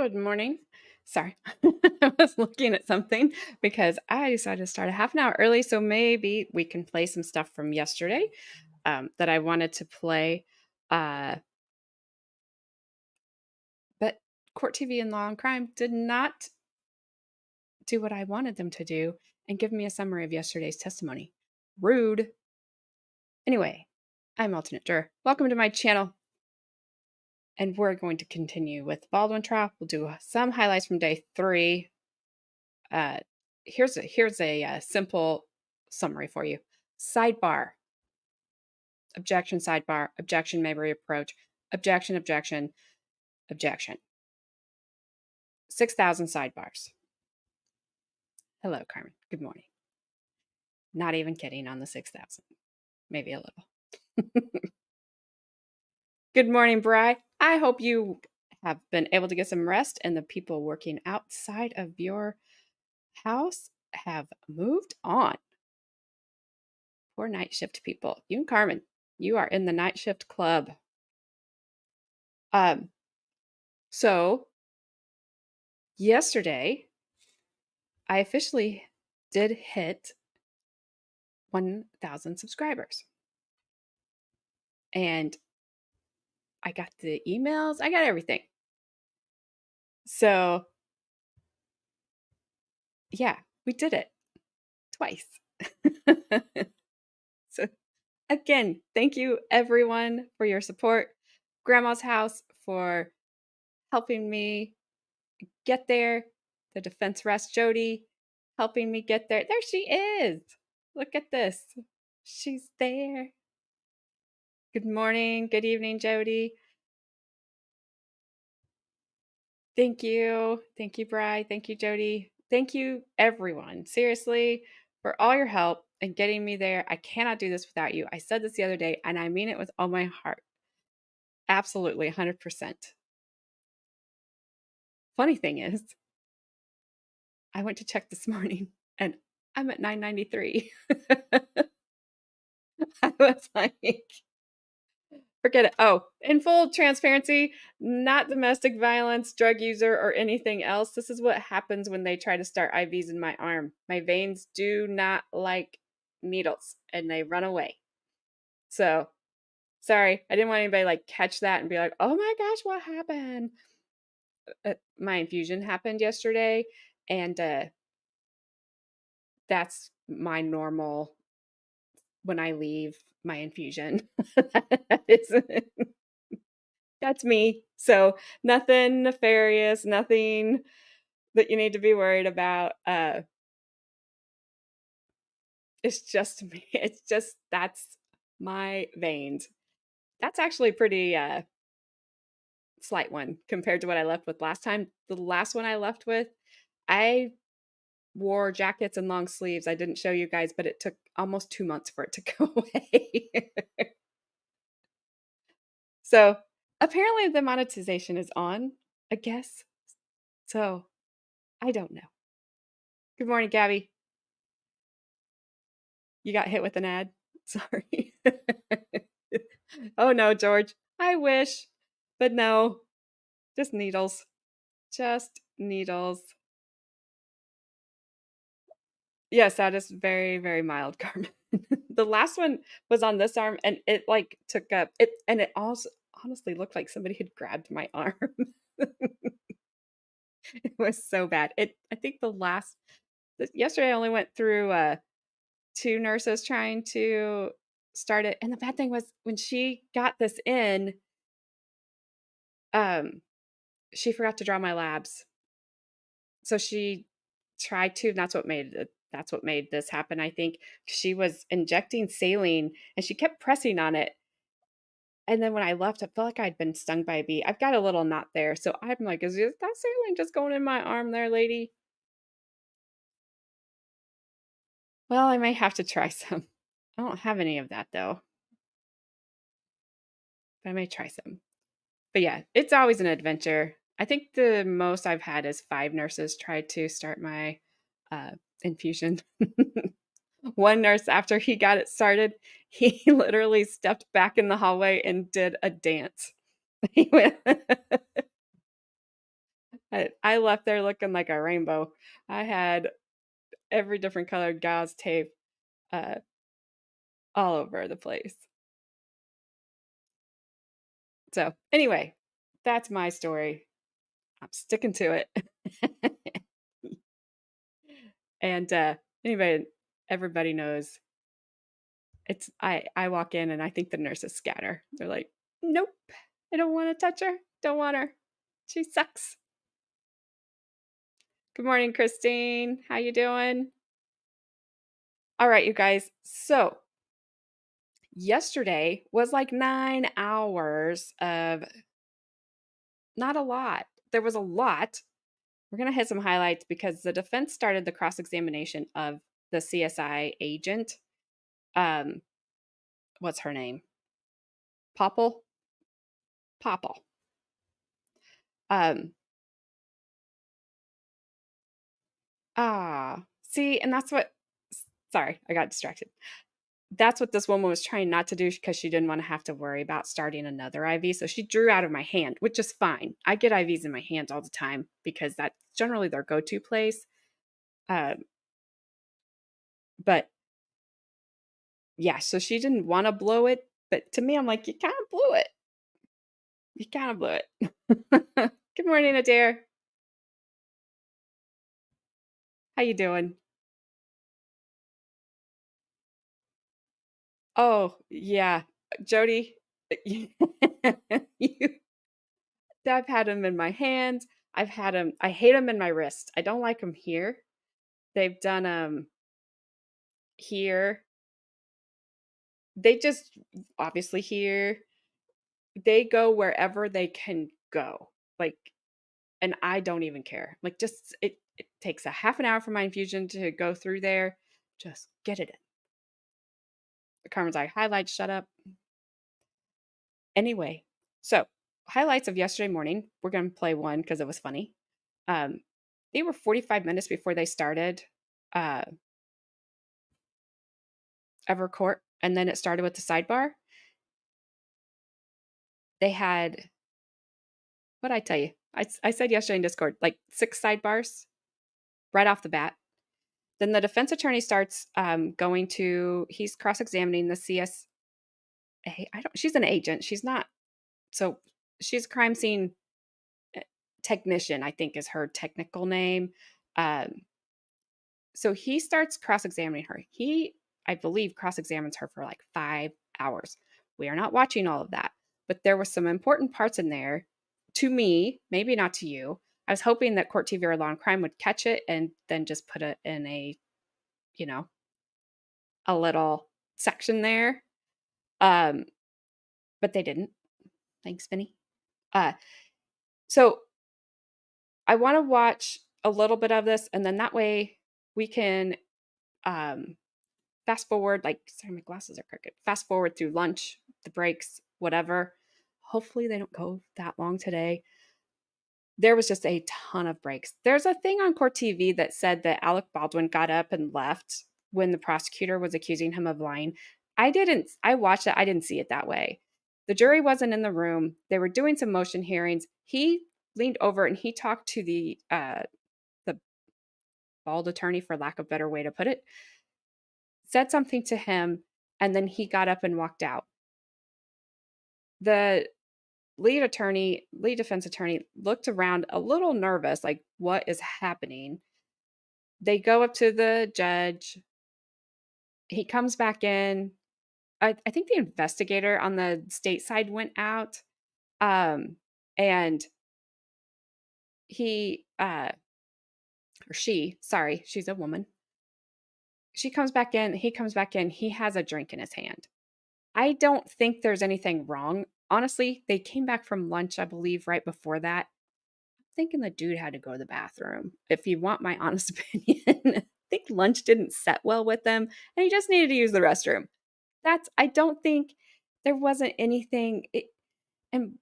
Good morning. Sorry, I was looking at something because I decided to start a half an hour early, so maybe we can play some stuff from yesterday that I wanted to play. Uh, but Court TV and Law and Crime did not do what I wanted them to do and give me a summary of yesterday's testimony. Rude. Anyway, I'm Alternate Juror. Welcome to my channel. And we're going to continue with Baldwin trial. We'll do some highlights from day 3. Uh, here's a simple summary for you. Sidebar. Objection, sidebar. Objection, may reapproach. Objection, objection, objection. 6,000 sidebars. Hello, Carmen. Good morning. Not even kidding on the 6,000. Maybe a little. Good morning, Bri. I hope you have been able to get some rest and the people working outside of your house have moved on. Poor night shift people. You and Carmen, you are in the night shift club. So yesterday, I officially did hit 1,000 subscribers. And I got the emails, I got everything. So, yeah, we did it twice. So, again, thank you everyone for your support. Grandma's house for helping me get there. The defense rest Jody helping me get there. There she is. Look at this. She's there. Good morning. Good evening, Jody. Thank you. Thank you, Bri. Thank you, Jody. Thank you, everyone. Seriously, for all your help and getting me there. I cannot do this without you. I said this the other day, and I mean it with all my heart. Absolutely, 100%. Funny thing is, I went to check this morning, and I'm at 993. I was like, forget it. Oh, in full transparency, not domestic violence, drug user, or anything else. This is what happens when they try to start IVs in my arm. My veins do not like needles and they run away. So, sorry. I didn't want anybody like catch that and be like, oh my gosh, what happened? My infusion happened yesterday and that's my normal when I leave my infusion. That's me. So nothing nefarious, nothing that you need to be worried about. It's just me. It's just that's my veins. That's actually pretty slight one compared to what I left with last time. The last one I left with, I wore jackets and long sleeves. I didn't show you guys, but it took almost 2 months for it to go away. So apparently the monetization is on, I guess. So I don't know. Good morning, Gabby. You got hit with an ad? Sorry. Oh no, George. I wish. But no. Just needles. Just needles. Yes, that is very, very mild, Carmen. The last one was on this arm and it like took up it and it also honestly looked like somebody had grabbed my arm. It was so bad. I think yesterday I only went through 2 nurses trying to start it. And the bad thing was when she got this in, she forgot to draw my labs. So she tried to, and that's what made this happen, I think. She was injecting saline and she kept pressing on it. And then when I left, I felt like I'd been stung by a bee. I've got a little knot there. So I'm like, is that saline just going in my arm there, lady? Well, I may have to try some. I don't have any of that though. But I may try some. But yeah, it's always an adventure. I think the most I've had is 5 nurses try to start my infusion. One nurse, after he got it started, he literally stepped back in the hallway and did a dance. He went I left there looking like a rainbow. I had every different colored gauze tape uh, all over the place. So, anyway, that's my story. I'm sticking to it. And anyway, everybody knows it's I walk in and I think the nurses scatter. They're like, "Nope. I don't want to touch her. Don't want her. She sucks." Good morning, Christine. How you doing? All right, you guys. So, yesterday was like 9 hours of not a lot. There was a lot. We're going to hit some highlights because the defense started the cross-examination of the CSI agent. Um what's her name? Popple? Popple. Um see, and that's what sorry, I got distracted. That's what this woman was trying not to do because she didn't want to have to worry about starting another IV. So she drew out of my hand, which is fine. I get IVs in my hands all the time because that's generally their go-to place. Um, but yeah, so she didn't want to blow it. But to me, I'm like, you kind of blew it. You kind of blew it. Good morning, Adair. How you doing? Oh, yeah. Jody, you, I've had them in my hands. I've had them. I hate them in my wrist. I don't like them here. They've done here. They just obviously here. They go wherever they can go. Like, and I don't even care. Like, just it takes a half an hour for my infusion to go through there. Just get it in. Carmen's like, highlights, shut up. Anyway, so highlights of yesterday morning. We're gonna play one because it was funny. Um, they were 45 minutes before they started uh Evercourt, and then it started with the sidebar. They had what I tell you. I said yesterday in Discord, like 6 sidebars right off the bat. Then the defense attorney starts going to he's cross-examining the CS. I don't. She's an agent. She's not. So she's a crime scene eh, technician. I think is her technical name. Um, so he starts cross-examining her. He, I believe, cross-examines her for like 5 hours. We are not watching all of that, but there were some important parts in there to me, maybe not to you. I was hoping that Court TV or Law and Crime would catch it and then just put it in a, you know, a little section there. Um, but they didn't. Thanks, Vinny. Uh, so I want to watch a little bit of this, and then that way we can um, fast forward. Like, sorry, my glasses are crooked. Fast forward through lunch, the breaks, whatever. Hopefully, they don't go that long today. There was just a ton of breaks. There's a thing on Court TV that said that Alec Baldwin got up and left when the prosecutor was accusing him of lying. I didn't. I watched it. I didn't see it that way. The jury wasn't in the room. They were doing some motion hearings. He leaned over and he talked to the bald attorney, for lack of a better way to put it, said something to him, and then he got up and walked out. The lead defense attorney looked around a little nervous, like, what is happening? They go up to the judge. He comes back in. I think the investigator on the state side went out. Um, and he, or she, sorry, she's a woman. She comes back in. He comes back in. He has a drink in his hand. I don't think there's anything wrong. Honestly, they came back from lunch, I believe, right before that. I'm thinking the dude had to go to the bathroom. If you want my honest opinion, I think lunch didn't set well with them and he just needed to use the restroom. I don't think there wasn't anything. And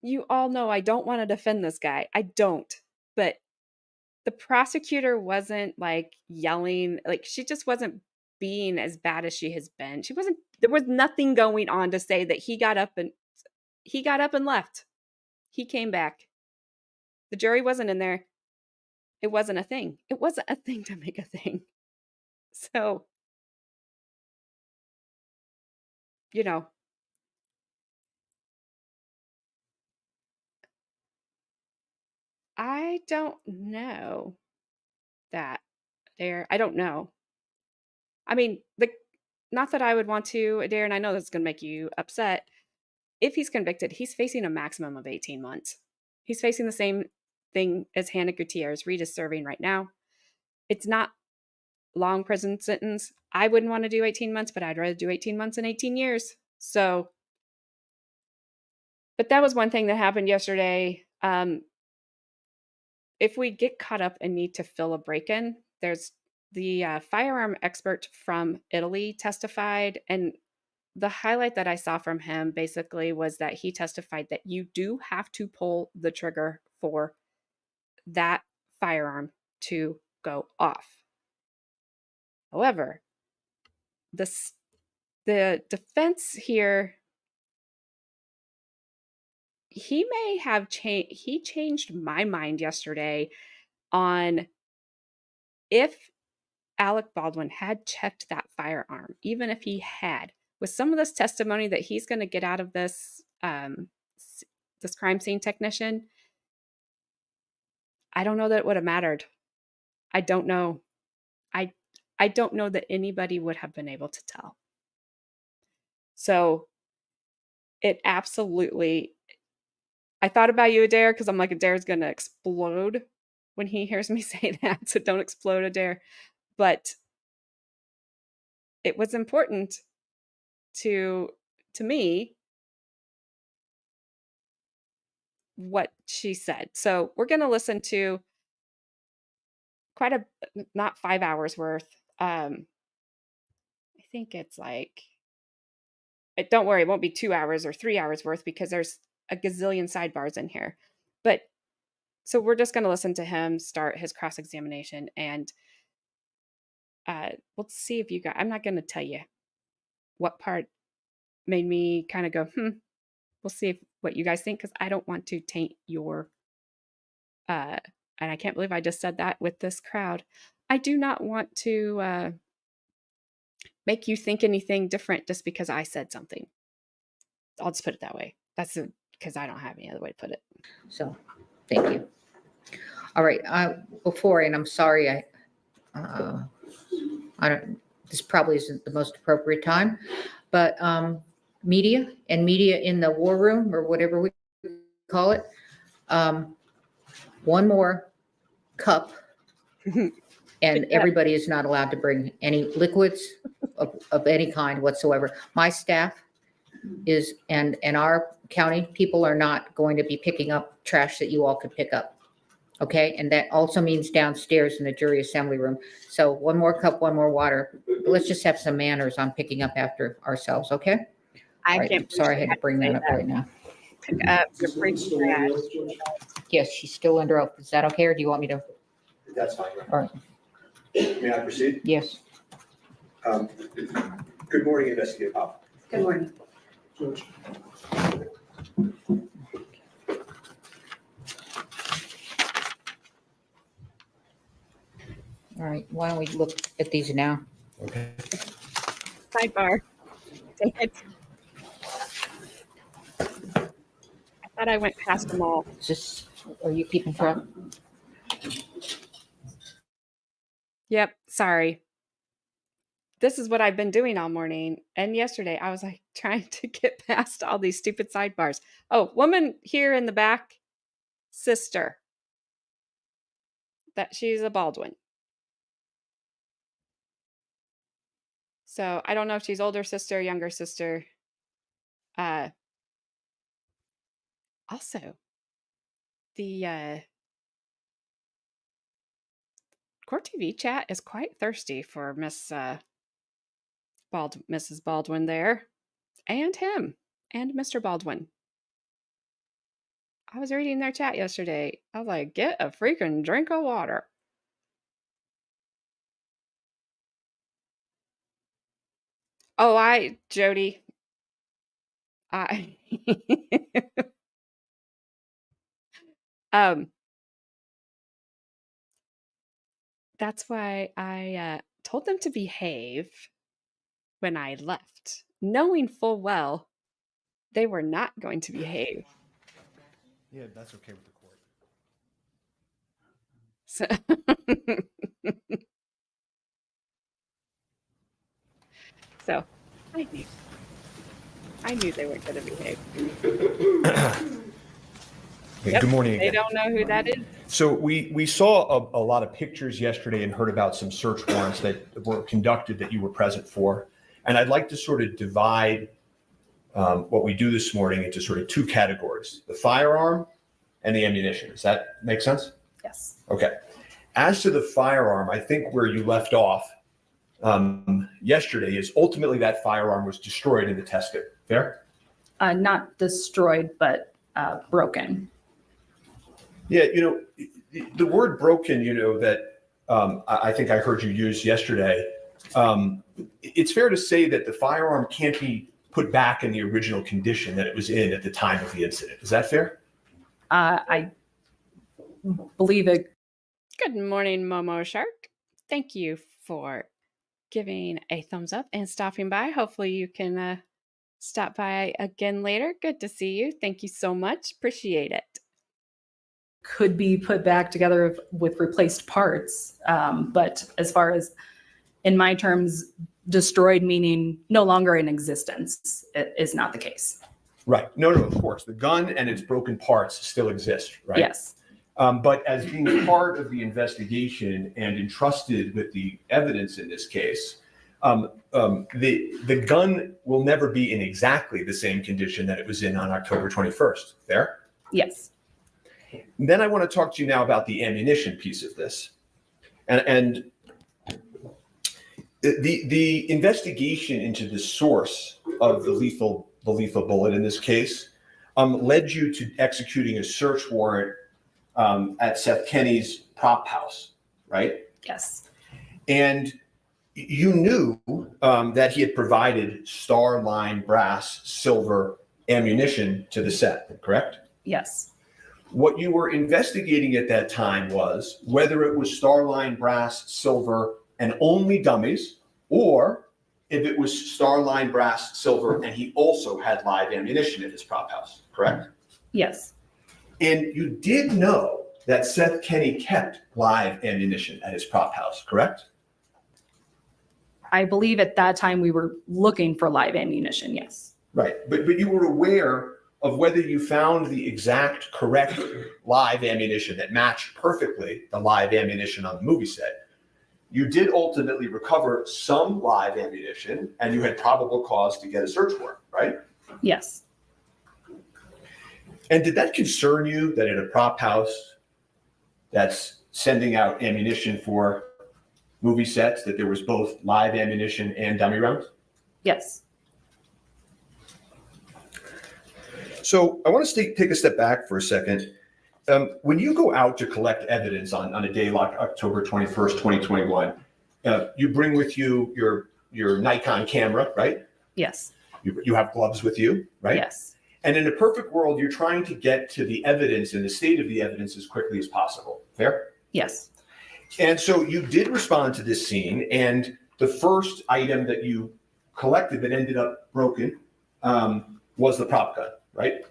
you all know I don't want to defend this guy. I don't. But the prosecutor wasn't like yelling, like she just wasn't being as bad as she has been. She wasn't There was nothing going on to say that he got up and left. He came back. The jury wasn't in there. It wasn't a thing. It wasn't a thing to make a thing. So, you know, I don't know that there. I don't know. I mean, the not that I would want to, Adair, and I know that's going to make you upset. If he's convicted, he's facing a maximum of 18 months. He's facing the same thing as Hannah Gutierrez Reed is serving right now. It's not long prison sentence. I wouldn't want to do 18 months, but I'd rather do 18 months than 18 years. So, but that was one thing that happened yesterday. If we get caught up and need to fill a break in, there's the firearm expert from Italy testified. And the highlight that I saw from him basically was that he testified that you do have to pull the trigger for that firearm to go off. However, this the defense here, he may have changed. He changed my mind yesterday on if Alec Baldwin had checked that firearm, even if he had, with some of this testimony that he's going to get out of this this crime scene technician. I don't know that it would have mattered. I don't know. I I don't know that anybody would have been able to tell. So it absolutely. I thought about you, Adair, because I'm like, Adair's going to explode when he hears me say that. So don't explode, Adair. But it was important to me what she said. So we're going to listen to quite a not 5 hours worth. I think it's like don't worry, it won't be 2 hours or 3 hours worth because there's a gazillion sidebars in here. But so we're just going to listen to him start his cross examination, and we'll see if you got. I'm not going to tell you what part made me kind of go, We'll see what you guys think because I don't want to taint your. And I can't believe I just said that with this crowd. I do not want to make you think anything different just because I said something. I'll just put it that way. That's because I don't have any other way to put it. So, thank you. All right. Before, and I'm sorry, I don't. This probably isn't the most appropriate time, but media in the war room or whatever we call it. One more cup, and everybody is not allowed to bring any liquids of any kind whatsoever. My staff is, and our county people are not going to be picking up trash that you all could pick up. Okay, and that also means downstairs in the jury assembly room. So one more cup, one more water. But let's just have some manners on picking up after ourselves, okay? Sorry, I had to bring that up right now. Pick up your freaking trash. Yes, she's still under oath. Is that okay, or do you want me to? That's fine. All right. May I proceed? Yes. Good morning, Investigator Popple. Good morning. George. All right, why don't we look at these now? Okay. Sidebar. Take it. I thought I went past them all. Are you keeping track? Yep. Sorry. This is what I've been doing all morning. And yesterday I was like trying to get past all these stupid sidebars. Oh, woman here in the back, sister. That she's a Baldwin. So I don't know if she's older sister, younger sister. Also, the Court TV chat is quite thirsty for Mrs. Baldwin there, and him, and Mr. Baldwin. I was reading their chat yesterday. I was like, get a freaking drink of water. Oh, Jody. I um That's why I told them to behave when I left, knowing full well they were not going to behave. Yeah, that's okay with the court. So, so I knew. I knew they weren't going to behave. Yep, Good morning they again. don't know who that is. So we saw a lot of pictures yesterday and heard about some search warrants that were conducted that you were present for. And I'd like to sort of divide what we do this morning into sort of two categories, the firearm and the ammunition. Does that make sense? Yes. Okay. As to the firearm, I think where you left off yesterday is ultimately that firearm was destroyed in the test pit. Fair? Not destroyed, but broken. Yeah, the word broken, that I think I heard you use yesterday. It's fair to say that the firearm can't be put back in the original condition that it was in at the time of the incident. Is that fair? I believe it. Good morning, Momo Shark. Thank you for giving a thumbs up and stopping by. Hopefully you can stop by again later. Good to see you. Thank you so much. Appreciate it. Could be put back together with replaced parts. But as far as in my terms, destroyed meaning no longer in existence, it is not the case. Right. No, of course. The gun and its broken parts still exist, right? Yes. But as being part of the investigation and entrusted with the evidence in this case, the gun will never be in exactly the same condition that it was in on October 21st. Fair? Yes. Then I want to talk to you now about the ammunition piece of this. And the investigation into the source of the lethal bullet in this case led you to executing a search warrant at Seth Kenny's prop house, right? Yes. And you knew that he had provided star-line brass, silver ammunition to the set, correct? Yes. What you were investigating at that time was whether it was star-line brass, silver, and only dummies, or if it was star-line brass, silver, and he also had live ammunition at his prop house, correct? Yes. And you did know that Seth Kenny kept live ammunition at his prop house, correct? I believe at that time we were looking for live ammunition. Yes. Right. But you were aware of whether you found the exact correct live ammunition that matched perfectly the live ammunition on the movie set. You did ultimately recover some live ammunition, and you had probable cause to get a search warrant, right? Yes. And did that concern you that at a prop house that's sending out ammunition for movie sets, that there was both live ammunition and dummy rounds? Yes. So I want to take a step back for a second. When you go out to collect evidence on a day like October 21st, 2021, you bring with you your Nikon camera, right? Yes. You have gloves with you, right? Yes. And in a perfect world, you're trying to get to the evidence and the state of the evidence as quickly as possible. Fair? Yes. And so you did respond to this scene, and the first item that you collected that ended up broken was the prop gun, right?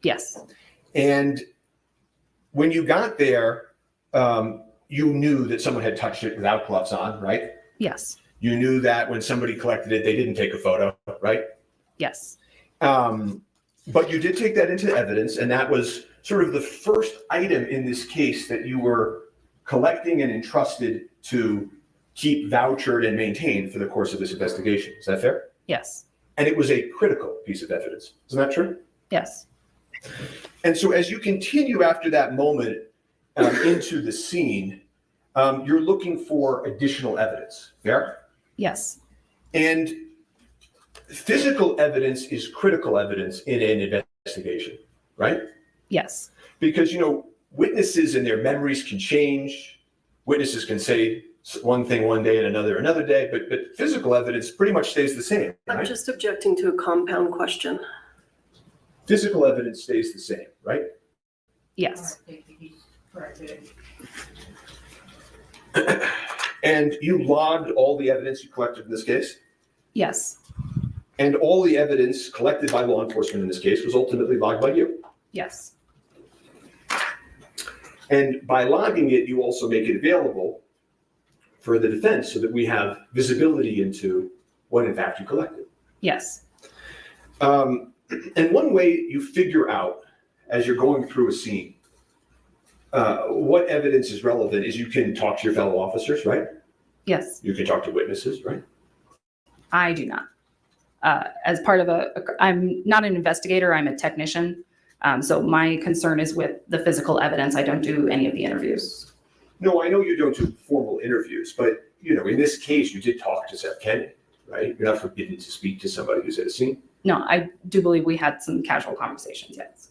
Yes. And when you got there, you knew that someone had touched it without gloves on, right? Yes. You knew that when somebody collected it, they didn't take a photo, right? Yes. But you did take that into evidence, and that was sort of the first item in this case that you were collecting and entrusted to keep vouchered and maintained for the course of this investigation. Is that fair? Yes. And it was a critical piece of evidence. Isn't that true? Yes. And so as you continue after that moment into the scene, you're looking for additional evidence. Fair? Yes. And physical evidence is critical evidence in an investigation, right? Yes. Because, witnesses and their memories can change. Witnesses can say one thing one day and another day, but physical evidence pretty much stays the same, right? I'm just objecting to a compound question. Physical evidence stays the same, right? Yes. And you logged all the evidence you collected in this case? Yes. And all the evidence collected by law enforcement in this case was ultimately logged by you? Yes. And by logging it, you also make it available for the defense so that we have visibility into what in fact you collected. Yes. And one way you figure out as you're going through a scene what evidence is relevant is you can talk to your fellow officers, right? Yes. You can talk to witnesses, right? I do not. As part of I'm not an investigator, I'm a technician. So my concern is with the physical evidence. I don't do any of the interviews. No, I know you don't do formal interviews, but in this case, you did talk to Seth Kennedy, right? You're not forbidden to speak to somebody who's at a scene. No, I do believe we had some casual conversations, yes.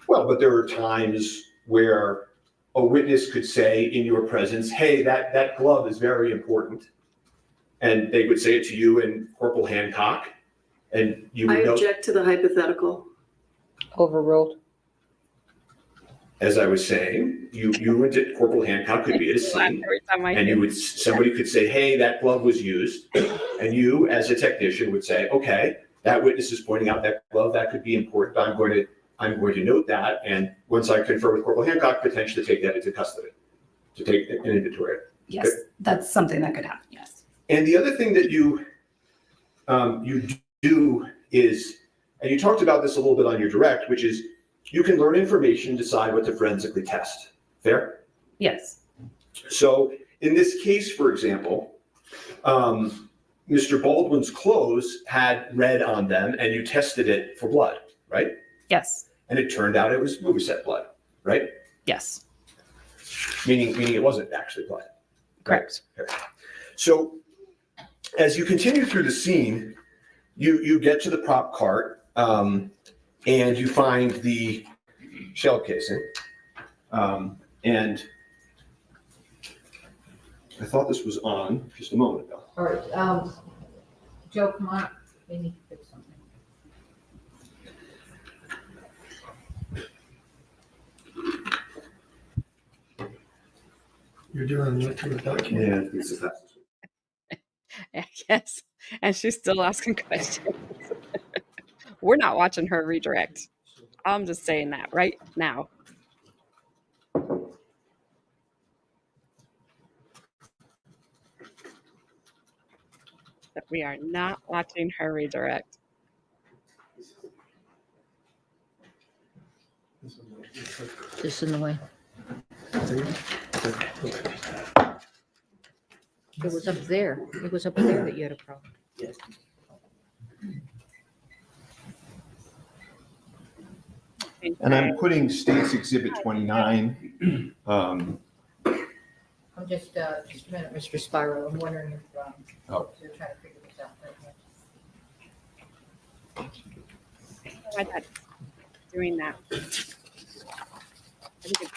Well, but there are times where a witness could say in your presence, hey, that glove is very important. And they would say it to you and Corporal Hancock, and you I would know. object to the hypothetical. Overruled. As I was saying, you and Corporal Hancock could be at a scene, Every time I and hear somebody could say, hey, that glove was used. And you, as a technician, would say, okay, that witness is pointing out that glove, that could be important. I'm going to note that. And once I confer with Corporal Hancock, potentially take that into custody, to take an inventory. Yes, that's something that could happen, yes. And the other thing that you do is, and you talked about this a little bit on your direct, which is you can learn information and decide what to forensically test. Fair? Yes. So in this case, for example, Mr. Baldwin's clothes had red on them and you tested it for blood, right? Yes. And it turned out it was movie set blood, right? Yes. Meaning it wasn't actually blood. Correct. Right? So as you continue through the scene, you get to the prop cart, and you find the shell casing. And I thought this was on just a moment ago. All right, Joe, come on, we need to fix something. You're doing what to the document? Yeah, it's the fastest. yes. And she's still asking questions. We're not watching her redirect. I'm just saying that right now. That we are not watching her redirect. This in the way. It was up there. It was up there that you had a problem. And I'm putting State's Exhibit 29. I'm just a minute, Mr. Spiro. I'm wondering if Oh. you're trying to figure this out right now. My dad's doing that. I think it's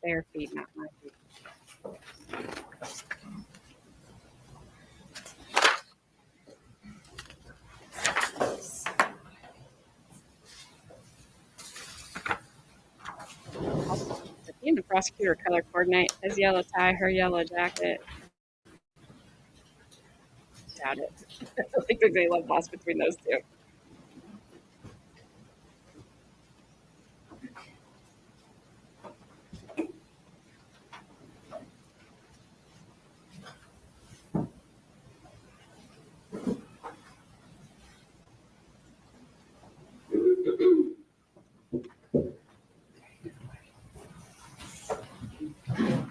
their feet, not my feet. Being the prosecutor color coordinate, his yellow tie, her yellow jacket. Doubt it. I think there's a love lost between those two.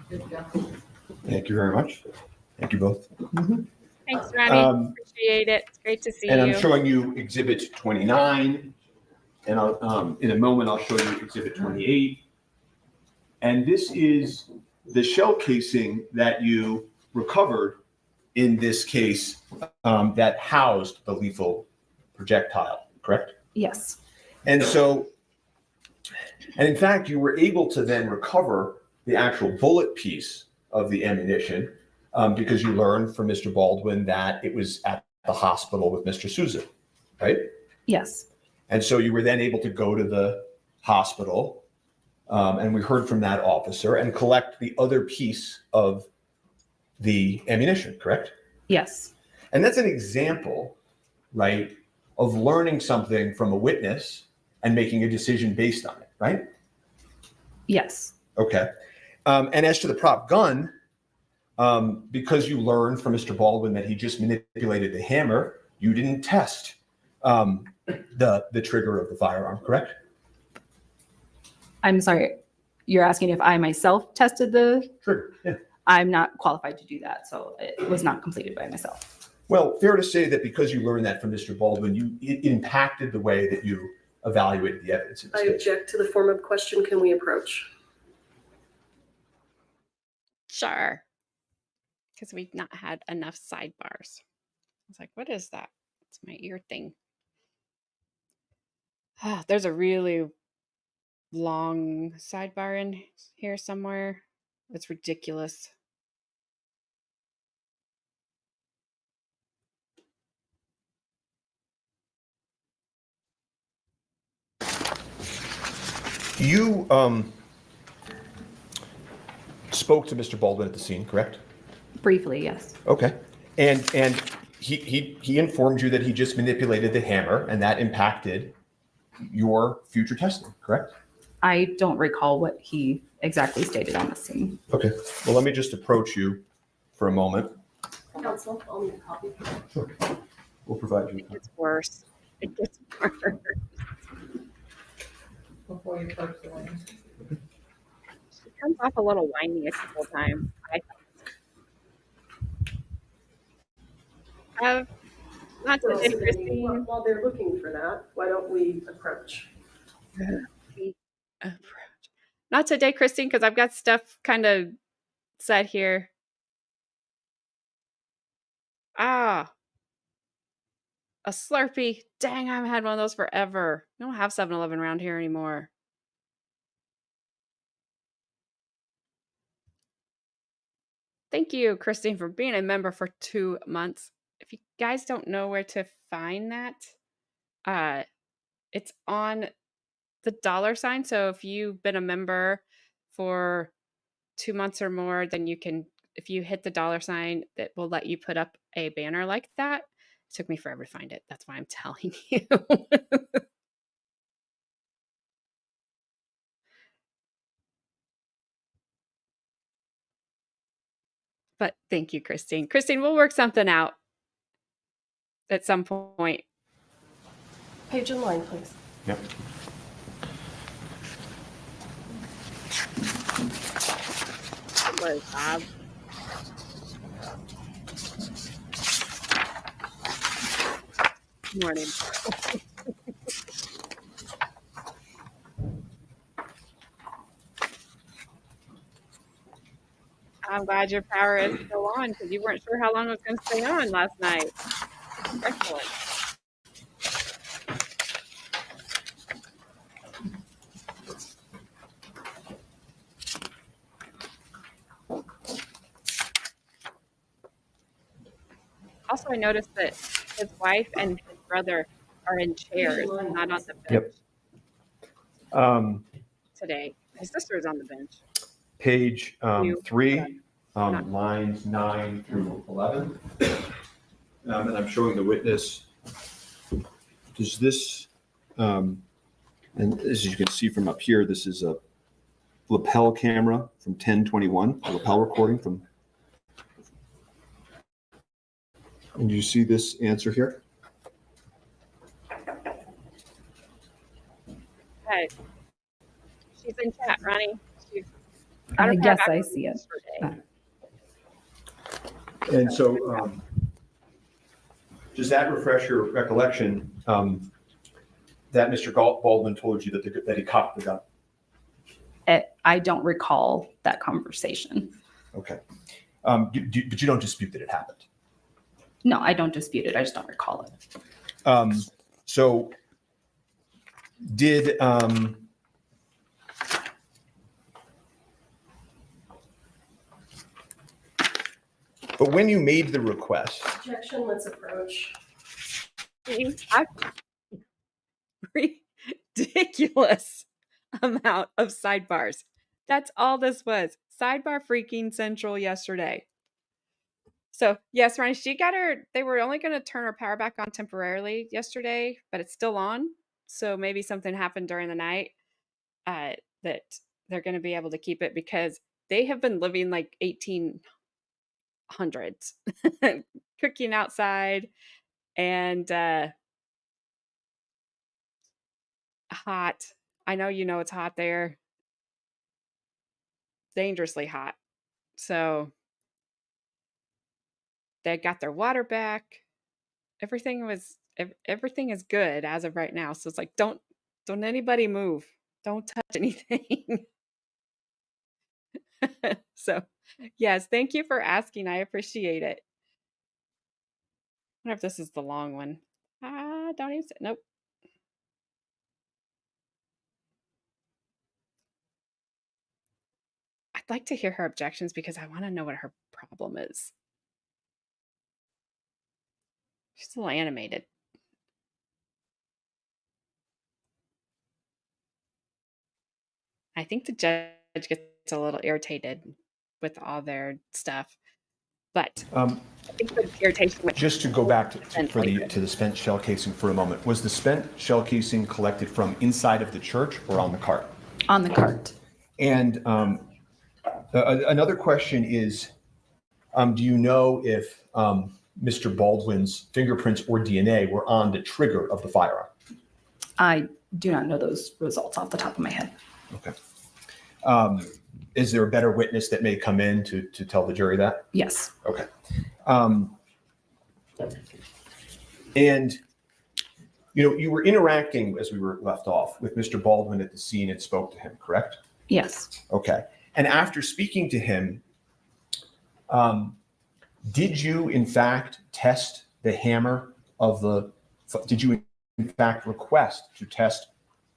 Good job. Thank you very much. Thank you both. Thanks, Ronnie. Appreciate it. It's great to see And you. I'm showing you Exhibit 29. And I'll, in a moment, I'll show you Exhibit 28. And this is the shell casing that you recovered in this case that housed the lethal projectile, correct? Yes. And so, and in fact, you were able to then recover the actual bullet piece of the ammunition because you learned from Mr. Baldwin that it was at the hospital with Mr. Souza, right? Yes. And so you were then able to go to the hospital, and we heard from that officer, and collect the other piece of the ammunition, correct? Yes. And that's an example, right, of learning something from a witness and making a decision based on it, right? Yes. Okay. And as to the prop gun, because you learned from Mr. Baldwin that he just manipulated the hammer, you didn't test the trigger of the firearm, correct? I'm sorry. You're asking if I myself tested the. Trigger, yeah. I'm not qualified to do that, so it was not completed by myself. Well, fair to say that because you learned that from Mr. Baldwin, it impacted the way that you evaluated the evidence in this I case. object to the form of question. Can we approach? Sure. Because we've not had enough sidebars. I was like, what is that? It's my ear thing. There's a really long sidebar in here somewhere. It's ridiculous. You spoke to Mr. Baldwin at the scene, correct? Briefly, yes. Okay. And he informed you that he just manipulated the hammer and that impacted your future testing, correct? I don't recall what he exactly stated on the scene. Okay. Well, let me just approach you for a moment. Counsel, I'll need a copy. Sure. We'll provide you. It gets worse. It gets worse. Before you approach the witness. She comes off a little whiny a couple times. Not Well, today, Cindy, Christine. while they're looking for that, why don't we approach? We approach. Not today, Christine, because I've got stuff kind of set here. Ah, a Slurpee. Dang, I haven't had one of those forever. We don't have 7-Eleven around here anymore. Thank you, Christine, for being a member for 2 months. If you guys don't know where to find that, it's on the $sign. So if you've been a member for 2 months or more, then you can, if you hit the $sign, that will let you put up a banner like that. It took me forever to find it. That's why I'm telling you. But thank you, Christine. Christine, we'll work something out at some point. Page in line, please. Yep. Hello, Bob. Good morning. I'm glad your power is still on because you weren't sure how long it was going to stay on last night. Excellent. Also, I noticed that his wife and his brother are in chairs, not on the bench today. His sister is on the bench. Page You- 3, lines 9 through 11. And I'm showing the witness. Does this, and as you can see from up here, this is a lapel camera from 1021, a lapel recording from. And do you see this answer here? Hey, she's in chat, Ronnie. She's I guess I see it. And so, does that refresh your recollection that Mr. Baldwin told you that he cocked the gun? I don't recall that conversation. Okay. But you don't dispute that it happened? No, I don't dispute it. I just don't recall it. So did but when you made the request, Objection, let's approach. Ridiculous amount of sidebars. That's all this was. Sidebar freaking central yesterday. So yes, Ryan, they were only going to turn her power back on temporarily yesterday, but it's still on. So maybe something happened during the night that they're going to be able to keep it because they have been living like 1800s, cooking outside and hot. I know you know it's hot there, dangerously hot. So they got their water back. Everything is good as of right now. So it's like don't anybody move. Don't touch anything. So, yes, thank you for asking. I appreciate it. I wonder if this is the long one. Don't even say, nope. I'd like to hear her objections because I want to know what her problem is. She's a little animated. I think the judge gets a little irritated with all their stuff, but I think the irritation went Just to go back and to the spent shell casing for a moment, was the spent shell casing collected from inside of the church or on the cart? On the cart. And another question is, do you know if Mr. Baldwin's fingerprints or DNA were on the trigger of the firearm? I do not know those results off the top of my head. Okay. Is there a better witness that may come in to tell the jury that? Yes. Okay. And, you were interacting as we were left off with Mr. Baldwin at the scene and spoke to him, correct? Yes. Okay. And after speaking to him, did you in fact test the hammer did you in fact request to test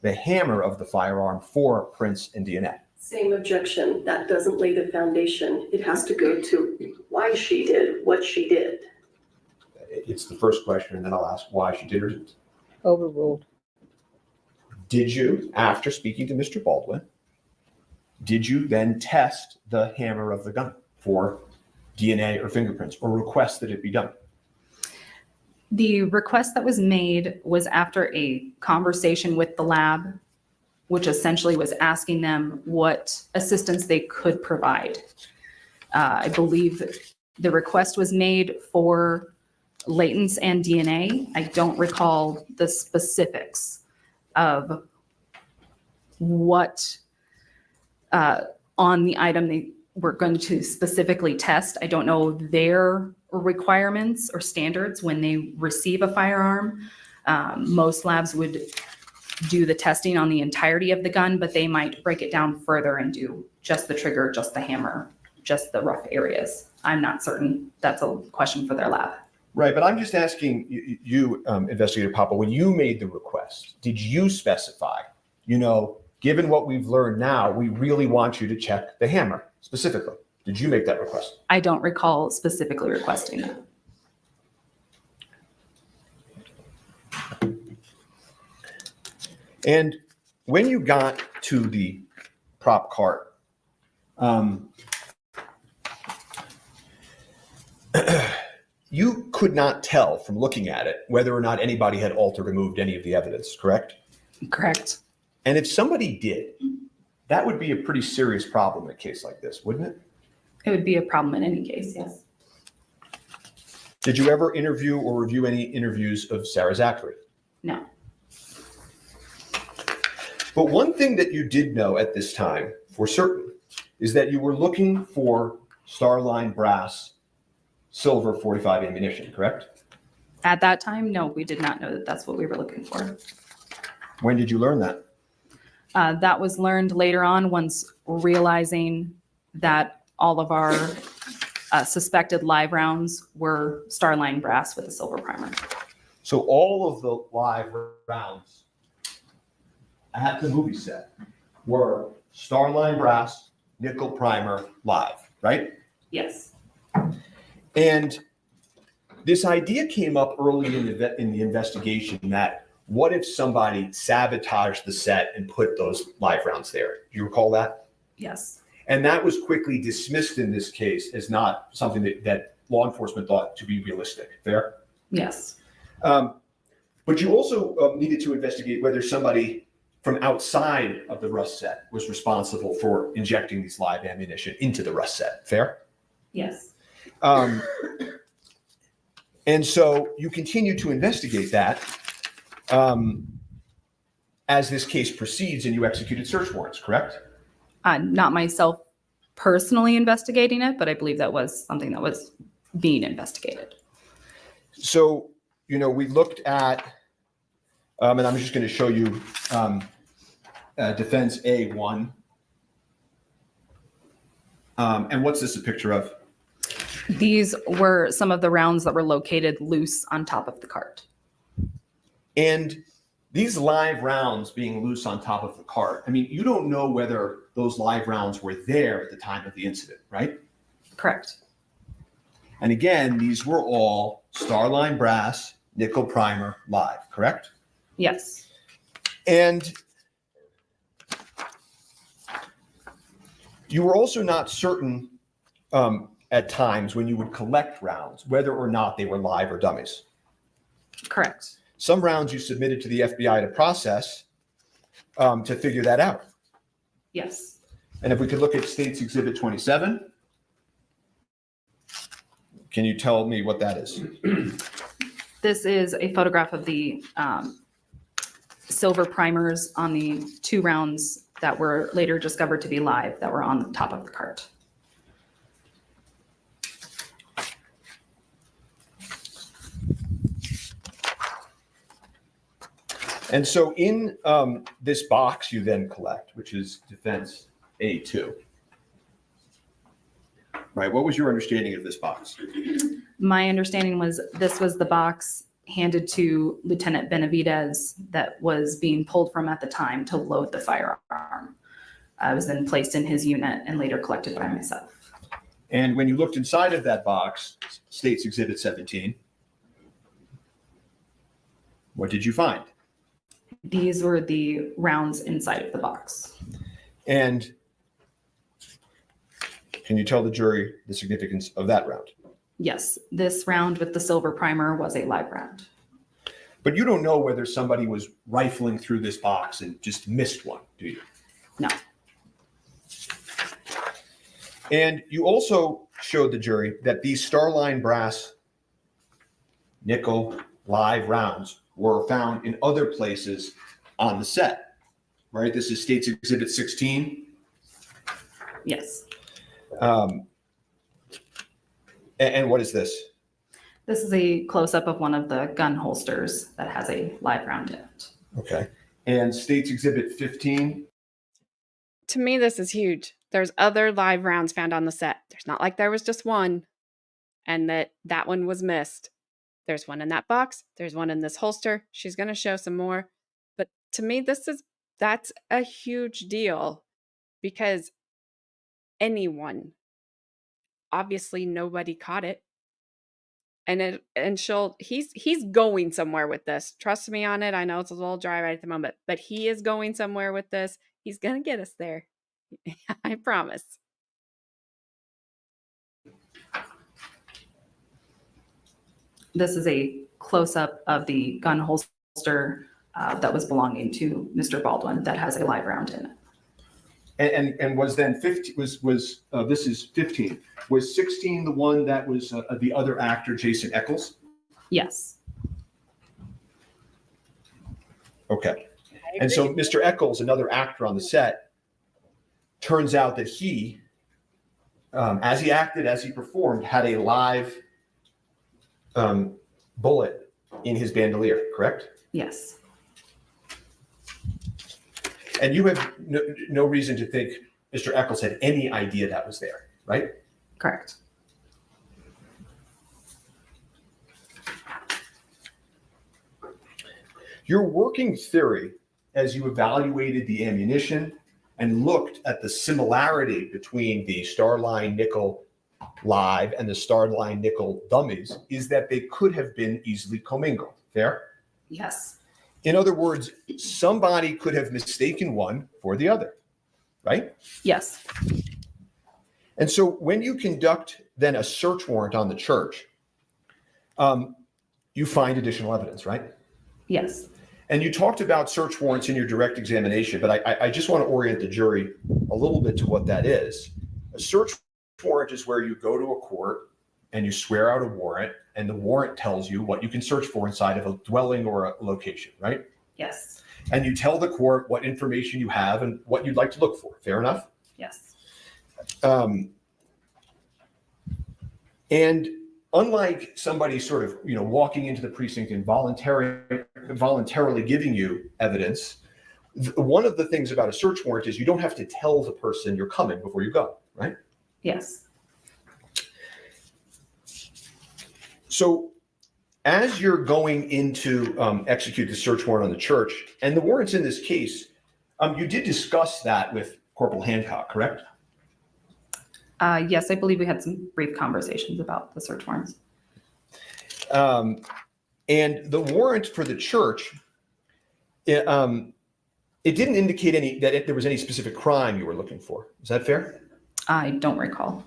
the hammer of the firearm for prints and DNA? Same objection. That doesn't lay the foundation. It has to go to why she did what she did. It's the first question, and then I'll ask why she did or didn't. Overruled. Did you, after speaking to Mr. Baldwin, did you then test the hammer of the gun for DNA or fingerprints or request that it be done? The request that was made was after a conversation with the lab, which essentially was asking them what assistance they could provide. I believe the request was made for latents and DNA. I don't recall the specifics of what on the item they were going to specifically test. I don't know their requirements or standards when they receive a firearm. Most labs would do the testing on the entirety of the gun, but they might break it down further and do just the trigger, just the hammer, just the rough areas. I'm not certain. That's a question for their lab. Right, but I'm just asking you, Investigator Popple, when you made the request, did you specify, given what we've learned now, we really want you to check the hammer specifically? Did you make that request? I don't recall specifically requesting it. And when you got to the prop cart, you could not tell from looking at it whether or not anybody had altered or moved any of the evidence, correct? Correct. And if somebody did, that would be a pretty serious problem in a case like this, wouldn't it? It would be a problem in any case, yes. Did you ever interview or review any interviews of Sarah Zachary? No. But one thing that you did know at this time for certain is that you were looking for Starline brass silver .45 ammunition, correct? At that time, no, we did not know that that's what we were looking for. When did you learn that? That was learned later on once realizing that all of our suspected live rounds were Starline brass with a silver primer. So all of the live rounds at the movie set were Starline brass, nickel primer, live, right? Yes. And this idea came up early in the investigation that what if somebody sabotaged the set and put those live rounds there? Do you recall that? Yes. And that was quickly dismissed in this case as not something that law enforcement thought to be realistic. Fair? Yes, But you also needed to investigate whether somebody from outside of the rust set was responsible for injecting these live ammunition into the rust set. Fair? yes, And so you continue to investigate that as this case proceeds, and you executed search warrants, correct? not myself personally investigating it, but I believe that was something that was being investigated. So, we looked at, and I'm just going to show you Defense A1. And what's this a picture of? These were some of the rounds that were located loose on top of the cart. And these live rounds being loose on top of the cart, I mean, you don't know whether those live rounds were there at the time of the incident, right? Correct. And again, these were all Starline brass, nickel primer live, correct? Yes, And you were also not certain at times when you would collect rounds, whether or not they were live or dummies. correct. Some rounds you submitted to the FBI to process to figure that out. Yes. And if we could look at State's Exhibit 27, can you tell me what that is? This is a photograph of the silver primers on the 2 rounds that were later discovered to be live that were on the top of the cart. And so in this box you then collect, which is Defense A2. Right, what was your understanding of this box? My understanding was this was the box handed to Lieutenant Benavidez that was being pulled from at the time to load the firearm. It was then placed in his unit and later collected by myself. And when you looked inside of that box, State's Exhibit 17, what did you find? These were the rounds inside of the box. And can you tell the jury the significance of that round? Yes, this round with the silver primer was a live round. But you don't know whether somebody was rifling through this box and just missed one, do you? No. And you also showed the jury that these Starline brass nickel live rounds were found in other places on the set, right? This is State's Exhibit 16. Yes. And what is this? This is a close-up of one of the gun holsters that has a live round in it. Okay. And State's Exhibit 15. To me, this is huge. There's other live rounds found on the set. There's not like there was just one and that one was missed. There's one in that box. There's one in this holster. She's going to show some more. But to me, that's a huge deal because obviously nobody caught it. And he's going somewhere with this. Trust me on it. I know it's a little dry right at the moment, but he is going somewhere with this. He's going to get us there. I promise. This is a close-up of the gun holster that was belonging to Mr. Baldwin that has a live round in it. And was then 15 this is 15. Was 16 the one that was the other actor, Jason Eccles? Yes. Okay. And so Mr. Eccles, another actor on the set, turns out that he, as he acted, as he performed, had a live bullet in his bandolier, correct? Yes. And you have no reason to think Mr. Eccles had any idea that was there, right? Correct. Your working theory, as you evaluated the ammunition and looked at the similarity between the Starline nickel live and the Starline nickel dummies, is that they could have been easily commingled. Fair? Yes. In other words, somebody could have mistaken one for the other, right? Yes. And so when you conduct then a search warrant on the church, you find additional evidence, right? Yes. And you talked about search warrants in your direct examination, but I just want to orient the jury a little bit to what that is. A search warrant is where you go to a court and you swear out a warrant, and the warrant tells you what you can search for inside of a dwelling or a location, right? Yes. And you tell the court what information you have and what you'd like to look for. Fair enough? Yes. And unlike somebody sort of, walking into the precinct and voluntarily giving you evidence, one of the things about a search warrant is you don't have to tell the person you're coming before you go, right? Yes. So as you're going into execute the search warrant on the church, and the warrants in this case, you did discuss that with Corporal Hancock, correct? Yes, I believe we had some brief conversations about the search warrants. And the warrant for the church, it didn't indicate that there was any specific crime you were looking for. Is that fair? I don't recall.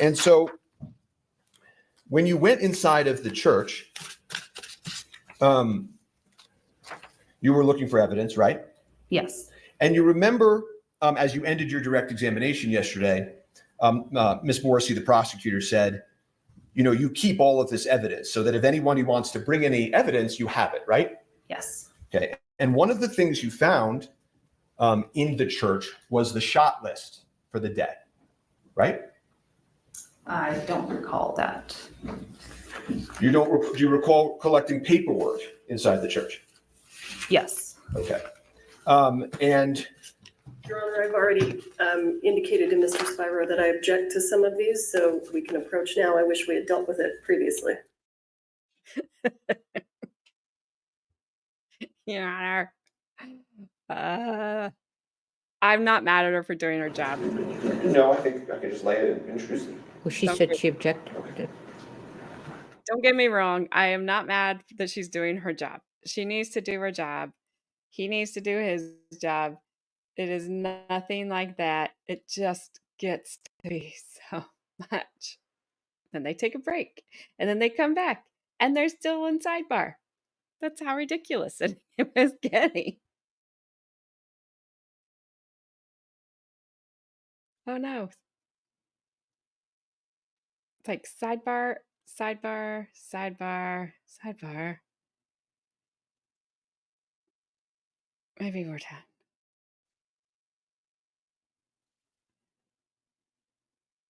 And so when you went inside of the church, you were looking for evidence, right? Yes. And you remember, as you ended your direct examination yesterday, Ms. Morrissey, the prosecutor, said, you keep all of this evidence so that if anyone wants to bring any evidence, you have it, right? Yes. Okay. And one of the things you found in the church was the shot list for the dead, right? I don't recall that. Do you recall collecting paperwork inside the church? Yes. Okay. And Your Honor, I've already indicated to Mr. Spiro that I object to some of these, so we can approach now. I wish we had dealt with it previously. Your Honor, I'm not mad at her for doing her job. no, I think I can just lay it in intrusive. Well, she Don't said get- she objected. Don't get me wrong. I am not mad that she's doing her job. She needs to do her job. He needs to do his job. It is nothing like that. It just gets to be so much. Then they take a break and then they come back and they're still in sidebar. That's how ridiculous it was getting. Oh no. It's like sidebar, sidebar, sidebar, sidebar. Maybe we're done.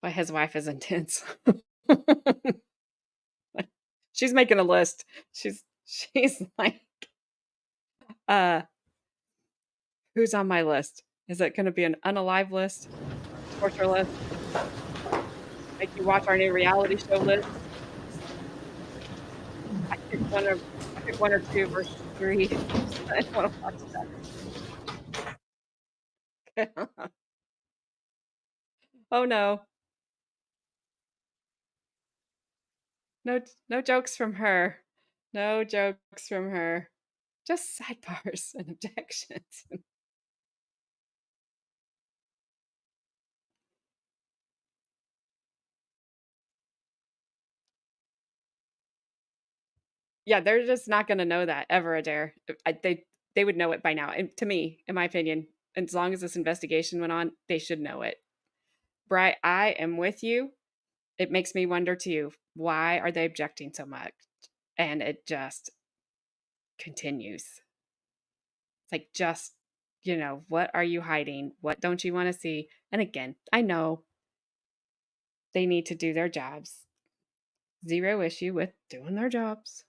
Why his wife is intense. She's making a list. She's like, who's on my list? Is it going to be an unalive list? Torture list? Make you watch our new reality show list? I picked one or two versus three. I don't want to watch that. Oh no. No jokes from her. No jokes from her. Just sidebars and objections. Yeah, they're just not going to know that ever, Adair. They would know it by now. And to me, in my opinion, as long as this investigation went on, they should know it. Bri, I am with you. It makes me wonder too, why are they objecting so much? And it just continues. It's like, just, what are you hiding? What don't you want to see? And again, I know they need to do their jobs. Zero issue with doing their jobs.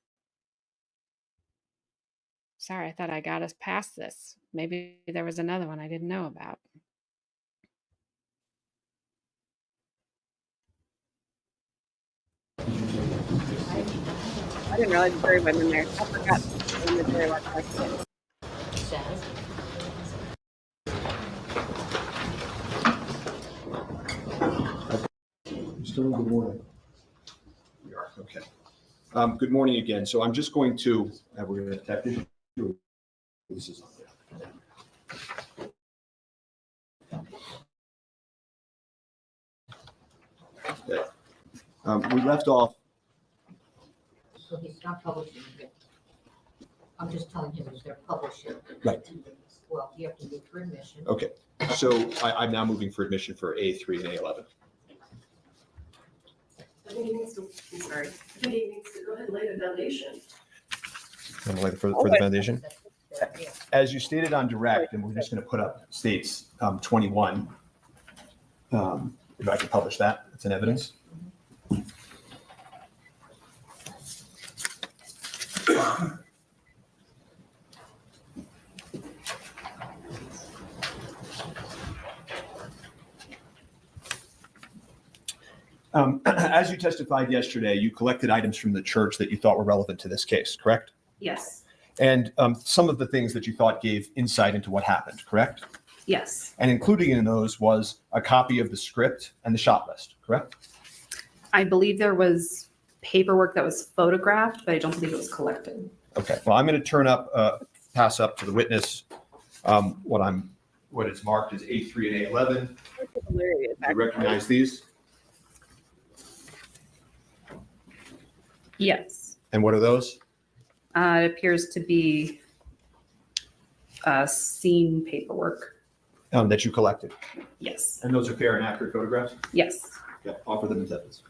Sorry, I thought I got us past this. Maybe there was another one I didn't know about. I didn't realize the jury went in there. I forgot when the jury was like, Still good morning. We are, okay. Good morning again. So I'm just going to, we're going to tap this. This is on there. Okay. We left off, So he's not publishing it. I'm just telling him he's gonna publish it. Right. Well, you have to get permission. okay, so I'm now moving for admission for A3 and A11. I think he needs to, I'm sorry, I think he needs to go ahead and lay the foundation. I'm waiting for the foundation. As you stated on direct, and we're just going to put up states 21. If I can publish that, it's an evidence. As you testified yesterday, you collected items from the church that you thought were relevant to this case, correct? Yes. And some of the things that you thought gave insight into what happened, correct? Yes. And including in those was a copy of the script and the shot list, correct? I believe there was paperwork that was photographed, but I don't believe it was collected. Okay, well, I'm going to pass up to the witness what it's marked as A3 and A11. Hilarious. Do you recognize these? Yes. And what are those? It appears to be scene paperwork. That you collected. Yes. And those are fair and accurate photographs? Yes. Yeah, offer them as evidence.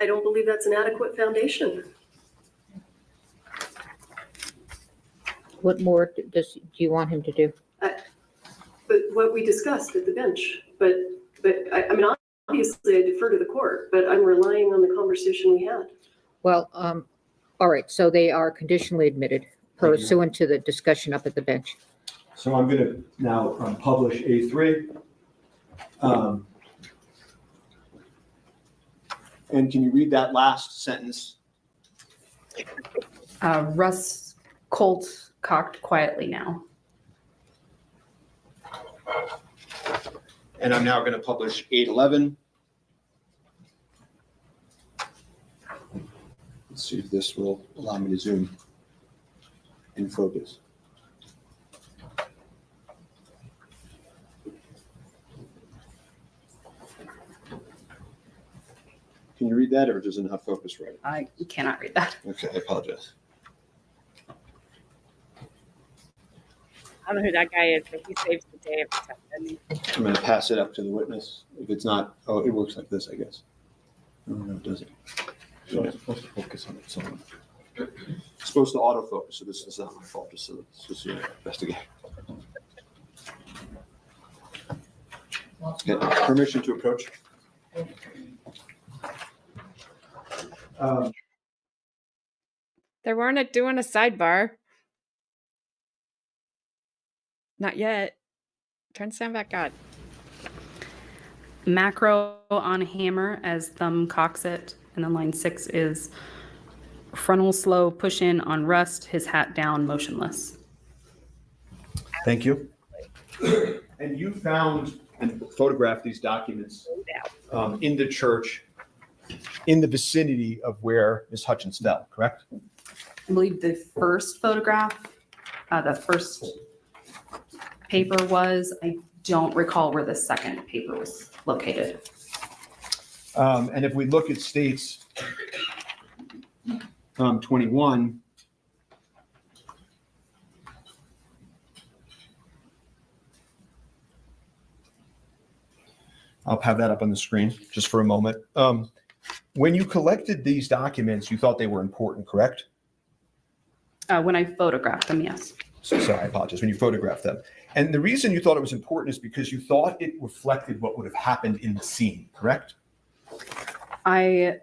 I don't believe that's an adequate foundation. What more do you want him to do? But what we discussed at the bench, but I mean, obviously I defer to the court, but I'm relying on the conversation we had. Well, all right, so they are conditionally admitted pursuant to the discussion up at the bench. So I'm going to now publish A3. And can you read that last sentence? Russ Colt cocked quietly now. And I'm now going to publish 811. Let's see if this will allow me to zoom in focus. Can you read that, or does it not focus right? I cannot read that. Okay, I apologize. I don't know who that guy is, but he saves the day every time, doesn't he? I'm going to pass it up to the witness. If it's not, oh, it works like this, I guess. No, it doesn't. So it's supposed to focus on its own. It's supposed to autofocus, so this is not my fault. Just investigate. Okay, permission to approach. They weren't doing a sidebar. Not yet. Turn the sound back on. Macro on hammer as thumb cocks it. And then line 6 is frontal slow push in on rust, his hat down, motionless. Thank you. And you found and photographed these documents in the church in the vicinity of where Ms. Hutchins fell, correct? I believe the first photograph, the first paper was, I don't recall where the second paper was located. And if we look at states 21, I'll have that up on the screen just for a moment. When you collected these documents, you thought they were important, correct? When I photographed them, yes. So sorry, I apologize. When you photographed them. And the reason you thought it was important is because you thought it reflected what would have happened in the scene, correct? I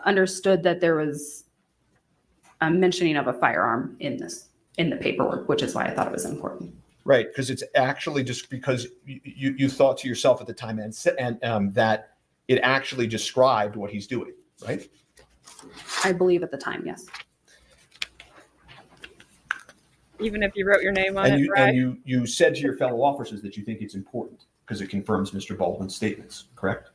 understood that there was a mentioning of a firearm in the paperwork, which is why I thought it was important. Right, because it's actually just because you thought to yourself at the time and that it actually described what he's doing, right? I believe at the time, yes. Even if you wrote your name on And it, right? you said to your fellow officers that you think it's important because it confirms Mr. Baldwin's statements, correct?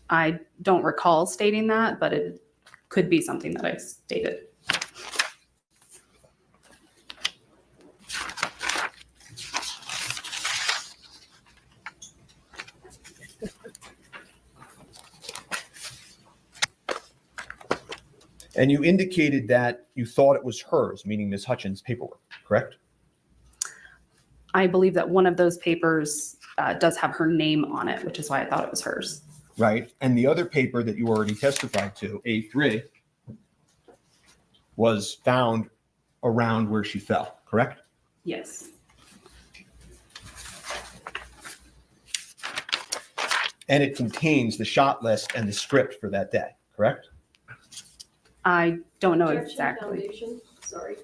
I don't recall stating that, but it could be something that I stated. And you indicated that you thought it was hers, meaning Ms. Hutchins' paperwork, correct? I believe that one of those papers does have her name on it, which is why I thought it was hers. Right. And the other paper that you already testified to, A3, was found around where she fell, correct? Yes. And it contains the shot list and the script for that day, correct? I don't know Objection, exactly. Foundation, sorry.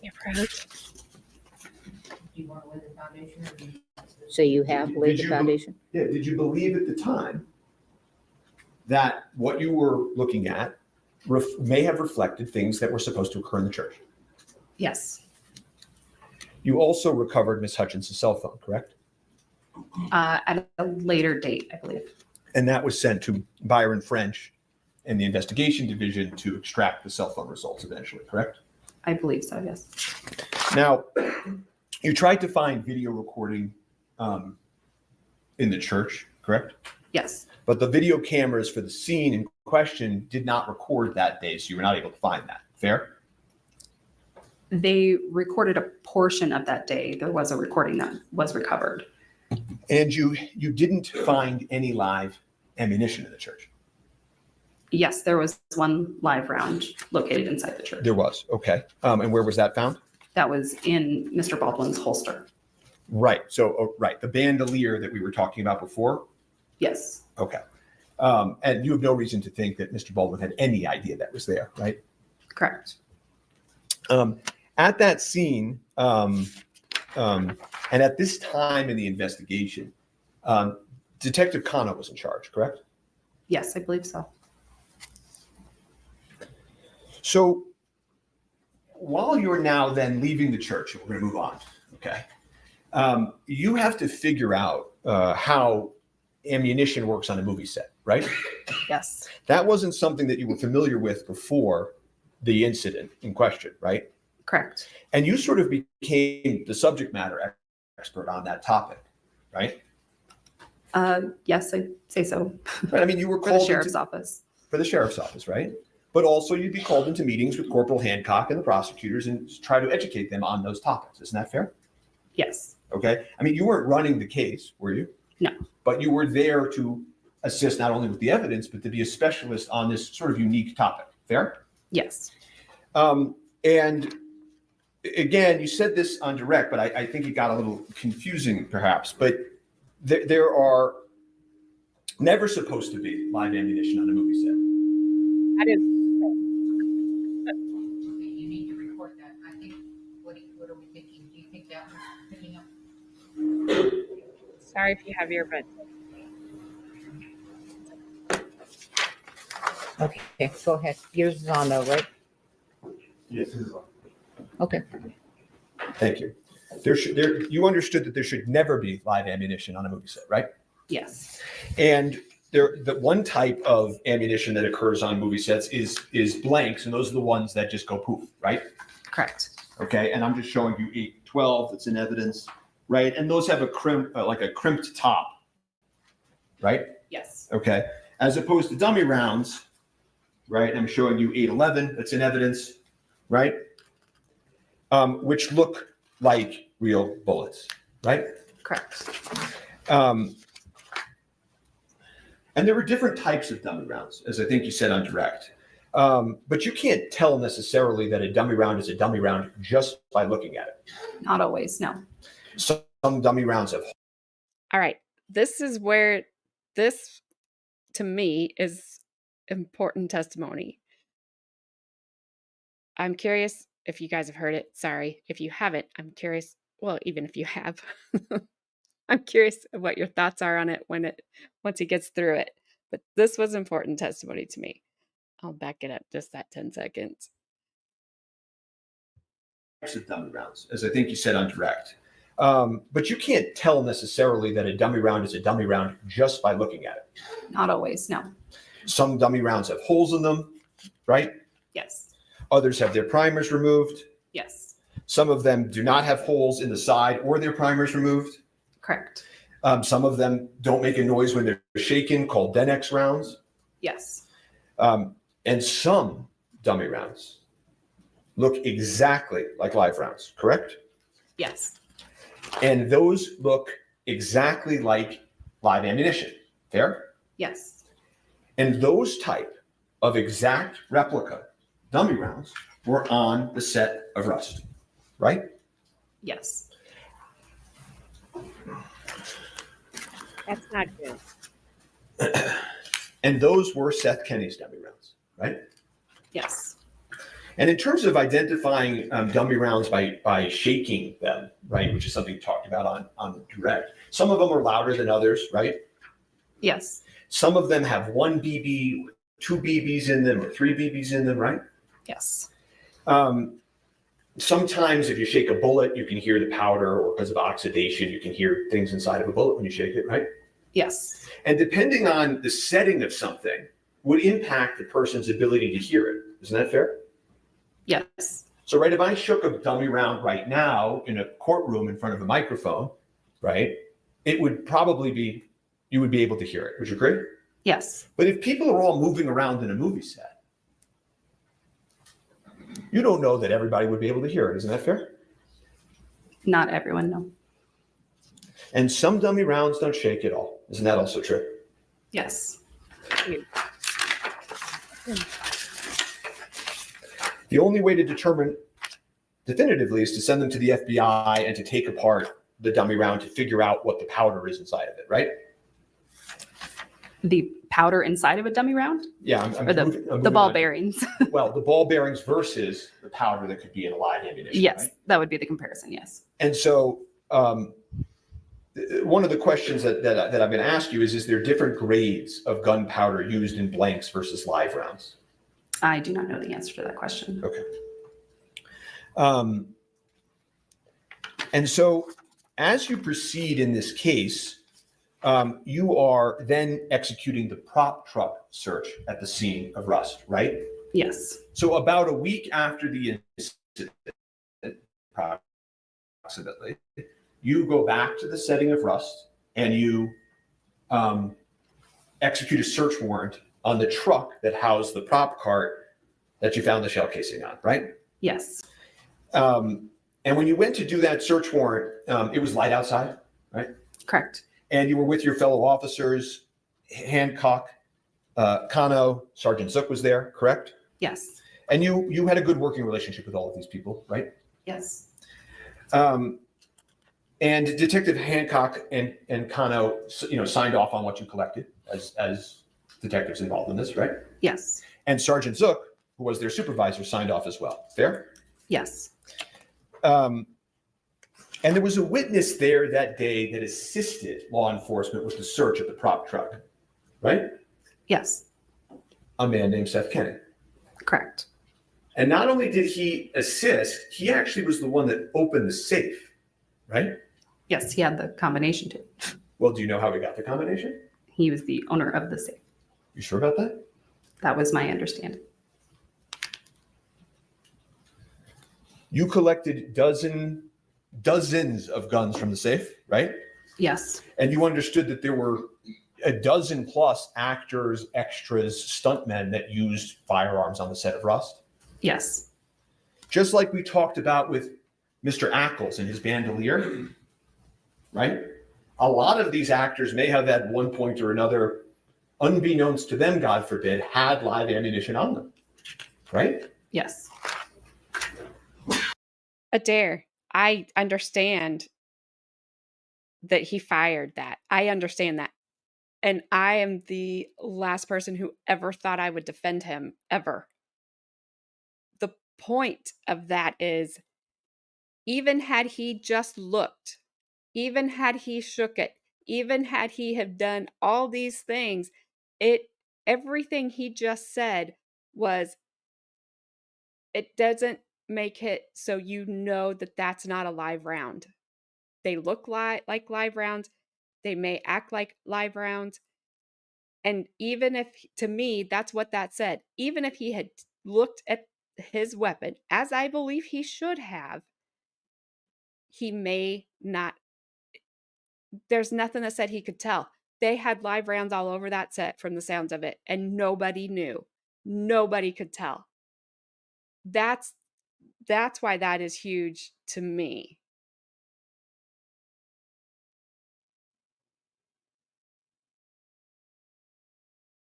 You're proud. So you have laid Did the you- foundation? Yeah. Did you believe at the time that what you were looking at may have reflected things that were supposed to occur in the church? Yes. You also recovered Ms. Hutchins' cell phone, correct? At a later date, I believe. And that was sent to Byron French and the investigation division to extract the cell phone results eventually, correct? I believe so, yes. Now, you tried to find video recording in the church, correct? Yes. But the video cameras for the scene in question did not record that day, so you were not able to find that. Fair? They recorded a portion of that day. There was a recording that was recovered. And you didn't find any live ammunition in the church? Yes, there was one live round located inside the church. There was, okay. And where was that found? That was in Mr. Baldwin's holster. Right, so, right, the bandolier that we were talking about before? Yes. Okay. And you have no reason to think that Mr. Baldwin had any idea that was there, right? Correct. At that scene, and at this time in the investigation, Detective Kano was in charge, correct? Yes, I believe so. So while you're now then leaving the church, and we're going to move on, okay, you have to figure out how ammunition works on a movie set, right? Yes. That wasn't something that you were familiar with before the incident in question, right? Correct. And you sort of became the subject matter expert on that topic, right? Yes, I'd say so. Right. I mean, you were For the called sheriff's into, office. for the sheriff's office, right? But also you'd be called into meetings with Corporal Hancock and the prosecutors and try to educate them on those topics. Isn't that fair? Yes. Okay. I mean, you weren't running the case, were you? No. But you were there to assist not only with the evidence, but to be a specialist on this sort of unique topic. Fair? Yes. And again, you said this on direct, but I think it got a little confusing perhaps. But there are never supposed to be live ammunition on a movie set. That is, You need to report that. I think, what are we thinking? Do you think that was picking up? sorry if you have your, but Okay, go ahead. Yours is on though, right? Yes. Okay. Thank you. You understood that there should never be live ammunition on a movie set, right? Yes. And the one type of ammunition that occurs on movie sets is blanks, and those are the ones that just go poof, right? Correct. Okay, and I'm just showing you 812 that's in evidence, right? And those have a crimped top, right? Yes. Okay, as opposed to dummy rounds, right? I'm showing you 811 that's in evidence, right? Which look like real bullets, right? Correct. And there were different types of dummy rounds, as I think you said on direct. But you can't tell necessarily that a dummy round is a dummy round just by looking at it. Not always, no. Some dummy rounds have. all right. This is where this, to me, is important testimony. I'm curious if you guys have heard it. Sorry. If you haven't, I'm curious. Well, even if you have, I'm curious what your thoughts are on it once he gets through it. But this was important testimony to me. I'll back it up just that 10 seconds. Types of dummy rounds, as I think you said on direct. But you can't tell necessarily that a dummy round is a dummy round just by looking at it. Not always, no. Some dummy rounds have holes in them, right? Yes. Others have their primers removed. Yes. Some of them do not have holes in the side or their primers removed. Correct. Some of them don't make a noise when they're shaken, called Denex rounds, Yes. And some dummy rounds look exactly like live rounds, correct? Yes. And those look exactly like live ammunition, fair? Yes. And those type of exact replica dummy rounds were on the set of Rust, right? Yes. That's not good. And those were Seth Kenny's dummy rounds, right? Yes. And in terms of identifying dummy rounds by shaking them, right, which is something you talked about on direct, some of them are louder than others, right? Yes. Some of them have one BB, two BBs in them, or three BBs in them, right? Yes. Sometimes if you shake a bullet, you can hear the powder, or because of oxidation, you can hear things inside of a bullet when you shake it, right? Yes. And depending on the setting of something would impact the person's ability to hear it. Isn't that fair? Yes. So, right, if I shook a dummy round right now in a courtroom in front of a microphone, right, it would probably be, you would be able to hear it. Would you agree? Yes. But if people are all moving around in a movie set, you don't know that everybody would be able to hear it. Isn't that fair? Not everyone, no. And some dummy rounds don't shake at all. Isn't that also true? Yes. The only way to determine definitively is to send them to the FBI and to take apart the dummy round to figure out what the powder is inside of it, right? The powder inside of a dummy round? Yeah, Or the moving ball on. bearings? Well, the ball bearings versus the powder that could be in a live ammunition. Yes, Right? that would be the comparison, yes. And so one of the questions that I'm going to ask you is there different grades of gunpowder used in blanks versus live rounds? I do not know the answer to that question. Okay. And so as you proceed in this case, you are then executing the prop truck search at the scene of Rust, right? Yes. So about a week after the incident, approximately, you go back to the setting of Rust and you execute a search warrant on the truck that housed the prop cart that you found the shell casing on, right? Yes. And when you went to do that search warrant, it was light outside, right? Correct. And you were with your fellow officers, Hancock, Kano, Sergeant Zook was there, correct? Yes. And you had a good working relationship with all of these people, right? Yes. And Detective Hancock and Kano, signed off on what you collected as detectives involved in this, right? Yes. And Sergeant Zook, who was their supervisor, signed off as well. Fair? Yes. And there was a witness there that day that assisted law enforcement with the search of the prop truck, right? Yes. A man named Seth Kenny. Correct. And not only did he assist, he actually was the one that opened the safe, right? Yes, he had the combination too. Well, do you know how he got the combination? He was the owner of the safe. You sure about that? That was my understanding. You collected dozens of guns from the safe, right? Yes. And you understood that there were a dozen plus actors, extras, stuntmen that used firearms on the set of Rust? Yes. Just like we talked about with Mr. Ackles and his bandolier, right? A lot of these actors may have at one point or another, unbeknownst to them, God forbid, had live ammunition on them, right? Yes. Adair, I understand that he fired that. I understand that. And I am the last person who ever thought I would defend him, ever. The point of that is, even had he just looked, even had he shook it, even had he have done all these things, everything he just said was, it doesn't make it so you know that that's not a live round. They look like live rounds. They may act like live rounds. And even if, to me, that's what that said, even if he had looked at his weapon, as I believe he should have, he may not, there's nothing that said he could tell. They had live rounds all over that set from the sounds of it, and nobody knew. Nobody could tell. That's why that is huge to me.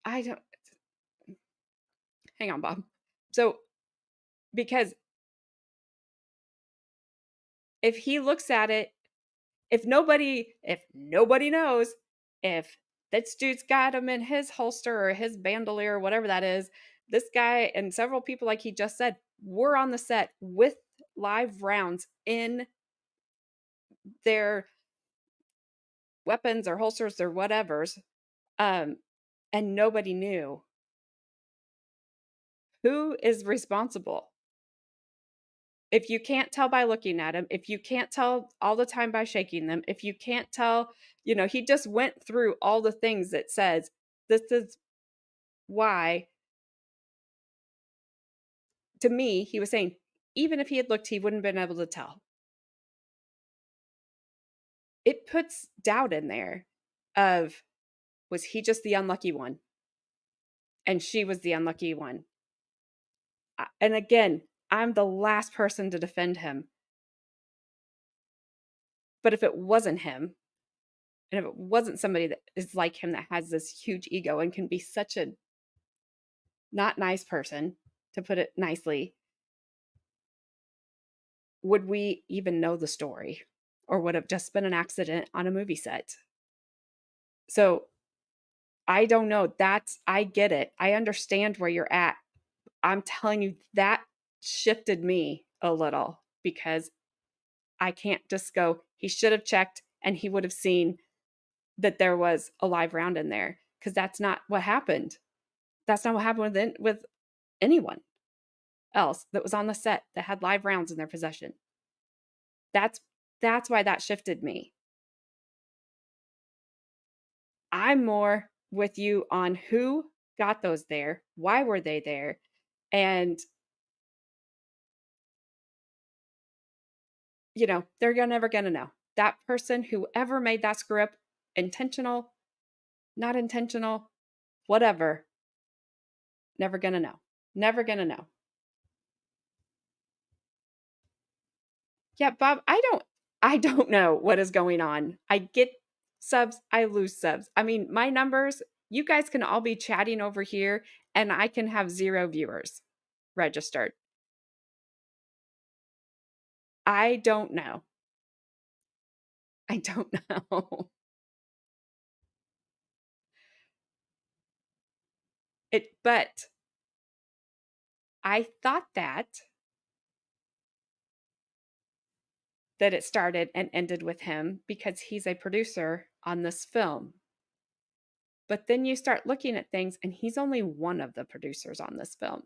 I don't hang on, Bob. So, because if he looks at it, if nobody knows, if this dude's got him in his holster or his bandolier or whatever that is, this guy and several people, like he just said, were on the set with live rounds in their weapons or holsters or whatever's, and nobody knew. Who is responsible? If you can't tell by looking at them, if you can't tell all the time by shaking them, if you can't tell, he just went through all the things that says, this is why. To me, he was saying, even if he had looked, he wouldn't have been able to tell. It puts doubt in there of, was he just the unlucky one? And she was the unlucky one. And again, I'm the last person to defend him. But if it wasn't him, and if it wasn't somebody that is like him that has this huge ego and can be such a not nice person, to put it nicely, would we even know the story? Or would have just been an accident on a movie set? So I don't know. I get it. I understand where you're at. I'm telling you, that shifted me a little because I can't just go, he should have checked and he would have seen that there was a live round in there, because that's not what happened. That's not what happened with anyone else that was on the set that had live rounds in their possession. That's why that shifted me. I'm more with you on who got those there, why were they there, and they're never gonna know. That person, whoever made that screw up, intentional, not intentional, whatever, never gonna know. Never gonna know. Yeah, Bob, I don't know what is going on. I get subs, I lose subs. I mean, my numbers, you guys can all be chatting over here and I can have 0 viewers registered. I don't know. I don't know. But I thought that it started and ended with him because he's a producer on this film. But then you start looking at things and he's only one of the producers on this film.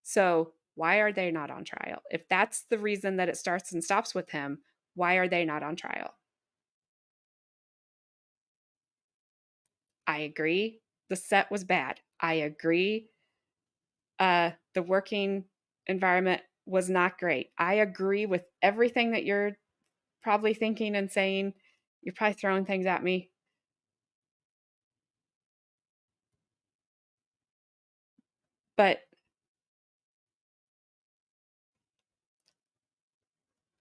So why are they not on trial? If that's the reason that it starts and stops with him, why are they not on trial? I agree. The set was bad. I agree. The working environment was not great. I agree with everything that you're probably thinking and saying. You're probably throwing things at me. But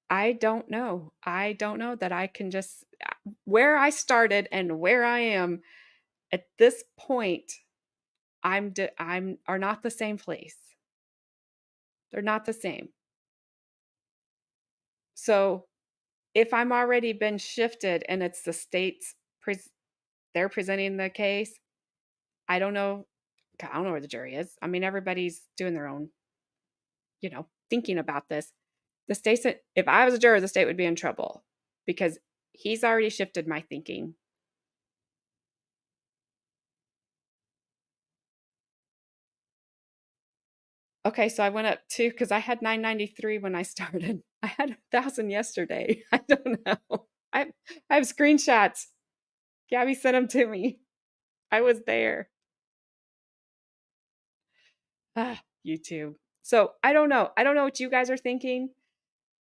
I don't know. I don't know that I can just, where I started and where I am at this point, are not the same place. They're not the same. So if I'm already been shifted and it's the states, they're presenting the case, I don't know. I don't know where the jury is. I mean, everybody's doing their own, thinking about this. The state, if I was a juror, the state would be in trouble because he's already shifted my thinking. Okay, so I went up because I had 993 when I started. I had 1,000 yesterday. I don't know. I have screenshots. Gabby sent them to me. I was there. YouTube. So I don't know. I don't know what you guys are thinking.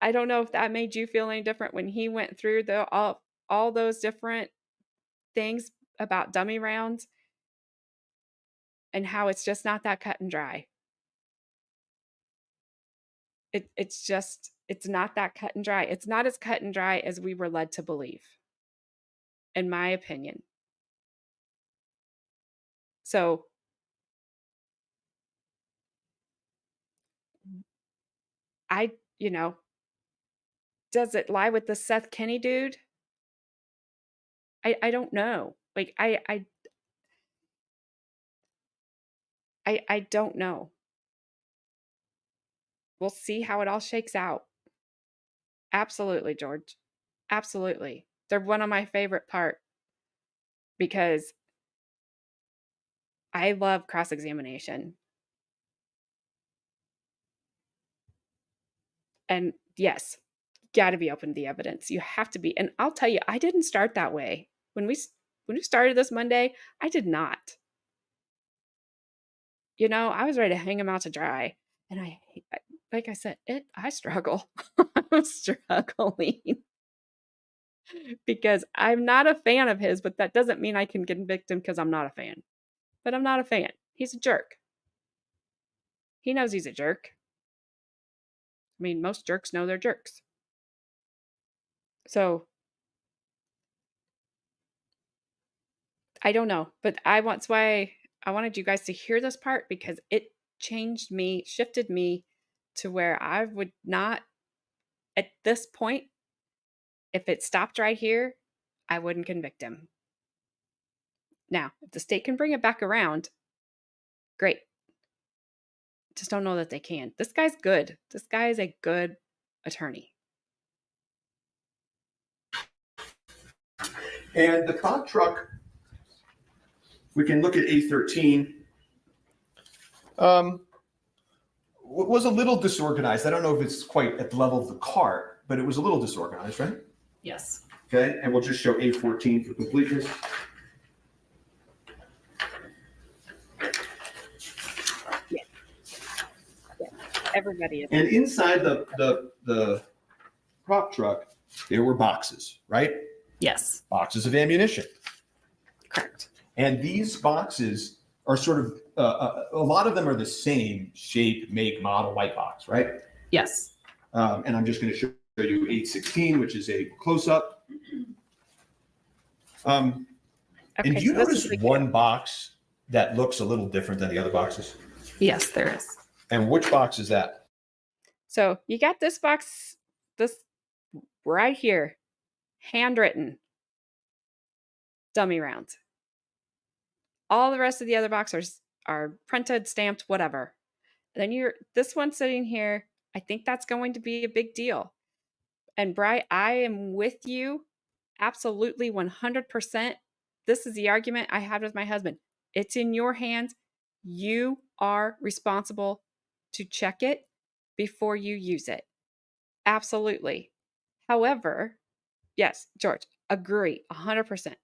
I don't know if that made you feel any different when he went through all those different things about dummy rounds and how it's just not that cut and dry. It's not that cut and dry. It's not as cut and dry as we were led to believe, in my opinion. So I, does it lie with the Seth Kenny dude? I don't know. Like I don't know. We'll see how it all shakes out. Absolutely, George. Absolutely. They're one of my favorite part because I love cross-examination. And yes, got to be open to the evidence. You have to be. And I'll tell you, I didn't start that way. When we started this Monday, I did not. I was ready to hang him out to dry. And like I said, I struggle. I'm struggling because I'm not a fan of his, but that doesn't mean I can convict him because I'm not a fan. But I'm not a fan. He's a jerk. He knows he's a jerk. I mean, most jerks know they're jerks. So I don't know, but that's why I wanted you guys to hear this part because it changed me, shifted me to where I would not, at this point, if it stopped right here, I wouldn't convict him. Now, if the state can bring it back around, great. Just don't know that they can. This guy's good. This guy is a good attorney. And the prop truck, we can look at A13, was a little disorganized. I don't know if it's quite at the level of the cart, but it was a little disorganized, right? Yes. Okay, and we'll just show A14 for completeness. Yeah. Everybody is. And inside the prop truck, there were boxes, right? Yes. Boxes of ammunition. Correct. And these boxes are sort of, a lot of them are the same shape, make, model, white box, right? Yes. And I'm just going to show you 816, which is a close-up. And do you notice one box that looks a little different than the other boxes? Yes, there is. And which box is that? So you got this box, this right here, handwritten dummy rounds. All the rest of the other boxes are printed, stamped, whatever. Then this one sitting here, I think that's going to be a big deal. And Bri, I am with you absolutely 100%. This is the argument I had with my husband. It's in your hands. You are responsible to check it before you use it. Absolutely. However, yes, George, agree 100%.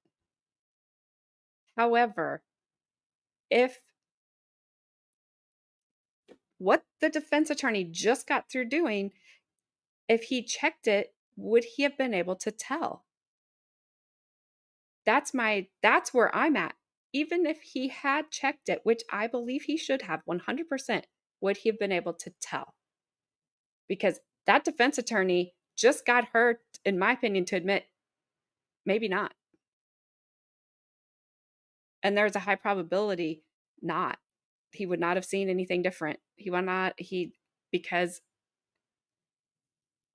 However, if what the defense attorney just got through doing, if he checked it, would he have been able to tell? That's where I'm at. Even if he had checked it, which I believe he should have 100%, would he have been able to tell? Because that defense attorney just got her, in my opinion, to admit, maybe not. And there's a high probability not. He would not have seen anything different. Because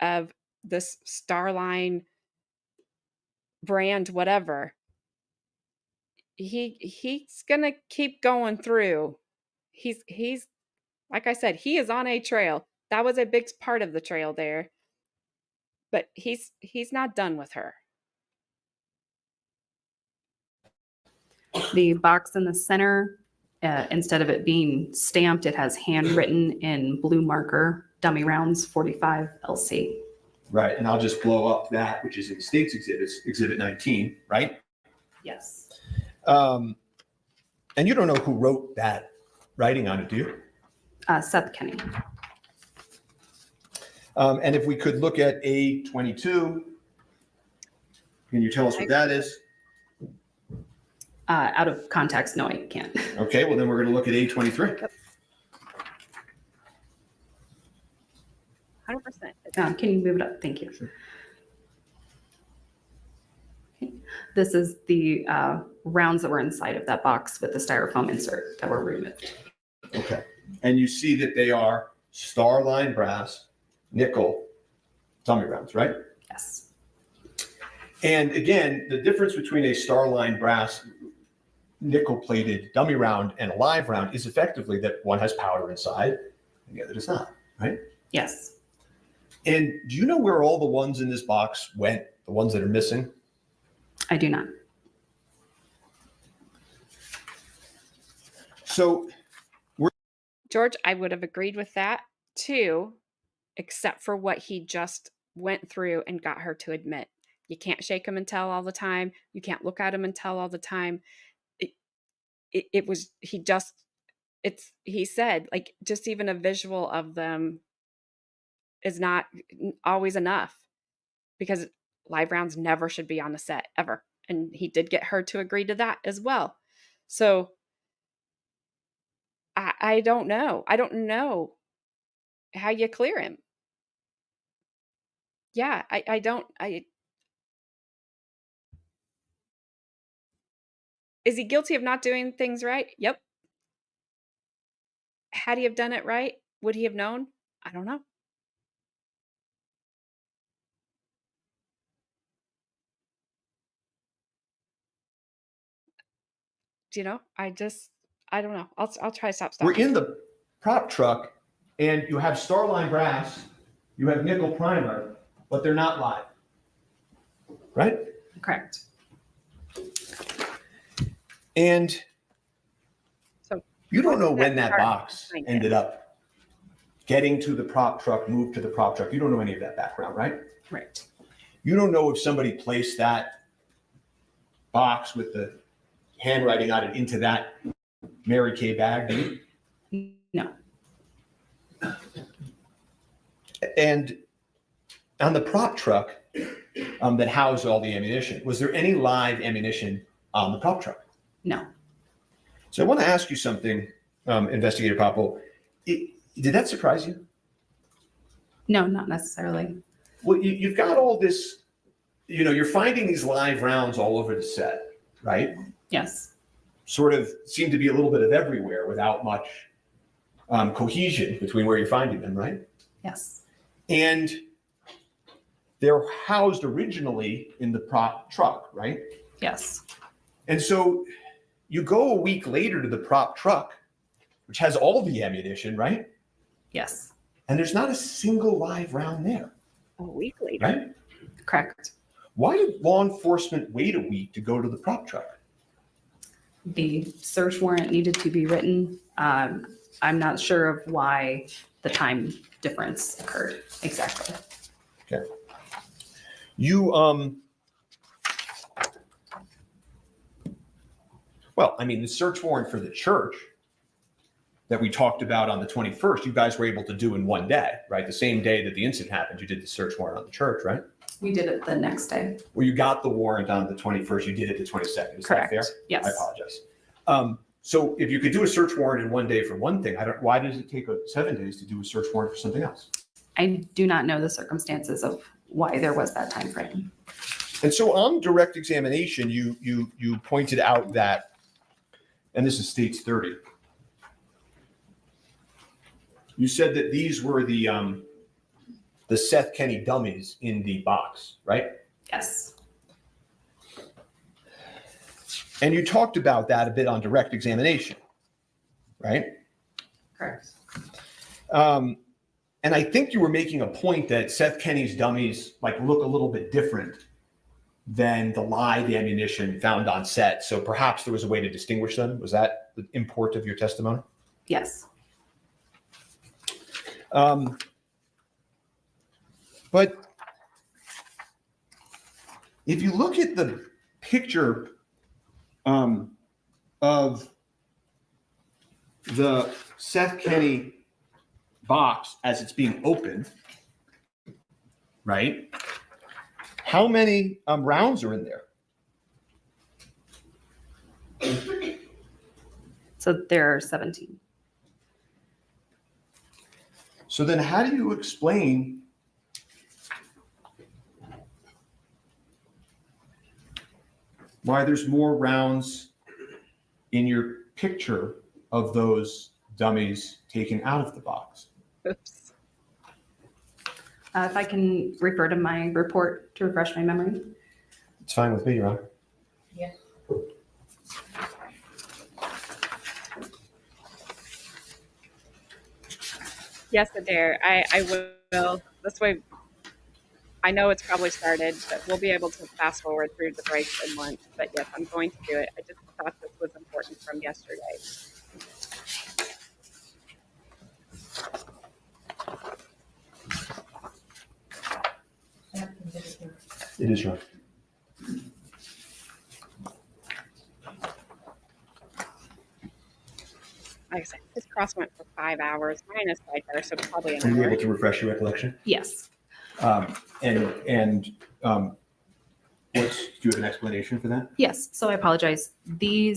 of this Starline brand, whatever, he's gonna keep going through. He's like I said, he is on a trail. That was a big part of the trail there. But he's not done with her. The box in the center, instead of it being stamped, it has handwritten in blue marker, dummy rounds 45 LC. Right, and I'll just blow up that, which is in State's Exhibit 19, right? Yes. And you don't know who wrote that writing on it, do you? Seth Kenny. And if we could look at A22, Can you tell us what that is? Out of context, no, I can't. Okay, well then we're going to look at A23. 100%. Can you move it up? Thank you. Sure. Okay. This is the rounds that were inside of that box with the styrofoam insert that were removed. Okay. And you see that they are Starline brass, nickel dummy rounds, right? Yes. And again, the difference between a Starline brass nickel-plated dummy round and a live round is effectively that one has powder inside and the other does not, right? Yes. And do you know where all the ones in this box went, the ones that are missing? I do not. So George, I would have agreed with that too, except for what he just went through and got her to admit. You can't shake him and tell all the time. You can't look at him and tell all the time. It was, he said, like, just even a visual of them is not always enough because live rounds never should be on the set ever. And he did get her to agree to that as well. So I don't know. I don't know how you clear him. Yeah, I don't. Is he guilty of not doing things right? Yep. Had he have done it right, would he have known? I don't know. You know, I don't know. I'll try to stop we're stalking. in the prop truck and you have Starline brass, you have nickel primer, but they're not live, right? Correct. And So you don't know when that Sorry. box ended up getting to the prop truck, moved to the prop truck. You don't know any of that background, right? Right. You don't know if somebody placed that box with the handwriting on it into that Mary Kay bag, do you? No. And on the prop truck that housed all the ammunition, was there any live ammunition on the prop truck? No. So I want to ask you something, Investigator Popple. Did that surprise you? No, not necessarily. Well, you've got all this, you're finding these live rounds all over the set, right? Yes. Sort of seem to be a little bit of everywhere without much cohesion between where you're finding them, right? Yes. And they're housed originally in the prop truck, right? Yes. And so you go a week later to the prop truck, which has all the ammunition, right? Yes. And there's not a single live round there, A week later. right? Correct. Why did law enforcement wait a week to go to the prop truck? The search warrant needed to be written. I'm not sure of why the time difference occurred exactly. Okay. You, well, I mean, the search warrant for the church that we talked about on the 21st, you guys were able to do in one day, right? The same day that the incident happened, you did the search warrant on the church, right? We did it the next day. Well, you got the warrant on the 21st, you did it the 22nd. Is Correct. that fair? Yes. I apologize. So if you could do a search warrant in one day for one thing, why does it take 7 days to do a search warrant for something else? I do not know the circumstances of why there was that time frame. And so on direct examination, you pointed out that, and this is states 30. You said that these were the Seth Kenny dummies in the box, right? Yes. And you talked about that a bit on direct examination, right? Correct. And I think you were making a point that Seth Kenny's dummies look a little bit different than the live ammunition found on set. So perhaps there was a way to distinguish them. Was that the import of your testimony? Yes. But if you look at the picture of the Seth Kenny box as it's being opened, right? How many rounds are in there? So there are 17. So then how do you explain why there's more rounds in your picture of those dummies taken out of the box? Oops. If I can refer to my report to refresh my memory. It's fine with me, Your Honor. Yes. Yes, Adair, I will. This way, I know it's probably started, but we'll be able to fast forward through the breaks and lunch. But yes, I'm going to do it. I just thought this was important from yesterday. It is, Your Honor. Like I said, this cross went for 5 hours, minus sidecar, so probably an Are you hour. able to refresh your recollection? Yes. And do you have an explanation for that? Yes. So I apologize. The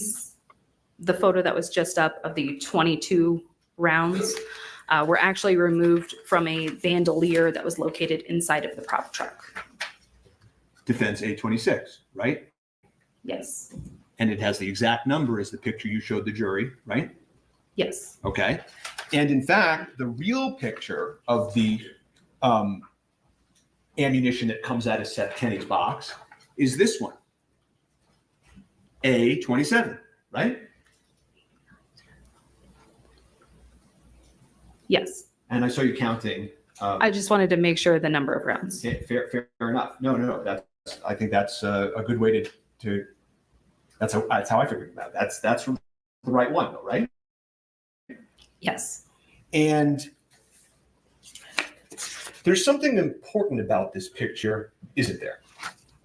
photo that was just up of the 22 rounds were actually removed from a bandolier that was located inside of the prop truck. Defense A26, right? Yes. And it has the exact number as the picture you showed the jury, right? Yes. Okay. And in fact, the real picture of the ammunition that comes out of Seth Kenny's box is this one, A27, right? Yes. And I saw you counting. I just wanted to make sure the number of rounds. Fair enough. No. I think that's a good way to. That's how I figured it out. That's the right one, though, right? Yes. And there's something important about this picture, isn't there?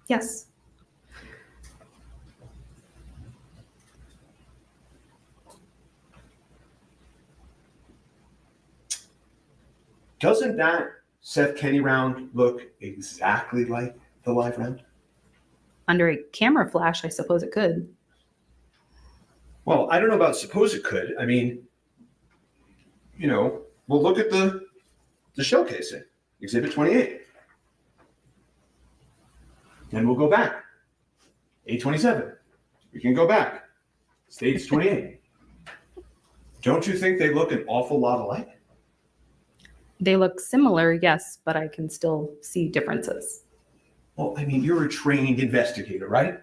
Yes. Doesn't that Seth Kenny round look exactly like the live round? Under a camera flash, I suppose it could. Well, I don't know about suppose it could. I mean, we'll look at the showcasing, Exhibit 28. Then we'll go back. A27. We can go back. States 28. Don't you think they look an awful lot alike? They look similar, yes, but I can still see differences. Well, I mean, you're a trained investigator, right?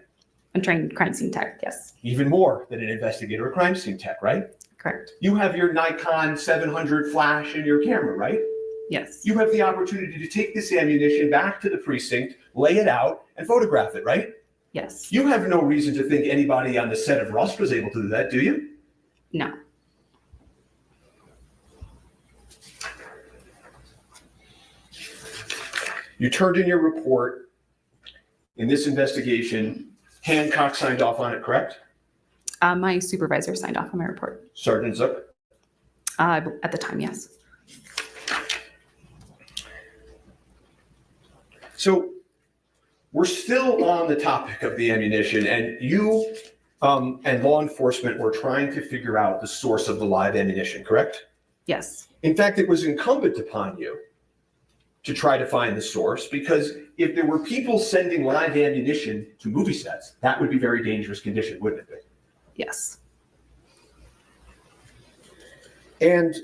I'm trained crime scene tech, yes. Even more than an investigator, a crime scene tech, right? Correct. You have your Nikon 700 flash in your camera, right? Yes. You have the opportunity to take this ammunition back to the precinct, lay it out, and photograph it, right? Yes. You have no reason to think anybody on the set of Rust was able to do that, do you? No. You turned in your report. In this investigation, Hancock signed off on it, correct? My supervisor signed off on my report. Sergeant Zook? At the time, yes. So we're still on the topic of the ammunition, and you and law enforcement were trying to figure out the source of the live ammunition, correct? Yes. In fact, it was incumbent upon you to try to find the source, because if there were people sending live ammunition to movie sets, that would be very dangerous condition, wouldn't it be? Yes. And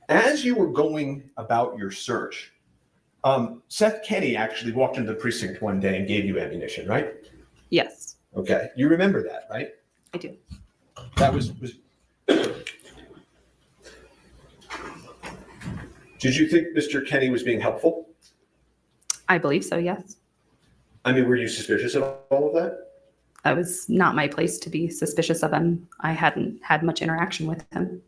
as you were going about your search, Seth Kenny actually walked into the precinct one day and gave you ammunition, right? Yes. Okay, you remember that, right? I do. That was Did you think Mr. Kenny was being helpful? I believe so, yes. I mean, were you suspicious of all of that? That was not my place to be suspicious of him. I hadn't had much interaction with him.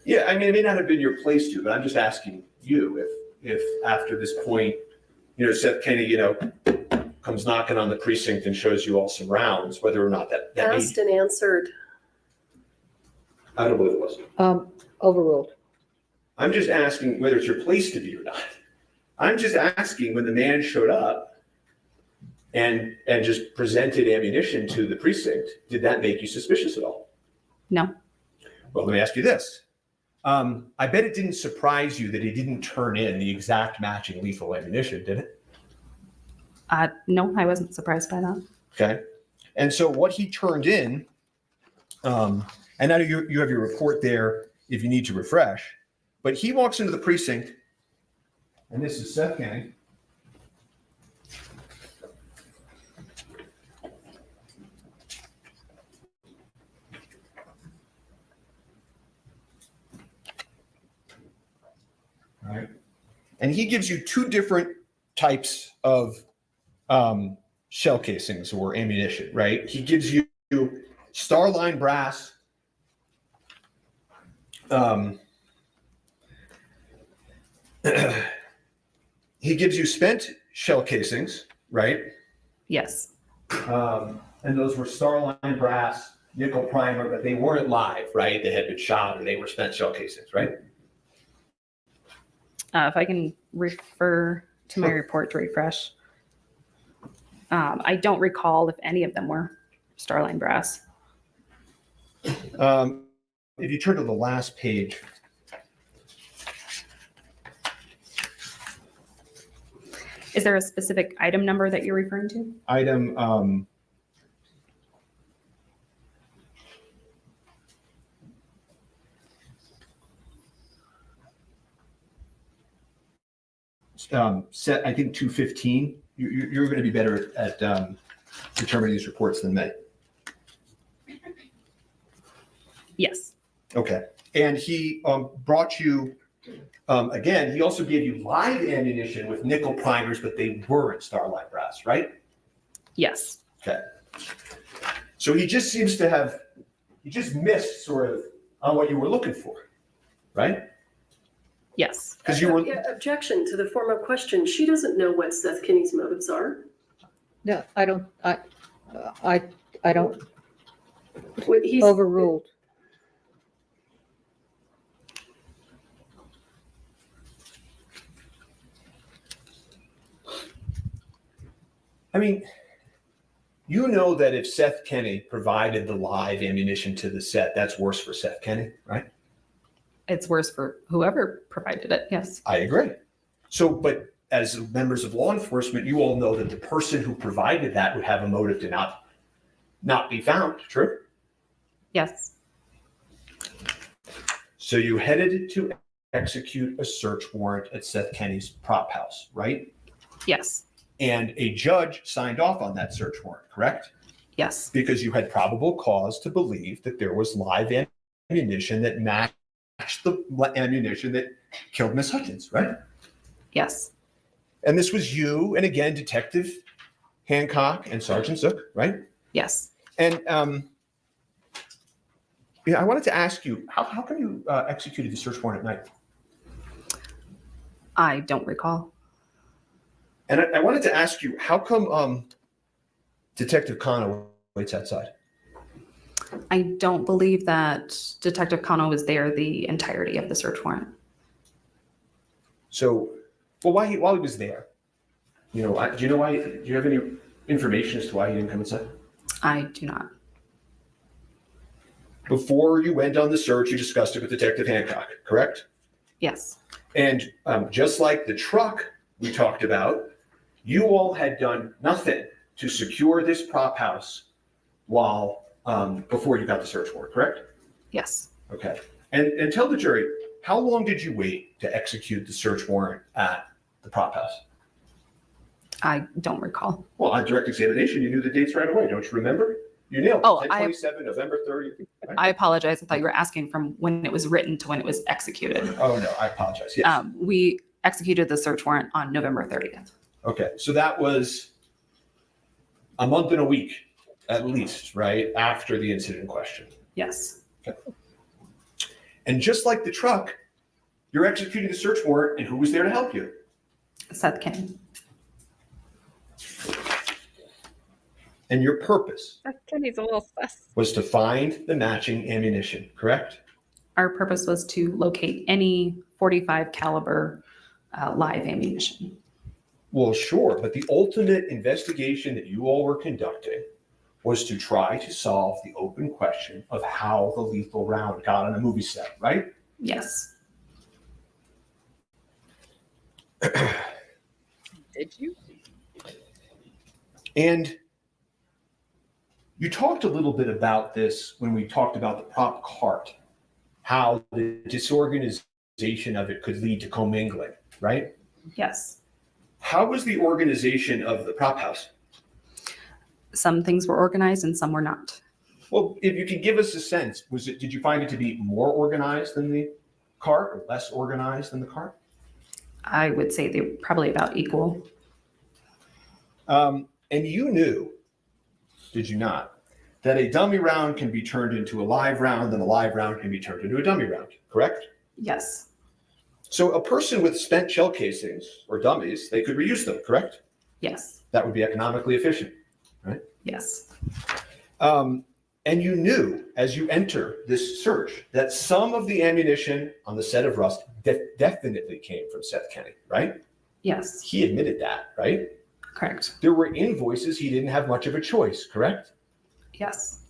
Yeah, I mean, it may not have been your place to, but I'm just asking you if after this point, Seth Kenny, comes knocking on the precinct and shows you all some rounds, whether or not that Asked and answered. I don't believe it was. Overruled. I'm just asking whether it's your place to be or not. I'm just asking, when the man showed up and just presented ammunition to the precinct, did that make you suspicious at all? No. Well, let me ask you this. I bet it didn't surprise you that he didn't turn in the exact matching lethal ammunition, did it? No, I wasn't surprised by that. Okay. And so what he turned in, and now you have your report there if you need to refresh, but he walks into the precinct, and this is Seth Kenny. All right. And he gives you two different types of shell casings or ammunition, right? He gives you Starline brass, he gives you spent shell casings, right? Yes. And those were Starline brass, nickel primer, but they weren't live, right? They had been shot or they were spent shell casings, right? If I can refer to my report to refresh. I don't recall if any of them were Starline brass. If you turn to the last page. Is there a specific item number that you're referring to? Item set, I think 215. You're going to be better at determining these reports than me. Yes. Okay. And he brought you, again, he also gave you live ammunition with nickel primers, but they weren't Starline brass, right? Yes. Okay. So he just seems to have, he just missed sort of on what you were looking for, right? Yes. Because you were, Yeah, objection to the form of question. She doesn't know what Seth Kinney's motives are. No, I don't, I don't What he's, overruled. I mean, you know that if Seth Kenny provided the live ammunition to the set, that's worse for Seth Kenny, right? It's worse for whoever provided it. Yes. I agree. So, but as members of law enforcement, you all know that the person who provided that would have a motive to not be found. True? Yes. So you headed to execute a search warrant at Seth Kenny's prop house, right? Yes. And a judge signed off on that search warrant, correct? Yes. Because you had probable cause to believe that there was live ammunition that matched the ammunition that killed Miss Hutchins, right? Yes. And this was you and again, Detective Hancock and Sergeant Zook, right? Yes. And yeah, I wanted to ask you, how come you executed the search warrant at night? I don't recall. And I wanted to ask you, how come Detective Connor waits outside? I don't believe that Detective Kano was there the entirety of the search warrant. So, well, while he was there, you know, do you know why? Do you have any information as to why he didn't come inside? I do not. Before you went on the search, you discussed it with Detective Hancock, correct? Yes. And just like the truck we talked about, you all had done nothing to secure this prop house while before you got the search warrant, correct? Yes. Okay. And tell the jury, how long did you wait to execute the search warrant at the prop house? I don't recall. Well, on direct examination, you knew the dates right away. Don't you remember? You nailed it. Oh, 10/27, November 30th. Right? I apologize. I thought you were asking from when it was written to when it was executed. Oh, no, I apologize. Yes. We executed the search warrant on November 30th. Okay. So that was a month and a week at least, right? After the incident in question. Yes. Okay. And just like the truck, you're executing the search warrant, and who was there to help you? Seth Kenny. And your purpose Kenny's a little sus. was to find the matching ammunition, correct? Our purpose was to locate any .45 caliber live ammunition. Well, sure, but the ultimate investigation that you all were conducting was to try to solve the open question of how the lethal round got on a movie set, right? Yes. Did you? And you talked a little bit about this when we talked about the prop cart, how the disorganization of it could lead to commingling, right? Yes. How was the organization of the prop house? Some things were organized and some were not. Well, if you could give us a sense, did you find it to be more organized than the cart or less organized than the cart? I would say they were probably about equal. And you knew, did you not, that a dummy round can be turned into a live round and a live round can be turned into a dummy round, correct? Yes. So a person with spent shell casings or dummies, they could reuse them, correct? Yes. That would be economically efficient, right? Yes. And you knew as you enter this search that some of the ammunition on the set of Rust definitely came from Seth Kenny, right? Yes. He admitted that, right? Correct. There were invoices he didn't have much of a choice, correct? Yes.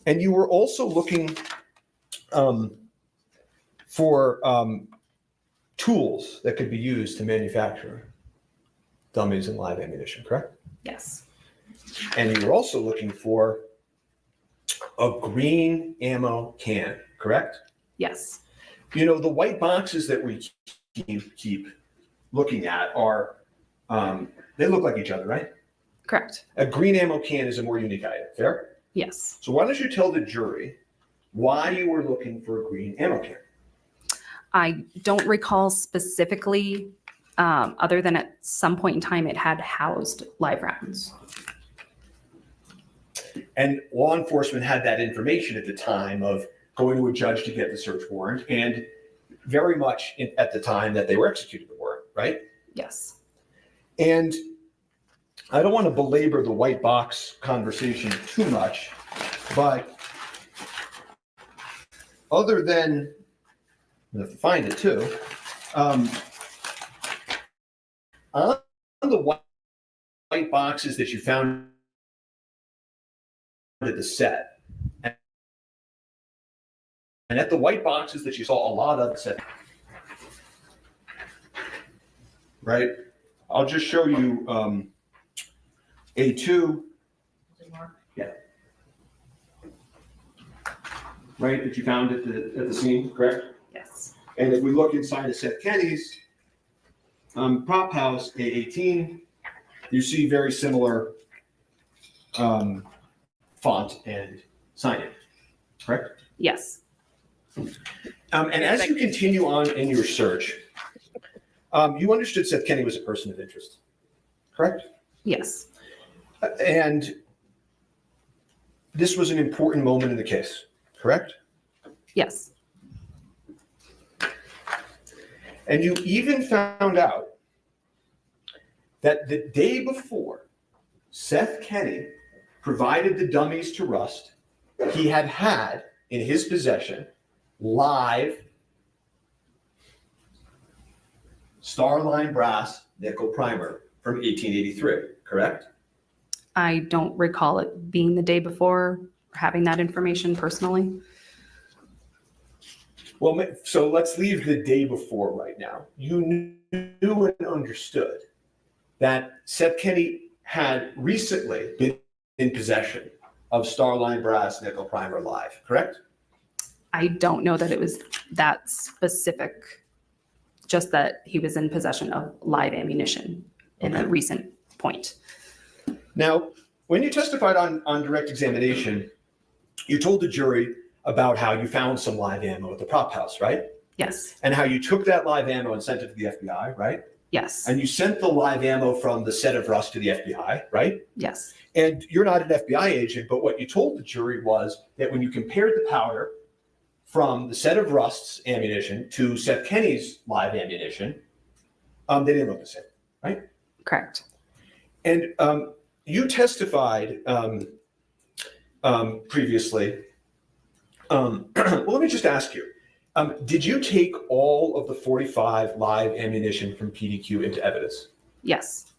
And you were also looking for tools that could be used to manufacture dummies and live ammunition, correct? Yes. And you were also looking for a green ammo can, correct? Yes. You know, the white boxes that we keep looking at are, they look like each other, right? Correct. A green ammo can is a more unique item, fair? Yes. So why don't you tell the jury why you were looking for a green ammo can? I don't recall specifically, other than at some point in time it had housed live rounds. And law enforcement had that information at the time of going to a judge to get the search warrant and very much at the time that they were executing the warrant, right? Yes. And I don't want to belabor the white box conversation too much, but other than, I have to find it too, on the white boxes that you found at the set, and at the white boxes that you saw a lot of set, right? I'll just show you A2. Yeah. Right, that you found at the scene, correct? Yes. And if we look inside of Seth Kenny's prop house, A18, you see very similar font and signage, correct? Yes. And as you continue on in your search, you understood Seth Kenny was a person of interest, correct? Yes. And this was an important moment in the case, correct? Yes. And you even found out that the day before Seth Kenny provided the dummies to Rust, he had in his possession live Starline brass nickel primer from 1883, correct? I don't recall it being the day before, or having that information personally. Well, so let's leave the day before right now. You knew and understood that Seth Kenny had recently been in possession of Starline brass nickel primer live, correct? I don't know that it was that specific, just that he was in possession of live ammunition in a recent point. Now, when you testified on direct examination, you told the jury about how you found some live ammo at the prop house, right? Yes. And how you took that live ammo and sent it to the FBI, right? Yes. And you sent the live ammo from the set of Rust to the FBI, right? Yes. And you're not an FBI agent, but what you told the jury was that when you compared the powder from the set of Rust's ammunition to Seth Kenny's live ammunition, they didn't look the same, right? Correct. And you testified previously. Well, let me just ask you. Did you take all of the 45 live ammunition from PDQ into evidence? Yes.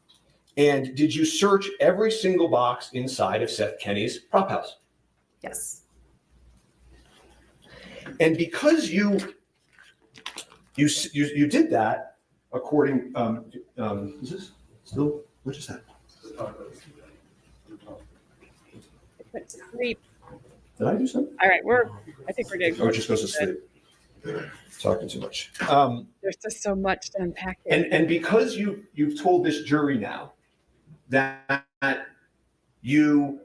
And did you search every single box inside of Seth Kenny's prop house? Yes. And because you did that, according, is this still, what is that? Sleep. Did I do something? All right, I think we're good. Oh, it just goes to sleep. Talking too much. There's just so much to unpack here. And because you've told this jury now that you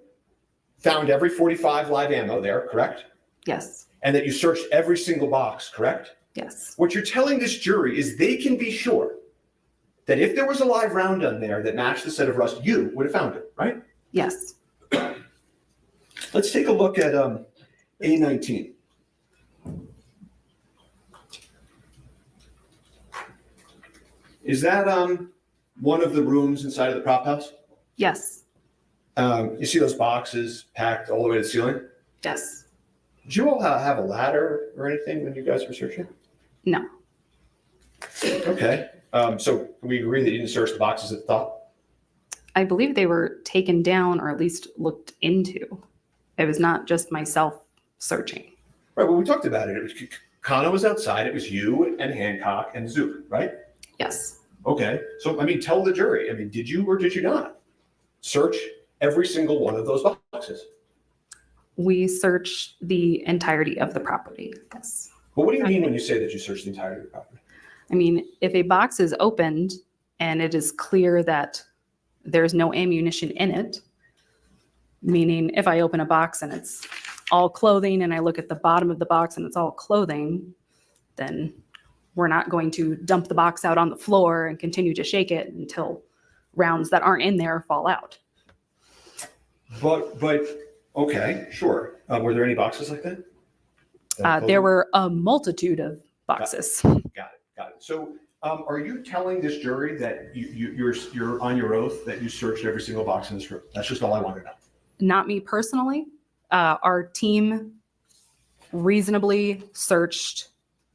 found every 45 live ammo there, correct? Yes. And that you searched every single box, correct? Yes. What you're telling this jury is they can be sure that if there was a live round on there that matched the set of rust, you would have found it, right? Yes. Let's take a look at A19. Is that one of the rooms inside of the prop house? Yes. You see those boxes packed all the way to the ceiling? Yes. Did you all have a ladder or anything when you guys were searching? No. Okay. So can we agree that you didn't search the boxes at the top? I believe they were taken down or at least looked into. It was not just myself searching. Right. Well, we talked about it. It was Kana was outside. It was you and Hancock and Zook, right? Yes. Okay. So, I mean, tell the jury. I mean, did you or did you not search every single one of those boxes? We searched the entirety of the property. Yes. But what do you mean when you say that you searched the entirety of the property? I mean, if a box is opened and it is clear that there's no ammunition in it, meaning if I open a box and it's all clothing and I look at the bottom of the box and it's all clothing, then we're not going to dump the box out on the floor and continue to shake it until rounds that aren't in there fall out. But okay, sure. Were there any boxes like that? There were a multitude of boxes. Got it. So, are you telling this jury that you're on your oath that you searched every single box in this room? That's just all I want to know. Not me personally. Our team reasonably searched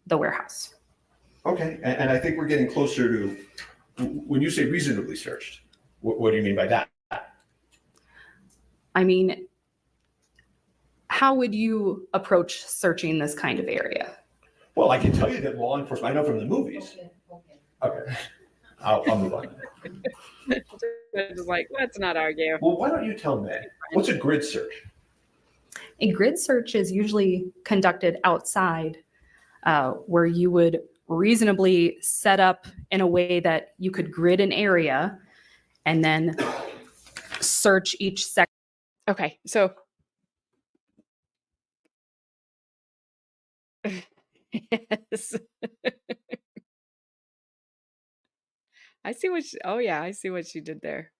the warehouse. Okay, and I think we're getting closer to, when you say reasonably searched, what do you mean by that? I mean, how would you approach searching this kind of area? Well, I can tell you that law enforcement, I know from the movies. Okay. I'll move on. Just like, let's not argue. Well, why don't you tell me, what's a grid search? A grid search is usually conducted outside, where you would reasonably set up in a way that you could grid an area and then search each section. Okay, so yes. I see what oh yeah, I see what she did there.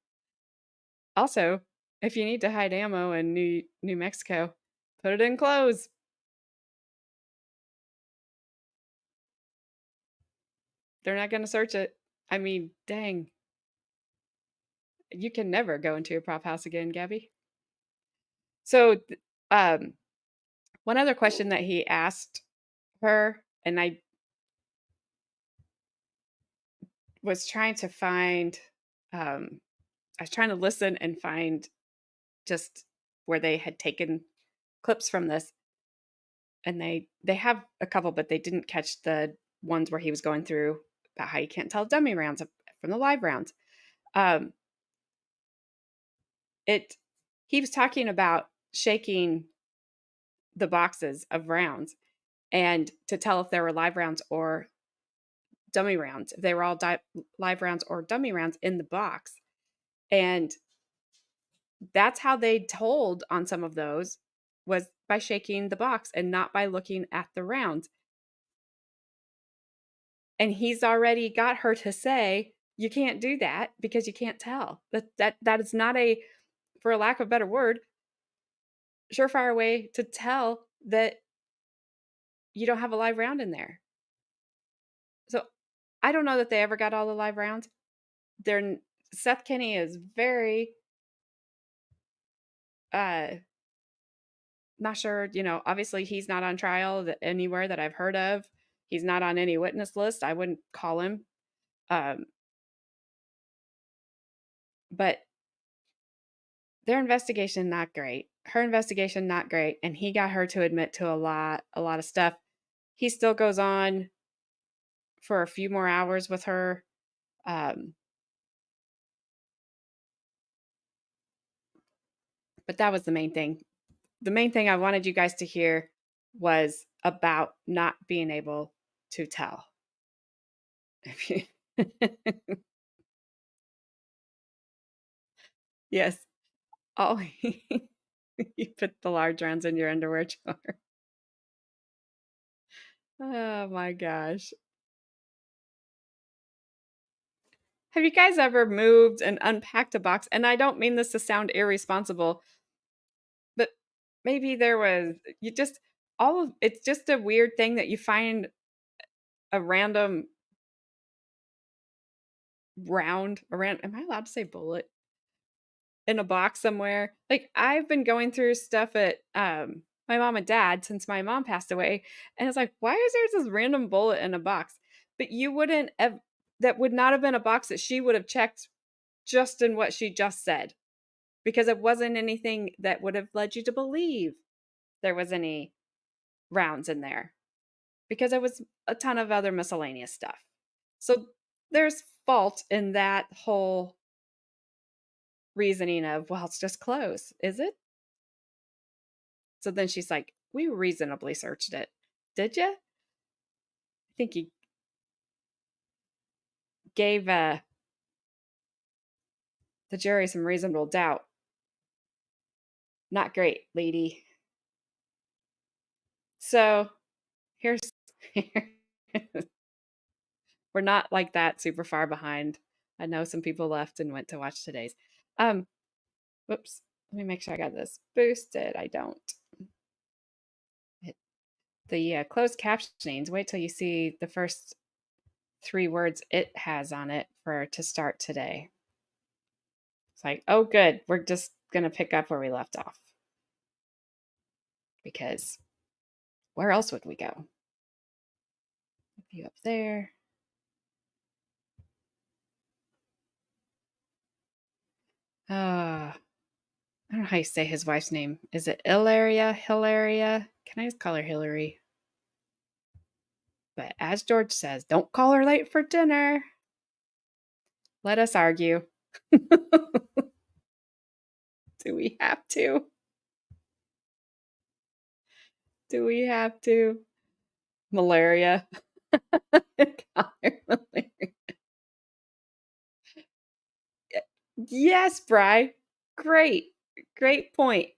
Also, if you need to hide ammo in New Mexico, put it in clothes. They're not going to search it. I mean, dang. You can never go into a prop house again, Gabby. So, um, one other question that he asked her, and I was trying to find, I was trying to listen and find just where they had taken clips from this, and they have a couple, but they didn't catch the ones where he was going through about how you can't tell dummy rounds from the live rounds. Um, he was talking about shaking the boxes of rounds and to tell if there were live rounds or dummy rounds, if they were all live rounds or dummy rounds in the box. And that's how they told on some of those, was by shaking the box and not by looking at the rounds. And he's already got her to say, you can't do that because you can't tell. That is not a, for a lack of a better word, surefire way to tell that you don't have a live round in there. So I don't know that they ever got all the live rounds. Seth Kenny is very not sure, obviously he's not on trial anywhere that I've heard of. He's not on any witness list. I wouldn't call him. Um, but their investigation, not great. Her investigation, not great. And he got her to admit to a lot of stuff. He still goes on for a few more hours with her. But that was the main thing. The main thing I wanted you guys to hear was about not being able to tell. Yes. Oh, you put the large rounds in your underwear drawer. Oh my gosh. Have you guys ever moved and unpacked a box? And I don't mean this to sound irresponsible, but maybe there was, you just, it's just a weird thing that you find a random am I allowed to say bullet? In a box somewhere. Like, I've been going through stuff at my mom and dad since my mom passed away, and it's like, why is there this random bullet in a box? But you wouldn't have, that would not have been a box that she would have checked just in what she just said, because it wasn't anything that would have led you to believe there was any rounds in there, because it was a ton of other miscellaneous stuff. So there's fault in that whole reasoning of, well, it's just clothes, is it? So then she's like, we reasonably searched it. Did you? I think you gave the jury some reasonable doubt. Not great, lady. So here's we're not like that super far behind. I know some people left and went to watch today's. Whoops. Let me make sure I got this boosted. I don't. The closed captionings, wait till you see the first 3 words it has on it to start today. It's like, oh, good. We're just going to pick up where we left off. Because where else would we go? You up there. I don't know how you say his wife's name. Is it Hilaria? Can I just call her Hillary? But as George says, don't call her late for dinner. Let us argue. Do we have to? Do we have to? Malaria. Call her malaria. Yes, Bri. Great. Great point.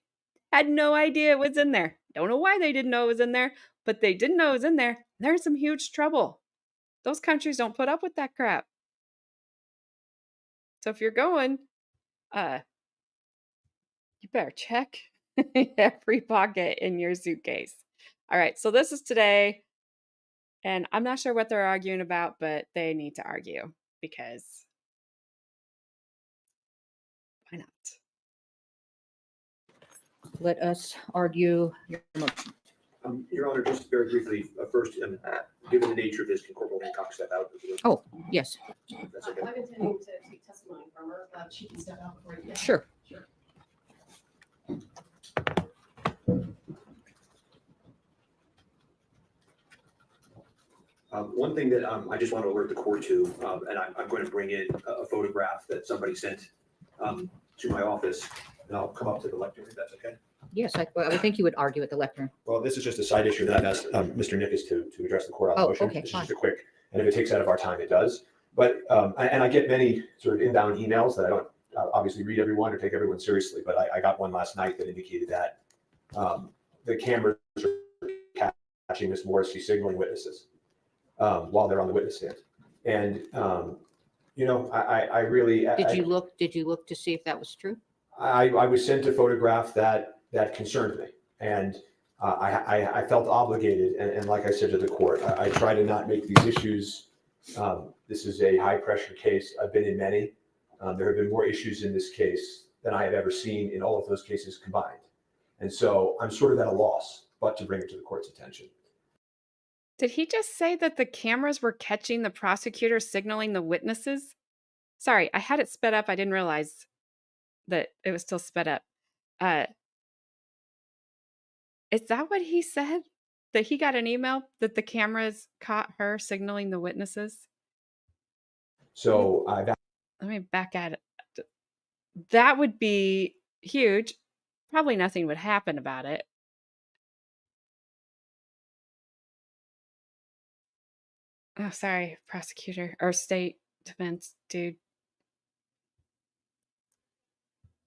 Had no idea it was in there. Don't know why they didn't know it was in there, but they didn't know it was in there. They're in some huge trouble. Those countries don't put up with that crap. So if you're going, you better check every pocket in your suitcase. All right, so this is today, and I'm not sure what they're arguing about, but they need to argue, because why not? Let us argue. Your Honor, just very briefly, first, given the nature of this, can Corporal Hancock step out? Oh, yes, That's okay. I'm intending to take testimony from her. She can step out before you. sure. One thing that I just want to alert the court to, and I'm going to bring in a photograph that somebody sent to my office, and I'll come up to the lectern if that's okay. Yes, I would think you would argue at the lectern. Well, this is just a side issue that I've asked Mr. Nickus to address the court on the Oh, motion. okay, This is fine. just a quick, and if it takes out of our time, it does. But, and I get many sort of inbound emails that I don't obviously read everyone or take everyone seriously, but I got one last night that indicated that the cameras are catching Ms. Morrissey signaling witnesses while they're on the witness stand. And, I really. Did you look to see if that was true? I was sent a photograph that concerned me, and I felt obligated. And like I said to the court, I try to not make these issues. This is a high pressure case. I've been in many. There have been more issues in this case than I have ever seen in all of those cases combined. And so I'm sort of at a loss, but to bring it to the court's attention. Did he just say that the cameras were catching the prosecutor signaling the witnesses? Sorry, I had it sped up. I didn't realize that it was still sped up. Uh, is that what he said? That he got an email that the cameras caught her signaling the witnesses? So Let me back at it. That would be huge. Probably nothing would happen about it. Oh, sorry, prosecutor or state defense dude.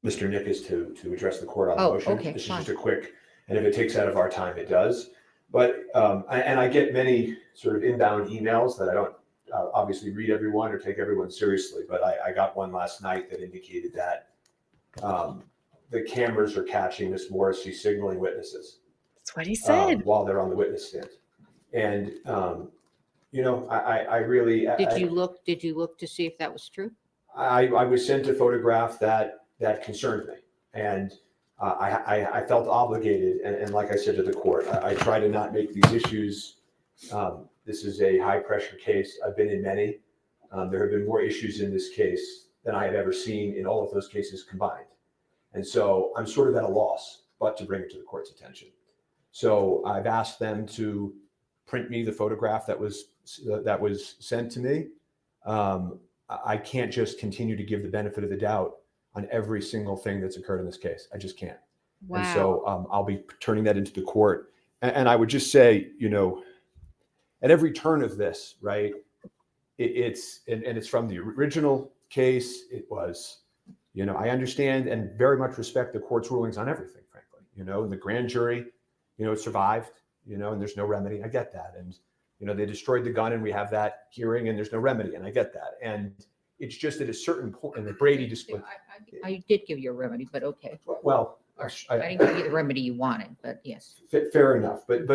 Mr. Nick is to address the court on the Oh, motion. okay, This is fine. just a quick, and if it takes out of our time, it does. But, and I get many sort of inbound emails that I don't obviously read everyone or take everyone seriously, but I got one last night that indicated that the cameras are catching Miss Morrissey signaling witnesses That's what he said. while they're on the witness stand. And, I really. Did you look to see if that was true? I was sent a photograph that concerned me, and I felt obligated. And like I said to the court, I try to not make these issues. This is a high pressure case. I've been in many. There have been more issues in this case than I have ever seen in all of those cases combined. And so I'm sort of at a loss, but to bring it to the court's attention. So I've asked them to print me the photograph that was sent to me. I can't just continue to give the benefit of the doubt on every single thing that's occurred in this case. I just can't. Wow. And so I'll be turning that into the court. And I would just say, at every turn of this, right, it's from the original case. It was, I understand and very much respect the court's rulings on everything, frankly. The grand jury, it survived, and there's no remedy. I get that. And, they destroyed the gun and we have that hearing and there's no remedy. And I get that. And it's just at a certain point, and the Brady just. I did give you a remedy, but okay. Well, I didn't give you the remedy you wanted, but yes. Fair enough. But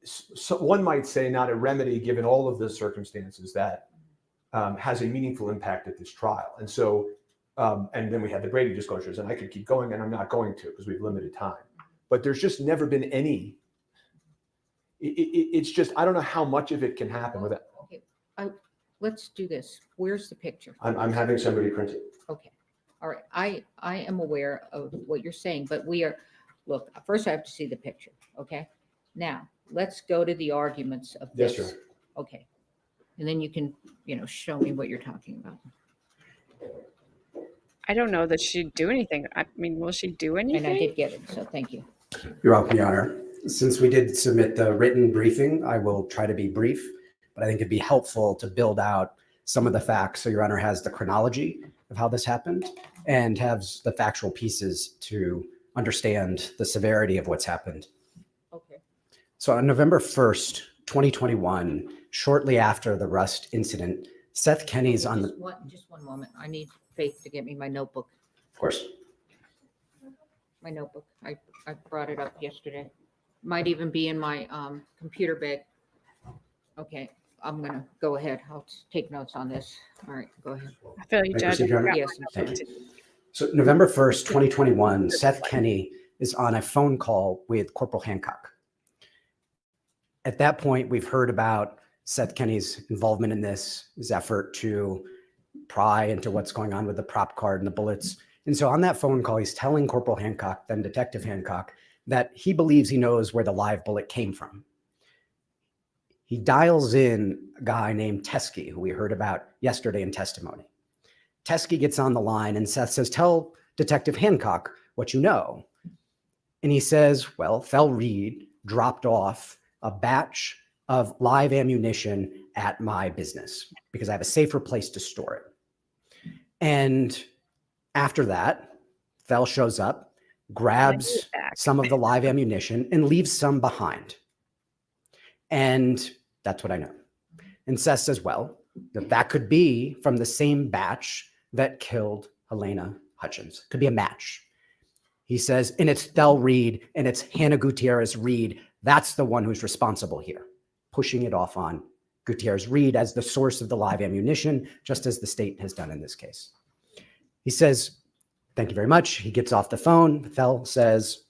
so one might say not a remedy given all of the circumstances that has a meaningful impact at this trial. And so, and then we had the Brady disclosures, and I could keep going, and I'm not going to because we have limited time. But there's just never been any. It's just, I don't know how much of it can happen with it. Okay, let's do this. Where's the picture? I'm having somebody print it. Okay, all right. I am aware of what you're saying, but look, first I have to see the picture, okay? Now, let's go to the arguments of this. Yes, sir. Okay, and then you can, show me what you're talking about. I don't know that she'd do anything. I mean, will she do anything? And I did get it, so thank you. You're welcome, Your Honor. Since we did submit the written briefing, I will try to be brief, but I think it'd be helpful to build out some of the facts so Your Honor has the chronology of how this happened and has the factual pieces to understand the severity of what's happened. Okay. So on November 1st, 2021, shortly after the Rust incident, Seth Kenny's on the... Just one moment. I need Faith to get me my notebook. Of course. My notebook. I brought it up yesterday. Might even be in my computer bag. Okay, I'm gonna go ahead. I'll take notes on this. All right, go ahead. I feel you, May I Judge. proceed, Your Honor? Yes. Thank you. So November 1st, 2021, Seth Kenny is on a phone call with Corporal Hancock. At that point, we've heard about Seth Kenny's involvement in this, his effort to pry into what's going on with the prop card and the bullets. And so on that phone call, he's telling Corporal Hancock, then Detective Hancock, that he believes he knows where the live bullet came from. He dials in a guy named Teskey, who we heard about yesterday in testimony. Teskey gets on the line and Seth says, tell Detective Hancock what you know. And he says, well, Fel Reed dropped off a batch of live ammunition at my business because I have a safer place to store it. And after that, Fel shows up, grabs some of the live ammunition and leaves some behind. And that's what I know. And Seth says, well, that could be from the same batch that killed Halyna Hutchins. Could be a match. He says, and it's Fel Reed and it's Hannah Gutierrez Reed. That's the one who's responsible here, pushing it off on Gutierrez Reed as the source of the live ammunition, just as the state has done in this case. He says, thank you very much. He gets off the phone. Fell says,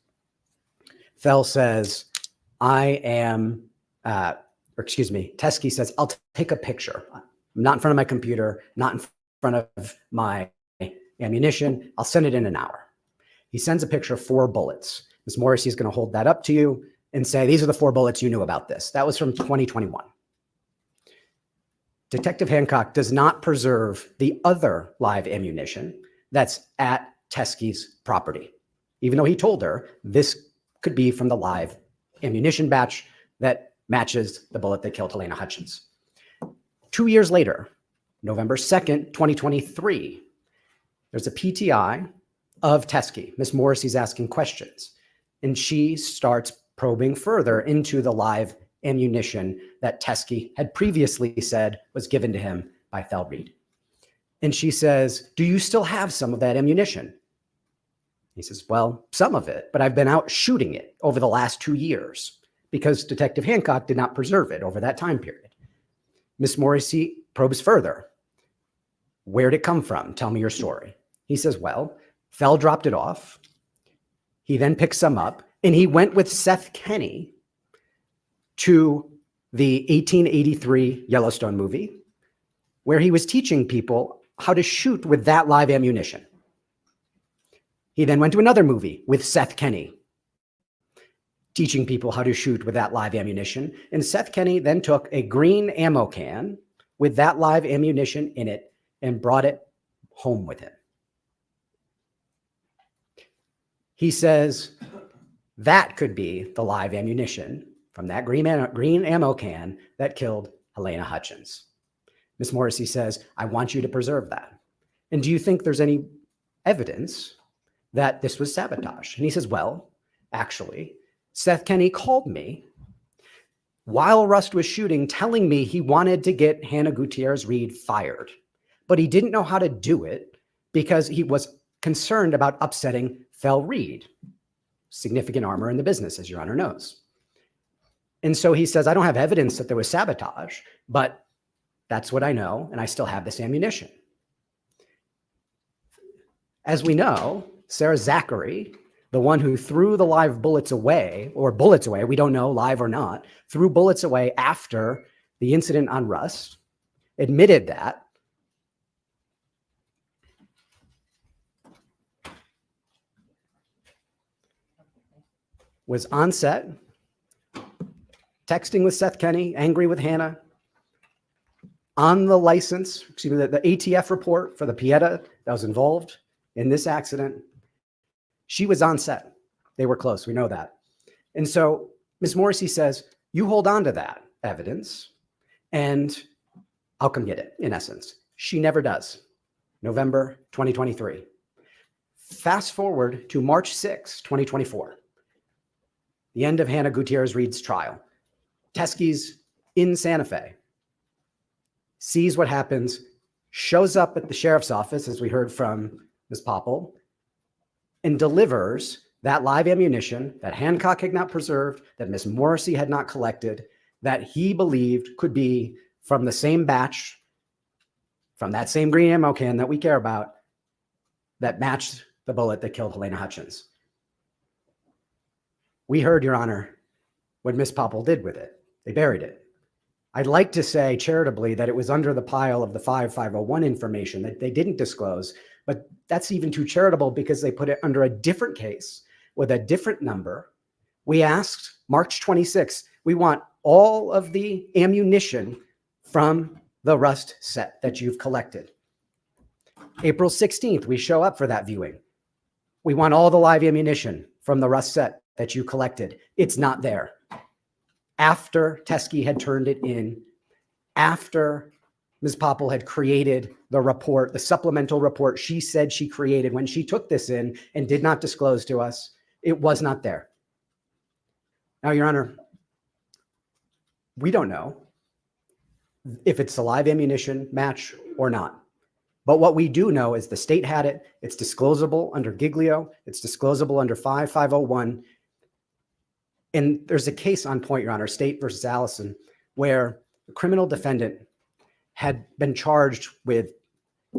I am, Teskey says, I'll take a picture. I'm not in front of my computer, not in front of my ammunition. I'll send it in an hour. He sends a picture of 4 bullets. Ms. Morrissey is going to hold that up to you and say, these are the 4 bullets you knew about this. That was from 2021. Detective Hancock does not preserve the other live ammunition that's at Teskey's property, even though he told her this could be from the live ammunition batch that matches the bullet that killed Halyna Hutchins. 2 years later, November 2nd, 2023, there's a PTI of Teskey. Ms. Morrissey's asking questions, and she starts probing further into the live ammunition that Teskey had previously said was given to him by Thel Reed. And she says, do you still have some of that ammunition? He says, well, some of it, but I've been out shooting it over the last 2 years because Detective Hancock did not preserve it over that time period. Ms. Morrissey probes further. Where'd it come from? Tell me your story. He says, well, Thel dropped it off. He then picked some up, and he went with Seth Kenney to the 1883 Yellowstone movie, where he was teaching people how to shoot with that live ammunition. He then went to another movie with Seth Kenney, teaching people how to shoot with that live ammunition. And Seth Kenney then took a green ammo can with that live ammunition in it and brought it home with him. He says that could be the live ammunition from that green ammo can that killed Halyna Hutchins. Ms. Morrissey says, I want you to preserve that. And do you think there's any evidence that this was sabotage? And he says, well, actually, Seth Kenney called me while Rust was shooting, telling me he wanted to get Hannah Gutierrez Reed fired, but he didn't know how to do it because he was concerned about upsetting Thel Reed, significant armor in the business, as Your Honor knows. And so he says, I don't have evidence that there was sabotage, but that's what I know, and I still have this ammunition. As we know, Sarah Zachary, the one who threw the live bullets away, or bullets away, we don't know, live or not, threw bullets away after the incident on Rust, admitted that. Was on set, texting with Seth Kenney, angry with Hannah, on the license, excuse me, the ATF report for the Pieta that was involved in this accident. She was on set. They were close. We know that. And so Ms. Morrissey says, you hold on to that evidence and I'll come get it, in essence. She never does. November 2023. Fast forward to March 6, 2024. The end of Hannah Gutierrez Reed's trial. Teskey's in Santa Fe, sees what happens, shows up at the sheriff's office, as we heard from Ms. Popple, and delivers that live ammunition that Hancock had not preserved, that Ms. Morrissey had not collected, that he believed could be from the same batch, from that same green ammo can that we care about, that matched the bullet that killed Halyna Hutchins. We heard, Your Honor, what Ms. Popple did with it. They buried it. I'd like to say charitably that it was under the pile of the 5501 information that they didn't disclose, but that's even too charitable because they put it under a different case with a different number. We asked March 26th, we want all of the ammunition from the Rust set that you've collected. April 16th, we show up for that viewing. We want all the live ammunition from the Rust set that you collected. It's not there. After Teskey had turned it in, after Ms. Popple had created the report, the supplemental report she said she created when she took this in and did not disclose to us, it was not there. Now, Your Honor, we don't know if it's a live ammunition match or not. But what we do know is the state had it. It's disclosable under Giglio. It's disclosable under 5501. And there's a case on point, Your Honor, State versus Allison, where a criminal defendant had been charged with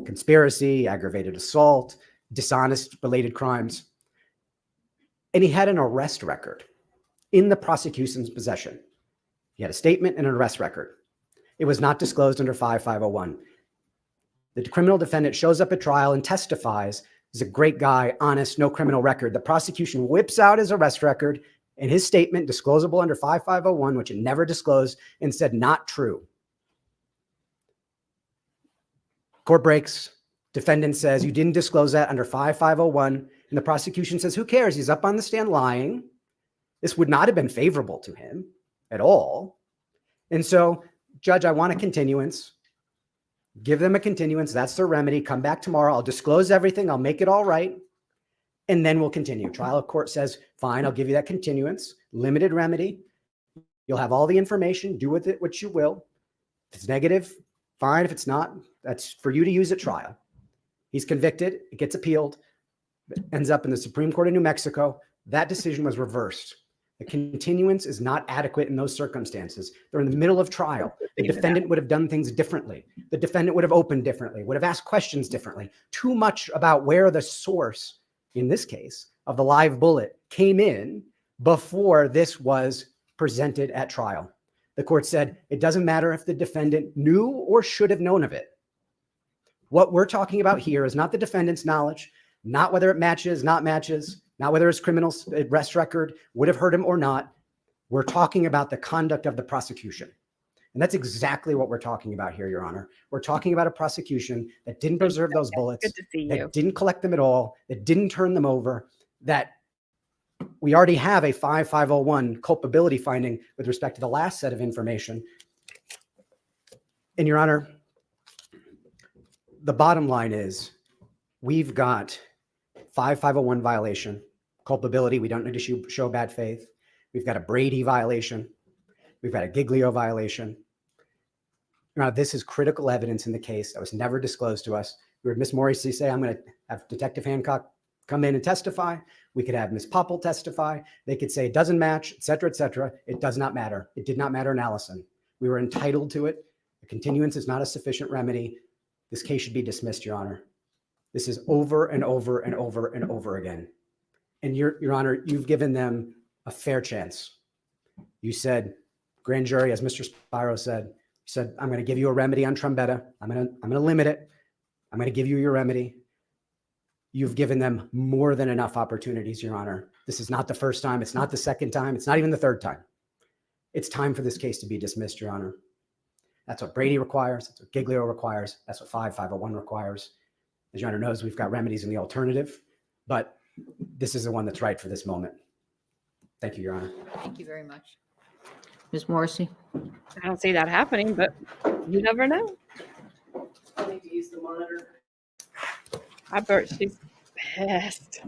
conspiracy, aggravated assault, dishonest related crimes. And he had an arrest record in the prosecution's possession. He had a statement and an arrest record. It was not disclosed under 5501. The criminal defendant shows up at trial and testifies. He's a great guy, honest, no criminal record. The prosecution whips out his arrest record and his statement, disclosable under 5501, which it never disclosed, and said not true. Court breaks. Defendant says, you didn't disclose that under 5501. And the prosecution says, who cares? He's up on the stand lying. This would not have been favorable to him at all. And so, Judge, I want a continuance. Give them a continuance. That's their remedy. Come back tomorrow. I'll disclose everything. I'll make it all right. And then we'll continue. Trial court says, fine, I'll give you that continuance. Limited remedy. You'll have all the information. Do with it what you will. If it's negative, fine. If it's not, that's for you to use at trial. He's convicted. It gets appealed. It ends up in the Supreme Court of New Mexico. That decision was reversed. The continuance is not adequate in those circumstances. They're in the middle of trial. The defendant would have done things differently. The defendant would have opened differently, would have asked questions differently. Too much about where the source, in this case, of the live bullet came in before this was presented at trial. The court said, it doesn't matter if the defendant knew or should have known of it. What we're talking about here is not the defendant's knowledge, not whether it matches, not whether his criminal arrest record would have hurt him or not. We're talking about the conduct of the prosecution. And that's exactly what we're talking about here, Your Honor. We're talking about a prosecution that didn't preserve those bullets, Good to see you. that didn't collect them at all, that didn't turn them over, that we already have a 5501 culpability finding with respect to the last set of information. And Your Honor, the bottom line is we've got 5501 violation, culpability. We don't need to show bad faith. We've got a Brady violation. We've got a Giglio violation. Now, this is critical evidence in the case that was never disclosed to us. We heard Ms. Morrissey say, I'm going to have Detective Hancock come in and testify. We could have Ms. Popple testify. They could say it doesn't match, et cetera, et cetera. It does not matter. It did not matter in Allison. We were entitled to it. The continuance is not a sufficient remedy. This case should be dismissed, Your Honor. This is over and over and over and over again. And Your Honor, you've given them a fair chance. You said, grand jury, as Mr. Spiro said, you said, I'm going to give you a remedy on Trumbetta. I'm going to limit it. I'm going to give you your remedy. You've given them more than enough opportunities, Your Honor. This is not the first time. It's not the second time. It's not even the third time. It's time for this case to be dismissed, Your Honor. That's what Brady requires. That's what Giglio requires. That's what 5501 requires. As Your Honor knows, we've got remedies in the alternative, but this is the one that's right for this moment. Thank you, Your Honor. Thank you very much. Ms. Morrissey? I don't see that happening, but you never know. I need to use the monitor. I bet she's pissed.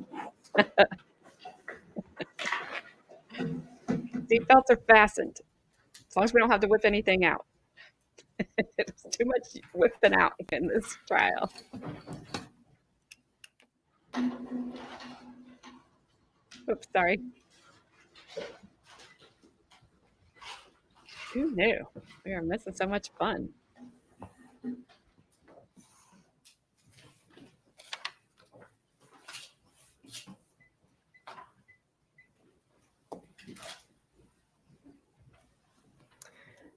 Seatbelts are fastened. As long as we don't have to whip anything out. It's too much whipping out in this trial. Oops, sorry. Who knew? We are missing so much fun.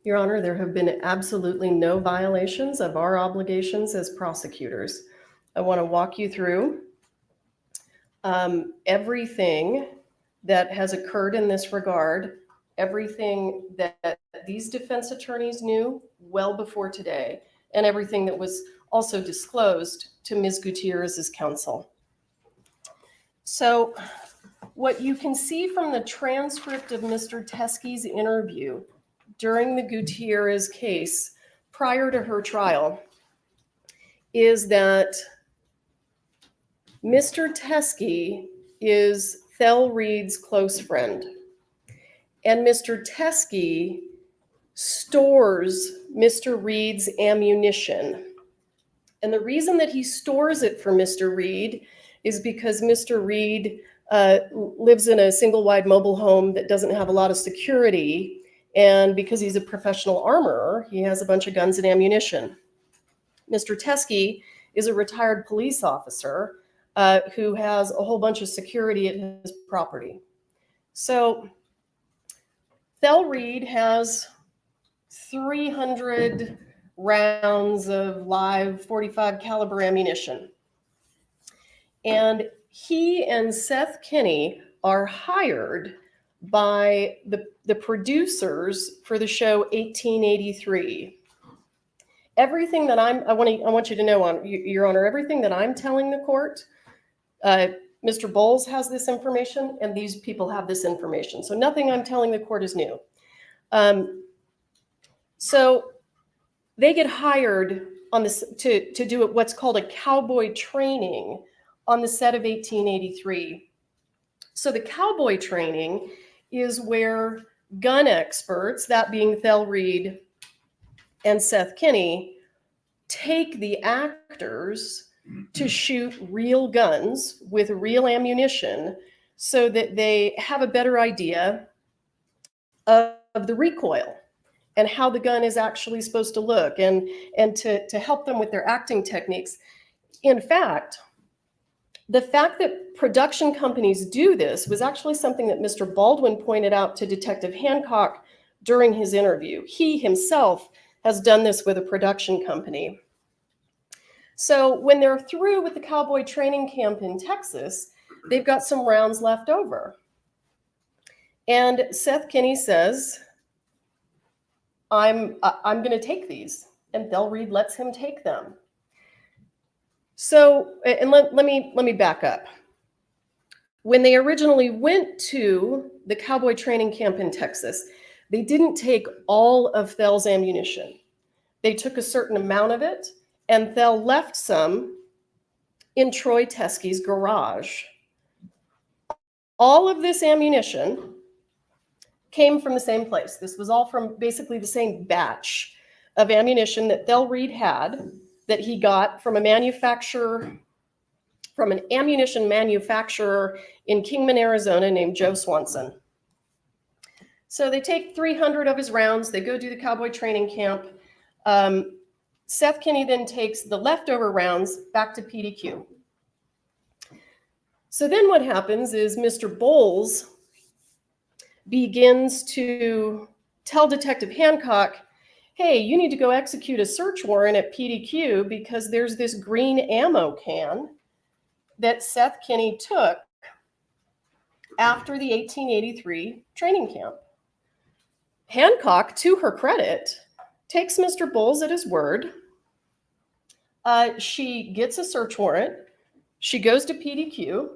Your Honor, there have been absolutely no violations of our obligations as prosecutors. I want to walk you through everything that has occurred in this regard, everything that these defense attorneys knew well before today, and everything that was also disclosed to Ms. Gutierrez's counsel. So what you can see from the transcript of Mr. Teskey's interview during the Gutierrez case prior to her trial is that Mr. Teskey is Thel Reed's close friend. And Mr. Teskey stores Mr. Reed's ammunition. And the reason that he stores it for Mr. Reed is because Mr. Reed lives in a single-wide mobile home that doesn't have a lot of security. And because he's a professional armorer, he has a bunch of guns and ammunition. Mr. Teskey is a retired police officer who has a whole bunch of security at his property. So Thel Reed has 300 rounds of live 45 caliber ammunition. And he and Seth Kinney are hired by the producers for the show 1883. Everything that I want you to know, Your Honor, everything that I'm telling the court, Mr. Bowles has this information, and these people have this information. So nothing I'm telling the court is new. So they get hired on this to do what's called a cowboy training on the set of 1883. So the cowboy training is where gun experts, that being Thel Reed and Seth Kinney, take the actors to shoot real guns with real ammunition so that they have a better idea of the recoil and how the gun is actually supposed to look, and to help them with their acting techniques. In fact, the fact that production companies do this was actually something that Mr. Baldwin pointed out to Detective Hancock during his interview. He himself has done this with a production company. So when they're through with the cowboy training camp in Texas, they've got some rounds left over. And Seth Kinney says, I'm going to take these. And Thel Reed lets him take them. So, and let me back up. When they originally went to the cowboy training camp in Texas, they didn't take all of Thel's ammunition. They took a certain amount of it, and Thel left some in Troy Teskey's garage. All of this ammunition came from the same place. This was all from basically the same batch of ammunition that Thel Reed had, that he got from a manufacturer, from an ammunition manufacturer in Kingman, Arizona, named Joe Swanson. So they take 300 of his rounds. They go do the cowboy training camp. Seth Kinney then takes the leftover rounds back to PDQ. So then what happens is Mr. Bowles begins to tell Detective Hancock, hey, you need to go execute a search warrant at PDQ because there's this green ammo can that Seth Kinney took after the 1883 training camp. Hancock, to her credit, takes Mr. Bowles at his word. She gets a search warrant. She goes to PDQ.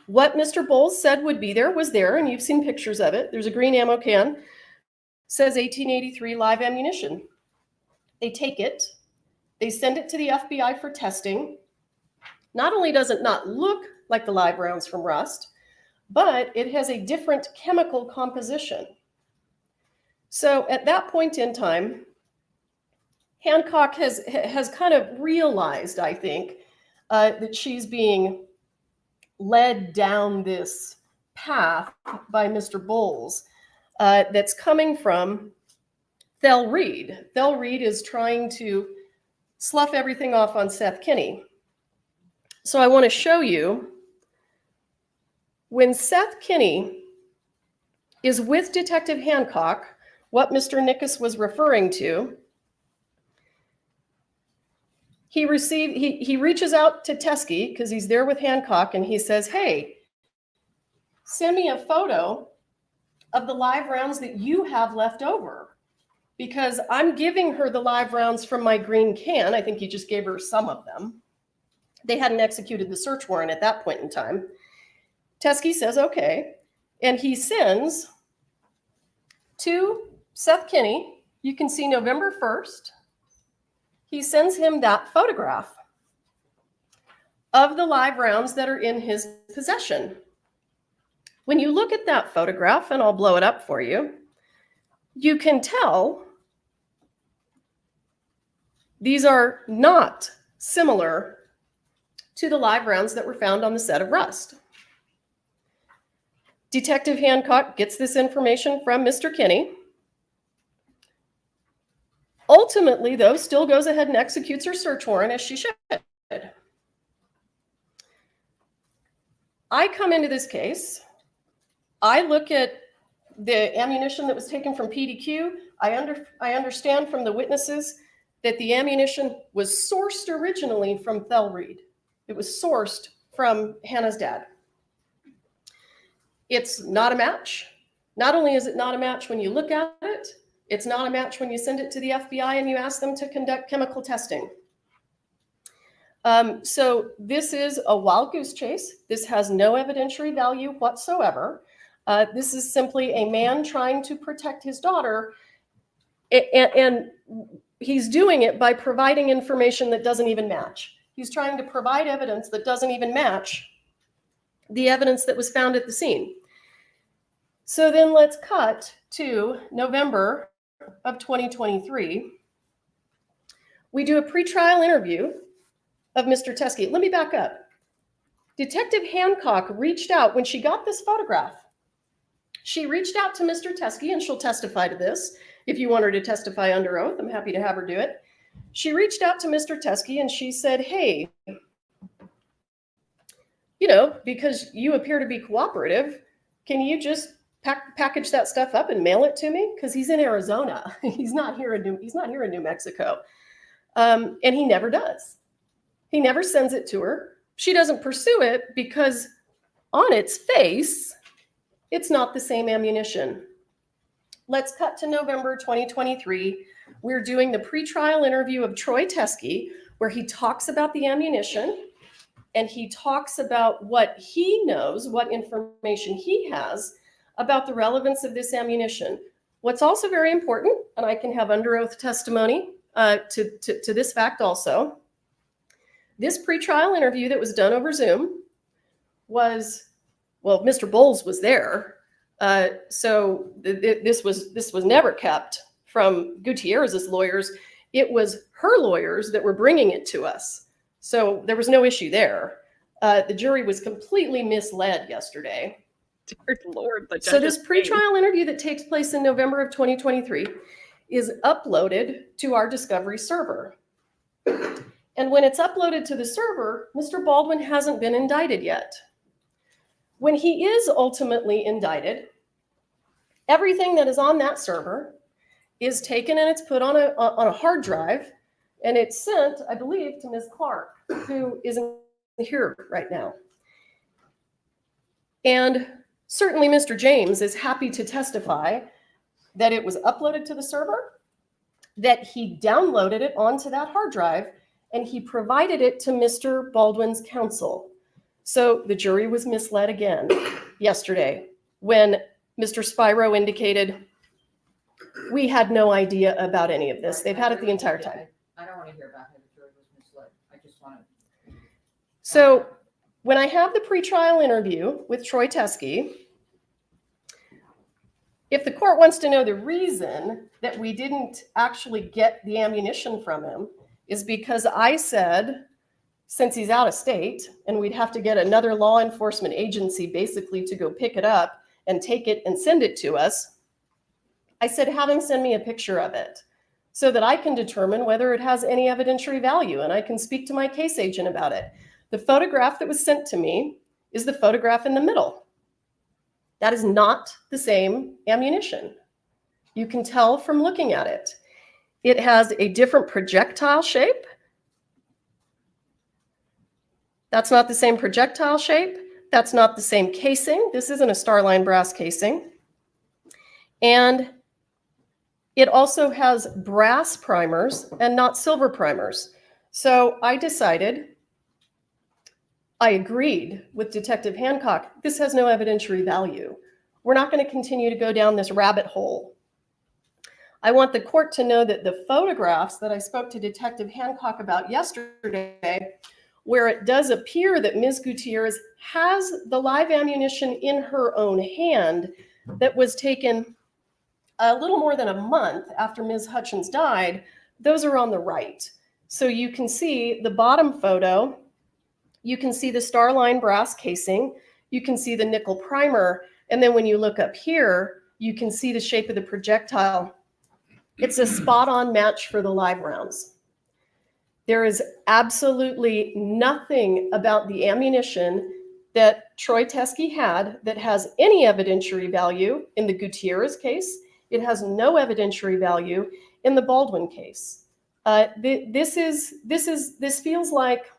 What Mr. Bowles said would be there was there, and you've seen pictures of it. There's a green ammo can. Says 1883 live ammunition. They take it. They send it to the FBI for testing. Not only does it not look like the live rounds from Rust, but it has a different chemical composition. So at that point in time, Hancock has kind of realized, I think, that she's being led down this path by Mr. Bowles that's coming from Thel Reed. Thel Reed is trying to slough everything off on Seth Kinney. So I want to show you when Seth Kinney is with Detective Hancock, what Mr. Nickus was referring to, he reaches out to Teskey because he's there with Hancock, and he says, hey, send me a photo of the live rounds that you have left over, because I'm giving her the live rounds from my green can. I think he just gave her some of them. They hadn't executed the search warrant at that point in time. Teskey says, okay. And he sends to Seth Kinney, you can see November 1st, he sends him that photograph of the live rounds that are in his possession. When you look at that photograph, and I'll blow it up for you, you can tell these are not similar to the live rounds that were found on the set of Rust. Detective Hancock gets this information from Mr. Kinney. Ultimately, though, still goes ahead and executes her search warrant as she should. I come into this case, I look at the ammunition that was taken from PDQ. I understand from the witnesses that the ammunition was sourced originally from Thel Reed. It was sourced from Hannah's dad. It's not a match. Not only is it not a match when you look at it, it's not a match when you send it to the FBI and you ask them to conduct chemical testing. So this is a wild goose chase. This has no evidentiary value whatsoever. This is simply a man trying to protect his daughter, and he's doing it by providing information that doesn't even match. He's trying to provide evidence that doesn't even match the evidence that was found at the scene. So then let's cut to November of 2023. We do a pretrial interview of Mr. Teskey. Let me back up. Detective Hancock reached out when she got this photograph. She reached out to Mr. Teskey, and she'll testify to this. If you want her to testify under oath, I'm happy to have her do it. She reached out to Mr. Teskey and she said, hey, you know, because you appear to be cooperative, can you just package that stuff up and mail it to me? Because he's in Arizona. He's not here in New Mexico. And he never does. He never sends it to her. She doesn't pursue it because on its face, it's not the same ammunition. Let's cut to November 2023. We're doing the pretrial interview of Troy Teskey, where he talks about the ammunition and he talks about what he knows, what information he has about the relevance of this ammunition. What's also very important, and I can have under oath testimony to this fact also, this pretrial interview that was done over Zoom was, well, Mr. Bowles was there. So this was never kept from Gutierrez's lawyers. It was her lawyers that were bringing it to us. So there was no issue there. The jury was completely misled yesterday. Dear Lord, the So this pretrial interview that takes place in November of 2023 is uploaded to our Discovery server. And when it's uploaded to the server, Mr. Baldwin hasn't been indicted yet. When he is ultimately indicted, everything that is on that server is taken and it's put on a hard drive, and it's sent, I believe, to Ms. Clark, who isn't here right now. And certainly Mr. James is happy to testify that it was uploaded to the server, that he downloaded it onto that hard drive, and he provided it to Mr. Baldwin's counsel. So the jury was misled again yesterday when Mr. Spiro indicated we had no idea about any of this. They've had it the entire time. I don't want to hear about how the jury was misled. I just want to. So when I have the pretrial interview with Troy Teskey, if the court wants to know the reason that we didn't actually get the ammunition from him is because I said, since he's out of state and we'd have to get another law enforcement agency basically to go pick it up and take it and send it to us, I said, have him send me a picture of it so that I can determine whether it has any evidentiary value and I can speak to my case agent about it. The photograph that was sent to me is the photograph in the middle. That is not the same ammunition. You can tell from looking at it. It has a different projectile shape. That's not the same projectile shape. That's not the same casing. This isn't a Starline brass casing. And it also has brass primers and not silver primers. So I decided, I agreed with Detective Hancock, this has no evidentiary value. We're not going to continue to go down this rabbit hole. I want the court to know that the photographs that I spoke to Detective Hancock about yesterday, where it does appear that Ms. Gutierrez has the live ammunition in her own hand that was taken a little more than a month after Ms. Hutchins died, those are on the right. So you can see the bottom photo, you can see the Starline brass casing, you can see the nickel primer, and then when you look up here, you can see the shape of the projectile. It's a spot-on match for the live rounds. There is absolutely nothing about the ammunition that Troy Teskey had that has any evidentiary value in the Gutierrez case. It has no evidentiary value in the Baldwin case. This feels like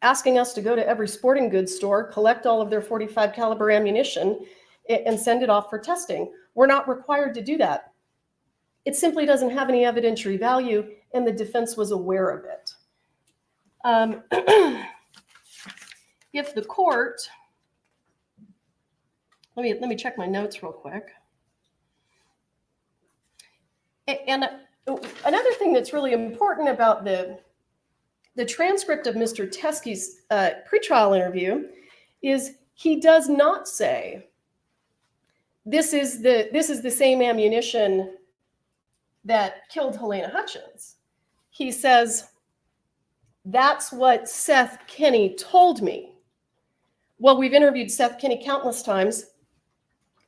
asking us to go to every sporting goods store, collect all of their .45 caliber ammunition, and send it off for testing. We're not required to do that. It simply doesn't have any evidentiary value, and the defense was aware of it. If the court, let me check my notes real quick. And another thing that's really important about the transcript of Mr. Teskey's pretrial interview is he does not say, this is the same ammunition that killed Halyna Hutchins. He says, that's what Seth Kenney told me. Well, we've interviewed Seth Kenney countless times,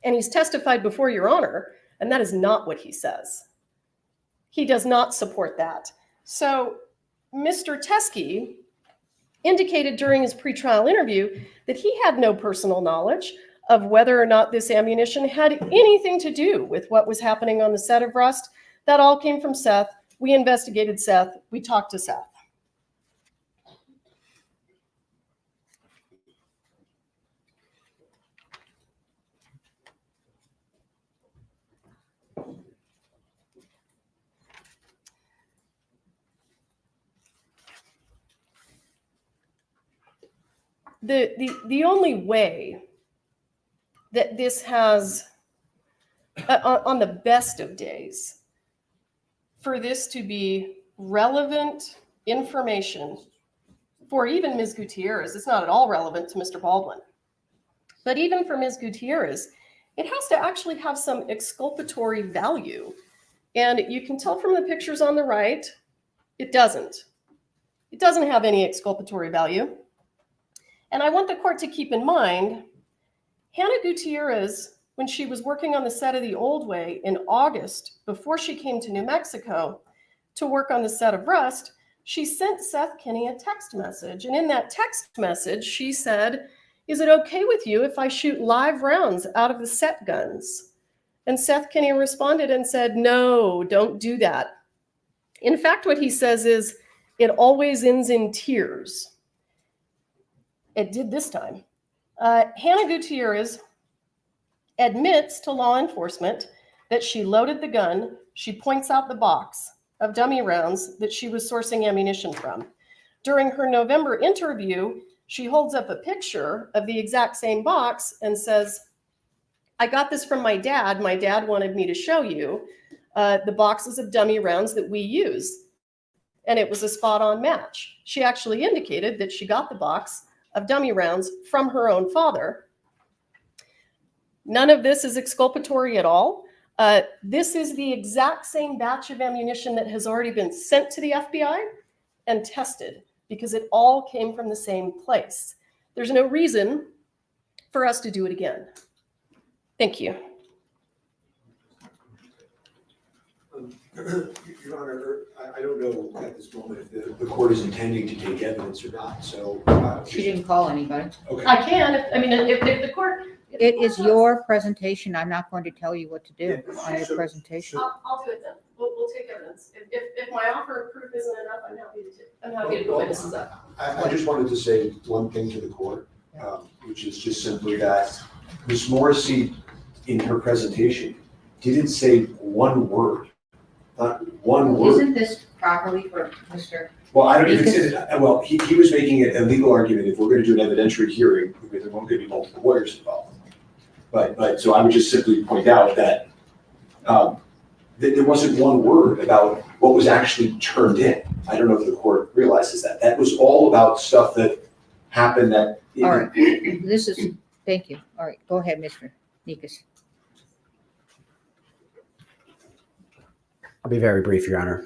and he's testified before Your Honor, and that is not what he says. He does not support that. So Mr. Teskey indicated during his pretrial interview that he had no personal knowledge of whether or not this ammunition had anything to do with what was happening on the set of Rust. That all came from Seth. We investigated Seth. We talked to Seth. The only way that this has, on the best of days, for this to be relevant information for even Ms. Gutierrez, it's not at all relevant to Mr. Baldwin, but even for Ms. Gutierrez, it has to actually have some exculpatory value. And you can tell from the pictures on the right, it doesn't. It doesn't have any exculpatory value. And I want the court to keep in mind, Hannah Gutierrez, when she was working on the set of The Old Way in August, before she came to New Mexico to work on the set of Rust, she sent Seth Kenney a text message. And in that text message, she said, is it okay with you if I shoot live rounds out of the set guns? And Seth Kenney responded and said, no, don't do that. In fact, what he says is, it always ends in tears. It did this time. Hannah Gutierrez admits to law enforcement that she loaded the gun. She points out the box of dummy rounds that she was sourcing ammunition from. During her November interview, she holds up a picture of the exact same box and says, I got this from my dad. My dad wanted me to show you the boxes of dummy rounds that we use. And it was a spot-on match. She actually indicated that she got the box of dummy rounds from her own father. None of this is exculpatory at all. This is the exact same batch of ammunition that has already been sent to the FBI and tested, because it all came from the same place. There's no reason for us to do it again. Thank you. Your Honor, I don't know at this moment if the court is intending to take evidence or not, so. She didn't call anybody. Okay. I can, if the court. It is your presentation. I'm not going to tell you what to do Yeah, on your so- presentation. I'll do it then. We'll take evidence. If my offer of proof isn't enough, I'm happy to put witnesses up. I just wanted to say one thing to the court, which is just simply that Ms. Morrissey, in her presentation, didn't say one word. Not one word. Isn't this properly for Mr.? Well, I don't even say that. Well, he was making a legal argument. If we're going to do an evidentiary hearing, there won't be multiple lawyers involved. But so I would just simply point out that there wasn't one word about what was actually turned in. I don't know if the court realizes that. That was all about stuff that happened that. All right, this is, thank you. All right, go ahead, Mr. Nikas. I'll be very brief, Your Honor.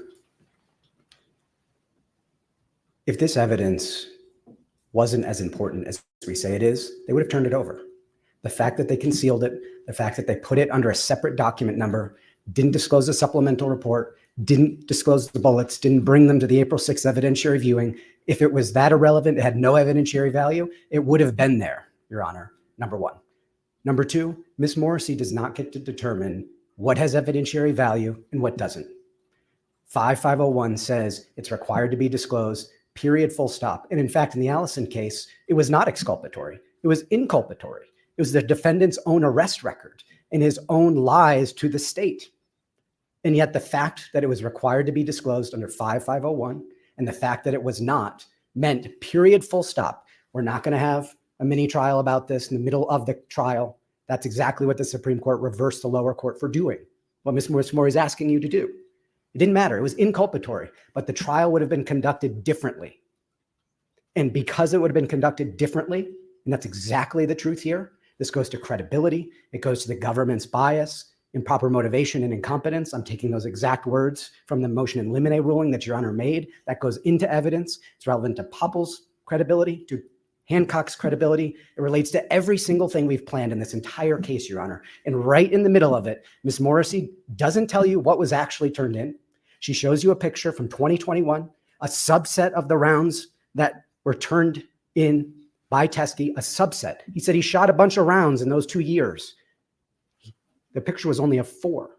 If this evidence wasn't as important as we say it is, they would have turned it over. The fact that they concealed it, the fact that they put it under a separate document number, didn't disclose the supplemental report, didn't disclose the bullets, didn't bring them to the April 6th evidentiary viewing, If it was that irrelevant, it had no evidentiary value, it would have been there, Your Honor, number one. Number two, Ms. Morrissey does not get to determine what has evidentiary value and what doesn't. 5501 says it's required to be disclosed, period, full stop. And in fact, in the Allison case, it was not exculpatory. It was inculpatory. It was the defendant's own arrest record and his own lies to the state. And yet the fact that it was required to be disclosed under 5501 and the fact that it was not meant, period, full stop. We're not going to have a mini trial about this in the middle of the trial. That's exactly what the Supreme Court reversed the lower court for doing, what Ms. Moore is asking you to do. It didn't matter. It was inculpatory, but the trial would have been conducted differently. And because it would have been conducted differently, and that's exactly the truth here, this goes to credibility. It goes to the government's bias, improper motivation, and incompetence. I'm taking those exact words from the motion in limine ruling that Your Honor made. That goes into evidence. It's relevant to Popple's credibility, to Hancock's credibility. It relates to every single thing we've planned in this entire case, Your Honor. And right in the middle of it, Ms. Morrissey doesn't tell you what was actually turned in. She shows you a picture from 2021, a subset of the rounds that were turned in by Teskey, a subset. He said he shot a bunch of rounds in those 2 years. The picture was only of 4.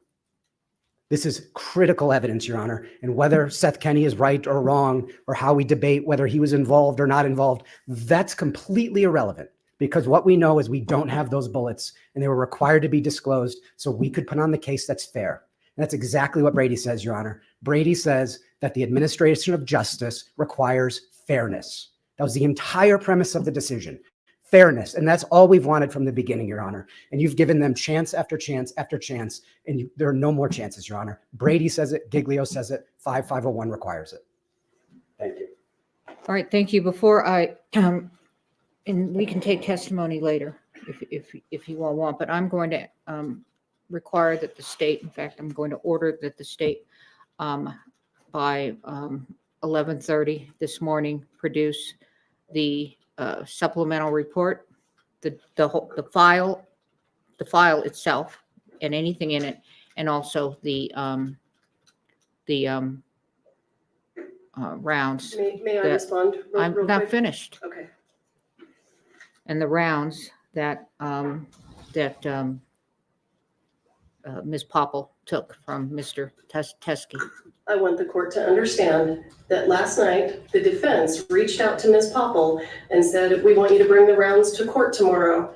This is critical evidence, Your Honor. And whether Seth Kenney is right or wrong, or how we debate whether he was involved or not involved, that's completely irrelevant. Because what we know is we don't have those bullets, and they were required to be disclosed so we could put on the case that's fair. And that's exactly what Brady says, Your Honor. Brady says that the administration of justice requires fairness. That was the entire premise of the decision. Fairness. And that's all we've wanted from the beginning, Your Honor. And you've given them chance after chance after chance. And there are no more chances, Your Honor. Brady says it. Giglio says it. 5501 requires it. Thank you. All right, thank you. Before I, and we can take testimony later if you all want, but I'm going to require that the state, in fact, I'm going to order that the state by 11:30 this morning produce the supplemental report, the file itself and anything in it, and also the rounds. May I that- respond real I'm quick? not finished. Okay. And the rounds that Ms. Popple took from Mr. Teskey. I want the court to understand that last night, the defense reached out to Ms. Popple and said, we want you to bring the rounds to court tomorrow.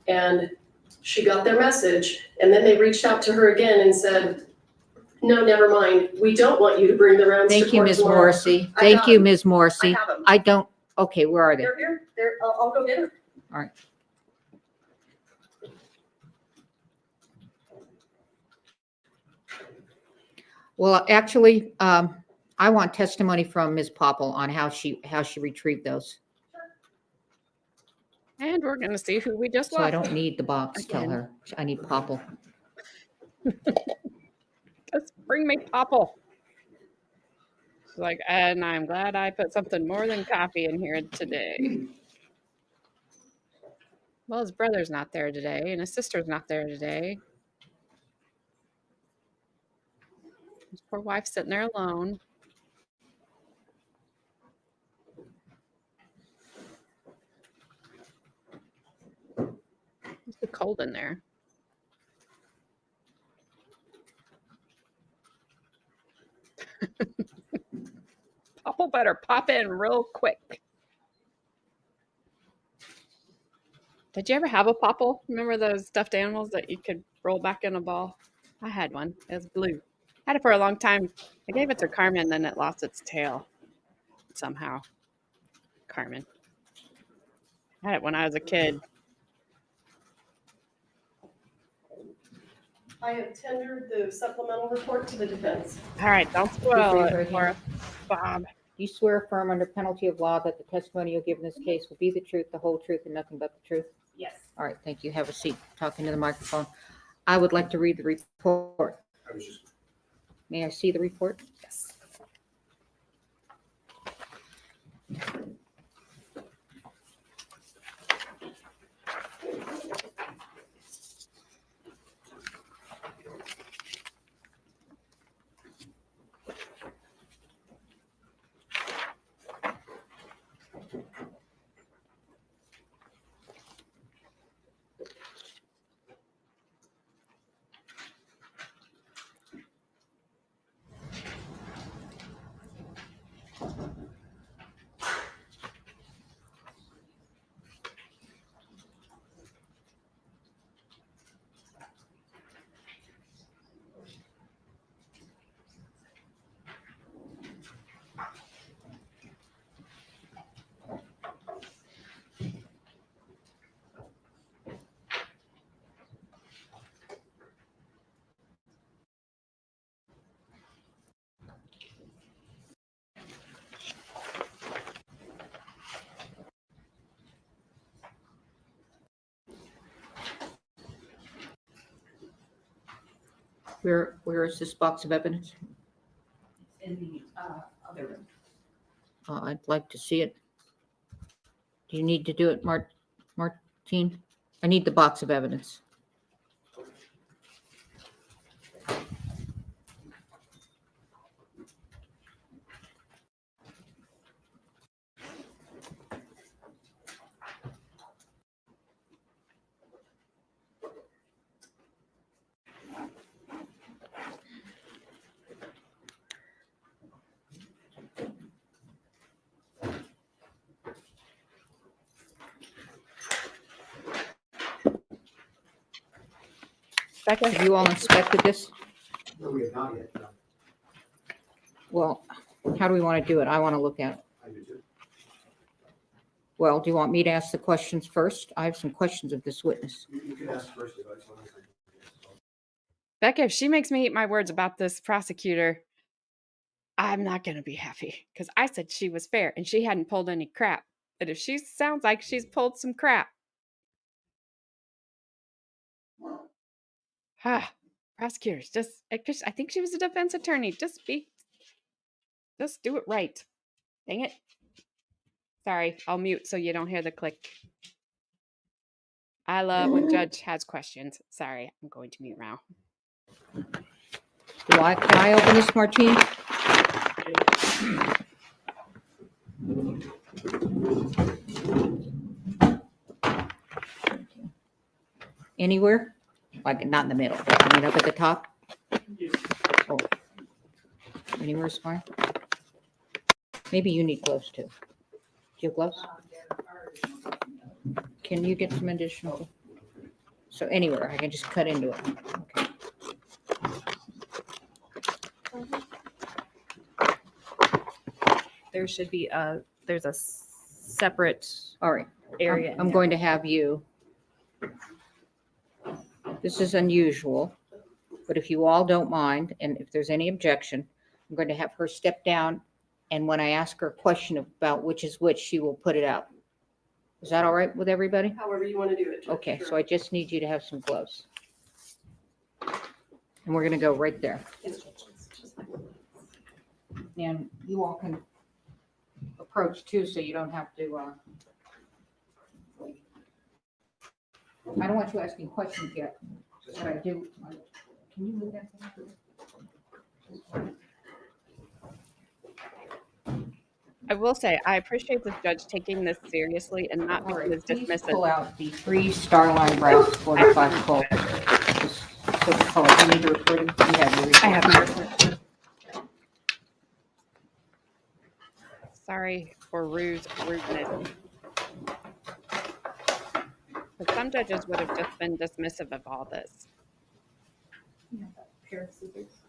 And she got their message. And then they reached out to her again and said, no, never mind. We don't want you to bring the rounds to Thank you, court Ms. tomorrow. Morrissey. I Thank got you, them. Ms. I Morrissey. have them. I don't, okay, where are they? They're here. I'll go get them. All right. Well, actually, I want testimony from Ms. Popple on how she retrieved those. And we're going to see who we just So I lost. don't need the box, tell Again. her. I need Popple. Just bring me Popple. She's like, and I'm glad I put something more than coffee in here today. Well, his brother's not there today, and his sister's not there today. His poor wife's sitting there alone. It's too cold in there. Popple better pop in real quick. Did you ever have a Popple? Remember those stuffed animals that you could roll back in a ball? I had one. It was blue. Had it for a long time. I gave it to Carmen, then it lost its tail somehow. Carmen. I had it when I was a kid. I have tendered the supplemental report to the defense. All right, don't spoil raise your it for us, Bob. Do you swear affirm under penalty of law that the testimony you'll give in this case will be the truth, the whole truth, and nothing but the truth? Yes. All right, thank you. Have a seat, talking to the microphone. I would like to read the report. May I see the report? Yes. Where is this box of evidence? In the other room. I'd like to see it. Do you need to do it, Martine? I need the box of evidence. Becca, Have you all inspected this? No, we have not yet. No. Well, how do we want to do it? I want to look at it. I do too. Well, do you want me to ask the questions first? I have some questions of this witness. You can ask first if I want to. Becca, if she makes me eat my words about this prosecutor, I'm not going to be happy because I said she was fair and she hadn't pulled any crap. And if she sounds like she's pulled some crap, prosecutors, I think she was a defense attorney. Just do it right. Dang it. Sorry, I'll mute so you don't hear the click. I love when judge has questions. Sorry, I'm going to mute now. Can I open this, Martine? Anywhere? Like not in the middle. I mean, up at the top? Oh. Anywhere's fine. Maybe you need gloves too. Do you have gloves? Can you get some additional? So anywhere, I can just cut into it. Okay. There should be there's a separate All right. area. I'm going to have you. This is unusual, but if you all don't mind, and if there's any objection, I'm going to have her step down. And when I ask her a question about which is which, she will put it out. Is that all right with everybody? However you want to do it. Judge, Okay, sure. so I just need you to have some gloves. And we're going to go right there. And you all can approach too, so you don't have to, I don't want you asking questions yet, but I do. Can you move that thing? I will say, I appreciate this judge taking this seriously and not All making right, this please dismissive. pull out the 3 Starline Brass 45 Colt. This silver color. You need to report it? You have your report. I have my report. Sorry for rudeness. But some judges would have just been dismissive of all this. Pair of scissors.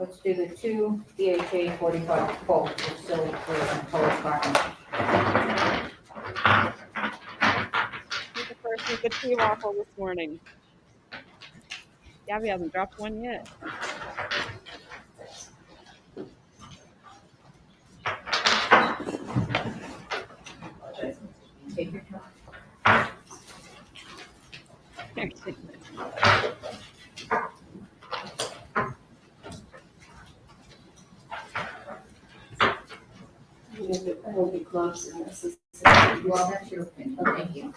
Let's do the 2 DHA 45 Colt with silver and colored cotton. He's the first with the tea waffle this morning. Gabby hasn't dropped one yet. Take your time. I don't think gloves are necessary. Well, that's your opinion. Thank you.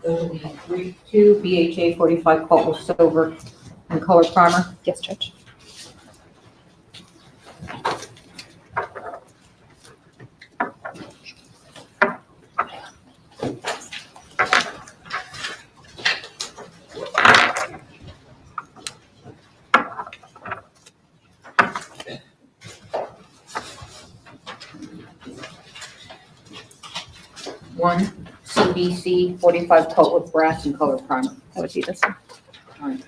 Those will be 2 BHA 45 Colt with silver and color primer. Yes, Judge. One CBC 45 Colt with brass and color primer. That would be this one. All right.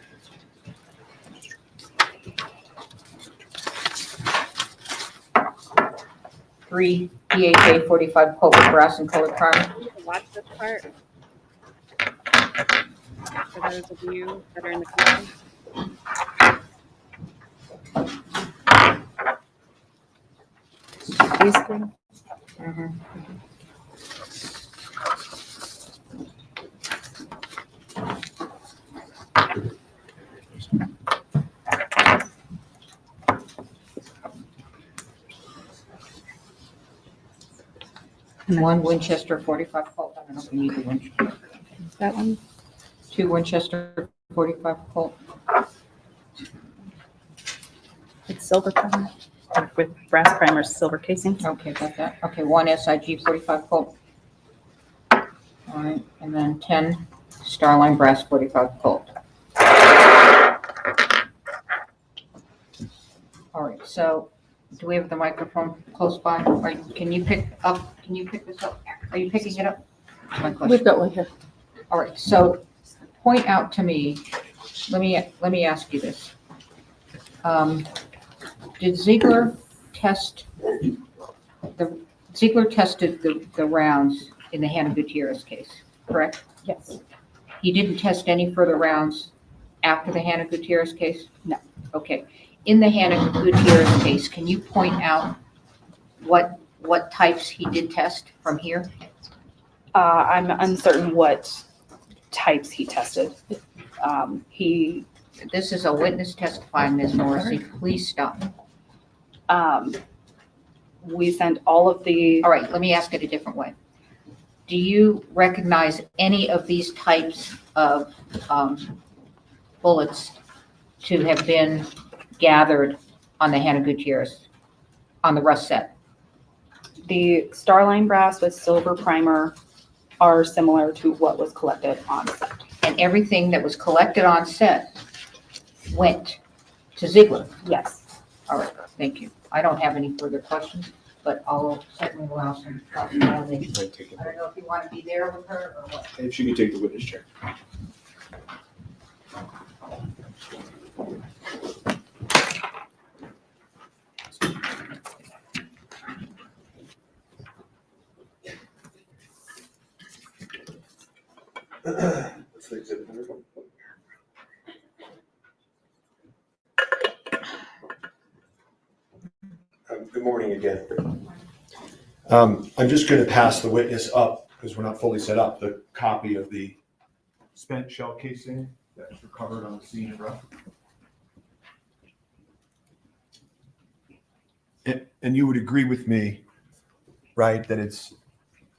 Three BHA 45 Colt with brass and color primer. Watch this part. For those of you that are in the community. These three. One Winchester 45 Colt. I don't know if you need the Winchester. That one. 2 Winchester 45 Colt. It's silver primer with brass primer, silver casing. Okay, got that. Okay, 1 SIG 45 Colt. All right, and then 10 Starline brass 45 Colt. All right, so do we have the microphone close by? Can you pick this up? Are you picking it up? That's my question. We've got one here. All right, so point out to me, let me ask you this. Did Ziegler tested the rounds in the Hannah Gutierrez case, correct? Yes. He didn't test any further rounds after the Hannah Gutierrez case? No. Okay. In the Hannah Gutierrez case, can you point out what types he did test from here? I'm uncertain what types he tested. This is a witness testifying, Ms. Morrissey. Please stop. We sent all of the. All right, let me ask it a different way. Do you recognize any of these types of bullets to have been gathered on the Hannah Gutierrez, on the rust set? The Starline brass with silver primer are similar to what was collected on set. And everything that was collected on set went to Ziegler? Yes. All right, thank you. I don't have any further questions, but I'll certainly allow some cross-examination. I don't know if you want to be there with her or what. If she could take the witness chair. Good morning again. I'm just going to pass the witness up, because we're not fully set up, the copy of the spent shell casing that was recovered on the scene of rough. And you would agree with me, right, that it's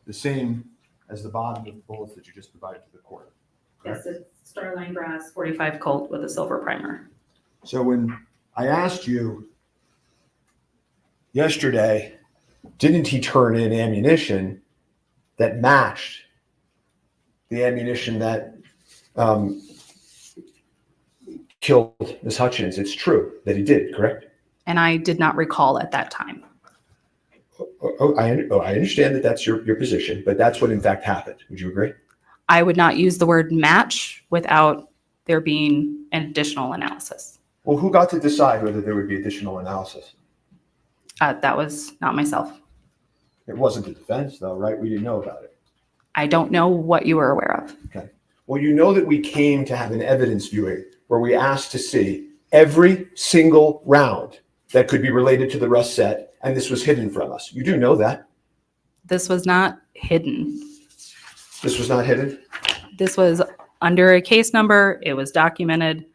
the same as the bottom of the bullets that you just provided to the court? Yes, it's Starline brass 45 Colt with a silver primer. So when I asked you yesterday, didn't he turn in ammunition that matched the ammunition that killed Ms. Hutchins? It's true that he did, correct? And I did not recall at that time. I understand that that's your position, but that's what in fact happened. Would you agree? I would not use the word match without there being an additional analysis. Well, who got to decide whether there would be additional analysis? That was not myself. It wasn't the defense, though, right? We didn't know about it. I don't know what you were aware of. Okay. Well, you know that we came to have an evidence viewing where we asked to see every single round that could be related to the Rust set, and this was hidden from us. You do know that. This was not hidden. This was not hidden? This was under a case number. It was documented.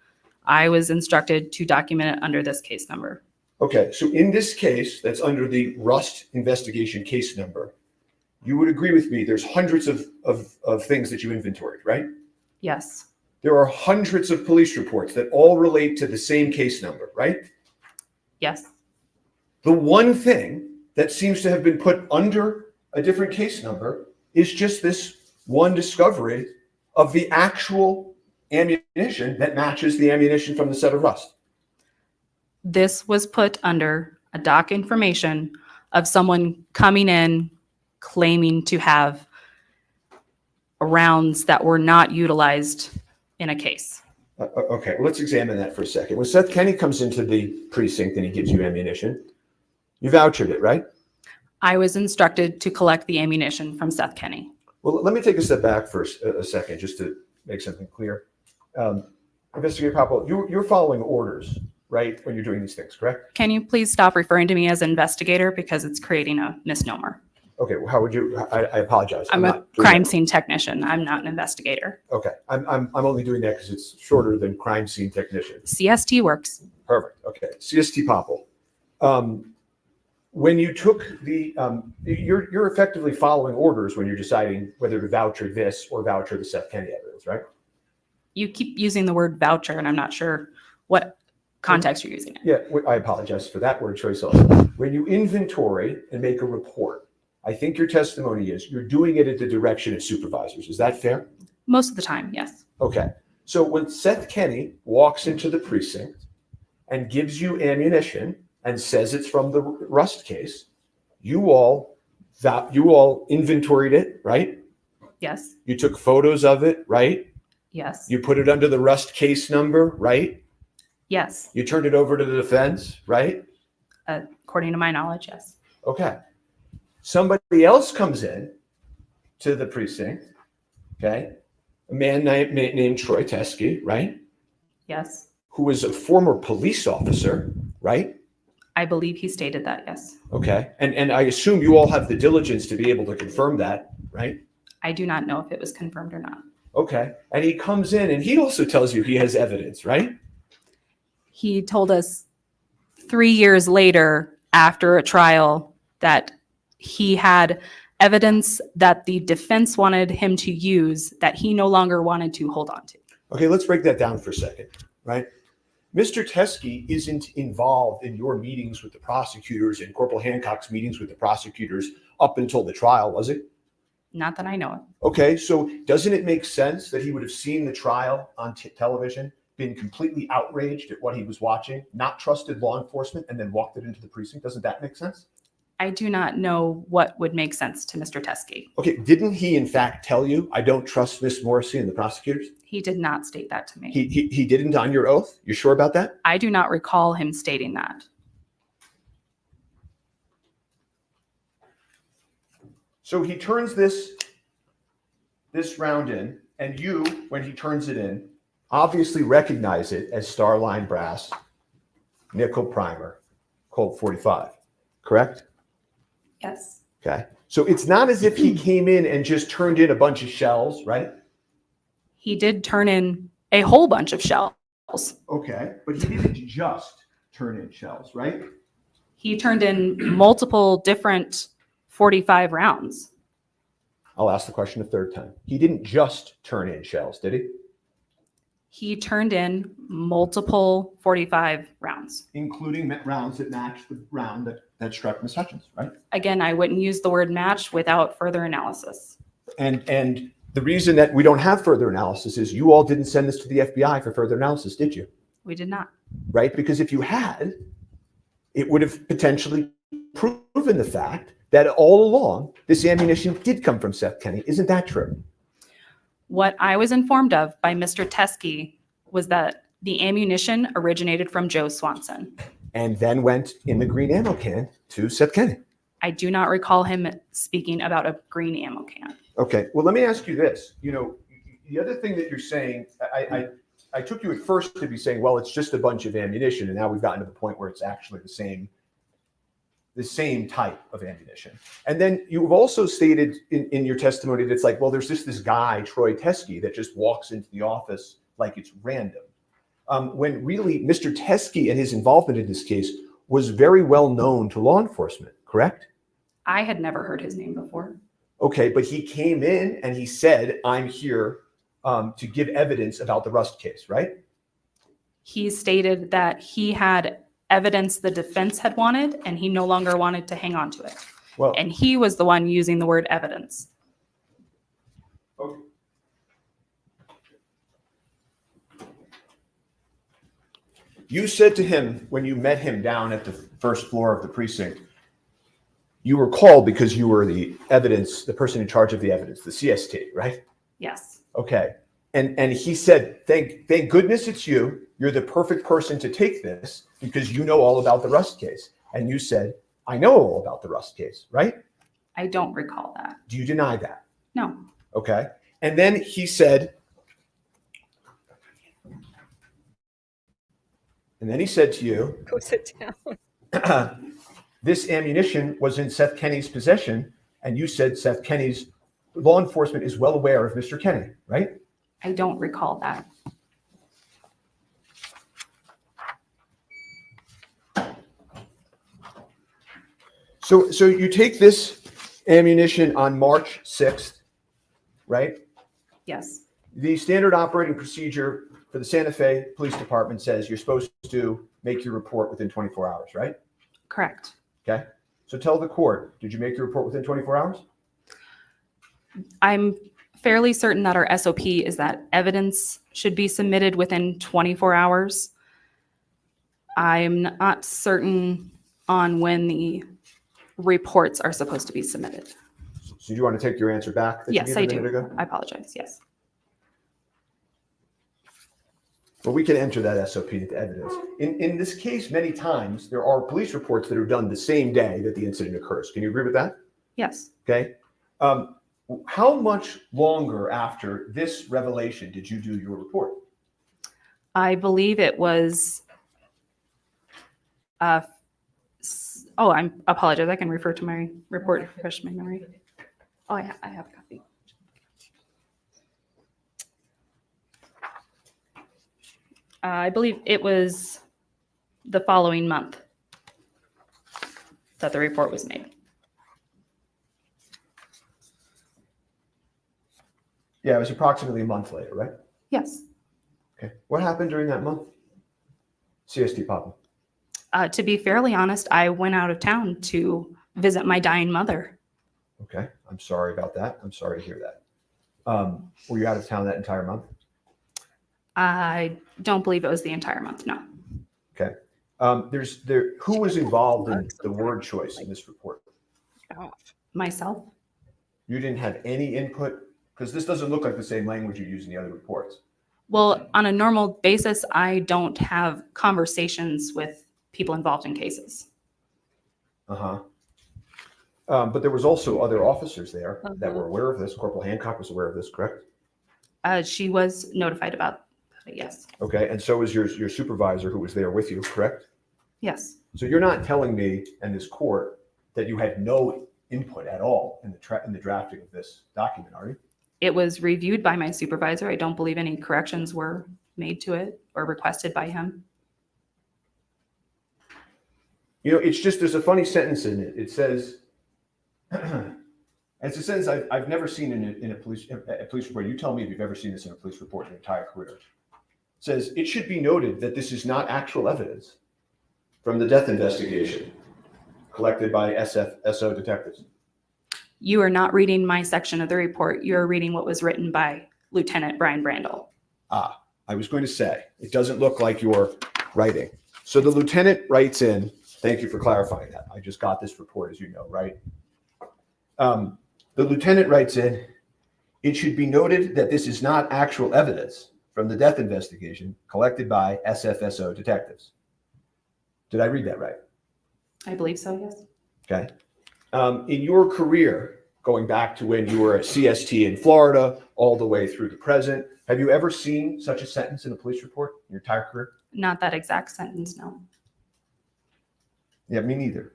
I was instructed to document it under this case number. Okay, so in this case that's under the Rust investigation case number, you would agree with me there's hundreds of things that you inventoried, right? Yes. There are hundreds of police reports that all relate to the same case number, right? Yes. The one thing that seems to have been put under a different case number is just this one discovery of the actual ammunition that matches the ammunition from the set of Rust. This was put under a doc information of someone coming in claiming to have rounds that were not utilized in a case. Okay, well, let's examine that for a second. When Seth Kenny comes into the precinct and he gives you ammunition, you vouchered it, right? I was instructed to collect the ammunition from Seth Kenny. Well, let me take a step back for a second just to make something clear. Investigator Popple, you're following orders, right, when you're doing these things, correct? Can you please stop referring to me as investigator because it's creating a misnomer? Okay, well, how would you? I apologize. I'm a not doing crime that. scene technician. I'm not an investigator. Okay, I'm only doing that because it's shorter than crime scene technician. CST works. Perfect. Okay, CST Popple. When you took the, you're effectively following orders when you're deciding whether to voucher this or voucher the Seth Kenny evidence, right? You keep using the word voucher, and I'm not sure what context you're using it. Yeah, I apologize for that word choice also. When you inventory and make a report, I think your testimony is you're doing it at the direction of supervisors. Is that fair? Most of the time, yes. Okay. So when Seth Kenny walks into the precinct and gives you ammunition and says it's from the Rust case, you all inventoried it, right? Yes. You took photos of it, right? Yes. You put it under the Rust case number, right? Yes. You turned it over to the defense, right? According to my knowledge, yes. Okay. Somebody else comes in to the precinct, okay? A man named Troy Teskey, right? Yes. Who was a former police officer, right? I believe he stated that, yes. Okay. And I assume you all have the diligence to be able to confirm that, right? I do not know if it was confirmed or not. Okay. And he comes in and he also tells you he has evidence, right? He told us 3 years later after a trial that he had evidence that the defense wanted him to use that he no longer wanted to hold on to. Okay, let's break that down for a second, right? Mr. Teskey isn't involved in your meetings with the prosecutors and Corporal Hancock's meetings with the prosecutors up until the trial, was it? Not that I know of. Okay, so doesn't it make sense that he would have seen the trial on television, been completely outraged at what he was watching, not trusted law enforcement, and then walked it into the precinct? Doesn't that make sense? I do not know what would make sense to Mr. Teskey. Okay, didn't he in fact tell you, I don't trust Miss Morrissey and the prosecutors? He did not state that to me. He didn't on your oath? You're sure about that? I do not recall him stating that. So he turns this round in, and you, when he turns it in, obviously recognize it as Starline brass, nickel primer, Colt 45, correct? Yes. Okay. So it's not as if he came in and just turned in a bunch of shells, right? He did turn in a whole bunch of shells. Okay. But he didn't just turn in shells, right? He turned in multiple different 45 rounds. I'll ask the question a third time. He didn't just turn in shells, did he? He turned in multiple 45 rounds. Including rounds that matched the round that struck Miss Hutchins, right? Again, I wouldn't use the word match without further analysis. And the reason that we don't have further analysis is you all didn't send this to the FBI for further analysis, did you? We did not. Right? Because if you had, it would have potentially proven the fact that all along this ammunition did come from Seth Kenny. Isn't that true? What I was informed of by Mr. Teskey was that The ammunition originated from Joe Swanson. and then went in the green ammo can to Seth Kenny. I do not recall him speaking about a green ammo can. Okay, well, let me ask you this. You know, the other thing that you're saying, I took you at first to be saying, well, it's just a bunch of ammunition, and now we've gotten to the point where it's actually the same type of ammunition. And then you've also stated in your testimony that it's like, well, there's this guy, Troy Teskey, that just walks into the office like it's random. When really Mr. Teskey and his involvement in this case was very well known to law enforcement, correct? I had never heard his name before. Okay, but he came in and he said, I'm here to give evidence about the Rust case, right? He stated that he had evidence the defense had wanted, and he no longer wanted to hang on to it. Well, And he was the one using the word evidence. okay. You said to him when you met him down at the first floor of the precinct, you were called because you were the person in charge of the evidence, the CST, right? Yes. Okay. And he said, thank goodness it's you. You're the perfect person to take this because you know all about the Rust case. And you said, I know all about the Rust case, right? I don't recall that. Do you deny that? No. Okay. And then he said to you, Go sit down. this ammunition was in Seth Kenny's possession. And you said Seth Kenny's law enforcement is well aware of Mr. Kenny, right? I don't recall that. So you take this ammunition on March 6th, right? Yes. The standard operating procedure for the Santa Fe Police Department says you're supposed to make your report within 24 hours, right? Correct. Okay. So tell the court, did you make your report within 24 hours? I'm fairly certain that our SOP is that evidence should be submitted within 24 hours. I'm not certain on when the reports are supposed to be submitted. So do you want to take your answer back? That you Yes, gave I a minute do. ago? I apologize. Yes. Well, we can enter that SOP into evidence. In this case, many times there are police reports that are done the same day that the incident occurs. Can you agree with that? Yes. Okay. How much longer after this revelation did you do your report? I believe it was, I apologize. I can refer to my report to refresh my memory. Oh, I have a copy. I believe it was the following month that the report was made. Yeah, it was approximately a month later, right? Yes. Okay. What happened during that month? CST Popple. To be fairly honest, I went out of town to visit my dying mother. Okay. I'm sorry about that. I'm sorry to hear that. Were you out of town that entire month? I don't believe it was the entire month, no. Okay. Who was involved in the word choice in this report? Myself? You didn't have any input? Because this doesn't look like the same language you use in the other reports. Well, on a normal basis, I don't have conversations with people involved in cases. Uh-huh. But there was also other officers there that were aware of this. Corporal Hancock was aware of this, correct? She was notified about it, yes. Okay, and so was your supervisor who was there with you, correct? Yes. So you're not telling me and this court that you had no input at all in the drafting of this document, are you? It was reviewed by my supervisor. I don't believe any corrections were made to it or requested by him. You know, it's just, there's a funny sentence in it. It says, it's a sentence I've never seen in a police report. You tell me if you've ever seen this in a police report in your entire career. It says, it should be noted that this is not actual evidence from the death investigation collected by SO detectives. You are not reading my section of the report. You are reading what was written by Lieutenant Brian Brandel. I was going to say, it doesn't look like you're writing. So the lieutenant writes in, thank you for clarifying that. I just got this report, as you know, right? The lieutenant writes in, it should be noted that this is not actual evidence from the death investigation collected by SFSO detectives. Did I read that right? I believe so, yes. Okay. In your career, going back to when you were at CST in Florida, all the way through the present, have you ever seen such a sentence in a police report in your entire career? Not that exact sentence, no. Yeah, me neither.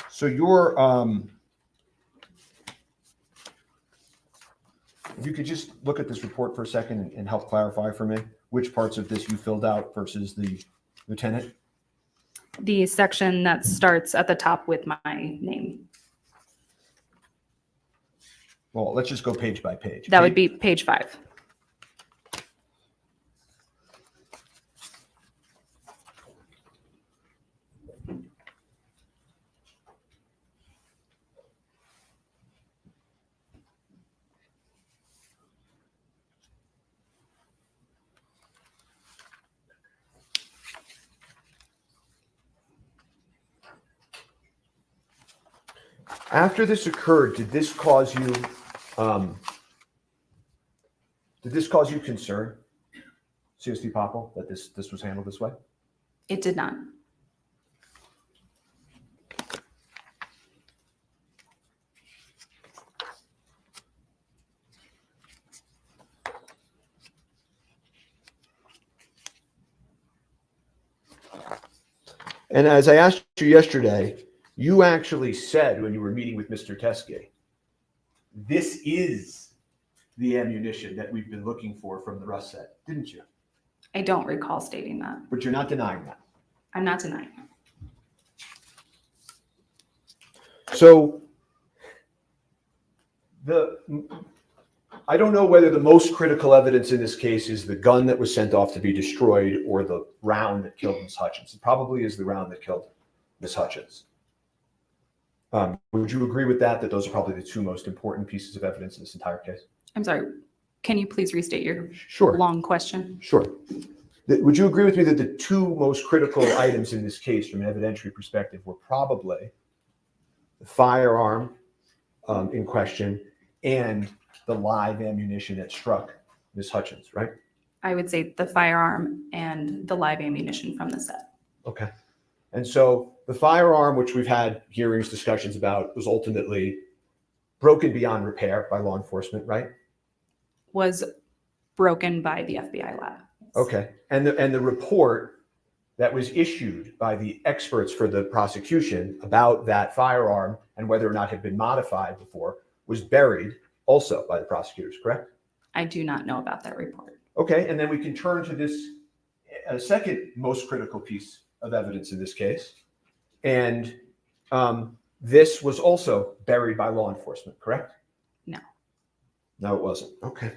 So you're, if you could just look at this report for a second and help clarify for me which parts of this you filled out versus the lieutenant. The section that starts at the top with my name. Well, let's just go page by page. That would be page 5. After this occurred, did this cause you concern, CST Popple, that this was handled this way? It did not. And as I asked you yesterday, you actually said when you were meeting with Mr. Teske, this is the ammunition that we've been looking for from the Rust set, didn't you? I don't recall stating that. But you're not denying that. I'm not denying it. So I don't know whether the most critical evidence in this case is the gun that was sent off to be destroyed or the round that killed Miss Hutchins. It probably is the round that killed Miss Hutchins. Would you agree with that those are probably the two most important pieces of evidence in this entire case? I'm sorry. Can you please restate your Sure. long question? Sure. Would you agree with me that the two most critical items in this case from an evidentiary perspective were probably the firearm in question and the live ammunition that struck Miss Hutchins, right? I would say the firearm and the live ammunition from the set. Okay. And so the firearm, which we've had hearings, discussions about, was ultimately broken beyond repair by law enforcement, right? Was broken by the FBI lab. Okay. And the report that was issued by the experts for the prosecution about that firearm and whether or not it had been modified before was buried also by the prosecutors, correct? I do not know about that report. Okay. And then we can turn to this second most critical piece of evidence in this case. And this was also buried by law enforcement, correct? No. No, it wasn't. Okay.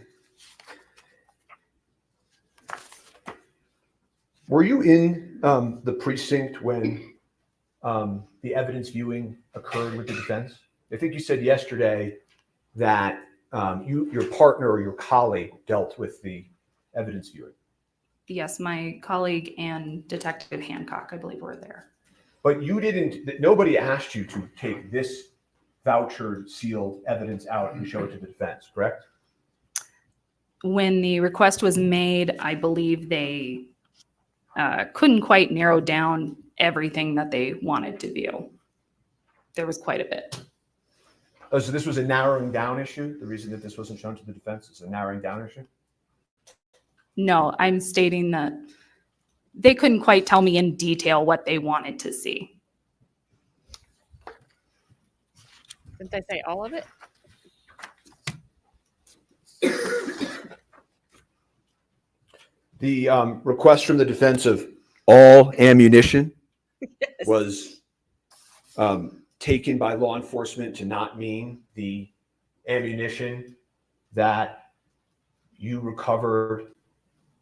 Were you in the precinct when the evidence viewing occurred with the defense? I think you said yesterday that your partner or your colleague dealt with the evidence viewing. Yes, my colleague and Detective Hancock, I believe, were there. But you didn't, nobody asked you to take this voucher sealed evidence out and show it to the defense, correct? When the request was made, I believe they couldn't quite narrow down everything that they wanted to view. There was quite a bit. Oh, so this was a narrowing down issue? The reason that this wasn't shown to the defense is a narrowing down issue? No, I'm stating that they couldn't quite tell me in detail what they wanted to see. Didn't they say all of it? The request from the defense of all ammunition was taken by law enforcement to not mean the ammunition that you recovered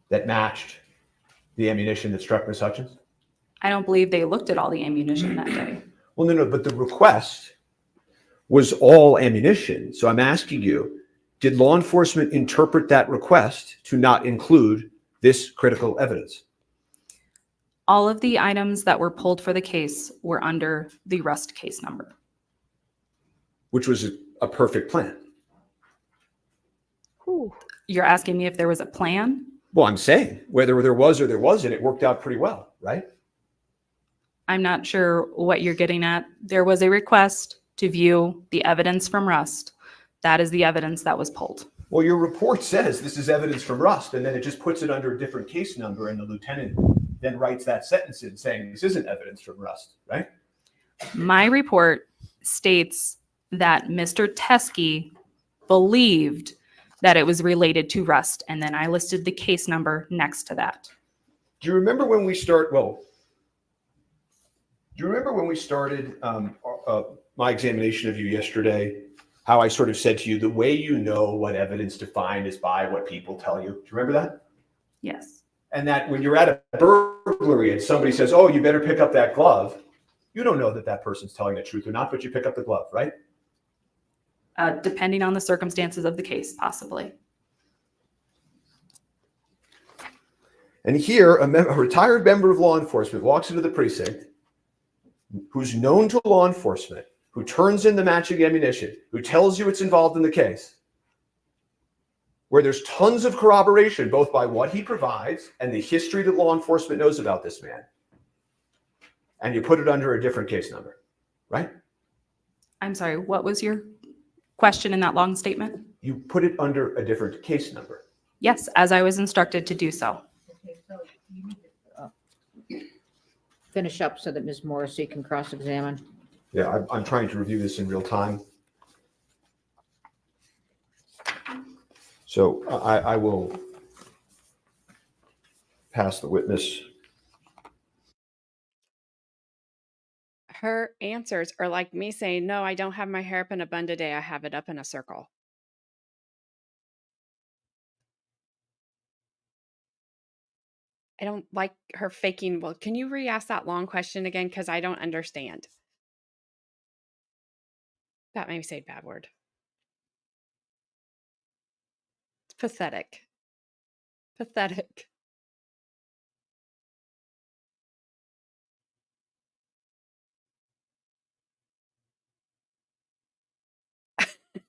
that matched the ammunition that struck Miss Hutchins? I don't believe they looked at all the ammunition that day. Well, no, but the request was all ammunition. So I'm asking you, did law enforcement interpret that request to not include this critical evidence? All of the items that were pulled for the case were under the Rust case number. Which was a perfect plan. Whew. You're asking me if there was a plan? Well, I'm saying whether there was or there wasn't, it worked out pretty well, right? I'm not sure what you're getting at. There was a request to view the evidence from Rust. That is the evidence that was pulled. Well, your report says this is evidence from Rust, and then it just puts it under a different case number, and the lieutenant then writes that sentence in saying this isn't evidence from Rust, right? My report states that Mr. Teskey believed that it was related to Rust, and then I listed the case number next to that. Do you remember when we started my examination of you yesterday, how I sort of said to you, the way you know what evidence to find is by what people tell you? Do you remember that? Yes. And that when you're at a burglary and somebody says, oh, you better pick up that glove, you don't know that that person's telling the truth or not, but you pick up the glove, right? Depending on the circumstances of the case, possibly. And here, a retired member of law enforcement walks into the precinct who's known to law enforcement, who turns in the matching ammunition, who tells you it's involved in the case, where there's tons of corroboration, both by what he provides and the history that law enforcement knows about this man. And you put it under a different case number, right? I'm sorry, what was your question in that long statement? You put it under a different case number. Yes, as I was instructed to do so. Okay, so you need to finish up so that Ms. Morrissey can cross-examine. Yeah, I'm trying to review this in real time. So I will pass the witness. Her answers are like me saying, no, I don't have my hair up in a bun today. I have it up in a circle. I don't like her faking. Well, can you re-ask that long question again? Because I don't understand. That made me say a bad word. It's pathetic. Pathetic.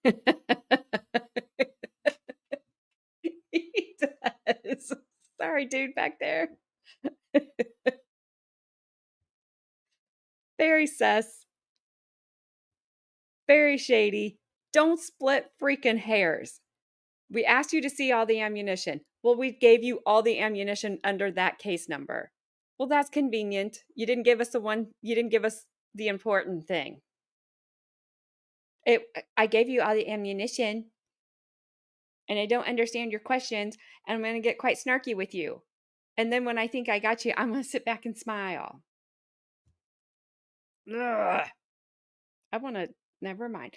He does. Sorry, dude, back there. Very sus. Very shady. Don't split freaking hairs. We asked you to see all the ammunition. Well, we gave you all the ammunition under that case number. Well, that's convenient. You didn't give us the important thing. I gave you all the ammunition, and I don't understand your questions, and I'm going to get quite snarky with you. And then when I think I got you, I'm going to sit back and smile. Ugh. Never mind.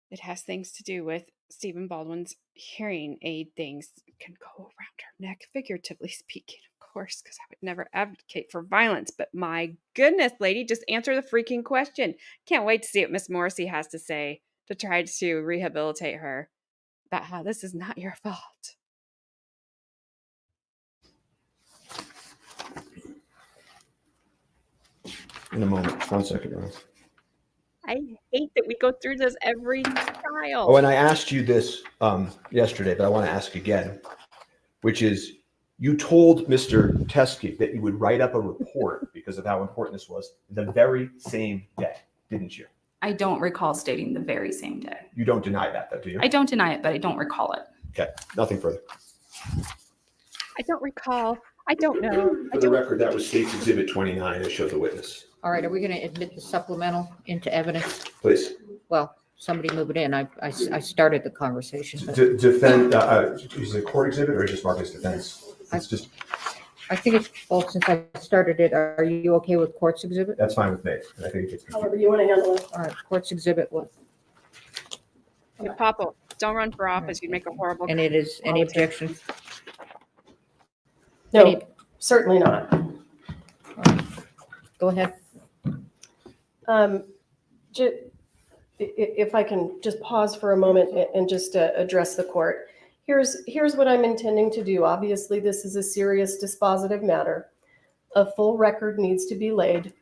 It has things to do with Stephen Baldwin's hearing aid things can go around her neck, figuratively speaking, of course, because I would never advocate for violence. But my goodness, lady, just answer the freaking question. Can't wait to see what Miss Morrissey has to say to try to rehabilitate her about how this is not your fault. In a moment. 1 second, Rose. I hate that we go through this every trial. Oh, and I asked you this yesterday, but I want to ask again, which is you told Mr. Teskey that you would write up a report because of how important this was the very same day, didn't you? I don't recall stating the very same day. You don't deny that, though, do you? I don't deny it, but I don't recall it. Okay, nothing further. I don't recall. I don't know. For the record, that was State's Exhibit 29 that showed the witness. All right, are we going to admit the supplemental into evidence? Please. Well, somebody move it in. I started the conversation. But Defend, is it a court exhibit or just Marcus defense? It's just, I think it's, well, since I started it, are you okay with court's exhibit? that's fine with me. And I think it's. However you want to handle it. All right, court's exhibit what? Hey, Popple, don't run for office. You'd make a horrible. And it is, any objection? No, Any- certainly not. Go ahead. Ju- if I can just pause for a moment and just address the court. Here's what I'm intending to do. Obviously, this is a serious dispositive matter. A full record needs to be laid.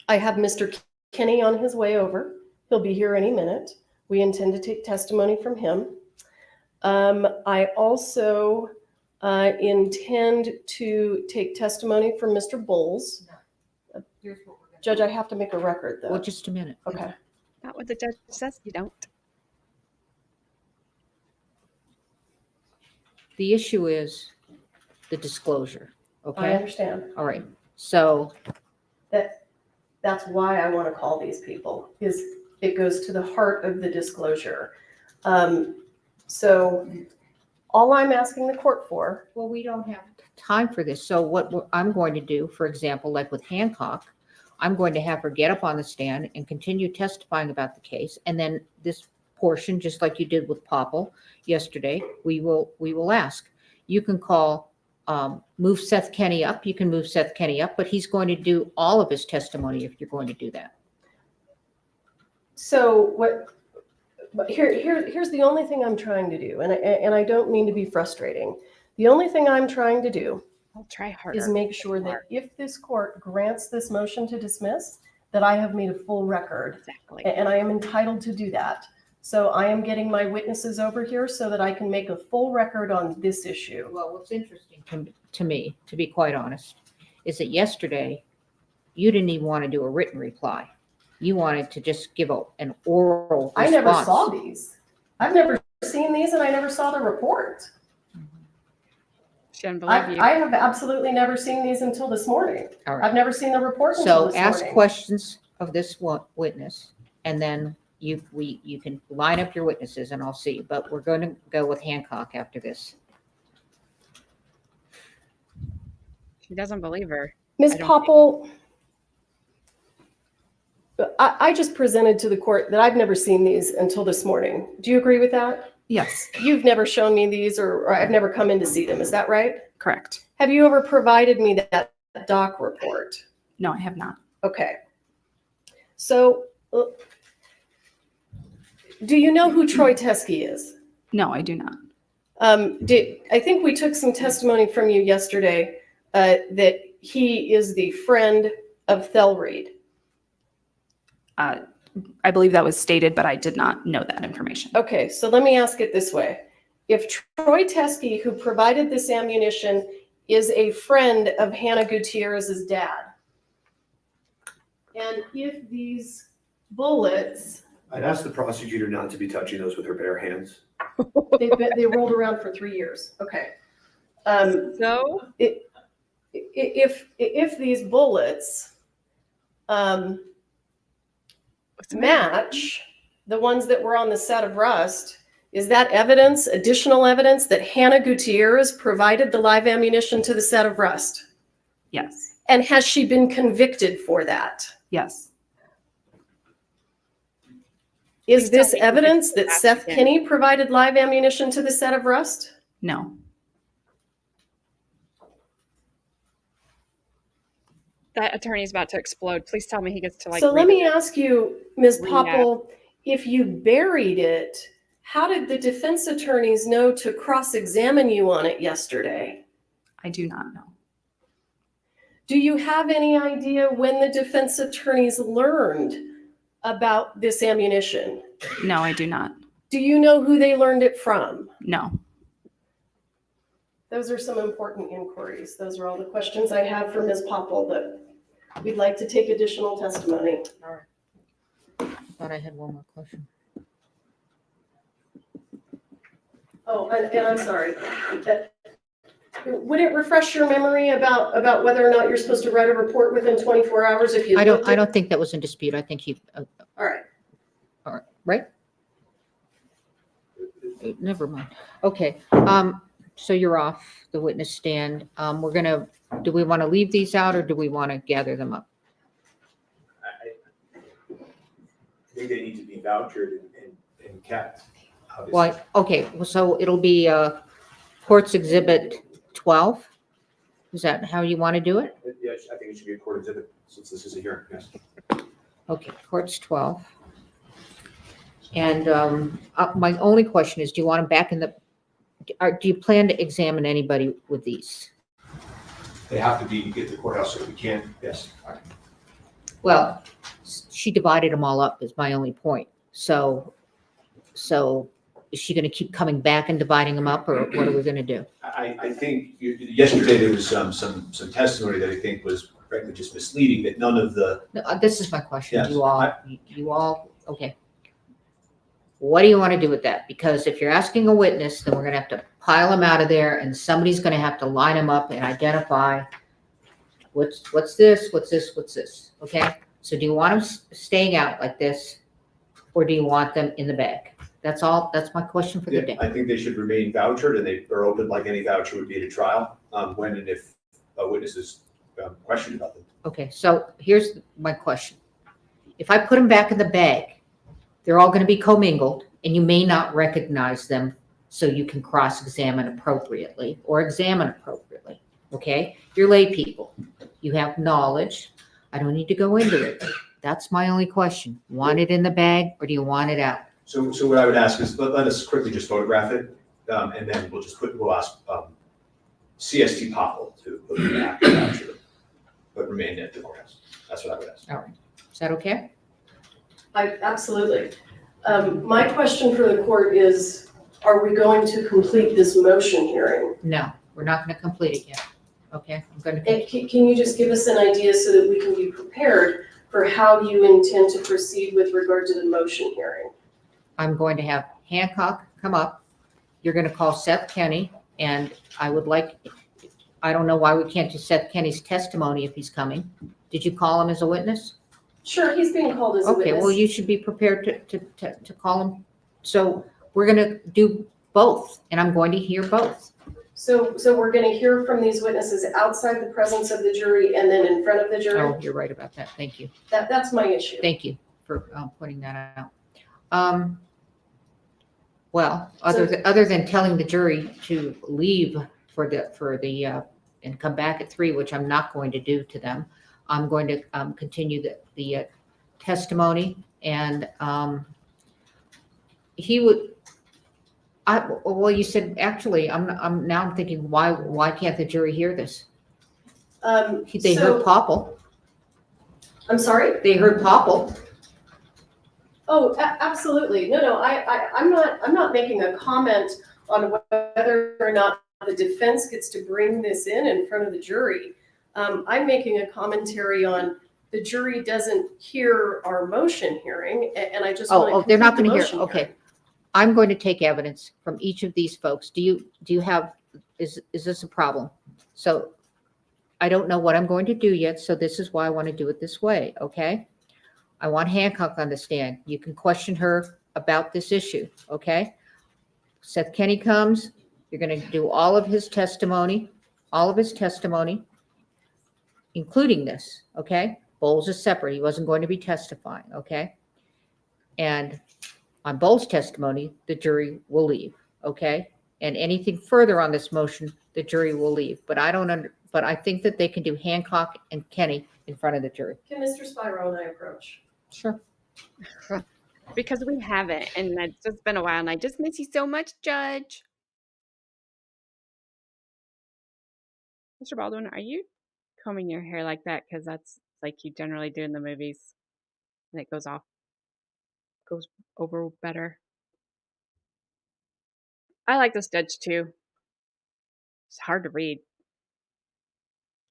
I have Mr. Kenny on his way over. He'll be here any minute. We intend to take testimony from him. I also intend to take testimony from Mr. Bowles. Here's what we're gonna Judge, I have to make a record, though. Well, just a minute. Okay. Not what the judge says you don't. The issue is the disclosure, I okay? understand. All right, so, That's why I want to call these people, is it goes to the heart of the disclosure. So all I'm asking the court for, well, we don't have time for this. So I'm going to do, for example, like with Hancock, I'm going to have her get up on the stand and continue testifying about the case. And then this portion, just like you did with Popple yesterday, we will ask. You can call, move Seth Kenny up. You can move Seth Kenny up, but he's going to do all of his testimony if you're going to do that. so but here's the only thing I'm trying to do, and I don't mean to be frustrating. The only thing I'm trying to do I'll try harder. is make sure that if this court grants this motion to dismiss, that I have made a full record, Exactly. and I am entitled to do that. So I am getting my witnesses over here so that I can make a full record on this issue. Well, what's interesting to me, to be quite honest, is that yesterday you didn't even want to do a written reply. You wanted to just give an oral response. I never saw these. I've never seen these, and I never saw the report. Shouldn't believe you. I have absolutely never seen these until this morning. All right. I've never seen the report until So this ask morning. questions of this witness, and then you can line up your witnesses, and I'll see. But we're going to go with Hancock after this. She doesn't believe her. Ms. I don't Popple, I just presented to the court that I've never seen these until this morning. Do you agree with that? Yes, You've never shown me these, or I've never come in to see them. Is that right? correct. Have you ever provided me that doc report? No, I have not. Okay. So, do you know who Troy Teskey is? No, I do not. I think we took some testimony from you yesterday that he is the friend of Thel Reed. I believe that was stated, but I did not know that information. Okay, so let me ask it this way. If Troy Teskey, who provided this ammunition, is a friend of Hannah Gutierrez's dad, and if these bullets, I'd ask the prosecutor not to be touching those with her bare hands. they rolled around for 3 years. Okay. So If these bullets match the ones that were on the set of Rust, is that evidence, additional evidence, that Hannah Gutierrez provided the live ammunition to the set of Rust? Yes, And has she been convicted for that? yes, Is Please tell this me who evidence did that that Seth again. Kinney provided live ammunition to the set of Rust? no. that attorney's about to explode. Please tell me he gets to So let read me it. ask you, Ms. Read Popple, if you buried it, how did the defense attorneys know to cross-examine you on it yesterday? I do not know. Do you have any idea when the defense attorneys learned about this ammunition? No, I do not. Do you know who they learned it from? No. Those are some important inquiries. Those are all the questions I have for Ms. Popple, but we'd like to take additional testimony. All right. I thought I had one more question. Oh, and I'm sorry. Would it refresh your memory about whether or not you're supposed to write a report within 24 hours if you I looked at- don't think that was in dispute. I think he, All right. all right, right? Never mind. Okay, so you're off the witness stand. Do we want to leave these out, or do we want to gather them up? I think they need to be vouchered and kept, obviously. Well, okay, so it'll be Court's Exhibit 12? Is that how you want to do it? Yes, I think it should be a court exhibit, since this is a hearing, yes. Okay, Court's 12. And my only question is, do you want them back in the, do you plan to examine anybody with these? They have to be at the courthouse so we can, yes. Well, she divided them all up is my only point. So is she gonna keep coming back and dividing them up, or what are we gonna do? I think yesterday there was some testimony that I think was frankly just misleading, that none of the, No, this is my question. Yes, You all, okay. What do you want to do with that? Because if you're asking a witness, then we're gonna have to pile them out of there, and somebody's gonna have to line them up and identify what's this, what's this, okay? So do you want them staying out like this, or do you want them in the bag? That's all, that's my question for the day. I think they should remain vouchered, and they are open like any voucher would be at a trial, when and if a witness is questioned about them. Okay, so here's my question. If I put them back in the bag, they're all gonna be commingled, and you may not recognize them, so you can cross-examine appropriately or examine appropriately, okay? You're lay people. You have knowledge. I don't need to go into it. That's my only question. Want it in the bag, or do you want it out? So what I would ask is, let us quickly just photograph it, and then we'll ask CST Popple to put it back in voucher, but remain at the courthouse. That's what I would ask. All right, is that okay? Absolutely. My question for the court is, are we going to complete this motion hearing? No, we're not gonna complete it yet, okay? I'm gonna, And can you just give us an idea so that we can be prepared for how you intend to proceed with regard to the motion hearing? I'm going to have Hancock come up. You're gonna call Seth Kenny, and I would like, I don't know why we can't do Seth Kenny's testimony if he's coming. Did you call him as a witness? Sure, he's being called as a Okay, well, witness. you should be prepared to call him. So we're gonna do both, and I'm going to hear both. So we're gonna hear from these witnesses outside the presence of the jury and then in front of the Oh, jury? you're right about that. Thank you. That's my issue. Thank you for pointing that out. Well, other than telling the jury to leave for the and come back at 3, which I'm not going to do to them, I'm going to continue the testimony, and he would. Well, you said actually. I'm now thinking, why can't the jury hear this? They heard Popple. I'm sorry? They heard Popple. Oh, absolutely. No, I'm not making a comment on whether or not the defense gets to bring this in front of the jury. I'm making a commentary on the jury doesn't hear our motion hearing, and I just want to They're not going to hear. motion Okay, hearing. I'm going to take evidence from each of these folks. Do you have? Is this a problem? So I don't know what I'm going to do yet. So this is why I want to do it this way. Okay. I want Hancock on the stand. You can question her about this issue, okay? Seth Kenny comes, you're gonna do all of his testimony, including this, okay? Bowles is separate, he wasn't going to be testifying, okay? And on Bowles' testimony, the jury will leave, okay? And anything further on this motion, the jury will leave. But I think that they can do Hancock and Kenny in front of the jury. Can Mr. Spiro and I approach? Sure. Because we haven't, and it's just been a while, and I just miss you so much, Judge. Mr. Baldwin, are you combing your hair like that? Because that's like you generally do in the movies, and it goes over better. I like this judge too. It's hard to read.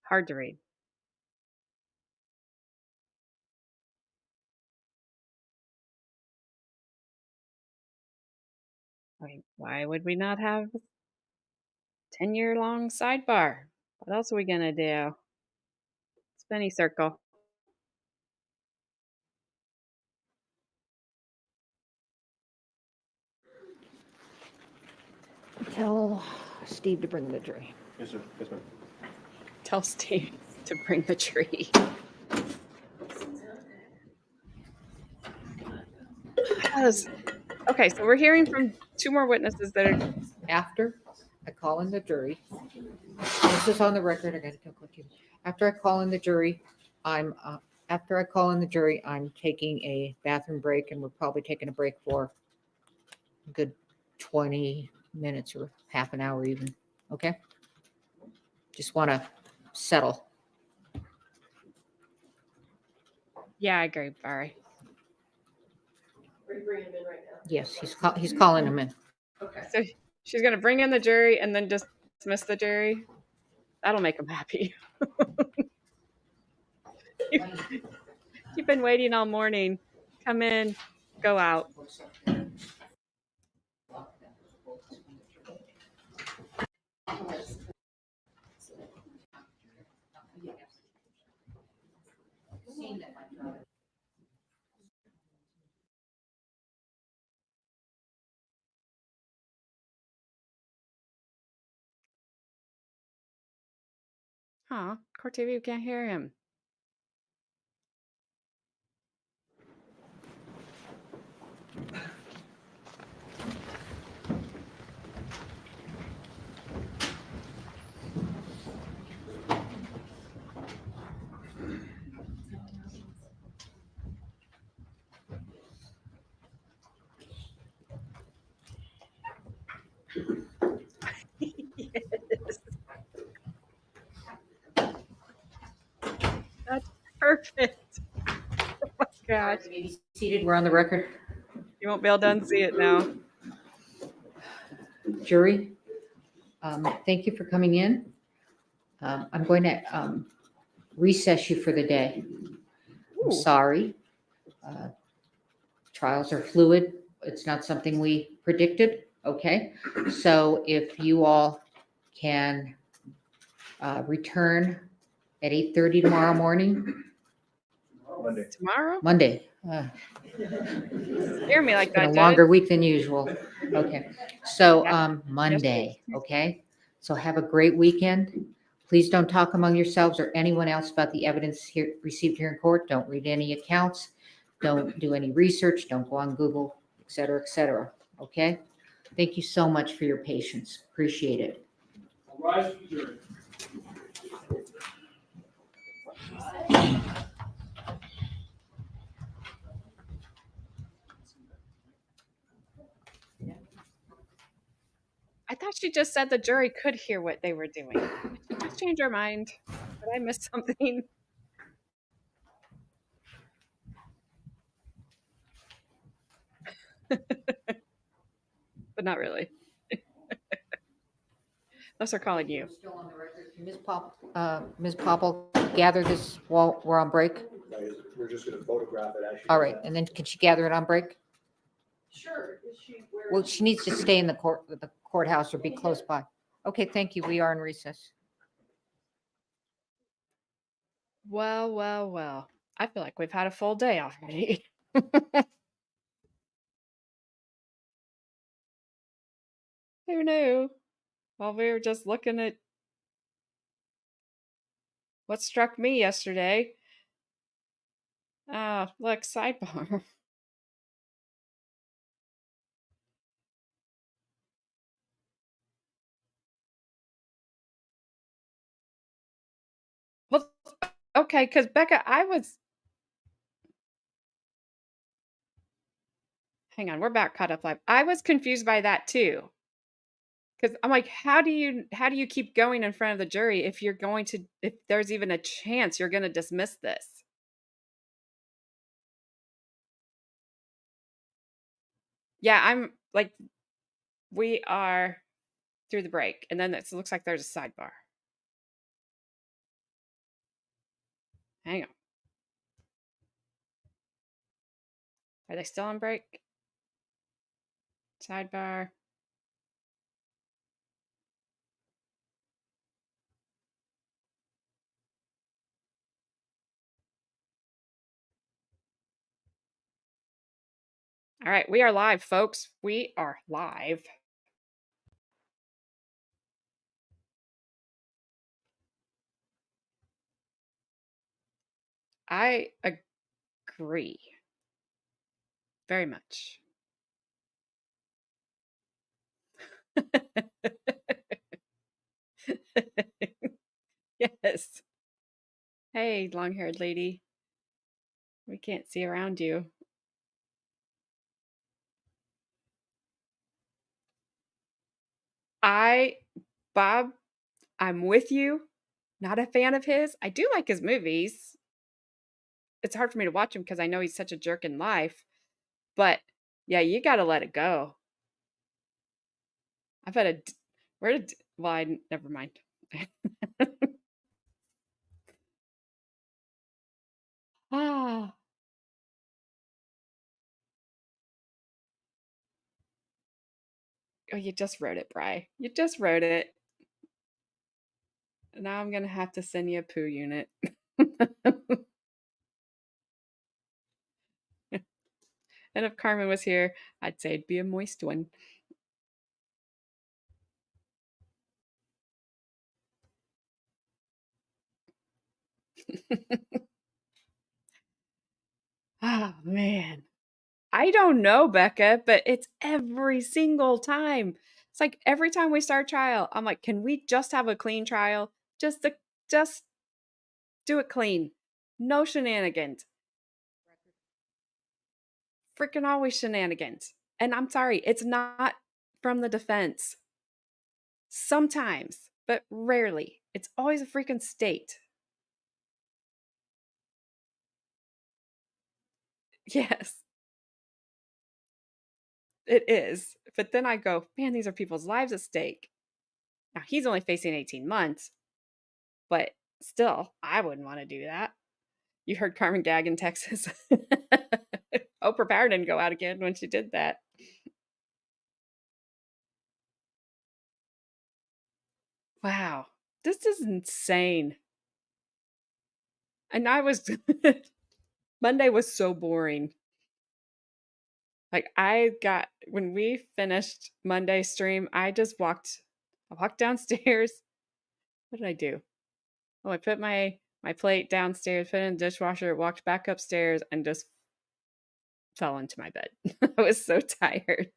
Hard to read. Why would we not have a 10-year-long sidebar? What else are we gonna do? Spinny circle. Tell Steve to bring the jury. Yes, sir. Yes, ma'am. Tell Steve to bring the tree. Okay, so we're hearing from 2 more witnesses that are. After I call in the jury, this is on the record. I got to go quick. After I call in the jury, I'm After I call in the jury, I'm taking a bathroom break, and we're probably taking a break for a good 20 minutes or half an hour even. Okay? Just want to settle. Yeah, I agree, Barry. Are you bringing him in right now? Yes, he's calling him in. Okay. So she's going to bring in the jury and then just dismiss the jury. That'll make them happy. You've been waiting all morning. Come in, go out. Huh, Court TV, we can't hear him. Yes, that's perfect. Oh my gosh. Be seated. We're on the record. You won't be able to unsee it now. Jury, thank you for coming in. I'm going to recess you for the day. I'm Ooh. sorry. Uh, Trials are fluid. It's not something we predicted. Okay. So if you all can return at 8:30 tomorrow morning, Monday. Tomorrow? Monday. Scare me like It's been a that, longer Judge. week than usual. Okay. So Yeah. Monday. Okay. So have a great weekend. Please don't talk among yourselves or anyone else about the evidence here received here in court. Don't read any accounts. Don't do any research. Don't go on Google, et cetera, et cetera. Okay? Thank you so much for your patience. Appreciate it. Rise to adjourn. I thought she just said the jury could hear what they were doing. Did she just change her mind? Did I miss something? But not really. Unless they're calling you. Still on the record. Ms. Popple, gather this while we're on break. We're just gonna photograph it actually. All right. And then can she gather it on break? Sure. Is she where? Well, she needs to stay in the courthouse or be close by. Okay, thank you. We are in recess. Well, well, well. I feel like we've had a full day already. Who knew? While we were just looking at what struck me yesterday. Look, sidebar. Well, okay, because Becca, hang on, we're back caught up live. I was confused by that too. Because I'm like, how do you keep going in front of the jury if if there's even a chance you're gonna dismiss this? Yeah, I'm like, we are through the break, and then it looks like there's a sidebar. Hang on. Are they still on break? Sidebar. All right, we are live, folks. We are live. I agree very much. Yes. Hey, long haired lady. can't see around you. Bob, I'm with you. Not a fan of his. I do like his movies. It's hard for me to watch him because I know he's such a jerk in life. But yeah, you got to let it go. I've had a where did well, I never mind. Ah, oh, you just wrote it, Bri. You just wrote it. Now I'm gonna have to send you a poo unit. And if Carmen was here, I'd say it'd be a moist one. Oh man. I don't know, Becca, but it's every single time. It's like every time we start trial, I'm like, can we just have a clean trial? Just do it clean. No shenanigans. Freaking always shenanigans. And I'm sorry, it's not from the defense. Sometimes, but rarely. It's always a freaking state. Yes, it is. But then I go, man, these are people's lives at stake. Now he's only facing 18 months, but still, I wouldn't want to do that. You heard Carmen gag in Texas. Hope her power didn't go out again when she did that. Wow, this is insane. And I was Monday was so boring. Like when we finished Monday stream, I walked downstairs. What did I do? Oh, I put my plate downstairs, put it in the dishwasher, walked back upstairs, and just fell into my bed. I was so tired.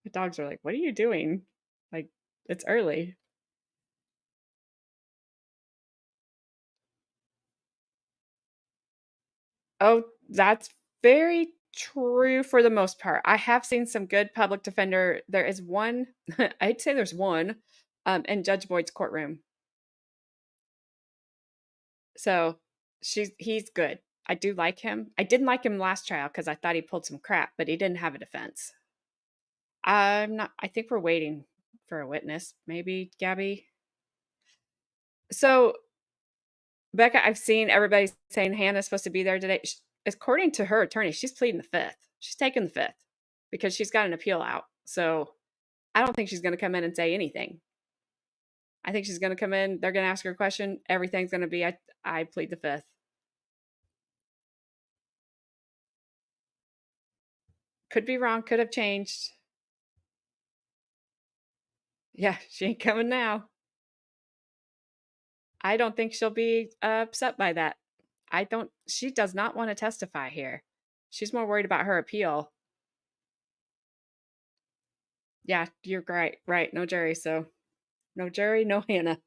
The dogs are like, "What are you doing?" Like, it's early. Oh, that's very true for the most part. I have seen some good public defender. There is one, I'd say there's one, in Judge Boyd's courtroom. So he's good. I do like him. I didn't like him last trial because I thought he pulled some crap, but he didn't have a defense. I think we're waiting for a witness, maybe, Gabby. So, Becca, I've seen everybody saying Hannah's supposed to be there today. According to her attorney, she's pleading the fifth. She's taking the fifth because she's got an appeal out. So I don't think she's going to come in and say anything. I think she's going to come in. They're going to ask her a question. Everything's going to be, I plead the fifth. Could be wrong. Could have changed. Yeah, she ain't coming now. I don't think she'll be upset by that. She does not want to testify here. She's more worried about her appeal. Yeah, you're right. Right. No jury. So no jury, no Hannah.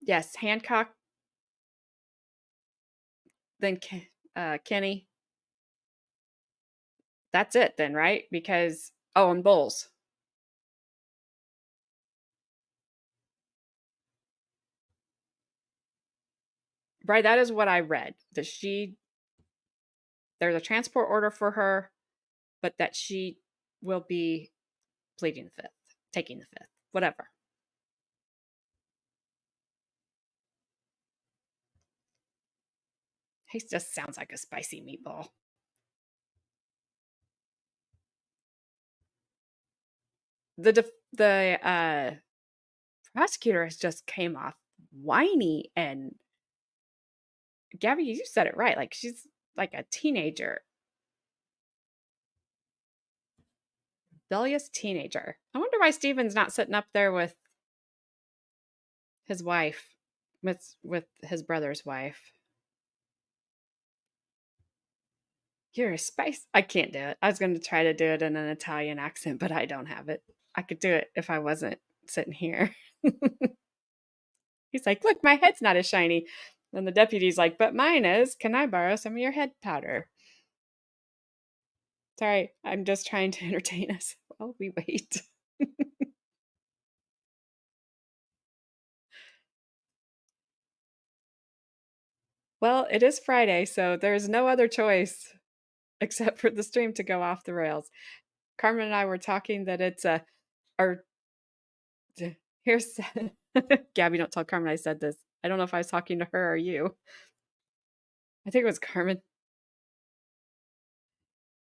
Yes, Hancock, then Kenny. That's it then, right? Because, oh, and Bowles. Right, that is what I read. There's a transport order for her, but that she will be pleading the fifth, taking the fifth, whatever. He just sounds like a spicy meatball. The prosecutor has just came off whiny, and Gabby, you said it right. Like, she's like a teenager, rebellious teenager. I wonder why Steven's not sitting up there with his wife, with his brother's wife. You're a spice. I can't do it. I was going to try to do it in an Italian accent, but I don't have it. I could do it if I wasn't sitting here. He's like, look, my head's not as shiny. And the deputy's like, but mine is. Can I borrow some of your head powder? Sorry, I'm just trying to entertain us while we wait. Well, it is Friday, so there's no other choice except for the stream to go off the rails. Carmen and I were talking that it's or here's Gabby, don't tell Carmen I said this. I don't know if I was talking to her or you. I think it was Carmen,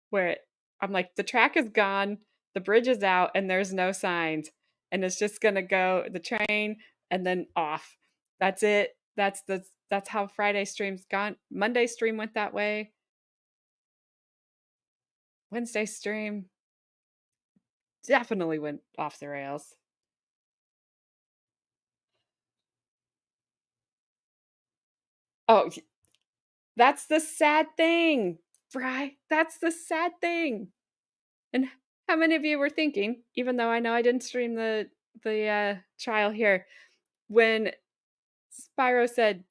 where I'm like, the track is gone, the bridge is out, and there's no signs. And it's just gonna go the train and then off. That's it. That's how Friday stream's gone. Monday stream went that way. Wednesday stream definitely went off the rails. Oh, that's the sad thing, right? That's the sad thing. And how many of you were thinking, even though I know I didn't stream the trial here, when Spyro said,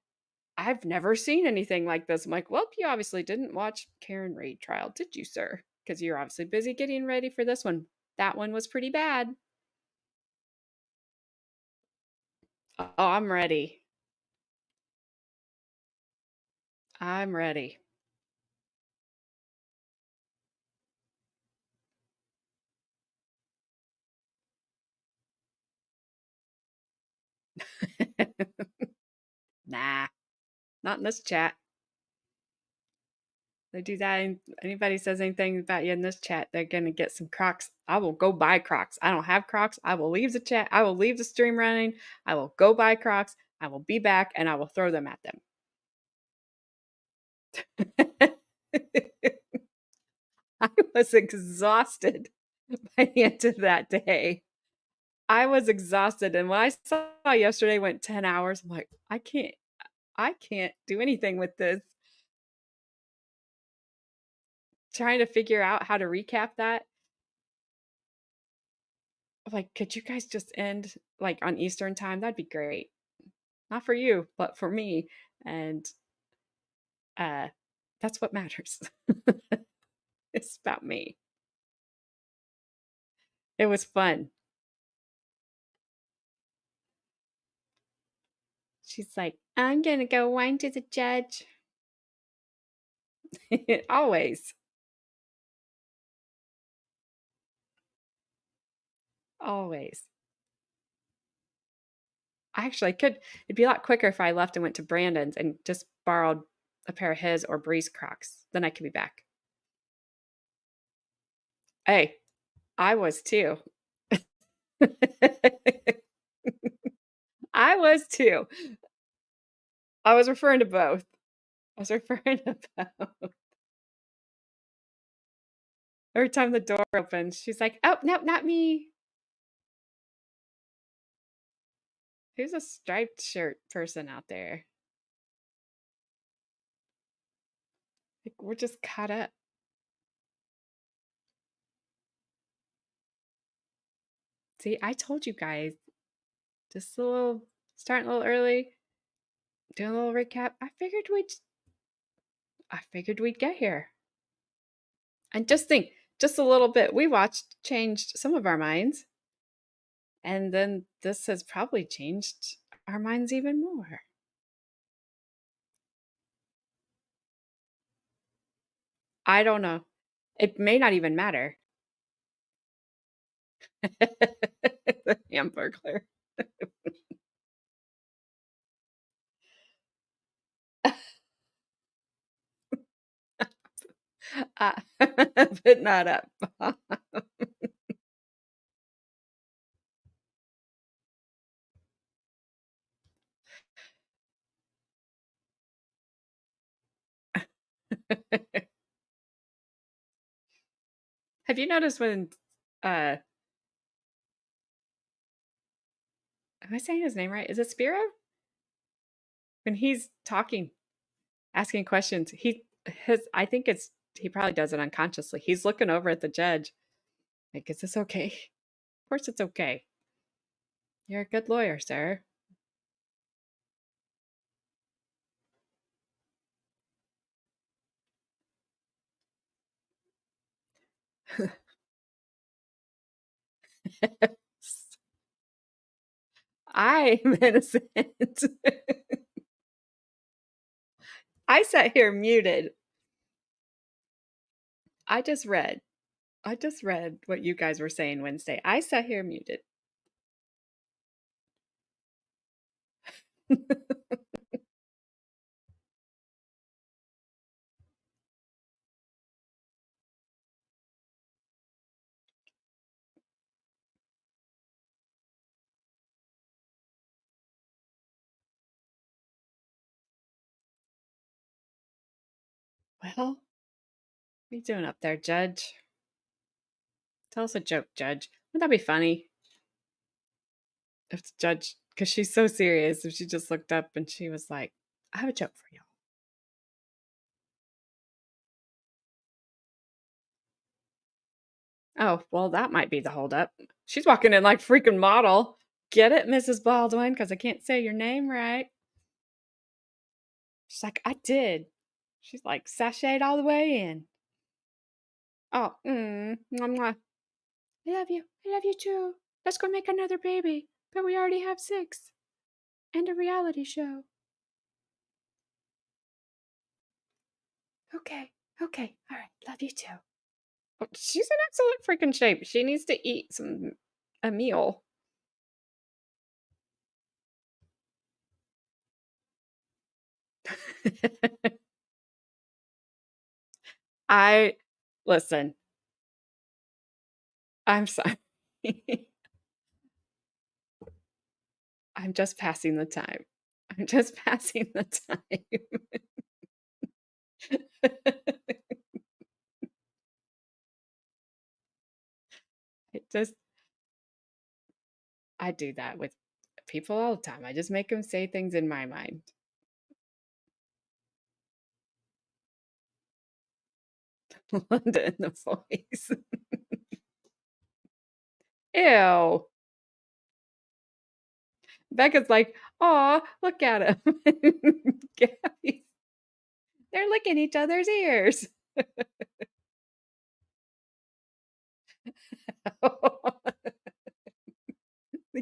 "I've never seen anything like this." I'm like, "Well, you obviously didn't watch Karen Reid trial, did you, sir? Because you're obviously busy getting ready for this one. That one was pretty bad." Oh, I'm ready. I'm ready. Nah, not in this chat. They do that, and anybody says anything about you in this chat, they're gonna get some Crocs. I will go buy Crocs. I don't have Crocs. I will leave the chat. I will leave the stream running. I will go buy Crocs. I will be back, and I will throw them at them. I was exhausted by the end of that day. I was exhausted, and when I saw yesterday went 10 hours, I'm like, I can't do anything with this. Trying to figure out how to recap that. Like, could you guys just end like on Eastern time? That'd be great. Not for you, but for me. And uh that's what matters. It's about me. It was fun. She's like, I'm gonna go whine to the judge. Always. Always. I actually could, it'd be a lot quicker if I left and went to Brandon's and just borrowed a pair of his or Bree's Crocs. Then I could be back. Hey, I was too. I was too. I was referring to both. I was referring to both. Every time the door opens, she's like, "Oh, no, not me." Who's a striped shirt person out there? Like, we're just caught up. See, I told you guys, just a little, starting a little early, doing a little recap. I figured we'd get here. And just think, just a little bit, we watched changed some of our minds. And then this has probably changed our minds even more. I don't know. It may not even matter. The Hamburglar. But not up. Have you noticed when am I saying his name right? Is it Spiro? When he's talking, asking questions, I think he probably does it unconsciously. He's looking over at the judge. Like, is this okay? Of course it's okay. You're a good lawyer, sir. I'm innocent. I sat here muted. I just read. I just read what you guys were saying Wednesday. I sat here muted. Well, what are you doing up there, Judge? Tell us a joke, Judge. Wouldn't that be funny? If the judge, because she's so serious, if she just looked up and she was like, I have a joke for you. Oh, well, that might be the holdup. She's walking in like freaking model. Get it, Mrs. Baldwin? Because I can't say your name right. She's like, I did. She's like, sashayed all the way in. Oh, mwah, mwah. I love you. I love you too. Let's go make another baby. But we already have 6. And a reality show. Okay. Okay. All right. Love you too. Oh, she's in excellent freaking shape. She needs to eat a meal. I listen. I'm sorry. I'm just passing the time. I'm just passing the time. It just I do that with people all the time. I just make them say things in my mind. Linda in the voice. Ew. Becca's like, "Aw, look at him." Gabby's, they're licking each other's ears.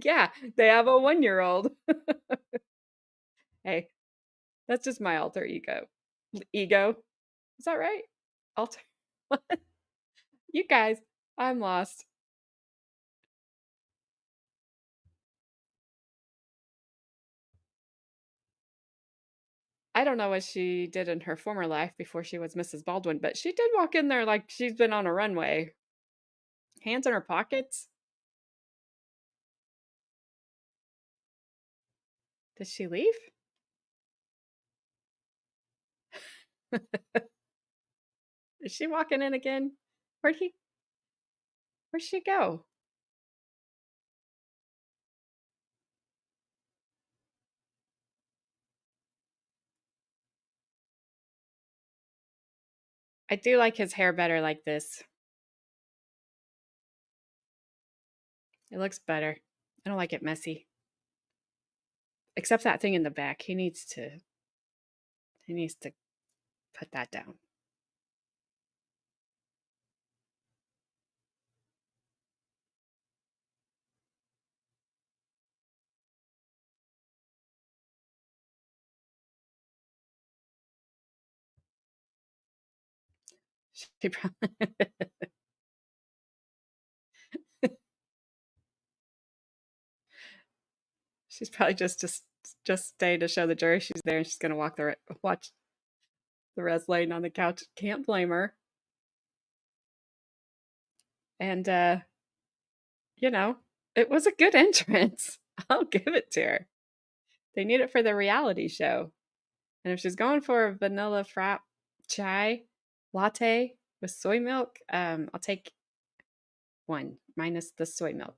Yeah, they have a 1-year-old. Hey, that's just my alter ego. Ego? Is that right? Alter. You guys, I'm lost. I don't know what she did in her former life before she was Mrs. Baldwin, but she did walk in there like she's been on a runway. Hands in her pockets. Did she leave? Is she walking in again? Where'd she go? I do like his hair better like this. It looks better. I don't like it messy. Except that thing in the back. He needs to put that down. She probably she's probably just stay to show the jury she's there and she's gonna watch the rest laying on the couch. Can't blame her. And you know, it was a good entrance. I'll give it to her. They need it for the reality show. And if she's going for a vanilla frap chai latte with soy milk, I'll take 1 minus the soy milk.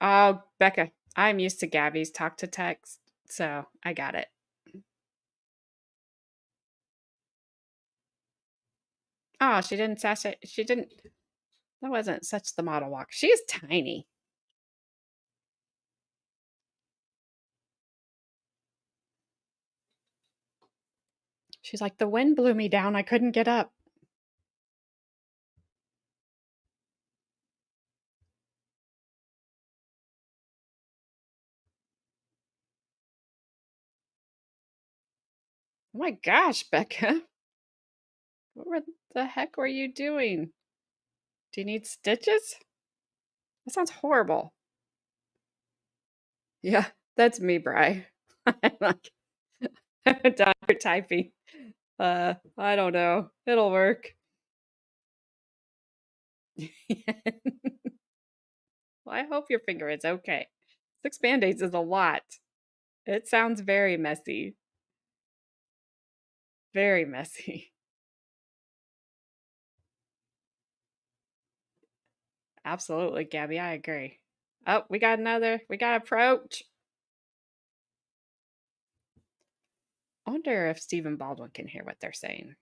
Oh, Becca, I'm used to Gabby's talk to text, so I got it. Oh, she didn't sashay. She didn't. That wasn't such the model walk. She is tiny. She's like, the wind blew me down. I couldn't get up. Oh my gosh, Becca. What the heck were you doing? Do you need stitches? That sounds horrible. Yeah, that's me, Bri. I'm like, I'm done typing. I don't know. It'll work. Well, I hope your finger is okay. 6 band-aids is a lot. It sounds very messy. Very messy. Absolutely, Gabby. I agree. Oh, we got approach. I wonder if Stephen Baldwin can hear what they're saying.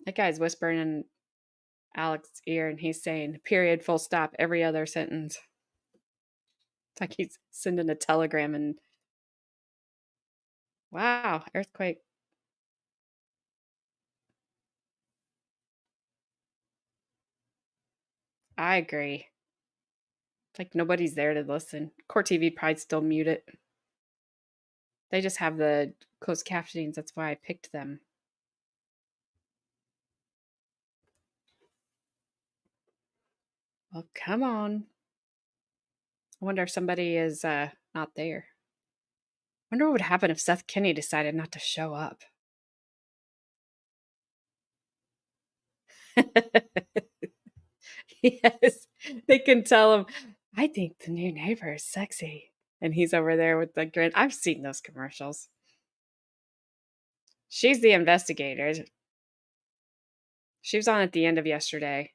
That guy's whispering in Alec's ear and he's saying, period, full stop, every other sentence. It's like he's sending a telegram and wow, earthquake. I agree. It's like nobody's there to listen. Court TV probably still mute it. They just have the closed captionings. That's why I picked them. Well, come on. I wonder if somebody is not there. I wonder what would happen if Seth Kinney decided not to show up. Yes, they can tell him, I think the new neighbor is sexy. And he's over there with the grin. I've seen those commercials. She's the investigator. She was on at the end of yesterday.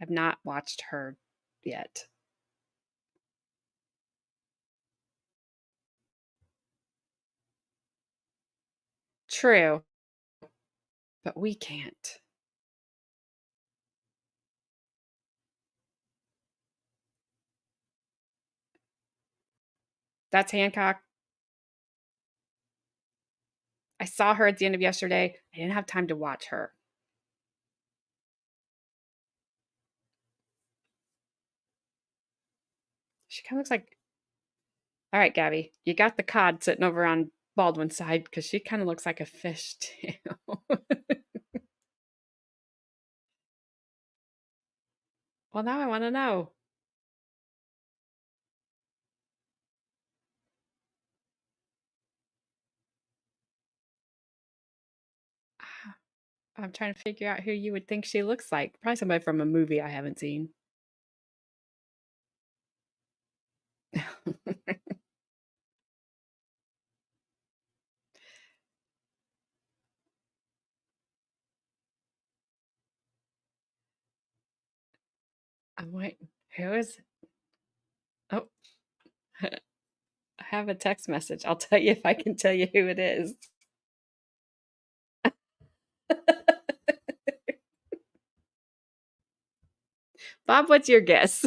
I've not watched her yet. True, but we can't. That's Hancock. I saw her at the end of yesterday. I didn't have time to watch her. She kind of looks like, all right, Gabby, you got the cod sitting over on Baldwin's side because she kind of looks like a fish too. Well, now I want to know. Ah, I'm trying to figure out who you would think she looks like. Probably somebody from a movie I haven't seen. I'm waiting. Who is? Oh, I have a text message. I'll tell you if I can tell you who it is. Bob, what's your guess?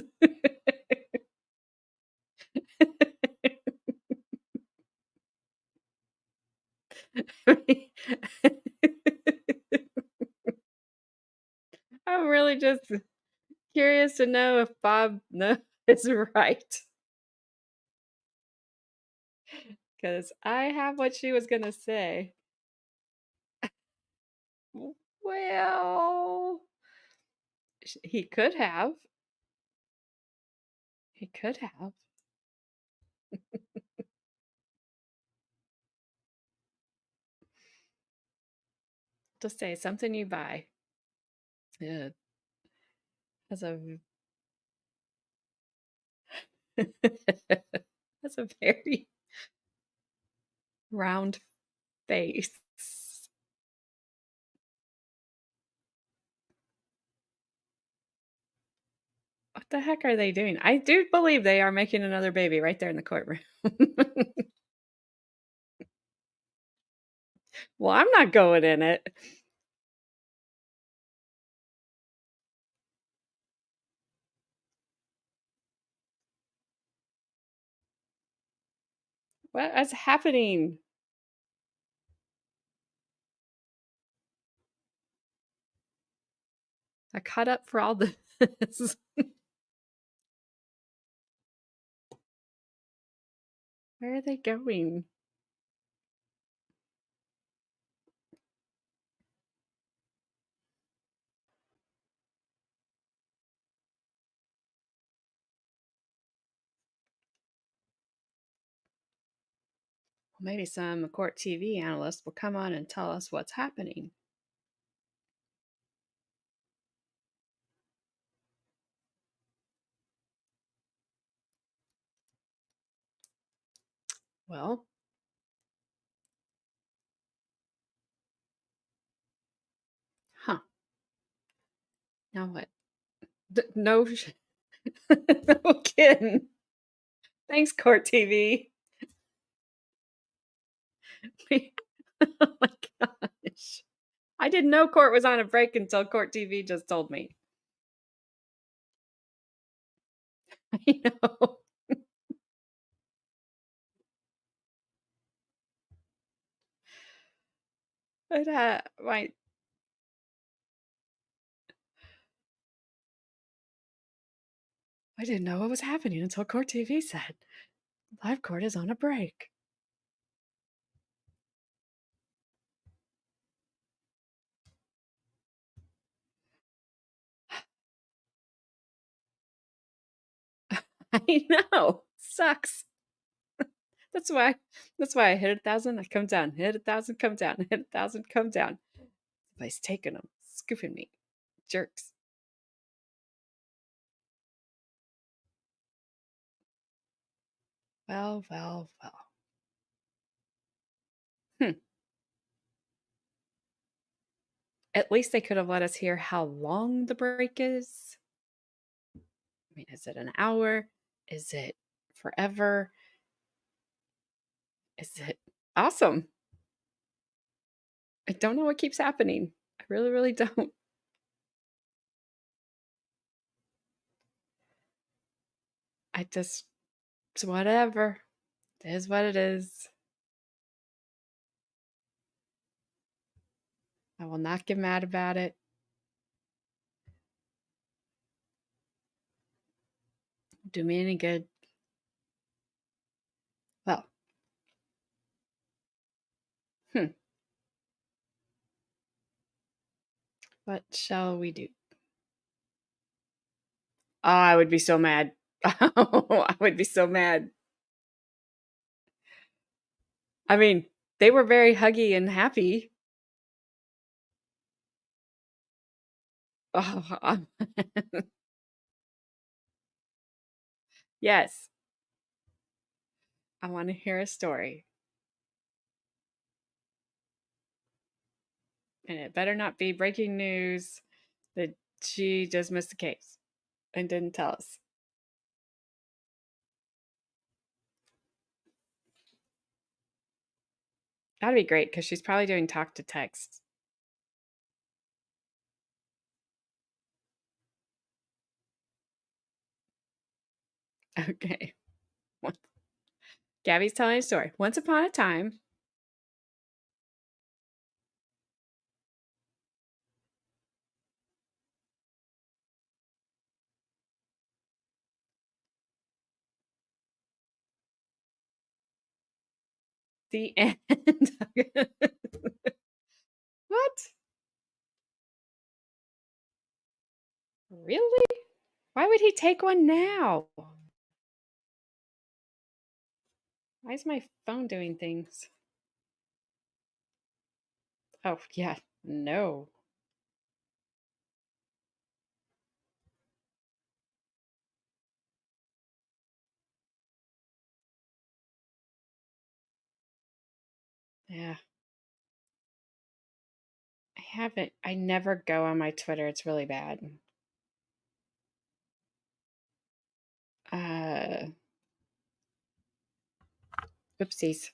I'm really just curious to know if Bob is right. Because I have what she was going to say. Well, he could have. He could have. Just say something you buy. Yeah. That's a that's a very round face. What the heck are they doing? I do believe they are making another baby right there in the courtroom. Well, I'm not going in it. What is happening? I caught up for all this. Where are they going? Maybe some court TV analyst will come on and tell us what's happening. Well, huh. Now what? No, no kidding. Thanks, Court TV. Oh my gosh. I didn't know court was on a break until Court TV just told me. I know. But I didn't know what was happening until Court TV said live court is on a break. I know. Sucks. That's why I hit 1,000, I come down, hit 1,000, come down, hit 1,000, come down. Somebody's taking them, scooping me. Jerks. Well, well, well. At least they could have let us hear how long the break is. I mean, is it an hour? Is it forever? Is it awesome? I don't know what keeps happening. I really, really don't. It's whatever. It is what it is. I will not get mad about it. Do me any good. Well. What shall we do? Oh, I would be so mad. Oh, I would be so mad. I mean, they were very huggy and happy. Oh, yes. I want to hear a story. And it better not be breaking news that she just missed the case and didn't tell us. That'd be great because she's probably doing talk to text. Okay. Gabby's telling a story. Once upon a time, the end. What? Really? Why would he take one now? Why is my phone doing things? Oh, yeah. No. Yeah. I never go on my Twitter. It's really bad. Uh, Oopsies.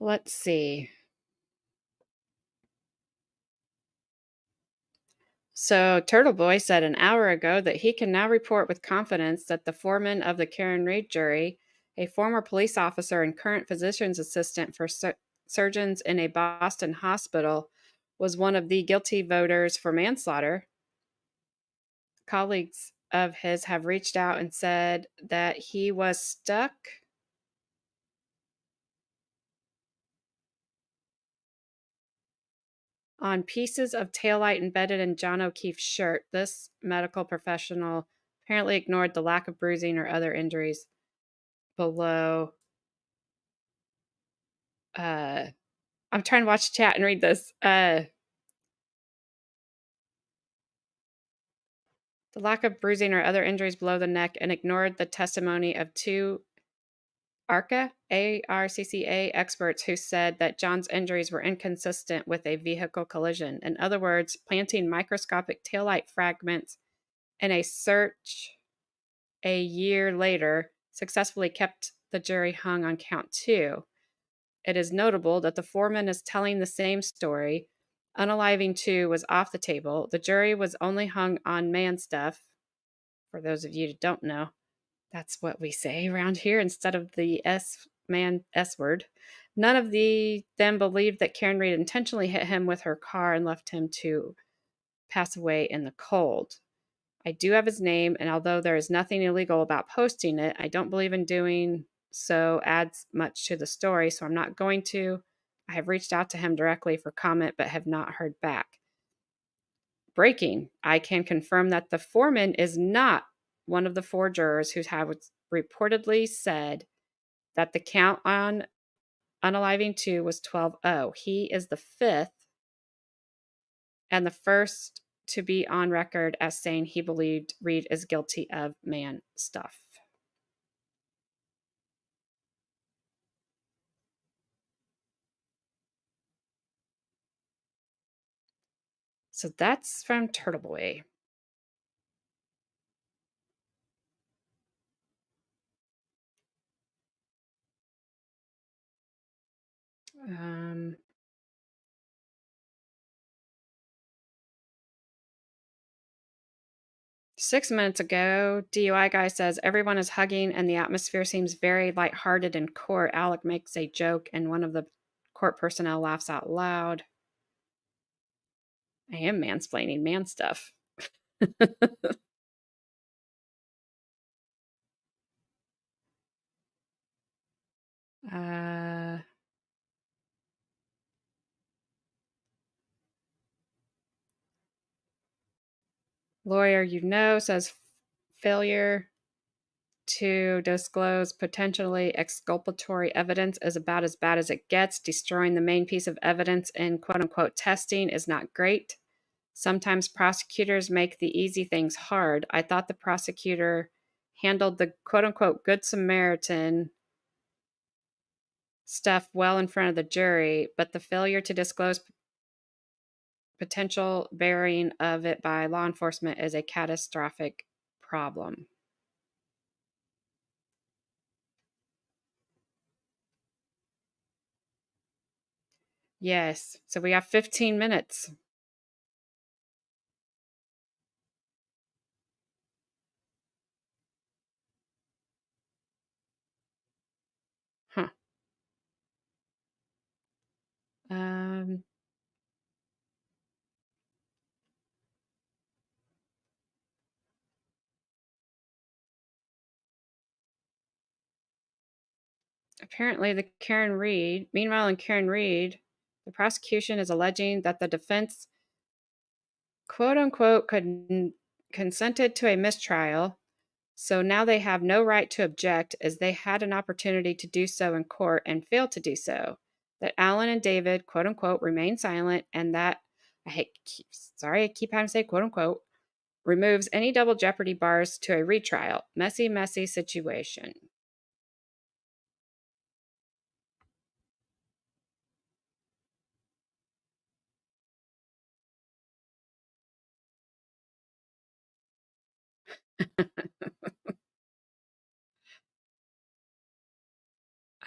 Let's see. So, Turtle Boy said an hour ago that he can now report with confidence that the foreman of the Karen Reed jury, a former police officer and current physician's assistant for surgeons in a Boston hospital, was one of the guilty voters for manslaughter. Colleagues of his have reached out and said that he was stuck on pieces of taillight embedded in John O'Keefe's shirt. This medical professional apparently ignored the lack of bruising or other injuries below. I'm trying to watch chat and read this. The lack of bruising or other injuries below the neck, and ignored the testimony of two ARCCA experts who said that John's injuries were inconsistent with a vehicle collision. In other words, planting microscopic taillight fragments in a search a year later successfully kept the jury hung on count 2. It is notable that the foreman is telling the same story. Unaliving 2 was off the table. The jury was only hung on man stuff. For those of you who don't know, that's what we say around here instead of the S word. None of them believed that Karen Reed intentionally hit him with her car and left him to pass away in the cold. I do have his name, and although there is nothing illegal about posting it, I don't believe in doing so adds much to the story, so I'm not going to. I have reached out to him directly for comment, but have not heard back. Breaking. I can confirm that the foreman is not one of the 4 jurors who have reportedly said that the count on unaliving 2 was 12-0. He is the 5th and the first to be on record as saying he believed Reed is guilty of man stuff. So that's from Turtle Boy. Um, 6 minutes ago, DUI guy says everyone is hugging and the atmosphere seems very lighthearted in court. Alec makes a joke and one of the court personnel laughs out loud. I am mansplaining man stuff. uh, Lawyer, says failure to disclose potentially exculpatory evidence is about as bad as it gets. Destroying the main piece of evidence in quote unquote testing is not great. Sometimes prosecutors make the easy things hard. I thought the prosecutor handled the quote unquote good Samaritan stuff well in front of the jury, but the failure to disclose potential bearing of it by law enforcement is a catastrophic problem. Yes. So we have 15 minutes. Huh. Um, Apparently, meanwhile, in Karen Reed, the prosecution is alleging that the defense, quote unquote, consented to a mistrial. So now they have no right to object as they had an opportunity to do so in court and failed to do so. That Alan and David, quote unquote, remain silent, and that, I keep having to say quote unquote, removes any double jeopardy bars to a retrial. Messy, messy situation.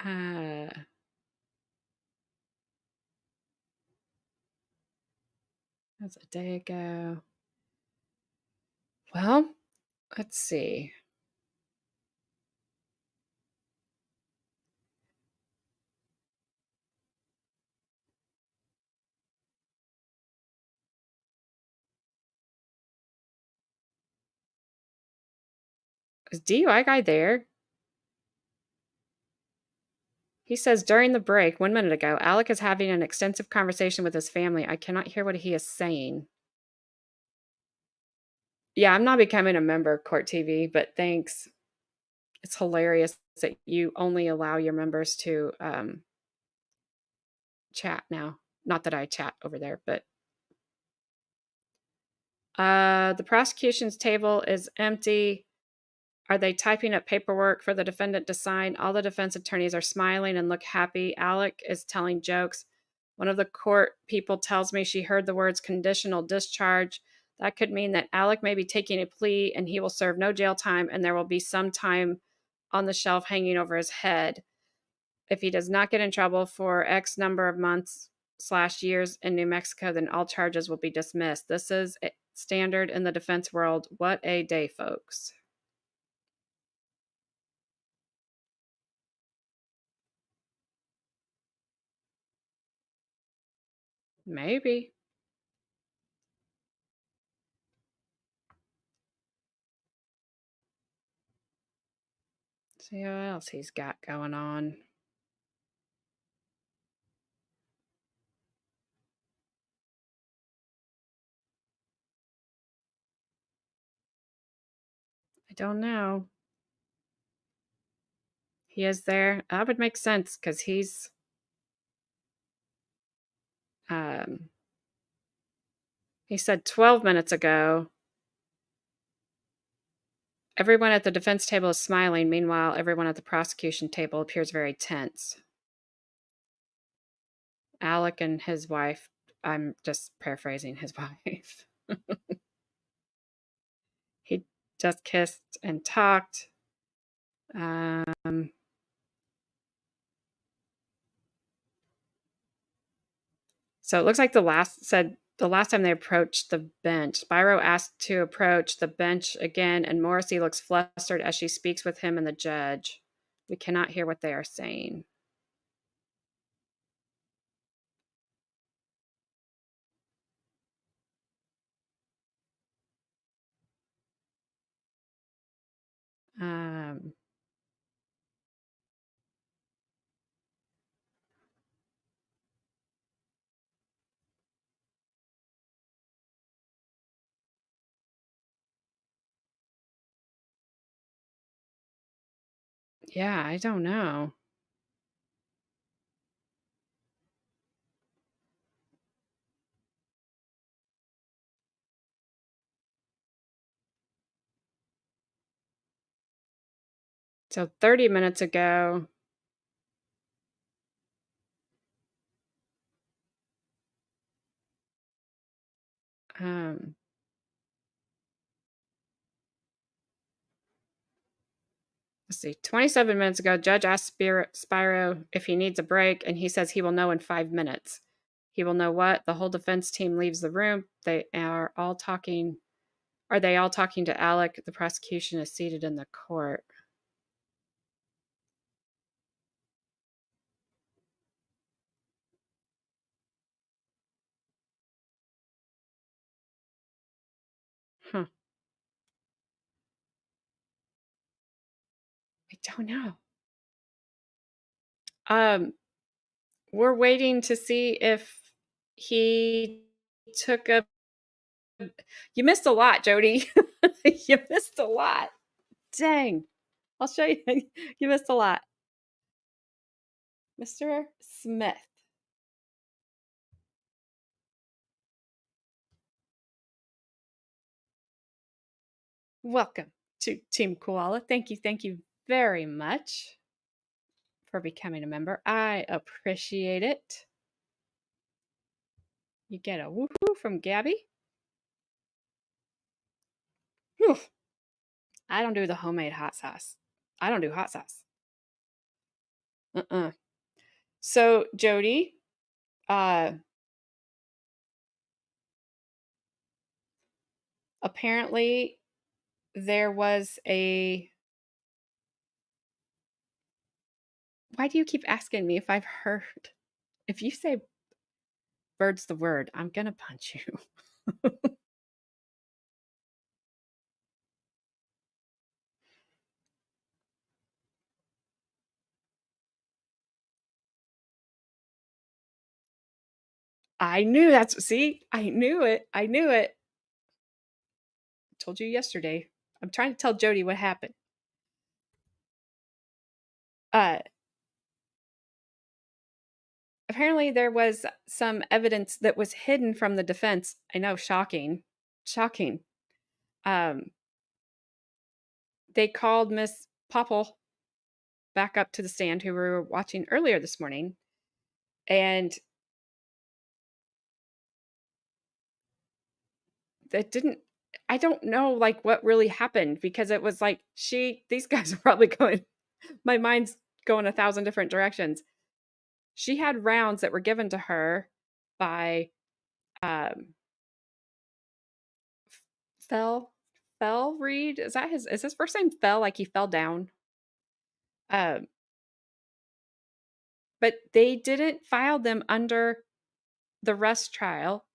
uh, That's a day ago. Well, let's see. Is DUI guy there? He says during the break 1 minute ago, Alec is having an extensive conversation with his family. I cannot hear what he is saying. Yeah, I'm not becoming a member of Court TV, but thanks. It's hilarious that you only allow your members to chat now. Not that I chat over there, but the prosecution's table is empty. Are they typing up paperwork for the defendant to sign? All the defense attorneys are smiling and look happy. Alec is telling jokes. One of the court people tells me she heard the words conditional discharge. That could mean that Alec may be taking a plea and he will serve no jail time and there will be some time on the shelf hanging over his head. If he does not get in trouble for X number of months/years in New Mexico, then all charges will be dismissed. This is standard in the defense world. What a day, folks. Maybe. See what else he's got going on. I don't know. He is there. That would make sense because he's he said 12 minutes ago. Everyone at the defense table is smiling. Meanwhile, everyone at the prosecution table appears very tense. Alec and his wife, I'm just paraphrasing his wife. He just kissed and talked. So it looks like the last time they approached the bench, Spyro asked to approach the bench again, and Morrissey looks flustered as she speaks with him and the judge. We cannot hear what they are saying. Yeah, I don't know. So 30 minutes ago, let's see, 27 minutes ago, Judge asked Spyro if he needs a break, and he says he will know in 5 minutes. He will know what? The whole defense team leaves the room. They are all talking. Are they all talking to Alec? The prosecution is seated in the court. Huh. I don't know. We're waiting to see if he took a. You missed a lot, Jody. You missed a lot. Dang. I'll show you. You missed a lot. Mr. Smith. Welcome to Team Koala. Thank you very much for becoming a member. I appreciate it. You get a woohoo from Gabby. Whew. I don't do the homemade hot sauce. I don't do hot sauce. So, Jody, apparently there was a. Why do you keep asking me if I've heard? If you say bird's the word, I'm going to punch you. I knew see, I knew it. I knew it. Told you yesterday. I'm trying to tell Jody what happened. Uh, Apparently there was some evidence that was hidden from the defense. I know, shocking. Shocking. Um, they called Miss Popple back up to the stand, who we were watching earlier this morning, and that didn't I don't know, like, what really happened, because it was like these guys are probably going my mind's going 1,000 different directions. She had rounds that were given to her by, um, Fell Fell Reed? Is his first name Fell, like he fell down? Um, but they didn't file them under the Rust trial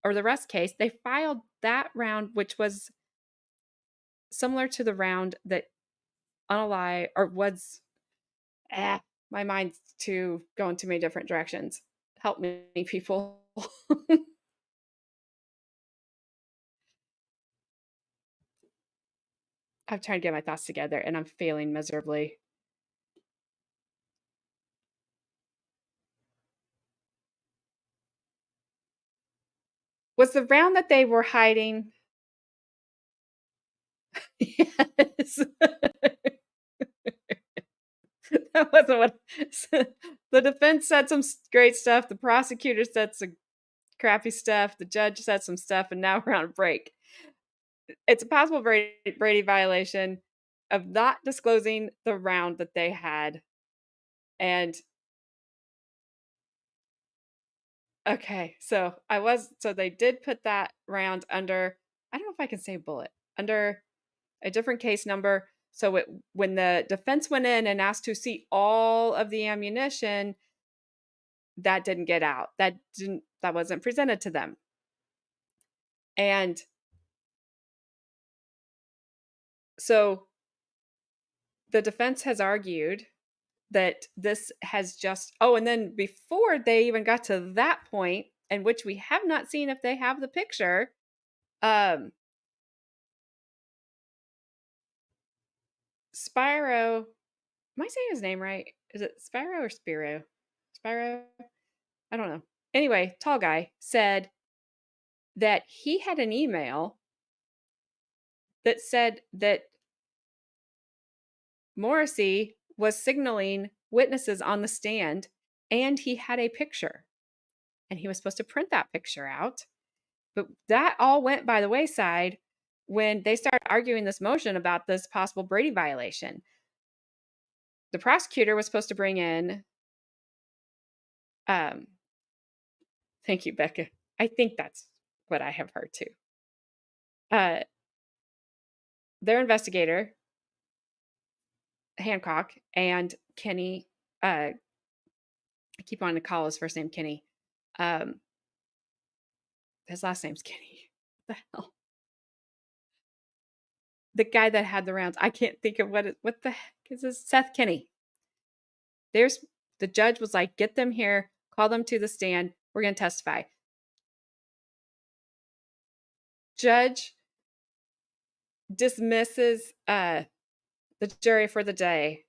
or the Rust case. They filed that round, which was similar to the round that Unalive or was my mind's too going too many different directions. Help me, people. I'm trying to get my thoughts together and I'm failing miserably. Was the round that they were hiding? Yes. That wasn't what the defense said some great stuff. The prosecutor said some crappy stuff. The judge said some stuff, and now we're on a break. It's a possible Brady violation of not disclosing the round that they had. And okay, so they did put that round under, I don't know if I can say bullet, under a different case number. So when the defense went in and asked to see all of the ammunition, that didn't get out. That wasn't presented to them. And so the defense has argued that this has and then before they even got to that point, in which we have not seen if they have the picture, um, Spyro, am I saying his name right? Is it Spyro or Spiro? Spyro? I don't know. Anyway, tall guy said that he had an email that said that Morrissey was signaling witnesses on the stand, and he had a picture, and he was supposed to print that picture out. But that all went by the wayside when they started arguing this motion about this possible Brady violation. The prosecutor was supposed to bring in, um, thank you, Becca. I think that's what I have heard too. Their investigator, Hancock, and Kenny, I keep wanting to call his first name Kenny. His last name's Kenny. What the hell? The guy that had the rounds. I can't think of what the heck is this? Seth Kenny. The judge was like, get them here, call them to the stand. We're going to testify. Judge dismisses the jury for the day.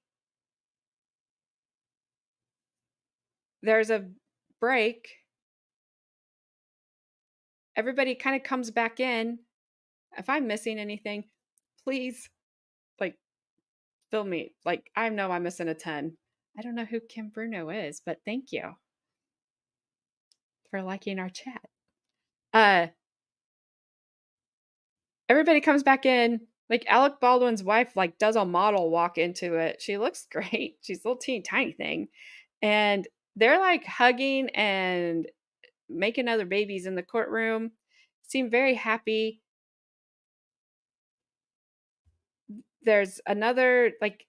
There's a break. Everybody kind of comes back in. If I'm missing anything, please, like, fill me. Like, I know I'm missing a 10. I don't know who Kim Bruno is, but thank you for liking our chat. Everybody comes back in. Like, Alec Baldwin's wife, like, does a model walk into it. She looks great. She's a little teeny tiny thing. And they're like hugging and making other babies in the courtroom. Seem very happy. There's another, like,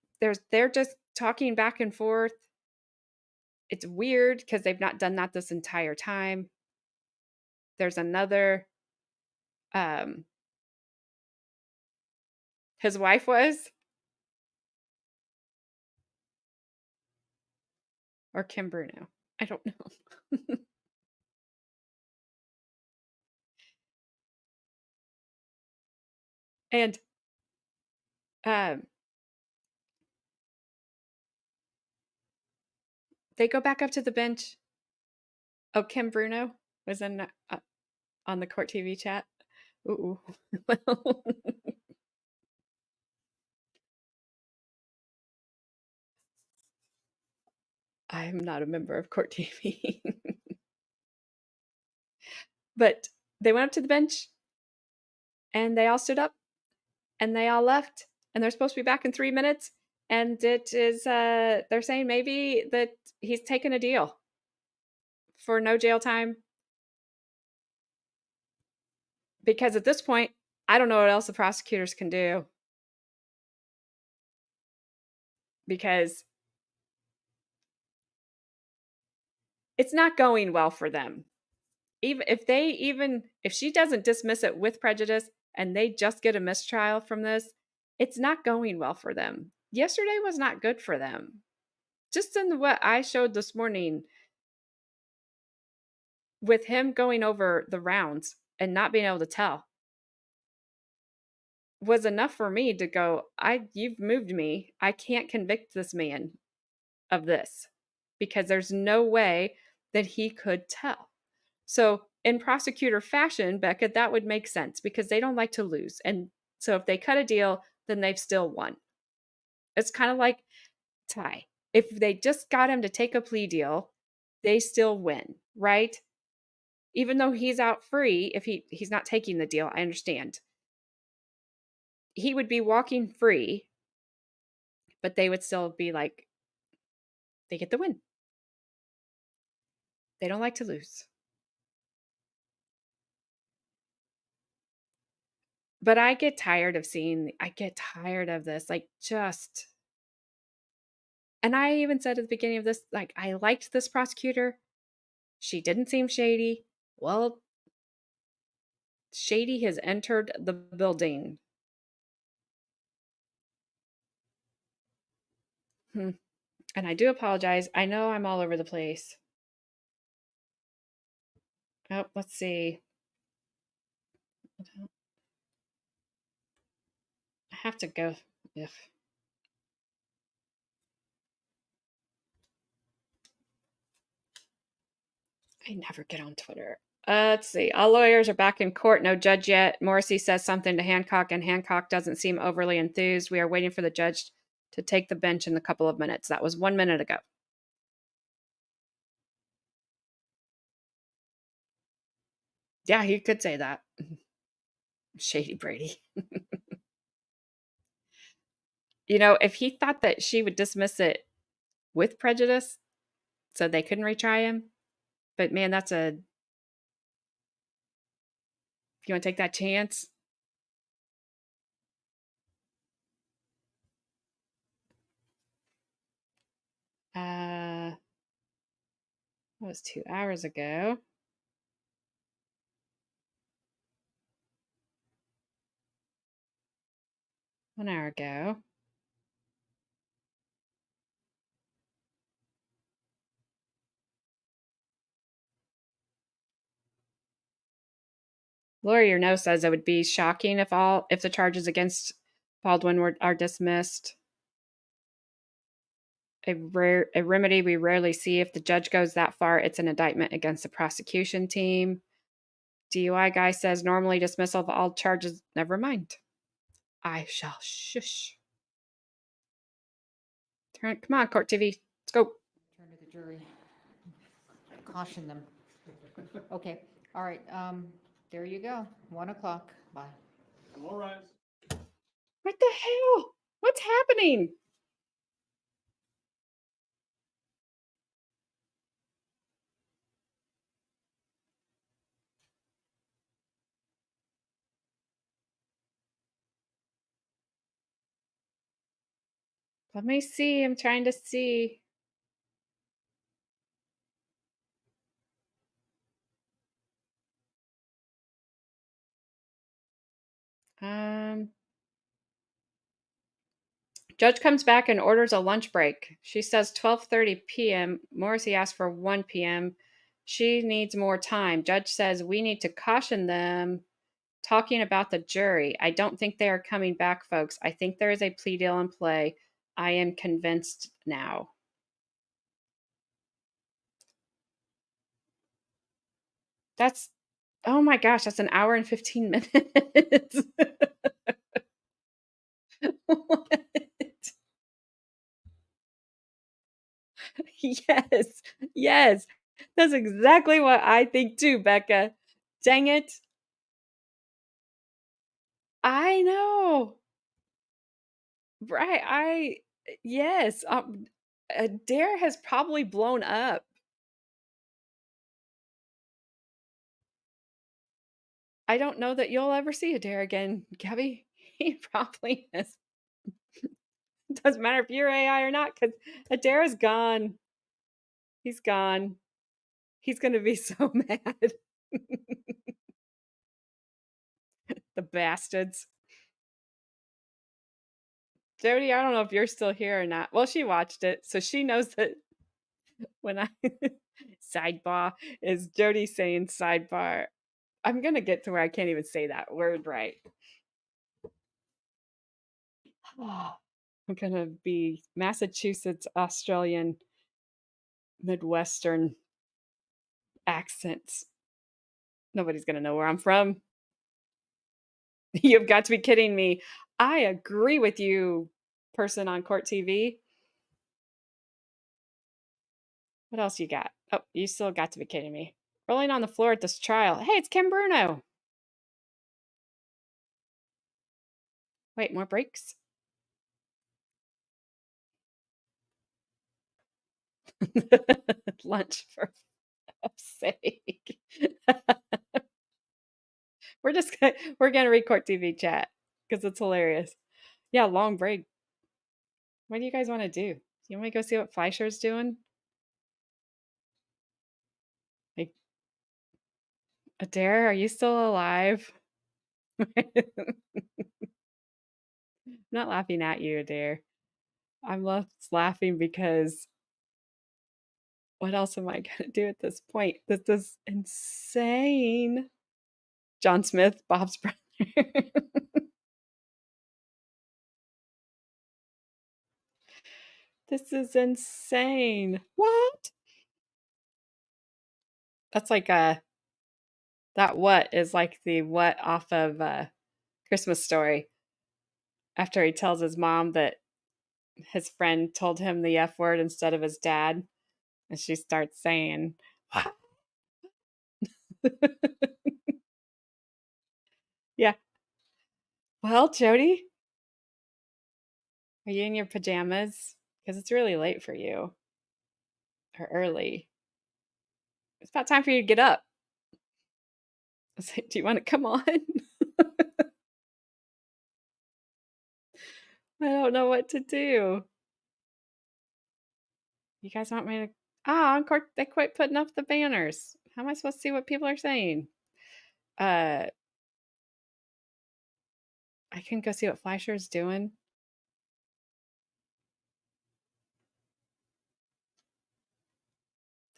they're just talking back and forth. It's weird because they've not done that this entire time. There's another, his wife was, or Kim Bruno. I don't know. And um, they go back up to the bench. Oh, Kim Bruno was in on the Court TV chat. Ooh. Well, I'm not a member of Court TV. But they went up to the bench and they all stood up and they all left and they're supposed to be back in 3 minutes. And it is, they're saying maybe that he's taken a deal for no jail time because at this point, I don't know what else the prosecutors can do because it's not going well for them. If she doesn't dismiss it with prejudice and they just get a mistrial from this, it's not going well for them. Yesterday was not good for them. Just in what I showed this morning with him going over the rounds and not being able to tell was enough for me to go, you've moved me. I can't convict this man of this because there's no way that he could tell. So in prosecutor fashion, Becca, that would make sense because they don't like to lose. And so if they cut a deal, then they've still won. It's kind of like Ty. If they just got him to take a plea deal, they still win, right? Even though he's out free, if he's not taking the deal, I understand. He would be walking free, but they would still be like, they get the win. They don't like to lose. But I get tired of this, like just. And I even said at the beginning of this, like, I liked this prosecutor. She didn't seem shady. Well, shady has entered the building. And I do apologize. I know I'm all over the place. Oh, let's see. I have to go. Ugh. I never get on Twitter. Let's see. All lawyers are back in court. No judge yet. Morrissey says something to Hancock, and Hancock doesn't seem overly enthused. We are waiting for the judge to take the bench in a couple of minutes. That was 1 minute ago. Yeah, he could say that. Shady Brady. If he thought that she would dismiss it with prejudice so they couldn't retry him, but man, if you want to take that chance? That was 2 hours ago. 1 hour ago. Lawyer No says it would be shocking if the charges against Baldwin are dismissed. A remedy we rarely see. If the judge goes that far, it's an indictment against the prosecution team. DUI guy says normally dismissal of all charges. Never mind. I shall shush. Come on, Court TV. Let's go. Turn to the jury. Caution them. Okay, all right, there you go, 1 o'clock, bye. What the hell? What's happening? Let me see. I'm trying to see. Judge comes back and orders a lunch break. She says 12:30 p.m. Morrissey asks for 1 p.m. She needs more time. Judge says we need to caution them talking about the jury. I don't think they are coming back, folks. I think there is a plea deal in play. I am convinced now. That's, oh my gosh, that's an hour and 15 minutes. What? Yes, yes. That's exactly what I think too, Becca. Dang it. I know. Right. Yes. Dare has probably blown up. I don't know that you'll ever see a Dare again, Gabby. He probably is. Doesn't matter if you're AI or not, because Adair is gone. He's gone. He's gonna be so mad. The bastards. Jody, I don't know if you're still here or not. Well, she watched it, so she knows that when I sidebar is Jody saying sidebar. I'm gonna get to where I can't even say that word right. I'm gonna be Massachusetts, Australian, Midwestern accents. Nobody's gonna know where I'm from. You've got to be kidding me. I agree with you, person on Court TV. What else you got? Oh, you still got to be kidding me. Rolling on the floor at this trial. Hey, it's Kim Bruno. Wait, more breaks? Lunch for sake. We're gonna read Court TV chat because it's hilarious. Yeah, long break. What do you guys want to do? You want me to go see what Fleischer's doing? Like, Adair, are you still alive? I'm not laughing at you, Adair. I'm just laughing because what else am I gonna do at this point? This is insane. John Smith, Bob's brother. This is insane. What? That's like that what is like the what off of Christmas Story. After he tells his mom that his friend told him the F word instead of his dad, and she starts saying, yeah. Well, Jody, are you in your pajamas? Because it's really late for you. Or early. It's about time for you to get up. I was like, do you want to come on? I don't know what to do. You guys want me to? Ah, Encore, they quit putting up the banners. How am I supposed to see what people are saying? I can go see what Fleischer's doing.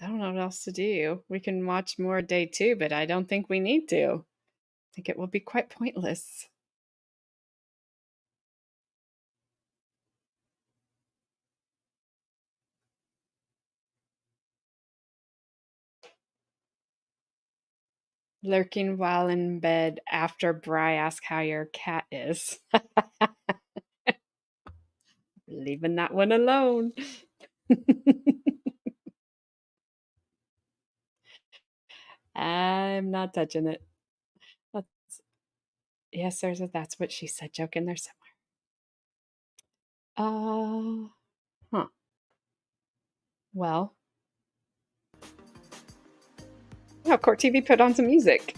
I don't know what else to do. We can watch more day 2, but I don't think we need to. I think it will be quite pointless. Lurking while in bed after Bri asks how your cat is. Leaving that one alone. I'm not touching it. Yes, there's a that's what she said joke in there somewhere. Huh. Well. Oh, Court TV put on some music.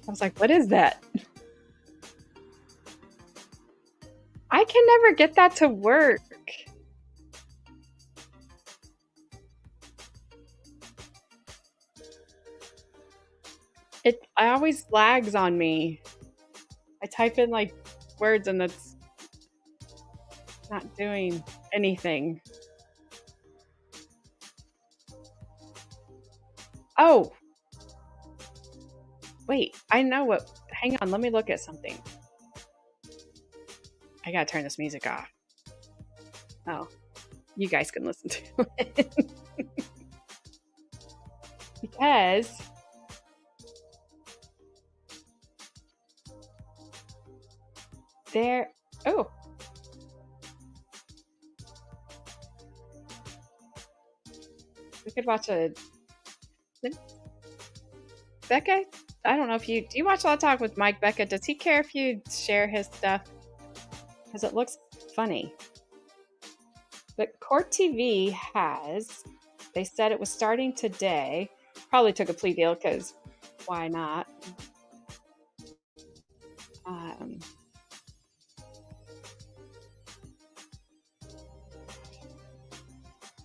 I was like, what is that? I can never get that to work. It always lags on me. I type in like words and it's not doing anything. Oh, Wait, I know what. Hang on, let me look at something. I gotta turn this music off. Oh, you guys can listen to it. Because there. Oh. We could watch a. Becca, I don't know if you. Do you watch Law Talk with Mike, Becca? Does he care if you share his stuff? Because it looks funny. But Court TV has. They said it was starting today. Probably took a plea deal because why not?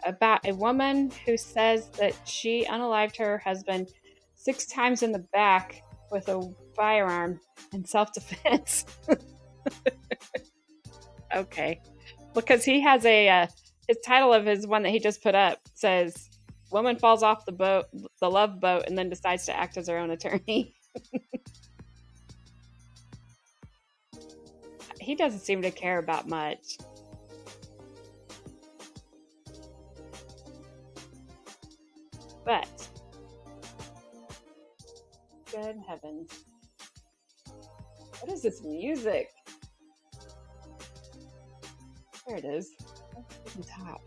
About a woman who says that she unalived her husband 6 times in the back with a firearm in self-defense. Okay. Because he has a, his title of his one that he just put up says, woman falls off the boat, the love boat, and then decides to act as her own attorney. He doesn't seem to care about much. But, good heavens. What is this music? There it is. That's the top.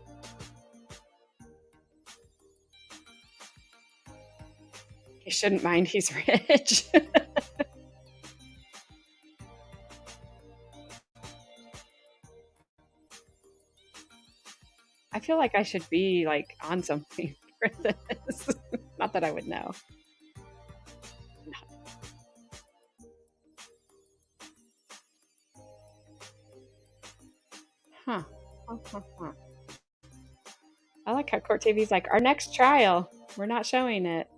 He shouldn't mind, he's rich. I feel like I should be like on something for this. Not that I would know. Huh. I like how Court TV's like, our next trial, we're not showing it.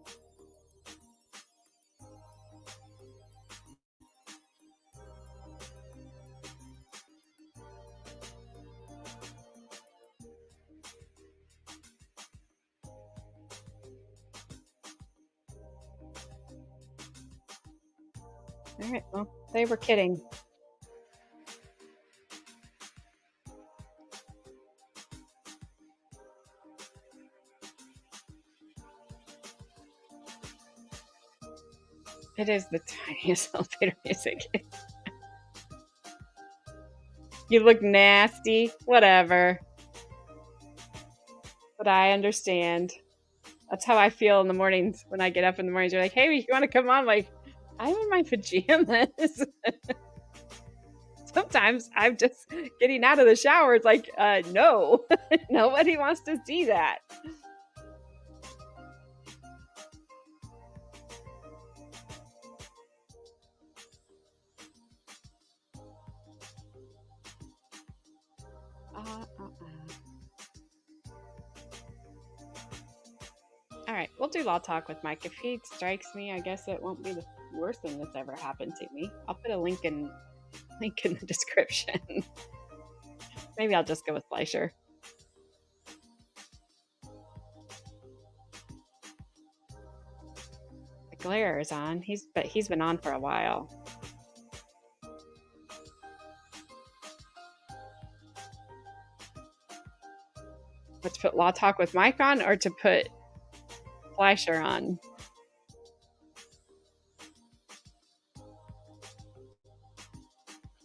All right, well, they were kidding. It is the tiniest elevator music. You look nasty. Whatever. But I understand. That's how I feel in the mornings when I get up in the mornings. You're like, hey, you want to come on? I'm like, I'm in my pajamas. Sometimes I'm just getting out of the shower. It's like, no. Nobody wants to see that. All right, we'll do Law Talk with Mike. If he strikes me, I guess it won't be the worst thing that's ever happened to me. I'll put a link in the description. Maybe I'll just go with Fleischer. The glare is on. But he's been on for a while. But to put Law Talk with Mike on, or to put Fleischer on?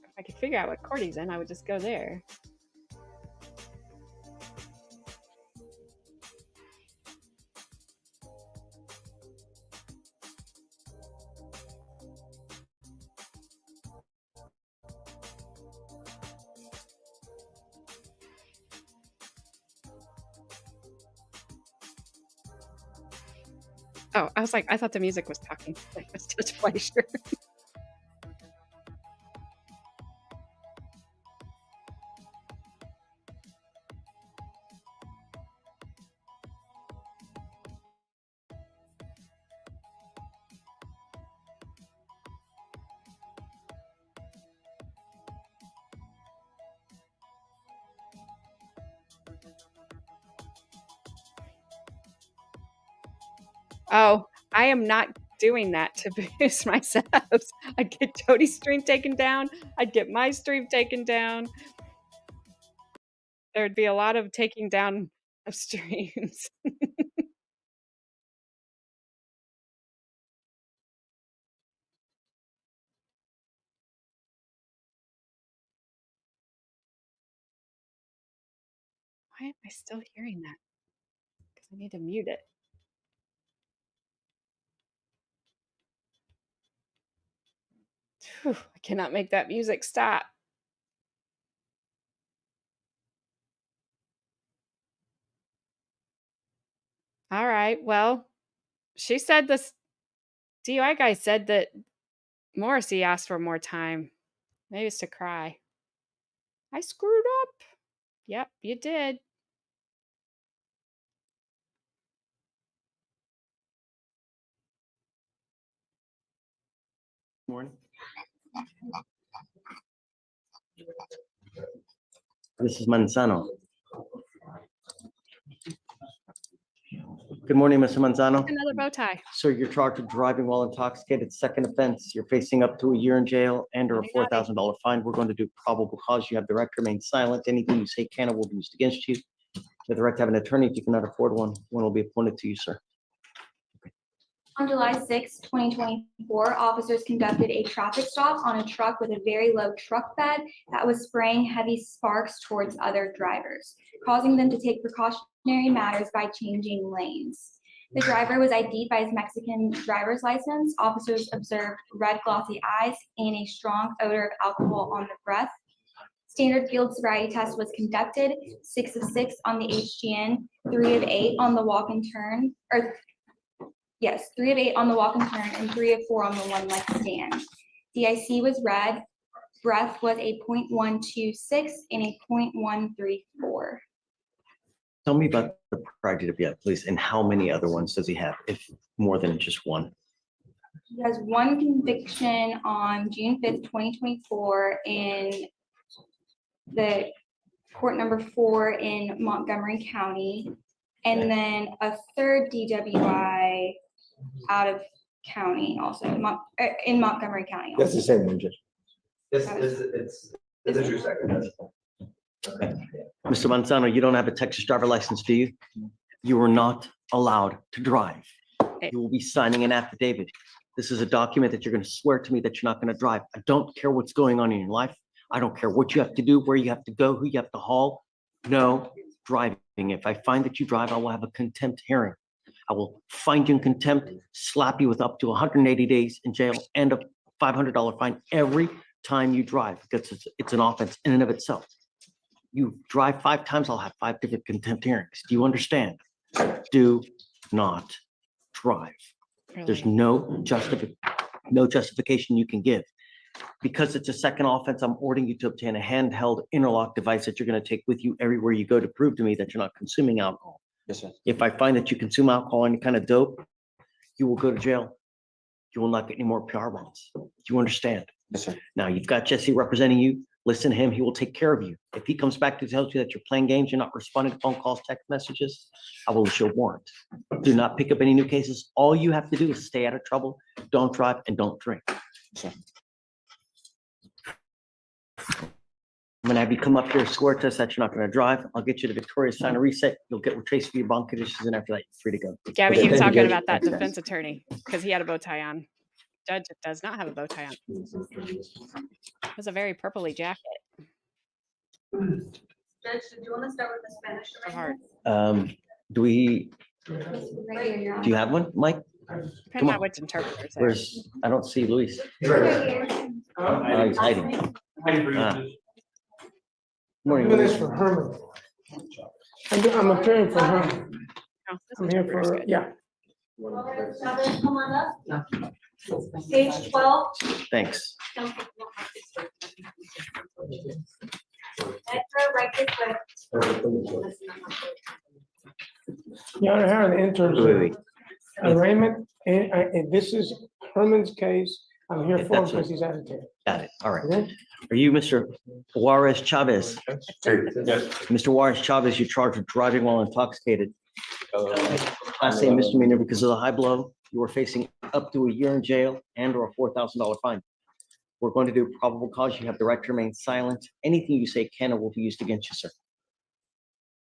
If I could figure out what court he's in, I would just go there. Oh, I was like, I thought the music was talking. It was just Fleischer. Oh, I am not doing that to boost my subs. I'd get Jody's stream taken down. I'd get my stream taken down. There'd be a lot of taking down of streams. Why am I still hearing that? Because I need to mute it. Whew, I cannot make that music stop. All right. Well, she said this DUI guy said that Morrissey asked for more time. Maybe it's to cry. I screwed up. Yep, you did. Morning. This is Manzano. Good morning, Mr. Manzano. Another bow tie. Sir, you're charged with driving while intoxicated, second offense. You're facing up to a year in jail and or a $4,000 fine. We're going to do probable cause. You have the right to remain silent. Anything you say can or will be used against you. You have the right to have an attorney if you cannot afford one. One will be appointed to you, sir. On July 6, 2024, officers conducted a traffic stop on a truck with a very low truck bed that was spraying heavy sparks towards other drivers, causing them to take precautionary matters by changing lanes. The driver was ID'd by his Mexican driver's license. Officers observed red glossy eyes and a strong odor of alcohol on the breath. Standard field sobriety test was conducted, 6 of 6 on the HGN, 3 of 8 on the walk and turn, Yes, 3 of 8 on the walk and turn and 3 of 4 on the one leg stand. DIC was red, breath was a 0.126 and a 0.134. Tell me about the prior DWI, please, and how many other ones does he have, if more than just one? He has one conviction on June 5th, 2024 in the court number 4 in Montgomery County, and then a third DWI out of county also in Montgomery County. That's the same one, Judge. It's your second. Okay. Mr. Manzano, you don't have a Texas driver license, do you? You are not allowed to drive. You will be signing an affidavit. This is a document that you're going to swear to me that you're not going to drive. I don't care what's going on in your life. I don't care what you have to do, where you have to go, who you have to haul. No driving. If I find that you drive, I will have a contempt hearing. I will find you in contempt, slap you with up to 180 days in jail and a $500 fine every time you drive, because it's an offense in and of itself. You drive 5 times, I'll have 5 different contempt hearings. Do you understand? Do not drive. There's no justification you can give. Because it's a second offense, I'm ordering you to obtain a handheld interlock device that you're going to take with you everywhere you go to prove to me that you're not consuming alcohol. Yes, sir. If I find that you consume alcohol, any kind of dope, you will go to jail. You will not get any more PR bonds. Do you understand? Yes, sir. Now, you've got Jesse representing you. Listen to him. He will take care of you. If he comes back to tell you that you're playing games, you're not responding to phone calls, text messages, I will issue a warrant. Do not pick up any new cases. All you have to do is stay out of trouble, don't drive, and don't drink. Yes, sir. I'm gonna have you come up here, swear to us that you're not gonna drive. I'll get you to Victoria, sign a reset. You'll get retraced for your bond conditions, and after that, you're free to go. Gabby, Okay, he was thank you, talking Judge. about that Thanks, guys. defense attorney because he had a bow tie on. Judge does not have a bow tie on. It was a very purpley jacket. Judge, did you want to start with the Spanish? So hard. Do you have one, Mike? Depending on which interpreter's there. Where's, I don't see Luis. He's hiding. Morning, I'm doing this Luis. for Herman. I'm appearing for Herman. Oh, this I'm here interpreter's for, good. yeah. Come on up. Page 12. Thanks. Right this way. Your Honor, the interns Wait, wait, arraignment, and this is Herman's case. I'm here Okay, for him that's it. because he's out of town. Got it. All right. Okay? Are you Mr. Juarez Chavez? Yes. Mr. Juarez Chavez, you're charged with driving while intoxicated. Class A misdemeanor because of the high blow. you are facing up to a year in jail and or a $4,000 fine. We're going to do probable cause. You have the right to remain silent. Anything you say can or will be used against you, sir.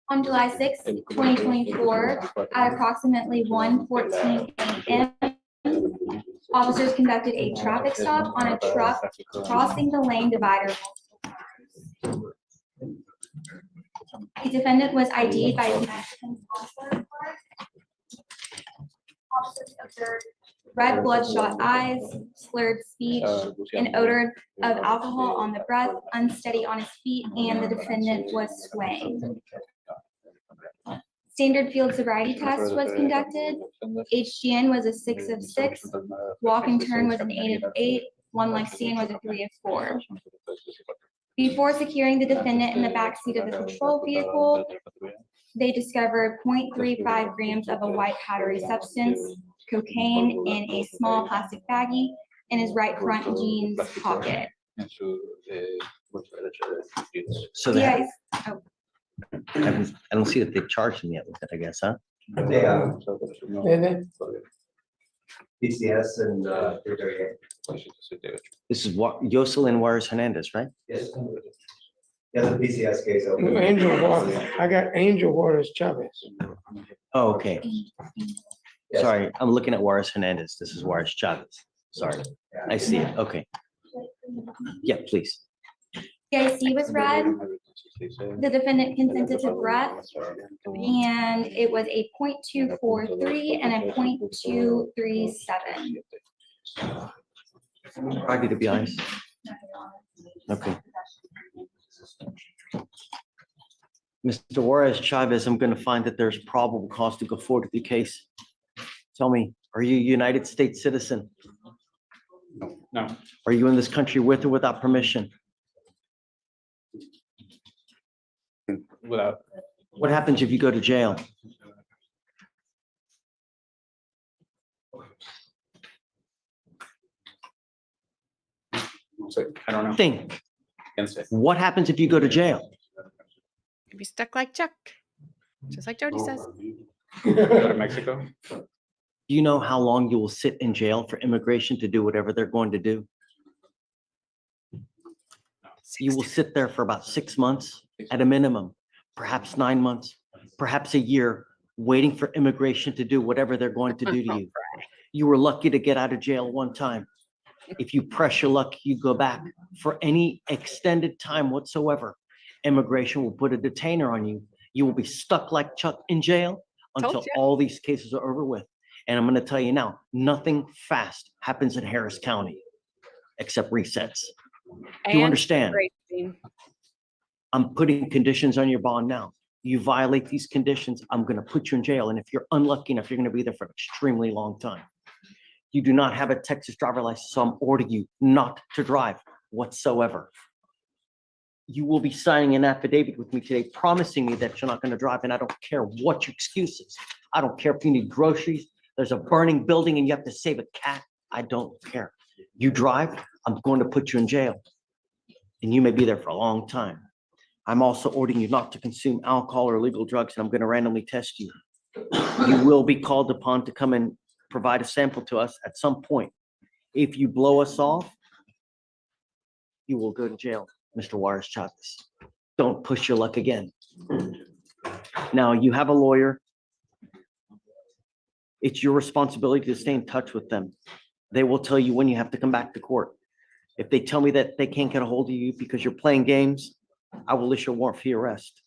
On July 6, 2024, at approximately 1:14 a.m., officers conducted a traffic stop on a truck crossing the lane divider. The defendant was ID'd by his Mexican consular card. Officers observed red bloodshot eyes, slurred speech, an odor of alcohol on the breath, unsteady on his feet, and the defendant was swaying. Standard field sobriety test was conducted. HGN was a 6 of 6. Walk and turn was an 8 of 8. One leg stand was a 3 of 4. Before securing the defendant in the backseat of the patrol vehicle, they discovered 0.35 grams of a white powdery substance, cocaine, in a small plastic baggie in his right front jeans pocket. So they have, DIs I don't see that they charged him yet with it, I guess, huh? And then, PCS and, This is what Jocelyn Juarez Hernandez, right? yes. Yeah, the PCS case. Angel Juarez, I got Angel Juarez Chavez. Oh, okay. Yes. Sorry, I'm looking at Juarez Hernandez. This is Juarez Chavez. Sorry, I see it. Okay. Yeah, please. DIC was read. The defendant consented to breath, and it was a 0.243 and a 0.237. Probably to be honest. Okay. Mr. Juarez Chavez, I'm going to find that there's probable cause to go forward with the case. Tell me, are you a United States citizen? No. Are you in this country with or without permission? Without. What happens if you go to jail? I don't know. Think. Can't say. What happens if you go to jail? Could be stuck like Chuck, just like Jody says. Go to Mexico. Do you know how long you will sit in jail for immigration to do whatever they're going to do? You will sit there for about 6 months at a minimum, perhaps 9 months, perhaps a year, waiting for immigration to do whatever they're going to do to you. You were lucky to get out of jail one time. If you press your luck, you go back for any extended time whatsoever. Immigration will put a detainer on you. You will be stuck like Chuck in jail until Told ya. all these cases are over with. And I'm going to tell you now, nothing fast happens in Harris County except resets. Do you understand? Racing. I'm putting conditions on your bond now. You violate these conditions, I'm going to put you in jail. And if you're unlucky enough, you're going to be there for an extremely long time. You do not have a Texas driver license, so I'm ordering you not to drive whatsoever. You will be signing an affidavit with me today, promising me that you're not going to drive, and I don't care what your excuse is. I don't care if you need groceries, there's a burning building and you have to save a cat. I don't care. You drive, I'm going to put you in jail. And you may be there for a long time. I'm also ordering you not to consume alcohol or illegal drugs, and I'm going to randomly test you. You will be called upon to come and provide a sample to us at some point. If you blow us off, you will go to jail, Mr. Juarez Chavez. Don't push your luck again. Now, you have a lawyer. It's your responsibility to stay in touch with them. They will tell you when you have to come back to court. If they tell me that they can't get a hold of you because you're playing games, I will issue a warrant for your arrest.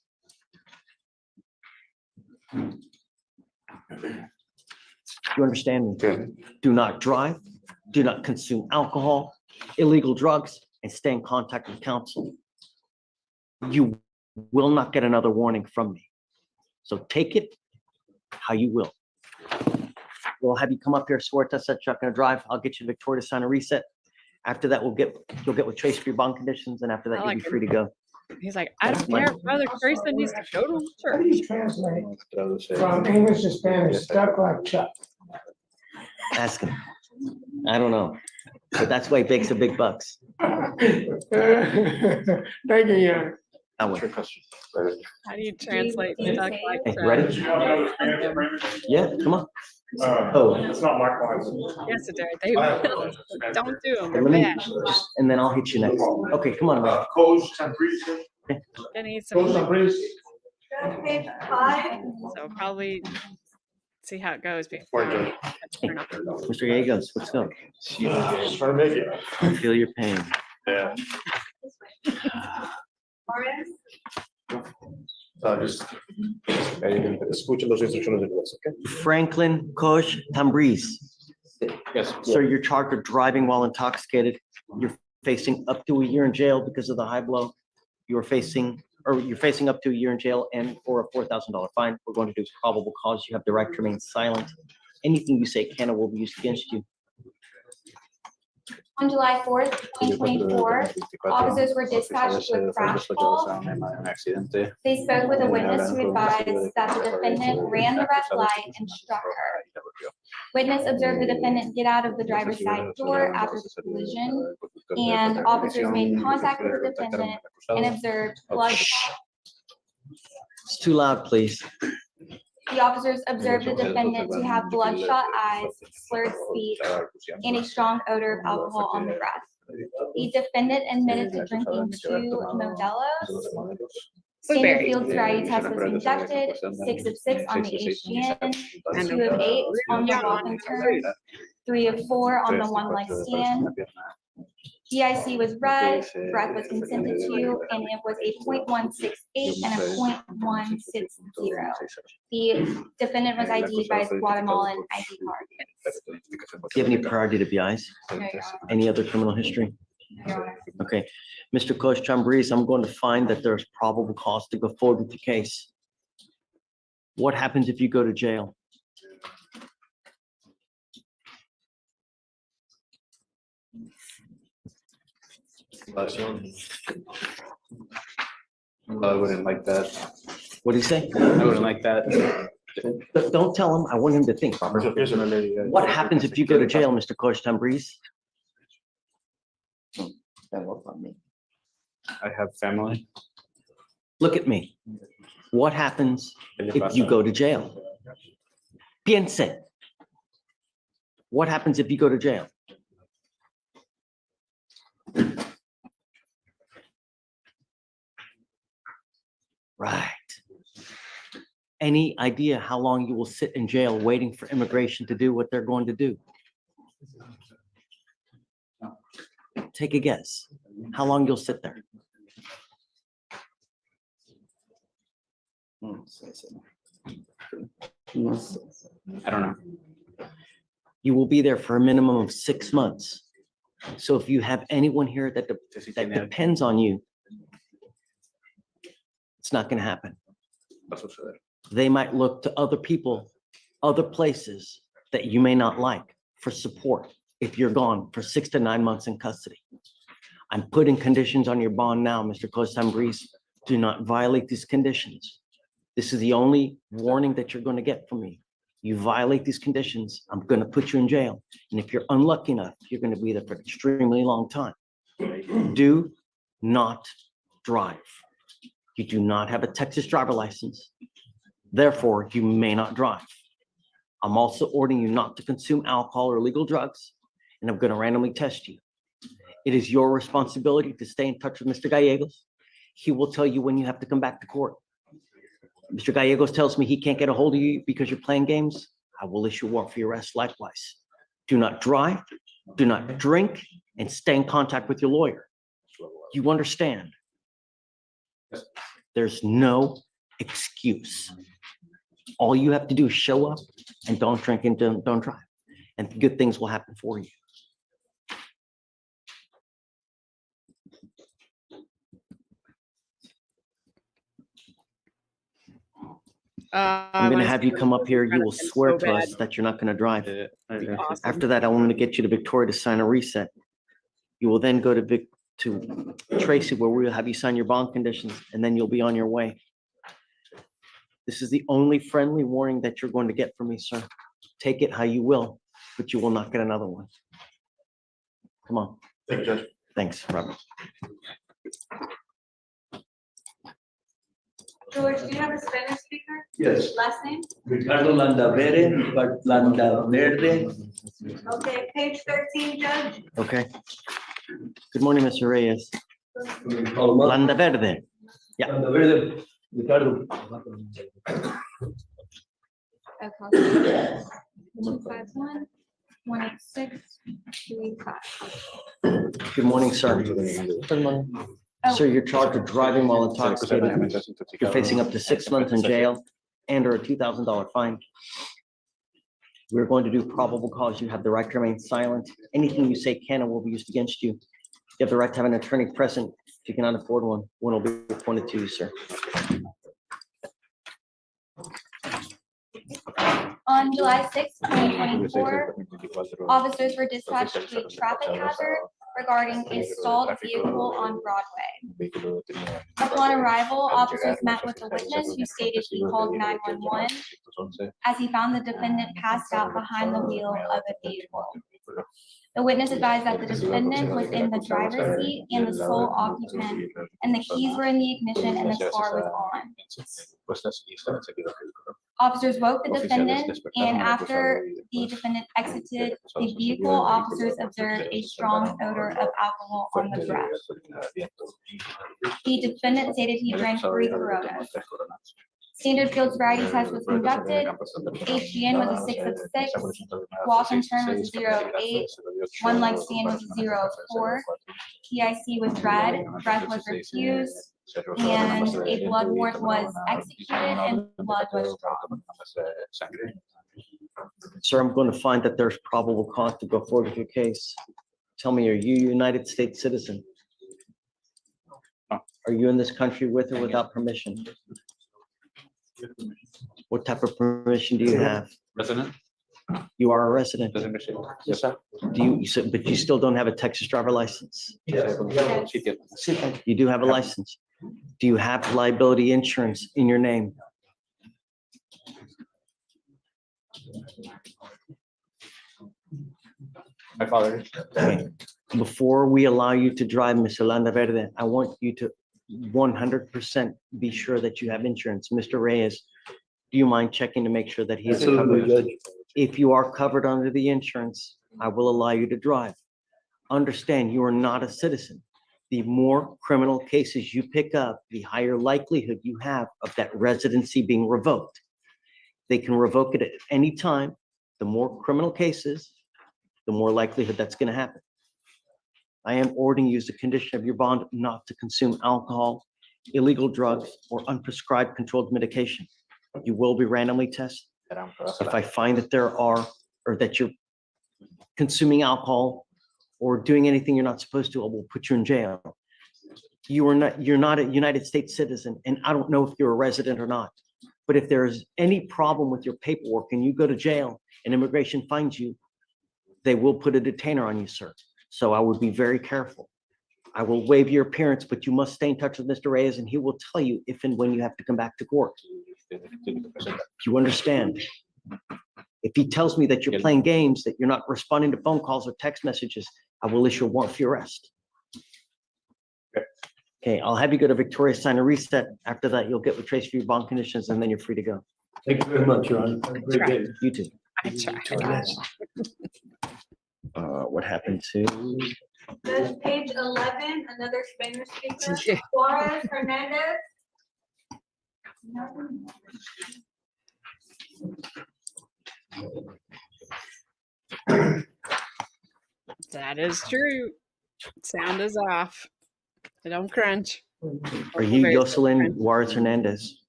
You understand me? Good. Do not drive, do not consume alcohol, illegal drugs, and stay in contact with counsel. You will not get another warning from me. So take it how you will. We'll have you come up here, swear to us that you're not going to drive. I'll get you Victoria to sign a reset. After that, you'll get with Trace for your bond conditions, and after that, I you'll like be free to him. go. He's like, I don't care if Brother Teresa needs to go to How do you church. translate from English to Spanish, stuck like Chuck? Ask him. I don't know, but that's why he makes the big bucks. Thank you, Jan. I will. How do you translate stuck like Hey, Chuck? ready? Yeah, come on. Oh, It's not my client. Yes, it did. They will. Don't do them. They're let me, bad. and then I'll hit you next. Okay, come on, Ray. Coach Tambris. Gonna eat some. Coach Tambris. So probably see how it goes Or before. Judge. Mr. Gallegos, let's go. Just trying to make it. I feel your pain. Yeah. Just escuchen las instrucciones del juez, ¿ok? Franklin Kosh Tambris. Yes. Sir, you're charged with driving while intoxicated. You're facing up to a year in jail because of the high blow. You're facing up to a year in jail and for a $4,000 fine. We're going to do probable cause. You have the right to remain silent. Anything you say can or will be used against you. On July 4th, 2024, officers were dispatched to a crash call. They spoke with a witness who advised that the defendant ran the red light and struck her. Witness observed the defendant get out of the driver's side door after the collision, and officers made contact with the defendant and observed blood. It's too loud, please. The officers observed the defendant to have bloodshot eyes, slurred speech, and a strong odor of alcohol on the breath. The defendant admitted to drinking 2 Modelo's. Standard field sobriety test was conducted, 6 of 6 on the HGN, 2 of 8 on the walking turn, 3 of 4 on the one-leg stand. GIC was read, breath was consented to, and it was a .168 and a .160. The defendant was ID'd by his Guatemalan ID card. Do you have any prior DWIs? Any other criminal history? Okay, Mr. Kosh Tambris, I'm going to find that there's probable cause to go forward with the case. What happens if you go to jail? I wouldn't like that. What do you say? I wouldn't like that. Don't tell him. I want him to think, Robert. What happens if you go to jail, Mr. Kosh Tambris? I have family. Look at me. What happens if you go to jail? Piense. What happens if you go to jail? Right. Any idea how long you will sit in jail waiting for immigration to do what they're going to do? Take a guess. How long you'll sit there? I don't know. You will be there for a minimum of 6 months. So if you have anyone here that depends on you, it's not going to happen. They might look to other people, other places that you may not like for support if you're gone for 6 to 9 months in custody. I'm putting conditions on your bond now, Mr. Kosh Tambris. Do not violate these conditions. This is the only warning that you're going to get from me. You violate these conditions, I'm going to put you in jail. And if you're unlucky enough, you're going to be there for an extremely long time. Do not drive. You do not have a Texas driver license. Therefore, you may not drive. I'm also ordering you not to consume alcohol or illegal drugs, and I'm going to randomly test you. It is your responsibility to stay in touch with Mr. Gallegos. He will tell you when you have to come back to court. Mr. Gallegos tells me he can't get a hold of you because you're playing games. I will issue a warrant for your arrest likewise. Do not drive, do not drink, and stay in contact with your lawyer. You understand? There's no excuse. All you have to do is show up and don't drink and don't drive. And good things will happen for you. I'm going to have you come up here. You will swear to us that you're not going to drive. After that, I want to get you to Victoria to sign a reset. You will then go to Tracy, where we'll have you sign your bond conditions, and then you'll be on your way. This is the only friendly warning that you're going to get from me, sir. Take it how you will, but you will not get another one. Come on. Thank you, Judge. Thanks, Robert. George, do you have a Spanish speaker? Yes. Last name? Ricardo Landaverde, but Landaverde. Okay, page 13, Judge. Okay. Good morning, Mr. Reyes. Landa Verde. Yeah. Landaverde, Ricardo. Okay. 151, 186, 35. Good morning, sir. Good morning. Sir, you're charged with driving while intoxicated. You're facing up to 6 months in jail and or a $2,000 fine. We're going to do probable cause. You have the right to remain silent. Anything you say can and will be used against you. You have the right to have an attorney present. If you cannot afford one will be appointed to you, sir. On July 6, 2024, officers were dispatched to a traffic hazard regarding a stalled vehicle on Broadway. Upon arrival, officers met with a witness who stated he called 911 as he found the defendant passed out behind the wheel of a vehicle. The witness advised that the defendant was in the driver's seat and the sole occupant, and the keys were in the ignition and the car was on. Officers woke the defendant, and after the defendant exited the vehicle, officers observed a strong odor of alcohol on the breath. The defendant stated he drank 3 Coronas. Standard field sobriety test was conducted. HGN was a 6 of 6. Walk and turn was a 0 of 8. One leg stand was a 0 of 4. TIC was read. Breath was refused. And a blood warrant was executed and blood was drawn. Sir, I'm going to find that there's probable cause to go forward with your case. Tell me, are you a United States citizen? Are you in this country with or without permission? What type of permission do you have? Resident? You are a resident. Yes, sir. But you still don't have a Texas driver license. You do have a license. Do you have liability insurance in your name? My father. Okay. Before we allow you to drive, Mr. Landaverde, I want you to 100% be sure that you have insurance. Mr. Reyes, do you mind checking to make sure that he is covered? If you are covered under the insurance, I will allow you to drive. Understand, you are not a citizen. The more criminal cases you pick up, the higher likelihood you have of that residency being revoked. They can revoke it at any time. The more criminal cases, the more likelihood that's going to happen. I am ordering you as a condition of your bond not to consume alcohol, illegal drugs, or unprescribed controlled medication. You will be randomly tested. If I find that there are, or that you're consuming alcohol or doing anything you're not supposed to, I will put you in jail. You're not a United States citizen, and I don't know if you're a resident or not. But if there is any problem with your paperwork and you go to jail and immigration finds you, they will put a detainer on you, sir. So I would be very careful. I will waive your appearance, but you must stay in touch with Mr. Reyes, and he will tell you if and when you have to come back to court. You understand? If he tells me that you're playing games, that you're not responding to phone calls or text messages, I will issue a warrant for your arrest. Okay, I'll have you go to Victoria, sign a reset. After that, you'll get with Trace for your bond conditions, and then you're free to go. Thank you very much, Your Honor. Have a great day. You too. I tried. What happened to? That's page 11, another Spanish speaker. Juarez Hernandez. That is true. Sound is off. I don't crunch. Are you Jocelyn Juarez Hernandez?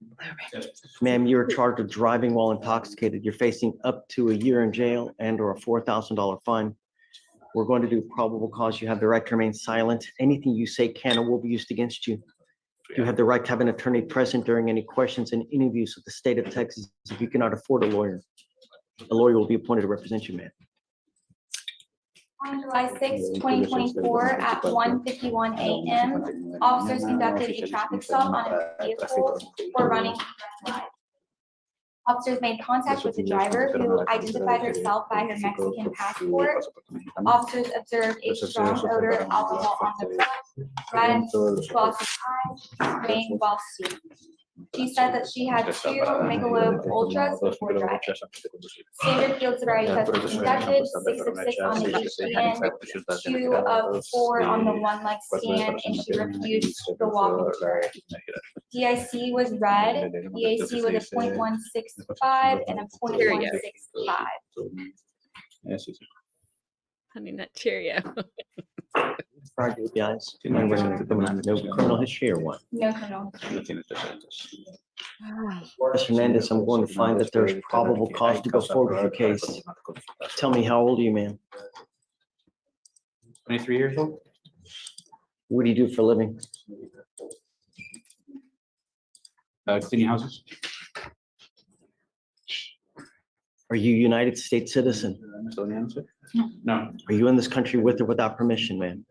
Ma'am, you are charged with driving while intoxicated. You're facing up to a year in jail and or a $4,000 fine. We're going to do probable cause. You have the right to remain silent. Anything you say can or will be used against you. You have the right to have an attorney present during any questions and interviews with the state of Texas. If you cannot afford a lawyer will be appointed to represent you, ma'am. On July 6, 2024, at 1:51 a.m., officers conducted a traffic stop on a vehicle for running a red light. Officers made contact with the driver, who identified herself by her Mexican passport. Officers observed a strong odor of alcohol on the breath, red and glossy eyes, spraying while speaking. She said that she had 2 Michelob Ultras before driving. Standard field sobriety test was conducted, 6 of 6 on the HDN, 2 of 4 on the one-leg scan, and she refused the walking tour. DIC was red, EAC was a 0.165 and a 0.165. Honey Nut Cheerio. Friday with the eyes. No criminal history or what? No criminal. Juarez Hernandez, I'm going to find that there's probable cause to go forward with your case. Tell me, how old are you, man? 23 years old. What do you do for a living? Cleaning houses. Are you a United States citizen? No, Are you in this country with or without permission, man?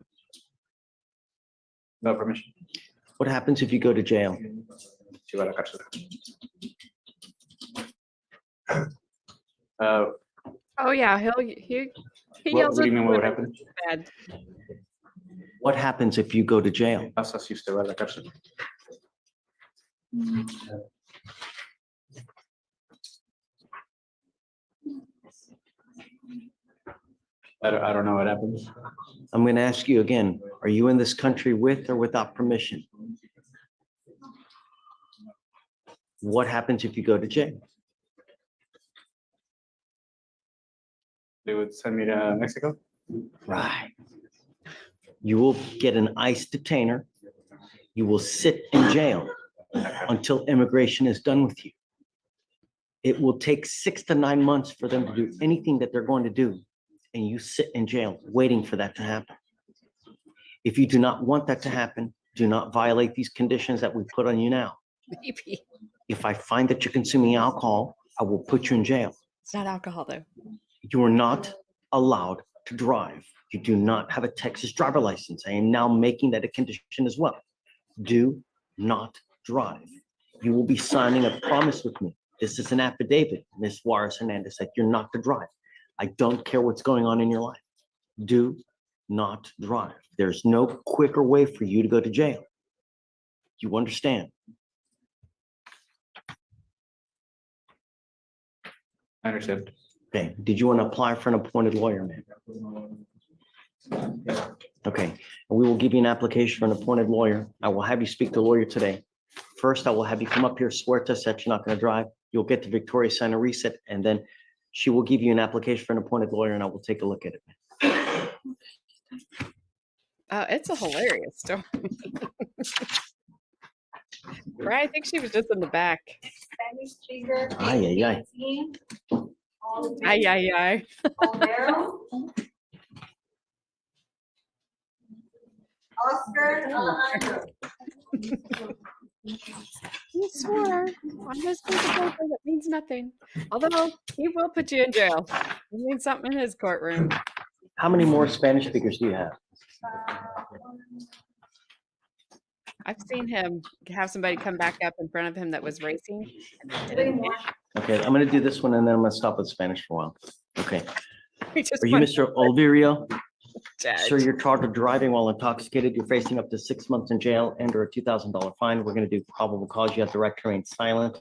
no permission. What happens if you go to jail? Lleva a la cárcel. Oh yeah, he What yells do at you mean, what would the happen? bed. What happens if you go to jail? Pasa si usted va a la cárcel. I don't know what happens. I'm going to ask you again, are you in this country with or without permission? What happens if you go to jail? They would send me to Mexico. Right. You will get an ICE detainer. You will sit in jail until immigration is done with you. It will take 6 to 9 months for them to do anything that they're going to do, and you sit in jail waiting for that to happen. If you do not want that to happen, do not violate these conditions that we put on you now. Maybe. If I find that you're consuming alcohol, I will put you in jail. It's not alcohol though. You are not allowed to drive. You do not have a Texas driver license. I am now making that a condition as well. Do not drive. You will be signing a promise with me. This is an affidavit, Ms. Juarez Hernandez, that you're not to drive. I don't care what's going on in your life. Do not drive. There's no quicker way for you to go to jail. You understand? I understand. Okay. Did you want to apply for an appointed lawyer, man? Okay. And we will give you an application for an appointed lawyer. I will have you speak to a lawyer today. First, I will have you come up here, swear to us that you're not going to drive. You'll get to Victoria, sign a reset, and then she will give you an application for an appointed lawyer, and I will take a look at it. It's a hilarious story. Right, I think she was just in the back. Spanish speaker. Ay, ay, ay. Ay, ay, ay. Olvero. Oscar Alejandro. He swore on this piece of paper that means nothing. Although he will put you in jail. It means something in his courtroom. How many more Spanish speakers do you have? I've seen him have somebody come back up in front of him that was racing. And they didn't. Okay, I'm going to do this one, and then I'm going to stop with Spanish for a while. Okay. He just Are you went, Mr. Oliverio? Judge. Sir, you're charged with driving while intoxicated. You're facing up to 6 months in jail and or a $2,000 fine. We're going to do probable cause. You have the right to remain silent.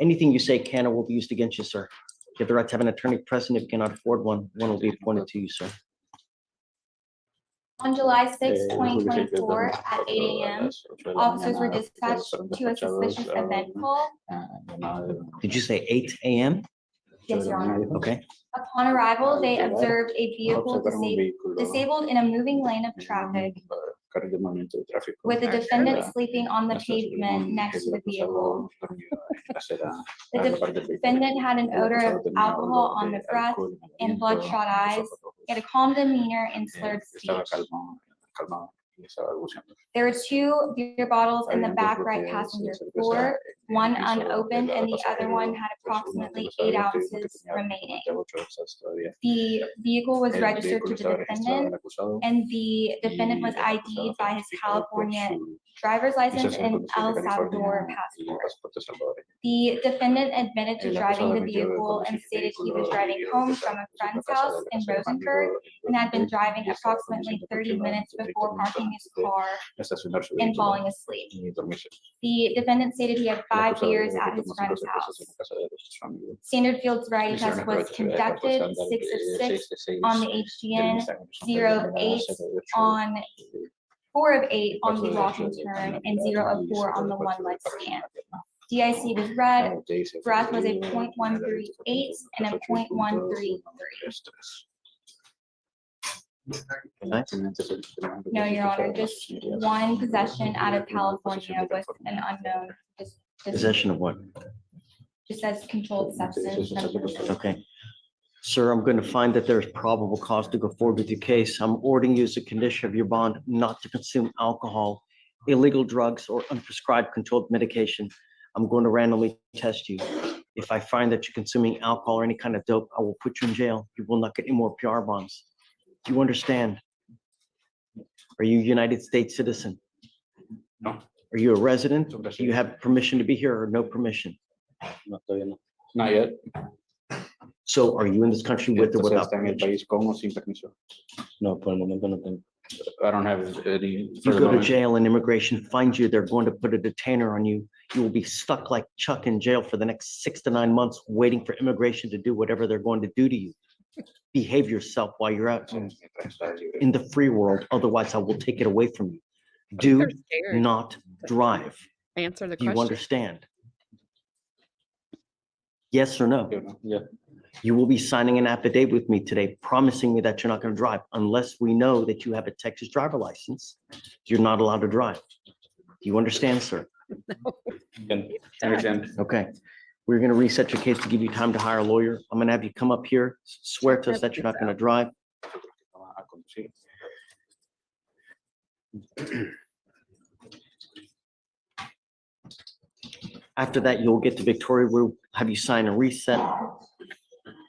Anything you say can or will be used against you, sir. You have the right to have an attorney present. If you cannot afford one, one will be appointed to you, sir. On July 6, 2024, at 8 a.m., officers were dispatched to a suspicious event call. Did you say 8 a.m.? Yes, Your Honor. Okay. Upon arrival, they observed a vehicle disabled in a moving lane of traffic with the defendant sleeping on the pavement next to the vehicle. The defendant had an odor of alcohol on the breath and bloodshot eyes. He had a calm demeanor and slurred speech. There were 2 beer bottles in the back right passenger floor. one unopened and the other one had approximately 8 ounces remaining. The vehicle was registered to the defendant, and the defendant was ID'd by his California driver's license and El Salvador passport. The defendant admitted to driving the vehicle and stated he was driving home from a friend's house in Rosenberg and had been driving approximately 30 minutes before parking his car and falling asleep. The defendant stated he had 5 beers at his friend's house. Standard field sobriety test was conducted, 6 of 6 on the HGN, 0 of 8 on 4 of 8 on the walk and turn, and 0 of 4 on the one leg stand. DIC was read, breath was a .138 and a .133. No, Your Honor, just one possession out of California with an unknown. Possession of what? Just as controlled substance. Okay. Sir, I'm going to find that there's probable cause to go forward with your case. I'm ordering you as a condition of your bond not to consume alcohol, illegal drugs, or unprescribed controlled medication. I'm going to randomly test you. If I find that you're consuming alcohol or any kind of dope, I will put you in jail. You will not get any more PR bonds. Do you understand? Are you a United States citizen? No. Are you a resident? Do you have permission to be here or no permission? Not yet. So are you in this country with or without permission? No, por el momento no tengo. I don't have any. You go to jail and immigration finds you, they're going to put a detainer on you. You will be stuck like Chuck in jail for the next 6 to 9 months, waiting for immigration to do whatever they're going to do to you. Behave yourself while you're out in the free world. Otherwise, I will take it away from you. Do not drive. Answer the Do you question. understand? Yes or no? Yeah. You will be signing an affidavit with me today, promising me that you're not going to drive unless we know that you have a Texas driver license. You're not allowed to drive. Do you understand, sir? Understand. Okay. We're going to reset your case to give you time to hire a lawyer. I'm going to have you come up here, swear to us that you're not going to drive. After that, you'll get to Victoria. We'll have you sign a reset.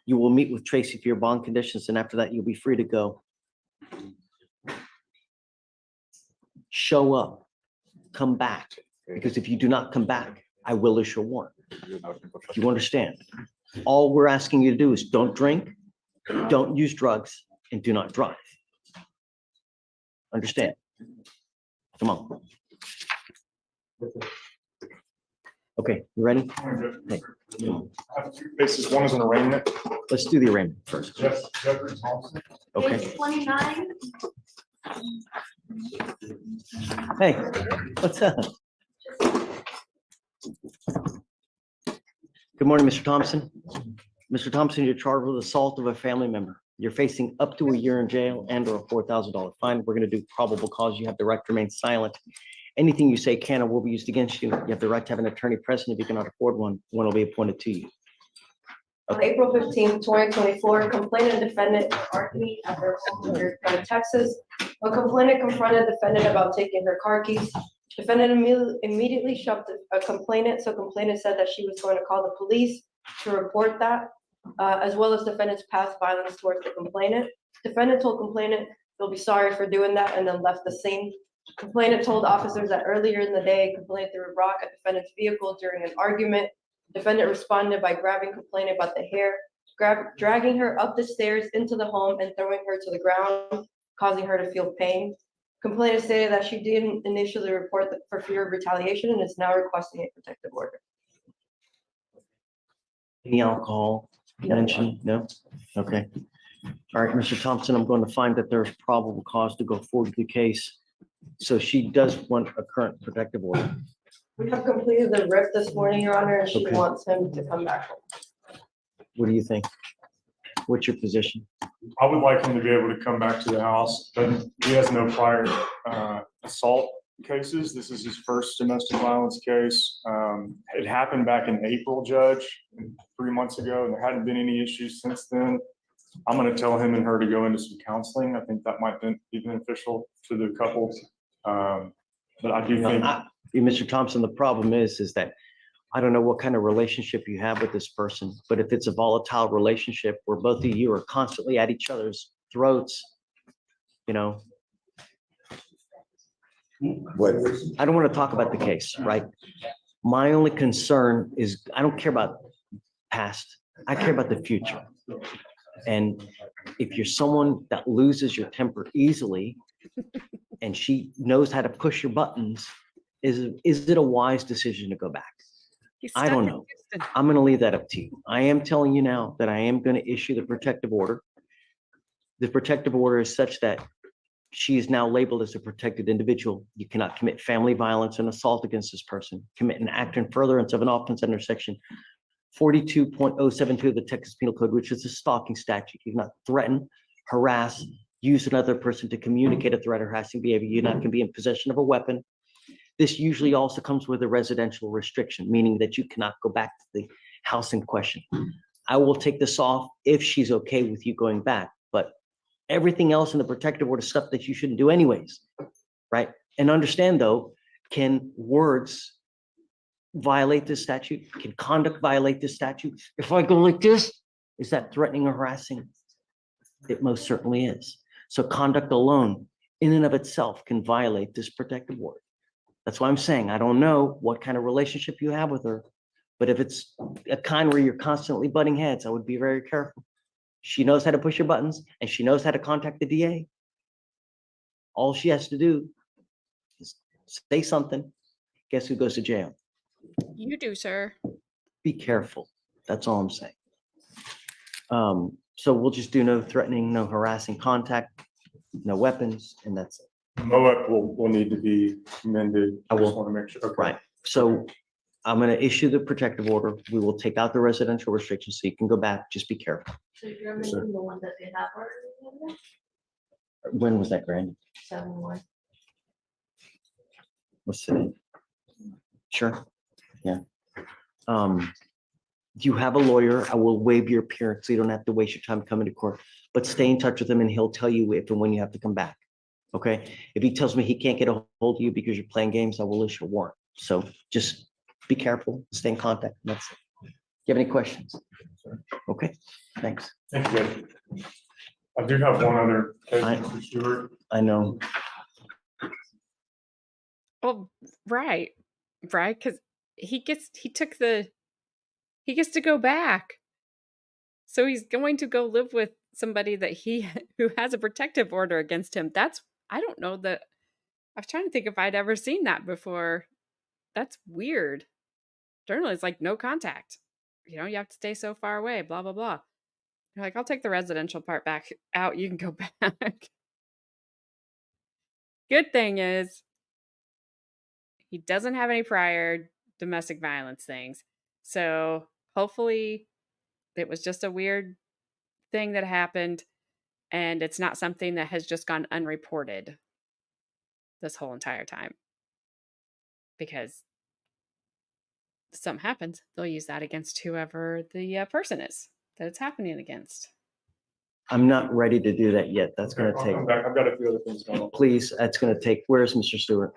You will meet with Tracy for your bond conditions, and after that, you'll be free to go. Show up, come back, because if you do not come back, I will issue a warrant. You understand? All we're asking you to do is don't drink, don't use drugs, and do not drive. Understand? Come on. Okay, you ready? Hey, Basis one is an arraignment. let's do the arraignment first. Jeffrey Thompson. Okay. Page 29. Hey, what's up? Good morning, Mr. Thompson. Mr. Thompson, you're charged with assault of a family member. You're facing up to a year in jail and or a $4,000 fine. We're going to do probable cause. You have the right to remain silent. Anything you say can or will be used against you. You have the right to have an attorney present. If you cannot afford one, one will be appointed to you. On April 15th, 2024, complainant and defendant were arguing at their home in Garrett, Texas. A complainant confronted defendant about taking her car keys. Defendant immediately shoved a complainant, so complainant said that she was going to call the police to report that, as well as defendant's past violence towards the complainant. Defendant told complainant they'll be sorry for doing that and then left the scene. Complainant told officers that earlier in the day, complainant threw a rock at defendant's vehicle during an argument. Defendant responded by grabbing complainant by the hair, dragging her up the stairs into the home and throwing her to the ground, causing her to feel pain. Complainant stated that she didn't initially report for fear of retaliation and is now requesting a protective order. Any alcohol mentioned? No? Okay. All right, Mr. Thompson, I'm going to find that there's probable cause to go forward with the case. So she does want a current protective order. We have completed the RIF this morning, Your Honor, and she Okay. wants him to come back home. What do you think? What's your position? I would like him to be able to come back to the house, but he has no prior assault cases. This is his first domestic violence case. It happened back in April, Judge, 3 months ago, and there hadn't been any issues since then. I'm going to tell him and her to go into some counseling. I think that might be beneficial to the couple. But I do think. Mr. Thompson, the problem is that I don't know what kind of relationship you have with this person, but if it's a volatile relationship where both of you are constantly at each other's throats, you know, I don't want to talk about the case, right? My only concern is I don't care about past. I care about the future. And if you're someone that loses your temper easily and she knows how to push your buttons, is it a wise decision to go back? He's I stuck don't in know. Houston. I'm going to leave that up to you. I am telling you now that I am going to issue the protective order. The protective order is such that she is now labeled as a protected individual. You cannot commit family violence and assault against this person, commit an act in furtherance of an offense under section 42.072 of the Texas Penal Code, which is a stalking statute. You cannot threaten, harass, use another person to communicate a threat or harassing behavior. You not can be in possession of a weapon. This usually also comes with a residential restriction, meaning that you cannot go back to the house in question. I will take this off if she's okay with you going back, but everything else in the protective order stuff that you shouldn't do anyways, right? And understand though, can words violate this statute? Can conduct violate this statute? If I go like this, is that threatening or harassing? It most certainly is. So conduct alone in and of itself can violate this protective order. That's why I'm saying, I don't know what kind of relationship you have with her, but if it's a kind where you're constantly butting heads, I would be very careful. She knows how to push your buttons and she knows how to contact the DA. All she has to do is say something. Guess who goes to jail? You do, sir. Be careful. That's all I'm saying. So we'll just do no threatening, no harassing contact, no weapons, and that's it. MOAC will need to be amended. I will. Just want to make sure. Okay. Right. So I'm going to issue the protective order. We will take out the residential restrictions so you can go back. Just be careful. So you're amending the one that they have already? When was that granted? 7-1. What's the date? Sure. Yeah. You have a lawyer. I will waive your appearance so you don't have to waste your time coming to court, but stay in touch with him and he'll tell you if and when you have to come back. Okay. If he tells me he can't get a hold of you because you're playing games, I will issue a warrant. So just be careful, stay in contact. That's it. Do you have any questions? Okay. Thanks. Thank you, Judge. I do have one other case, I- Mr. Stewart. I know. Well, right. Because he gets to go back. So he's going to go live with somebody that who has a protective order against him. I don't know that I was trying to think if I'd ever seen that before. That's weird. Generally, it's like no contact. You have to stay so far away, blah, blah, blah. You're like, I'll take the residential part back out. You can go back. Good thing is he doesn't have any prior domestic violence things. So hopefully it was just a weird thing that happened and it's not something that has just gone unreported this whole entire time. Because if something happens, they'll use that against whoever the person is that it's happening against. I'm not ready to do that yet. That's going to I'll take, come back. I've got a few other things going on. please, that's going to take, where's Mr. Stewart?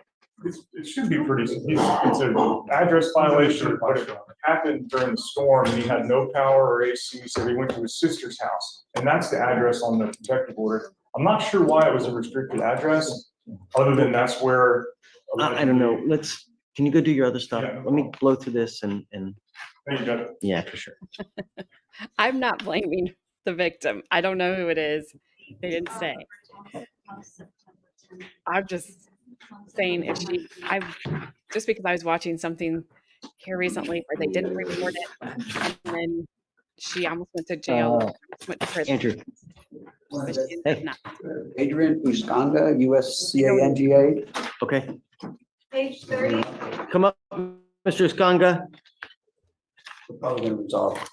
It should be pretty, it's an address violation, but it happened during the storm and he had no power or AC, so he went to his sister's house. And that's the address on the protective order. I'm not sure why it was a restricted address, other than that's where. I don't know. Can you go do your other stuff? Yeah. Let me blow through this and Thank you, Judge. yeah, for sure. I'm not blaming the victim. I don't know who it is. They didn't say. I'm just saying just because I was watching something here recently where they didn't report it and then she almost went to jail, went to prison. Andrew. But she ended up not. Adrian Uscanga, USCANGA. Okay, Page 30. come up, Mr. Skanga. We're probably going to resolve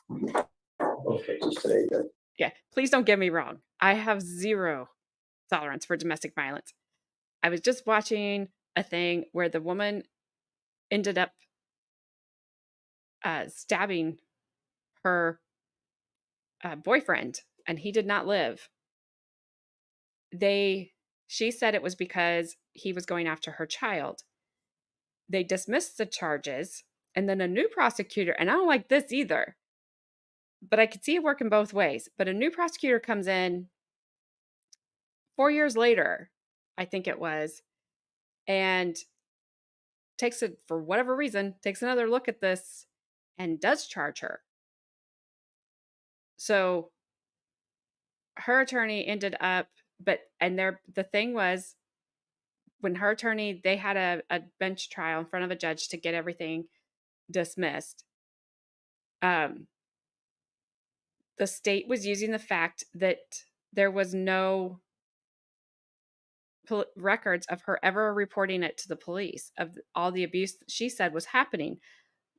both cases today. But Yeah, please don't get me wrong. I have zero tolerance for domestic violence. I was just watching a thing where the woman ended up stabbing her boyfriend, and he did not live. She said it was because he was going after her child. They dismissed the charges And then a new prosecutor, and I don't like this either, but I could see it working both ways. But a new prosecutor comes in 4 years later, I think it was, and takes it, for whatever reason, takes another look at this and does charge her. So her attorney ended up, the thing was, when her attorney, they had a bench trial in front of a judge to get everything dismissed. The state was using the fact that there was no records of her ever reporting it to the police of all the abuse that she said was happening.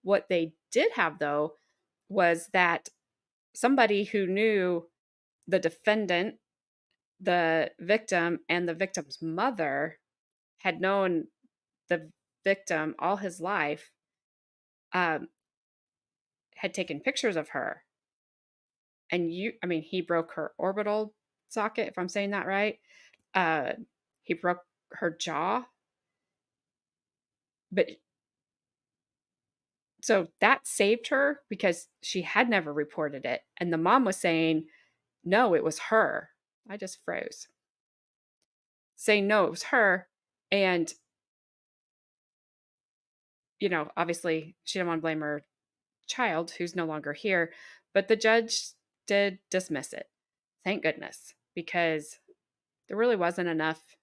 What they did have, though, was that somebody who knew the defendant, the victim, and the victim's mother had known the victim all his life, had taken pictures of her. And he broke her orbital socket, if I'm saying that right. He broke her jaw. But so that saved her because she had never reported it. And the mom was saying, no, it was her. I just froze. Saying, no, it was her. And, obviously she didn't want to blame her child, who's no longer here. But the judge did dismiss it. Thank goodness, because there really wasn't enough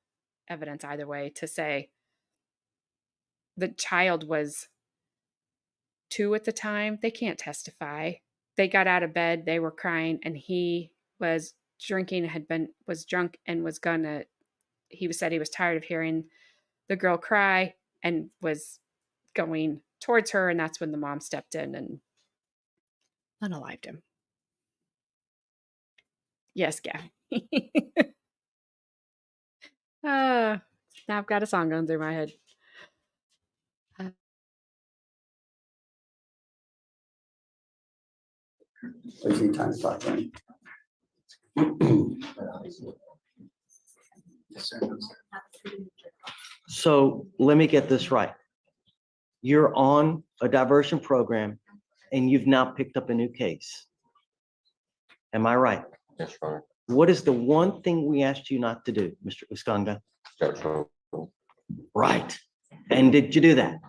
evidence either way to say the child was 2 at the time. They can't testify. They got out of bed, they were crying, and he was drinking, was drunk, and he said he was tired of hearing the girl cry and was going towards her, and that's when the mom stepped in and unalived him. Yes, Gabby. Now I've got a song going through my head. Wasting time to talk, right? So let me get this right. You're on a diversion program and you've now picked up a new case. Am I right? Yes, Your Honor. What is the one thing we asked you not to do, Mr. Uskanga? Right. And did you do that?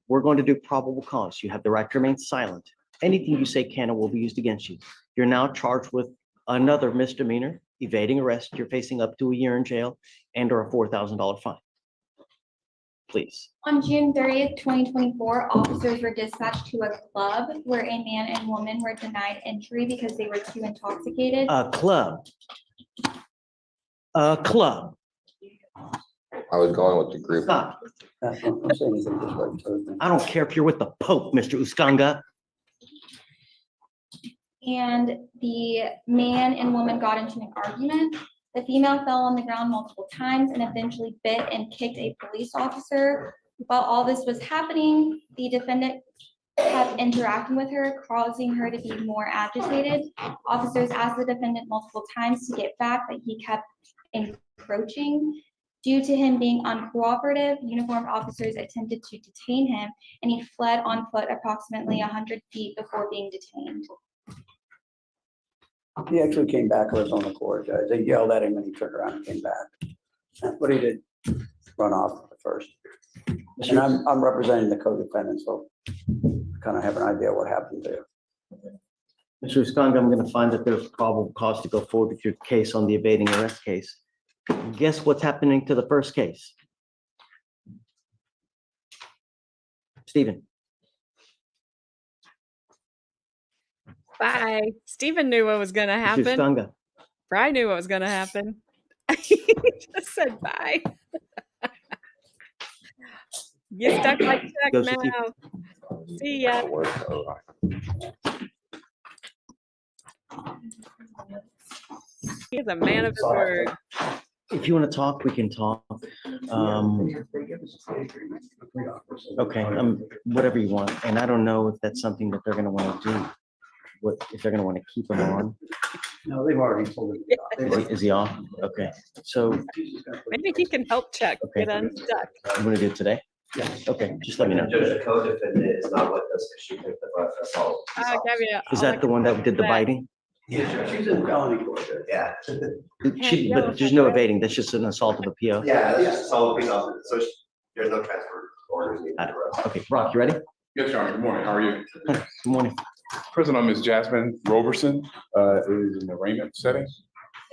We're going to do probable cause. You have the right to remain silent. Anything you say can and will be used against you. You're now charged with another misdemeanor, evading arrest. You're facing up to a year in jail and/or a $4,000 fine. Please. On June 30th, 2024, officers were dispatched to a club where a man and woman were denied entry because they were too intoxicated. A club. A club. I was going with the group. Stop. I don't care if you're with the Pope, Mr. Uskanga. And the man and woman got into an argument. The female fell on the ground multiple times and eventually bit and kicked a police officer. While all this was happening, the defendant kept interacting with her, causing her to be more agitated. Officers asked the defendant multiple times to get back, but he kept encroaching. Due to him being uncooperative, uniformed officers attempted to detain him, and he fled on foot approximately 100 feet before being detained. He actually came back of his own accord, guys. They yelled at him and he turned around and came back. That's what he did, run off at first. And I'm representing the co-defendant, so I kind of have an idea what happened there. Mr. Uskanga, I'm going to find that there's probable cause to go forward with your case on the evading arrest case. Guess what's happening to the first case? Stephen. Bye. Stephen knew what was going to happen. Mr. Uskanga. Bry knew what was going to happen. He just said bye. You stuck like Chuck now. See ya. He's a man of his word. If you want to talk, we can talk. Okay, whatever you want. And I don't know if that's something that they're going to want to do. If they're going to want to keep him on. No, they've already told him. Is he off? Okay, so. Maybe he can help Chuck get unstuck. I'm going to do it today. Yes. Okay, just let me know. Judge, the co-defendant is not with us because she picked up an assault. Gabby, Is that the one that did the biting? Yeah, she's in felony court. Yeah. But there's no evading. That's just an assault of a PO. Yeah, that's just assault of PO. So there's no transfer orders needed. Okay, Brock, you ready? Yes, Your Honor. Good morning. How are you? Good morning. Present on Ms. Jasmine Roberson is in the arraignment setting.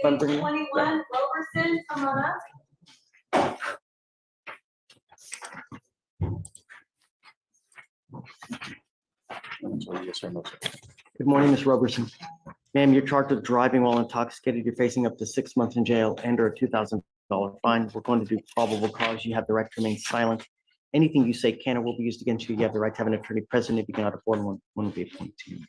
Page 21, Roberson, come on up. Good morning, Ms. Roberson. Ma'am, you're charged with driving while intoxicated. You're facing up to 6 months in jail and or a $2,000 fine. We're going to do probable cause. You have the right to remain silent. Anything you say can or will be used against you. You have the right to have an attorney present. If you cannot afford one will be appointed to you.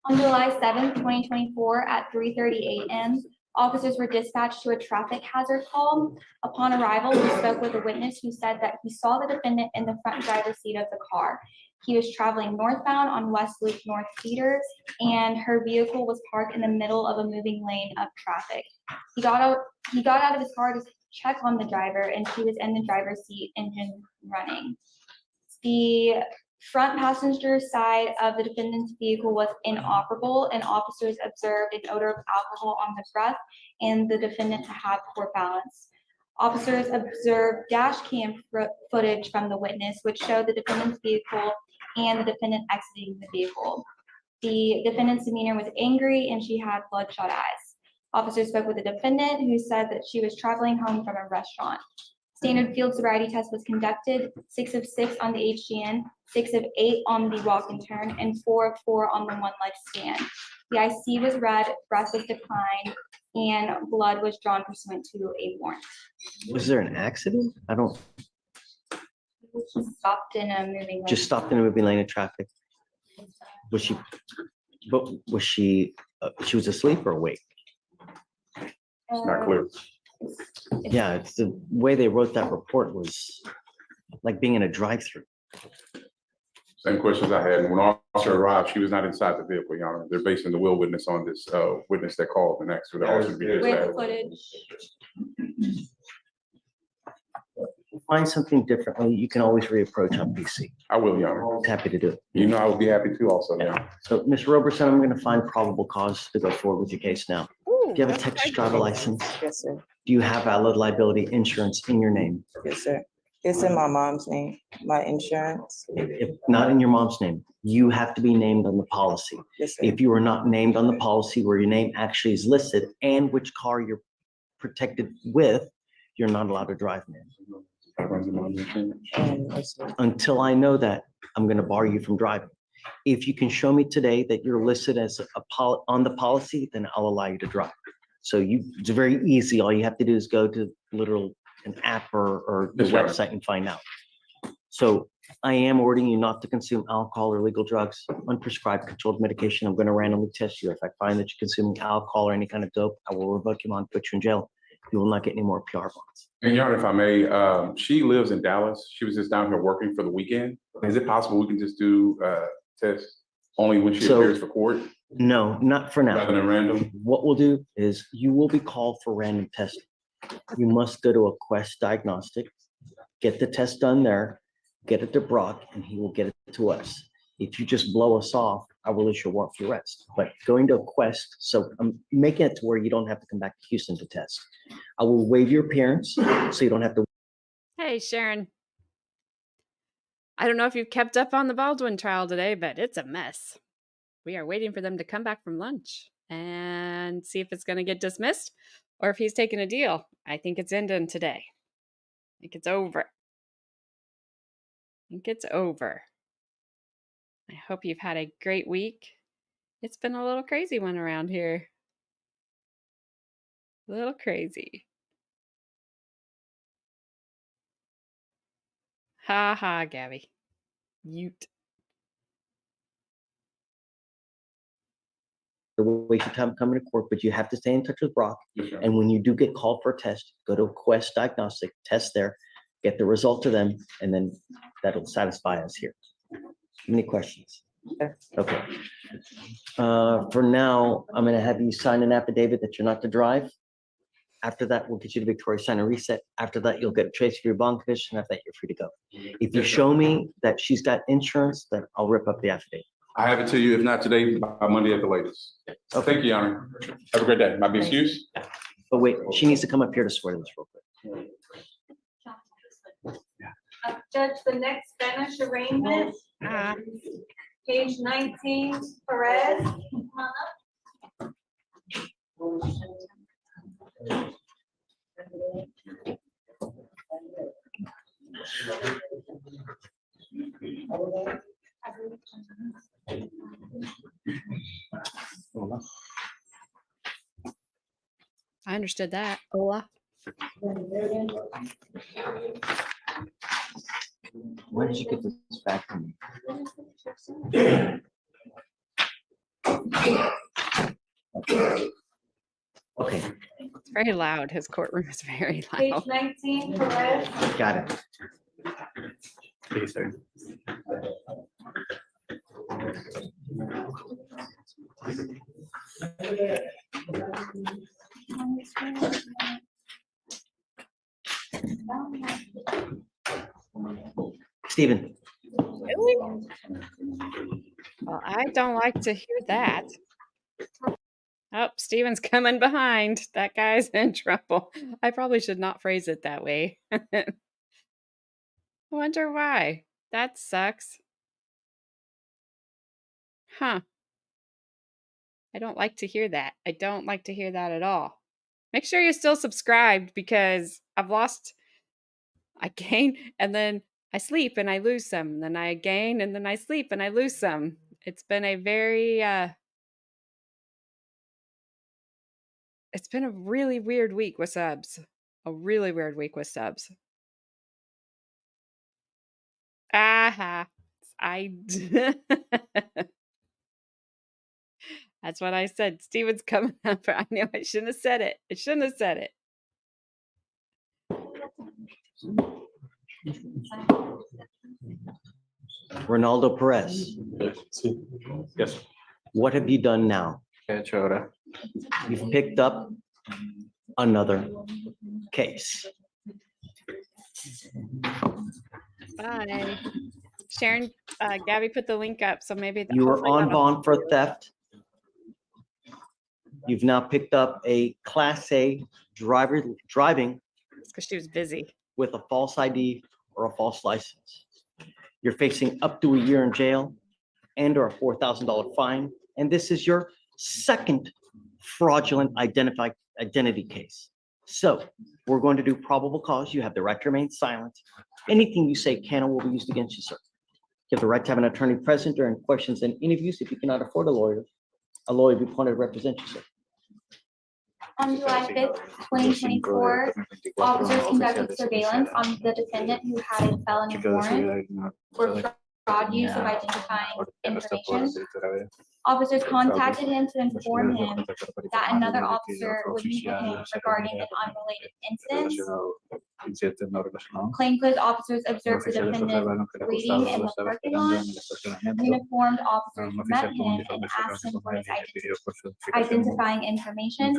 On July 7th, 2024, at 3:30 a.m., officers were dispatched to a traffic hazard call. Upon arrival, we spoke with a witness who said that he saw the defendant in the front driver's seat of the car. He was traveling northbound on West Loop North Cedars, and her vehicle was parked in the middle of a moving lane of traffic. He got out of his car to check on the driver, and she was in the driver's seat, engine running. The front passenger side of the defendant's vehicle was inoperable, and officers observed an odor of alcohol on the breath and the defendant to have poor balance. Officers observed dash cam footage from the witness, which showed the defendant's vehicle and the defendant exiting the vehicle. The defendant's demeanor was angry and she had bloodshot eyes. Officers spoke with the defendant, who said that she was traveling home from a restaurant. Standard field sobriety test was conducted, 6 of 6 on the HGN, 6 of 8 on the walk and turn, and 4 of 4 on the one-leg stand. The IC was read, breath was declined, and blood was drawn pursuant to a warrant. Was there an accident? I don't, She stopped in a moving lane. just stopped in a moving lane of traffic. Was she, but was she was asleep or awake? Not clear. Yeah, it's the way they wrote that report was like being in a drive-through. Same questions I had. And when officer arrived, she was not inside the vehicle, Your Honor. They're basing the will witness on this witness that called and asked for the officer to be With dispatched. footage. Find something differently, you can always reapproach on PC. I will, Your Honor. Happy to do it. You know I would be happy to also, Your Honor. So, Ms. Roberson, I'm going to find probable cause to go forward with your case now. Do you have a Texas driver license? Yes, sir. Do you have valid liability insurance in your name? Yes, sir. It's in my mom's name, my insurance. If not in your mom's name, you have to be named on the policy. Yes, sir. If you are not named on the policy where your name actually is listed and which car you're protected with, you're not allowed to drive, man. Until I know that, I'm going to bar you from driving. If you can show me today that you're listed as on the policy, then I'll allow you to drive. So it's very easy. All you have to do is go to an app or the Yes, sir. website and find out. So I am ordering you not to consume alcohol or illegal drugs, unprescribed controlled medication. I'm going to randomly test you. If I find that you're consuming alcohol or any kind of dope, I will revoke you and put you in jail. You will not get any more PR bonds. And Your Honor, if I may, she lives in Dallas. She was just down here working for the weekend. Is it possible we can just do tests only when she appears for court? No, not for now. Rather than random? What we'll do is you will be called for random testing. You must go to a Quest diagnostic, get the test done there, get it to Brock, and he will get it to us. If you just blow us off, I will issue a warrant for arrest. But going to a Quest, so I'm making it to where you don't have to come back to Houston to test. I will waive your appearance, so you don't have to. Hey, Sharon. I don't know if you've kept up on the Baldwin trial today, but it's a mess. We are waiting for them to come back from lunch and see if it's going to get dismissed or if he's taking a deal. I think it's ending today. I think it's over. I think it's over. I hope you've had a great week. It's been a little crazy one around here. A little crazy. Ha ha, Gabby. Ute. Waste your time coming to court, but you have to stay in touch with Brock. And when you do get called for a test, go to a Quest diagnostic, test there, get the result to them, and then that'll satisfy us here. Any questions? Okay. For now, I'm going to have you sign an affidavit that you're not to drive. After that, we'll get you to Victoria Center reset. After that, you'll get a trace of your bond condition. After that, you're free to go. If you show me that she's got insurance, then I'll rip up the affidavit. I have it to you, if not today, by Monday at the latest. So thank you, Your Honor. Have a great day. Might be excused. But wait, she needs to come up here to swear to this real quick. Judge, the next Spanish arraignment, page 19, Perez. Come on up. I understood that. Hola. Where did you get this back from me? Okay, It's very loud. His courtroom is very Page loud. 19, Perez. got it. Please, sir. Stephen, Really? Well, I don't like to hear that. Oh, Steven's coming behind. That guy's in trouble. I probably should not phrase it that way. I wonder why. That sucks. Huh. I don't like to hear that. I don't like to hear that at all. Make sure you're still subscribed because I gain and then I sleep and I lose some. And then I gain and then I sleep and I lose some. It's been a very, it's been a really weird week with subs. A really weird week with subs. Aha. That's what I said. Steven's coming up. I knew I shouldn't have said it. I shouldn't have said it. Ronaldo Perez, Yes. what have you done now? You've picked up another case. Bye. Sharon, Gabby put the link up, so maybe You were hopefully on that'll- bond for theft. You've now picked up a Class A driving It's because she was busy. with a false ID or a false license. You're facing up to a year in jail and or a $4,000 fine. And this is your second fraudulent identity case. So we're going to do probable cause. You have the right to remain silent. Anything you say can or will be used against you, sir. You have the right to have an attorney present during questions and interviews. If you cannot afford a lawyer will be appointed to represent you, sir. On July 5th, 2024, officers conducted surveillance on the defendant who had a felony warrant for fraud use of identifying information. Officers contacted him to inform him that another officer would meet with him regarding an unrelated incident. Plainclothes officers observed the defendant waiting in the parking lot. Uniformed officers met him and asked him for his identifying information,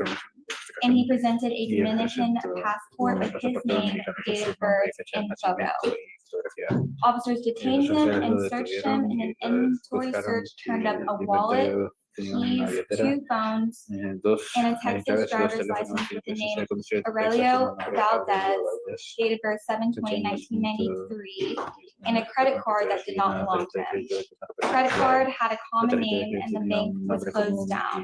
and he presented a Dominican passport with his name, date of birth, and photo. Officers detained him and searched him, and an inventory search turned up a wallet, keys, 2 phones, and a Texas driver's license with the name Aurelio Valdez, date of birth 7/20/1993, and a credit card that did not belong to him. The credit card had a common name and the bank was closed down.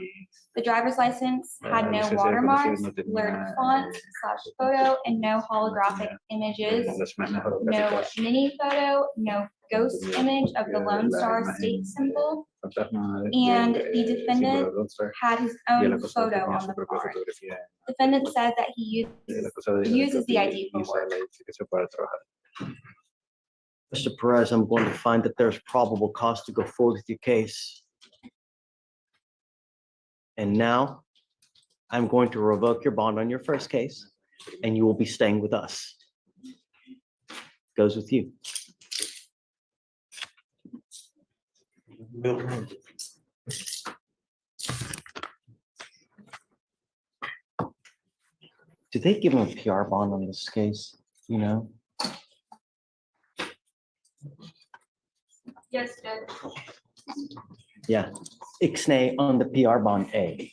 The driver's license had no watermarks, blurred font / photo, and no holographic images, no mini photo, no ghost image of the Lone Star State symbol, and the defendant had his own photo on the card. Defendant said that he uses the ID for work. Mr. Perez, I'm going to find that there's probable cause to go forward with your case. And now I'm going to revoke your bond on your first case, and you will be staying with us. Goes with you. they give him a PR bond on this case, you know? Yes, Judge. Yeah, Ixnay on the PR bond A.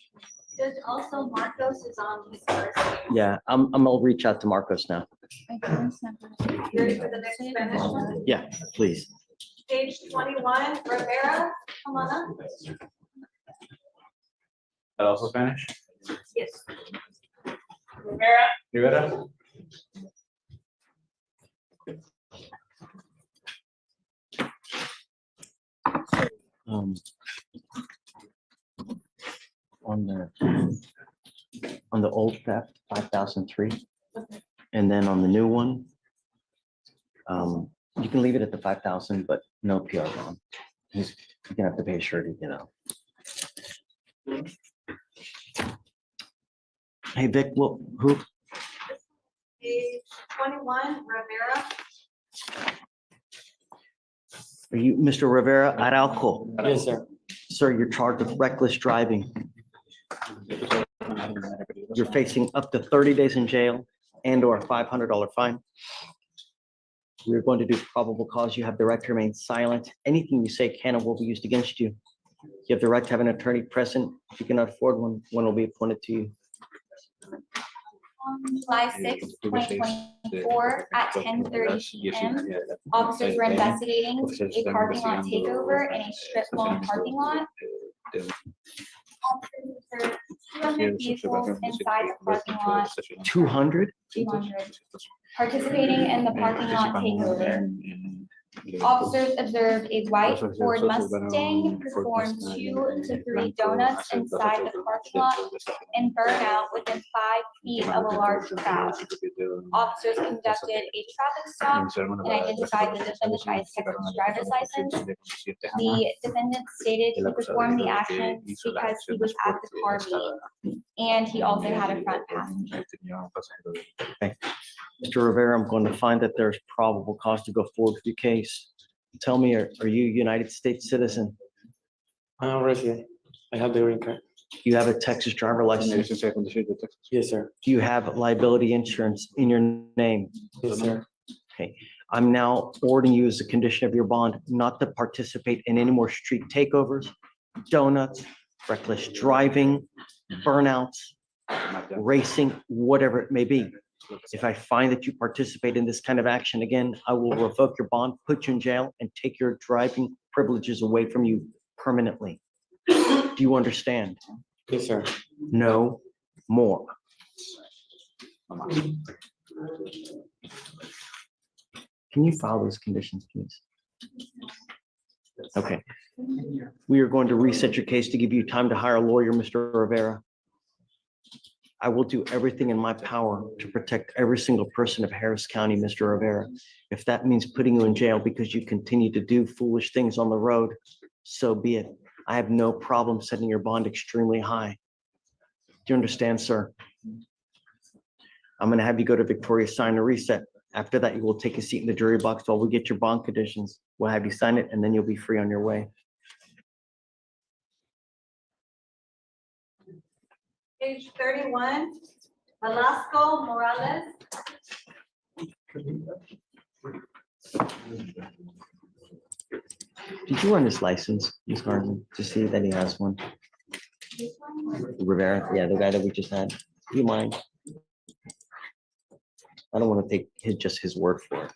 Judge, also Marcos is on his first case. Yeah, I'm gonna reach out to Marcos now. You ready for the next Spanish one? Yeah, please. Page 21, Rivera, come on up. That also Spanish? Yes. Rivera. Rivera? Um, on the old theft, 5,003. And then on the new one, you can leave it at the 5,000, but no PR bond. He's gonna have to pay a surety, you know. Hey, Vic, well, who? Page 21, Rivera. Are you Mr. Rivera Araujo? Yes, sir. Sir, you're charged with reckless driving. You're facing up to 30 days in jail and or a $500 fine. We're going to do probable cause. You have the right to remain silent. Anything you say can and will be used against you. You have the right to have an attorney present. If you cannot afford one, one will be appointed to you. On July 6, 2024, at 10:30 PM, officers were investigating a parking lot takeover in a strip mall parking lot. Officers observed 200 vehicles inside the parking lot, 200? 200, participating in the parking lot takeover. Officers observed a white Ford Mustang perform 2 to 3 donuts inside the parking lot and burn out within 5 feet of a large crowd. Officers conducted a traffic stop and identified the defendant by his Texas driver's license. The defendant stated he performed the action because he was at the car meet, and he also had a front passenger. Okay. Mr. Rivera, I'm going to find that there's probable cause to go forward with your case. Tell me, are you a United States citizen? I'm resident. I have the green card. You have a Texas driver license? Yes, sir. Do you have liability insurance in your name? Yes, sir. Okay, I'm now ordering you as a condition of your bond not to participate in any more street takeovers, donuts, reckless driving, burnouts, racing, whatever it may be. If I find that you participate in this kind of action again, I will revoke your bond, put you in jail, and take your driving privileges away from you permanently. Do you understand? Yes, sir. No more. Can you file those conditions, please? Okay. We are going to reset your case to give you time to hire a lawyer, Mr. Rivera. I will do everything in my power to protect every single person of Harris County, Mr. Rivera. If that means putting you in jail because you continue to do foolish things on the road, so be it. I have no problem setting your bond extremely high. Do you understand, sir? I'm going to have you go to Victoria, sign a reset. After that, you will take a seat in the jury box while we get your bond conditions. We'll have you sign it, and then you'll be free on your way. Page 31, Velasco Morales. Did you run his license, Ms. Garza, to see that he has one? Rivera, yeah, the guy that we just had. Do you mind? I don't want to take just his word for it.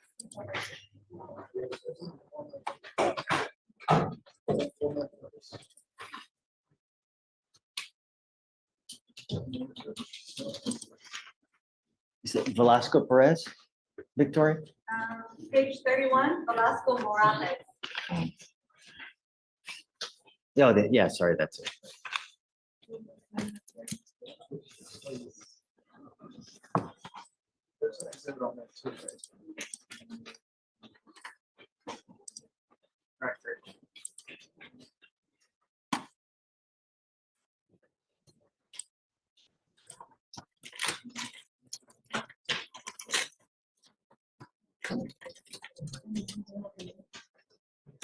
Is it Velasco Perez, Victoria? Page 31, Velasco Morales. Oh, yeah, sorry, that's it.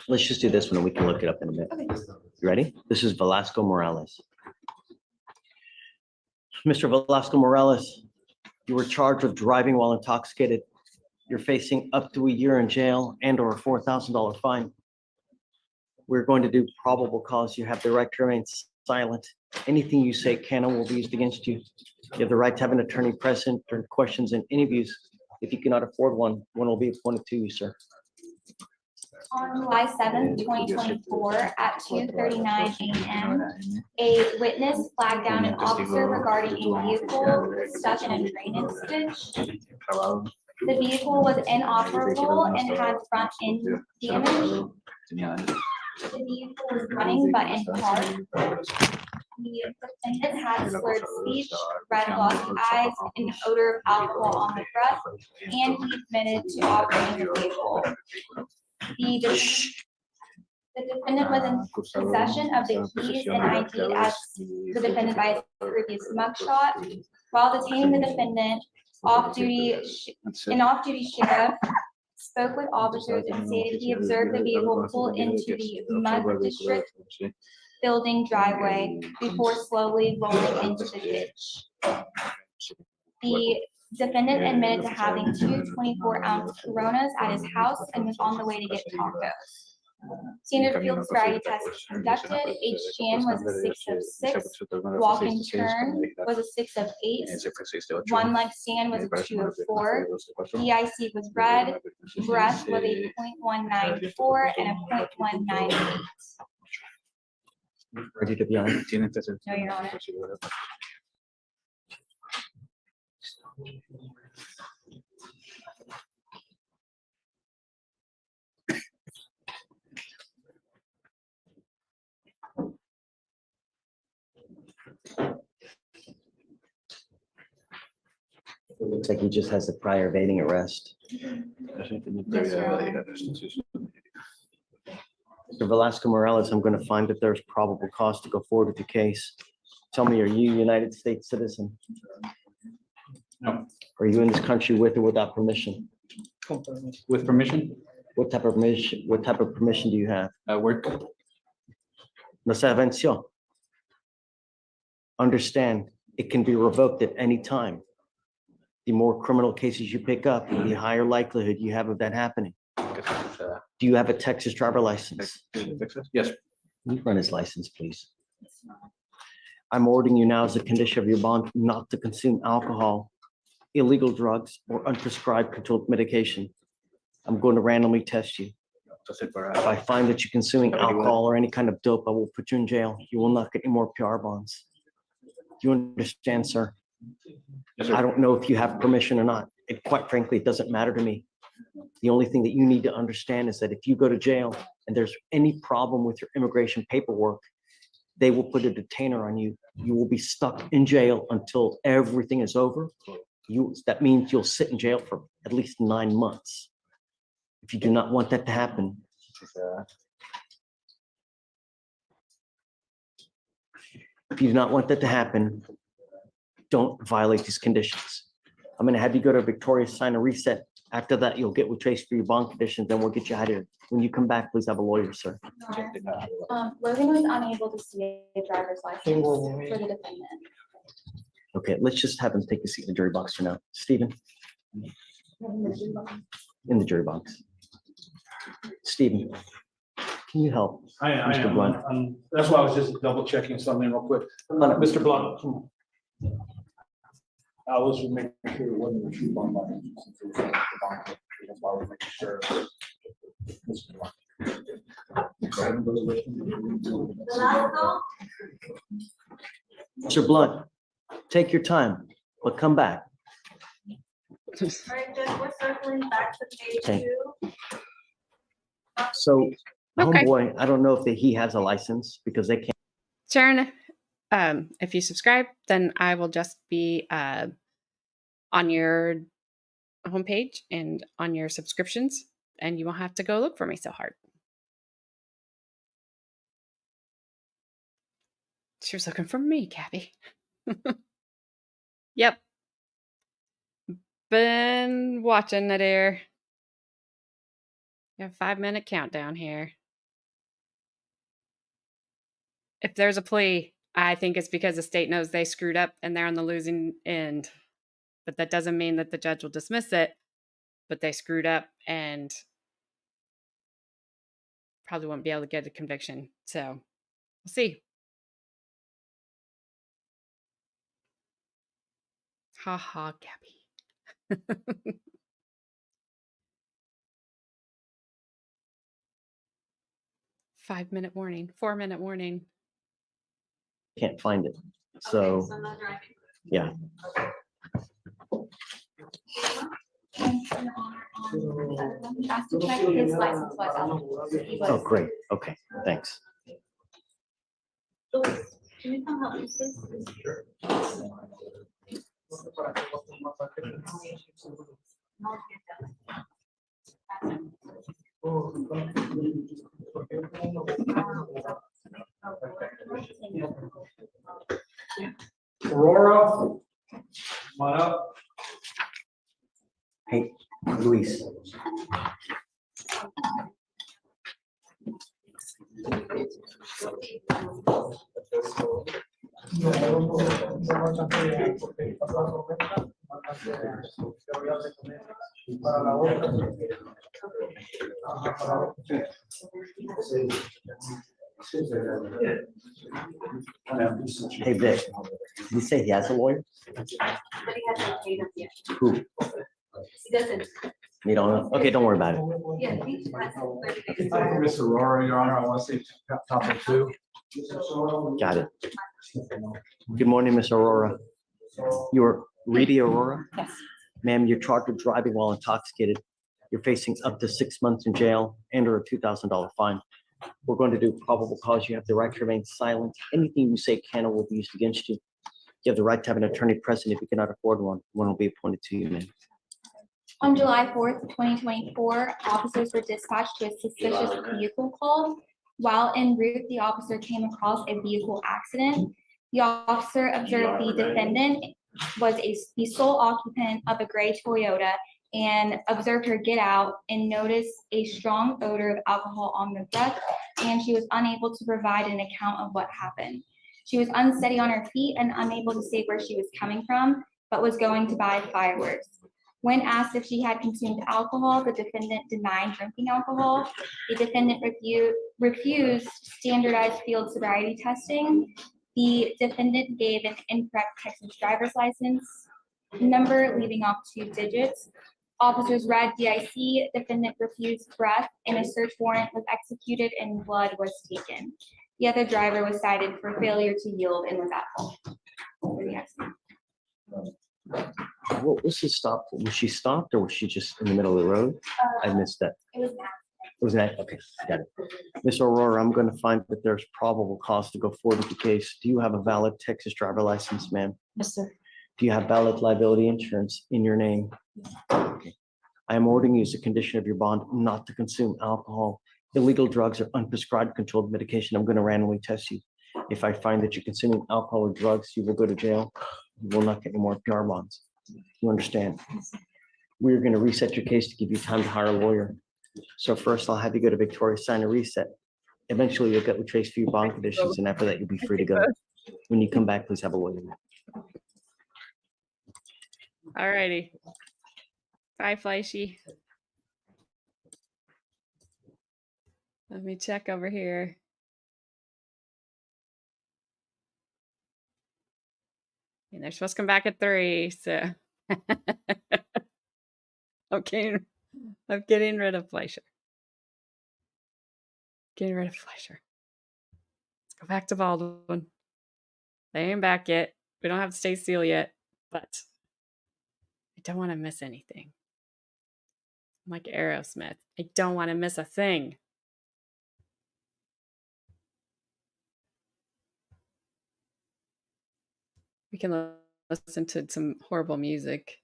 Let's just do this one and we can look it up in a minute. Okay. You ready? This is Velasco Morales. Mr. Velasco Morales, You were charged with driving while intoxicated. You're facing up to a year in jail and/or a $4,000 fine. We're going to do probable cause. You have the right to remain silent. Anything you say can and will be used against you. You have the right to have an attorney present during questions and interviews. If you cannot afford one will be appointed to you, sir. On July 7th, 2024, at 2:39 a.m., a witness flagged down an officer regarding a vehicle stuck in a drainage ditch. The vehicle was inoperable and had front end damage. The vehicle was running but in park. The defendant had slurred speech, red glossy eyes, an odor of alcohol on the breath, and he admitted to operating the vehicle. The defendant was in possession of the keys and ID as the defendant by his previous mugshot. While detaining the defendant, an off-duty sheriff spoke with officers and stated he observed the vehicle pull into the mud district building driveway before slowly rolling into the ditch. The defendant admitted to having two 24-ounce Coronas at his house and was on the way to get tacos. Standard field sobriety test was conducted. HGN was a 6 of 6. Walk and turn was a 6 of 8. One leg stand was a 2 of 4. DIC was red. Breath was a .194 and a .198. Ready to be on? No, Your Honor. It looks like he just has a prior evading arrest. Yes, Your Honor. Mr. Velasco Morales, I'm going to find that there's probable cause to go forward with the case. Tell me, are you a United States citizen? No. Are you in this country with or without permission? With permission? What type of permission? What type of permission do you have? Work. No se venció. Understand, it can be revoked at any time. The more criminal cases you pick up, the higher likelihood you have of that happening. Do you have a Texas driver license? Yes. Can you run his license, please? I'm ordering you now as a condition of your bond not to consume alcohol, illegal drugs, or unprescribed controlled medication. I'm going to randomly test you. If I find that you're consuming alcohol or any kind of dope, I will put you in jail. You will not get any more PR bonds. Do you understand, sir? Yes, sir. I don't know if you have permission or not. It quite frankly, it doesn't matter to me. The only thing that you need to understand is that if you go to jail and there's any problem with your immigration paperwork, they will put a detainer on you. You will be stuck in jail until everything is over. That means you'll sit in jail for at least 9 months. If you do not want that to happen, don't violate these conditions. I'm going to have you go to Victoria, sign a reset. After that, you'll get with Trace for your bond conditions, then we'll get you out of here. When you come back, please have a lawyer, sir. Logan was unable to see a driver's license for the defendant. Okay, let's just have him take a seat in the jury box for now. Stephen, in the jury box. Stephen, can you help Mr. Blunt? That's why I was just double checking something real quick. Mr. Blunt, come on. I was making sure it wasn't a true bond. That's why I was making sure. Mr. Blunt, take your time, but come back. All right, Judge, we're circling back to page Okay. 2. So Okay. homeboy, I don't know if he has a license because they can't. Sharon, if you subscribe, then I will just be on your homepage and on your subscriptions, and you won't have to go look for me so hard. She was looking for me, Gabby. Yep. Been watching it here. Got a 5-minute countdown here. If there's a plea, I think it's because the state knows they screwed up and they're on the losing end. but that doesn't mean that the judge will dismiss it. But they screwed up and probably won't be able to get a conviction. So we'll see. Ha ha, Gabby. 5-minute warning, 4-minute warning. Can't find it. So, yeah. Asked to check his license was out. He was- Oh, great. Okay, thanks. Can you come help me, please? Aurora, come on up. Hey, Luis. Hey, Vic, did you say he has a lawyer? But he hasn't paid us yet. Who? He doesn't. You don't know? Okay, don't worry about it. Yeah, he has 30 days. Miss Aurora, Your Honor, I want to say topic two. Got it. Good morning, Miss Aurora. You're Reedy Aurora? Yes. Ma'am, you're charged with driving while intoxicated. You're facing up to 6 months in jail and or a $2,000 fine. We're going to do probable cause. You have the right to remain silent. Anything you say can or will be used against you. You have the right to have an attorney present. If you cannot afford one, one will be appointed to you, ma'am. On July 4th, 2024, officers were dispatched to a suspicious vehicle call. While en route, the officer came across a vehicle accident. The officer observed the defendant was the sole occupant of a gray Toyota and observed her get out and noticed a strong odor of alcohol on the breath, and she was unable to provide an account of what happened. She was unsteady on her feet and unable to say where she was coming from, but was going to buy fireworks. When asked if she had consumed alcohol, the defendant denied drinking alcohol. The defendant refused standardized field sobriety testing. The defendant gave an incorrect Texas driver's license number, leaving off 2 digits. Officers read DIC, defendant refused breath, and a search warrant was executed and blood was taken. The other driver was cited for failure to yield and was at fault for the accident. What was his stop? Was she stopped or was she just in the middle of the road? I missed that. It was an It was that, okay, got it. Miss Aurora, I'm gonna find that there's probable cause to go forward with the case. Do you have a valid Texas driver license, ma'am? Yes, sir. Do you have valid liability insurance in your name? Okay. I am ordering you as a condition of your bond not to consume alcohol, illegal drugs, or unprescribed controlled medication. I'm gonna randomly test you. If I find that you're consuming alcohol or drugs, you will go to jail. You will not get any more PR bonds. You understand? We're gonna reset your case to give you time to hire a lawyer. So first, I'll have you go to Victoria, sign a reset. Eventually, you'll get retraced for your bond conditions, and after that, you'll be free to go. When you come back, please have a lawyer. All righty. Bye, Fleishy. Let me check over here. And they're supposed to come back at 3, so I'm getting rid of Fleischer. Getting rid of Fleischer. Let's go back to Baldwin. They ain't back yet. We don't have to stay seal yet, but I don't want to miss anything. I'm like Aerosmith. I don't want to miss a thing. We can listen to some horrible music.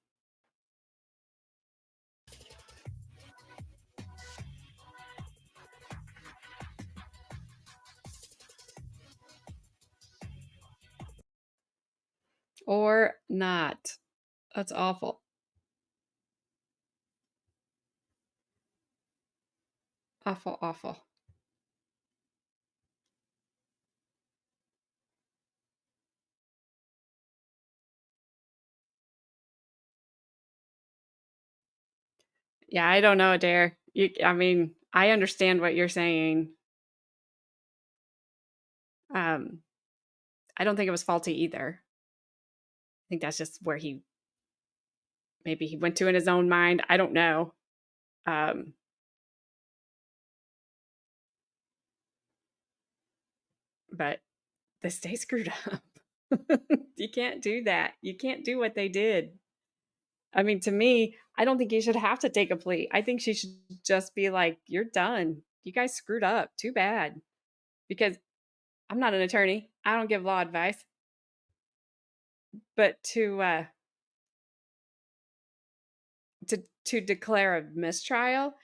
Or not. That's awful. Awful, awful. Yeah, I don't know, Dare. I mean, I understand what you're saying. Um, I don't think it was faulty either. I think that's just where maybe he went to in his own mind. I don't know. Um, but the state screwed up. You can't do that. You can't do what they did. I mean, to me, I don't think you should have to take a plea. I think she should just be like, "You're done. You guys screwed up. Too bad." Because I'm not an attorney. I don't give law advice. But to declare a mistrial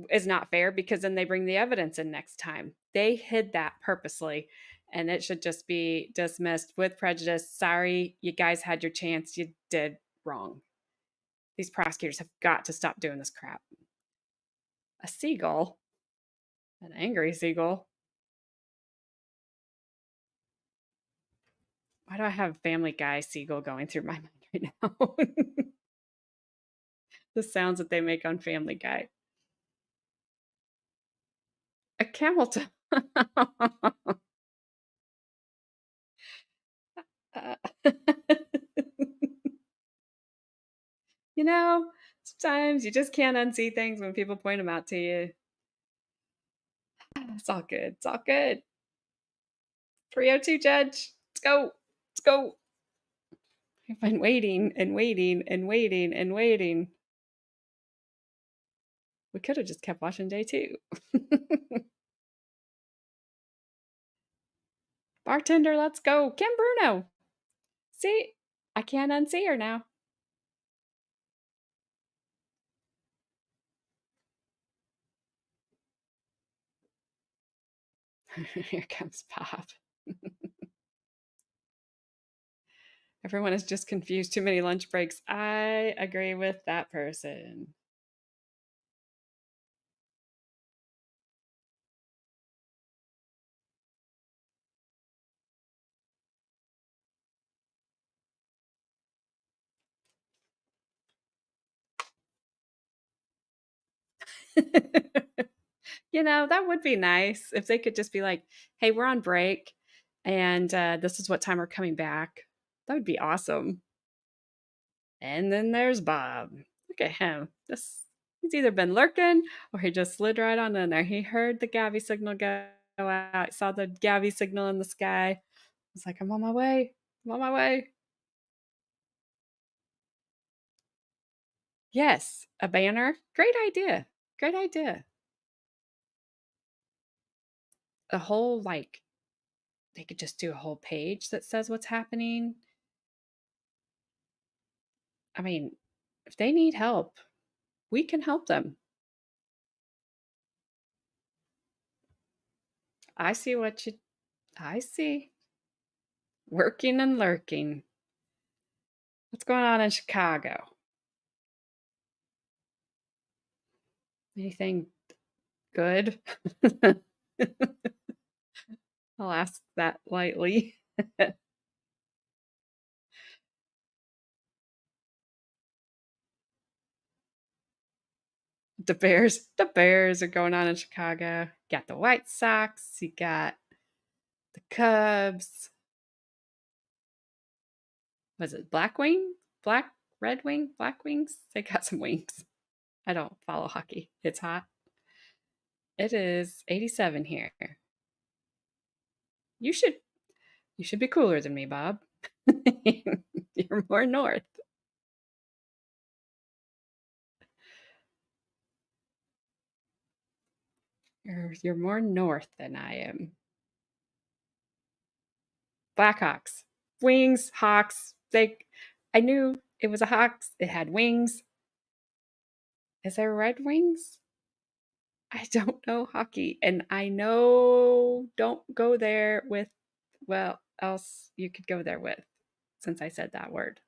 is not fair because then they bring the evidence in next time. They hid that purposely, and it should just be dismissed with prejudice. Sorry, you guys had your chance. You did wrong. These prosecutors have got to stop doing this crap. A seagull, an angry seagull. Why do I have Family Guy seagull going through my mind right now? The sounds that they make on Family Guy. A camel toe. Uh, you know, sometimes you just can't unsee things when people point them out to you. It's all good. It's all good. 302, Judge. Let's go. Let's go. I've been waiting and waiting and waiting and waiting. We could have just kept watching day 2. Bartender, let's go. Kim Bruno. See, I can't unsee her now. Here comes Pop. Everyone is just confused. Too many lunch breaks. I agree with that person. That would be nice if they could just be like, hey, we're on break and this is what time we're coming back. That would be awesome. And then there's Bob. Look at him. He's either been lurking or he just slid right on in there. He heard the Gabby signal go out, saw the Gabby signal in the sky. He's like, I'm on my way. I'm on my way. Yes, a banner. Great idea. Great idea. A whole, they could just do a whole page that says what's happening. I mean, if they need help, we can help them. I see. Working and lurking. What's going on in Chicago? Anything good? I'll ask that lightly. The Bears are going on in Chicago. You got the White Sox, you got the Cubs. Was it Red Wing, Black Wings? They got some wings. I don't follow hockey. It's hot. It is 87 here. You should be cooler than me, Bob. You're more north. You're more north than I am. Blackhawks. Wings, Hawks. I knew it was a Hawks. It had wings. Is there Red Wings? I don't know hockey. And I know don't go there with, well, else you could go there with, since I said that word.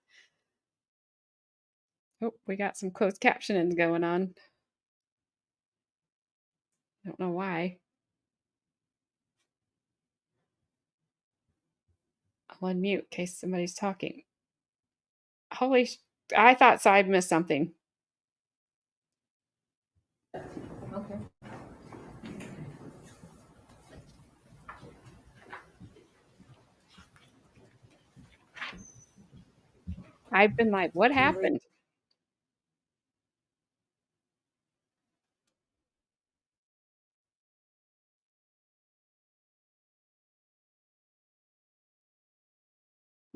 Oh, we got some closed captioning going on. I don't know why. I'll unmute in case somebody's talking. I thought Side missed something. I've been like, what happened?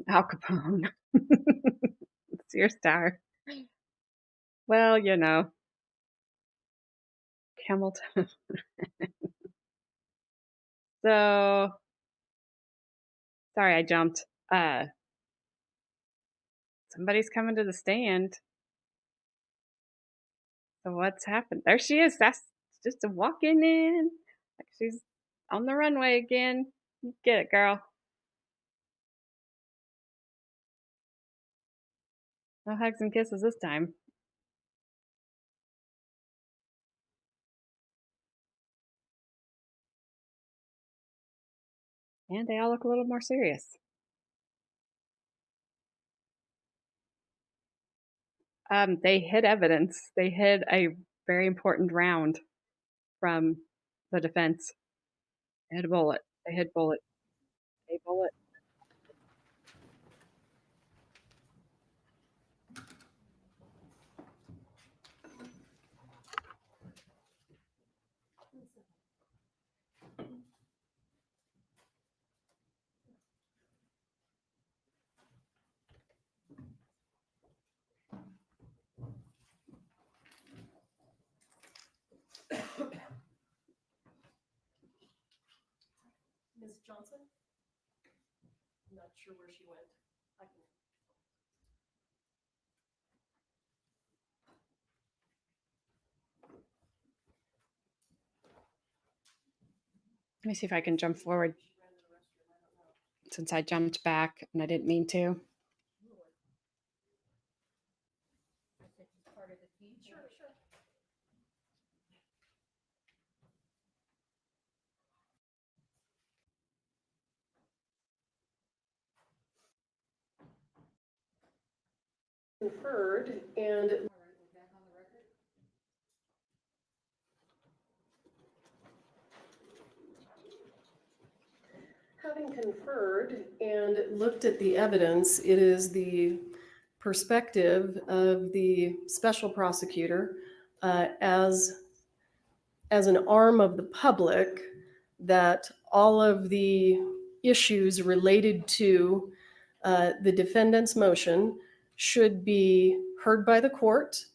Al Capone. It's your star. Well, Hamilton. So, sorry, I jumped. Somebody's coming to the stand. So what's happened? There she is. That's just a walking in. Like she's on the runway again. You get it, girl. No hugs and kisses this time. And they all look a little more serious. They hid evidence. They hid a very important round from the defense. They hid a bullet. They hid bullet. A bullet. Ms. Johnson? I'm not sure where she went. Let me see if I can jump forward. Since I jumped back and I didn't mean to. Conferred and having conferred and looked at the evidence, it is the perspective of the special prosecutor as an arm of the public that all of the issues related to the defendant's motion should be heard by the court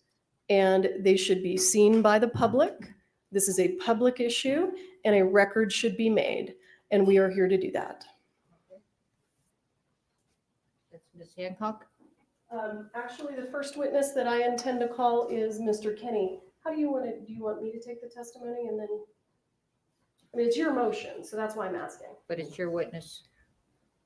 and they should be seen by the public. This is a public issue and a record should be made. And we are here to do that. That's Ms. Hancock. Actually, the first witness that I intend to call is Mr. Kenny. How do you want to, do you want me to take the testimony and then, I mean, it's your motion, so that's why I'm asking. But it's your witness.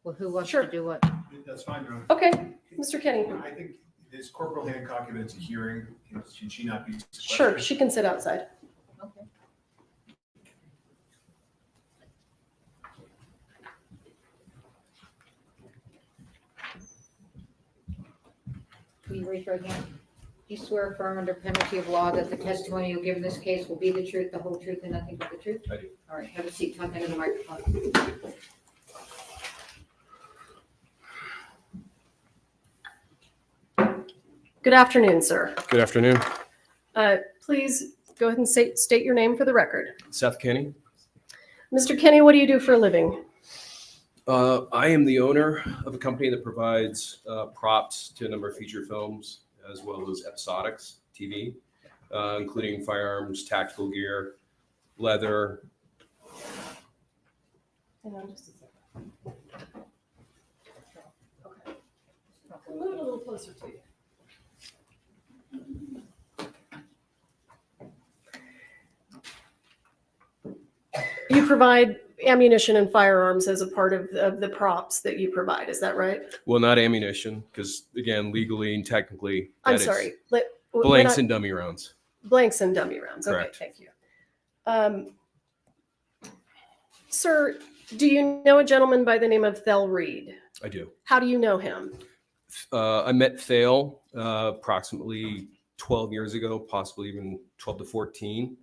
Well, who wants Sure. to do what? That's fine, Your Honor. Okay, Mr. Kenny. I think this Corporal Hancock, if it's a hearing, can she not be? Sure, she can sit outside. Okay. Will you raise your right hand? Do you swear affirm under penalty of law that the testimony you give in this case will be the truth, the whole truth, and nothing but the truth? I do. All right, have a seat, talk into the microphone. Good afternoon, sir. Good afternoon. Please go ahead and state your name for the record. Seth Kenny. Mr. Kenny, what do you do for a living? I am the owner of a company that provides props to a number of feature films as well as episodics TV, including firearms, tactical gear, leather. Hang on just a second. Okay. Move it a little closer to you. You provide ammunition and firearms as a part of the props that you provide, is that right? Well, not ammunition, because again, legally and technically, I'm that is sorry. blanks and dummy rounds. Blanks and dummy rounds. Okay, Correct. thank you. Sir, do you know a gentleman by the name of Thel Reed? I do. How do you know him? I met Thale approximately 12 years ago, possibly even 12 to 14.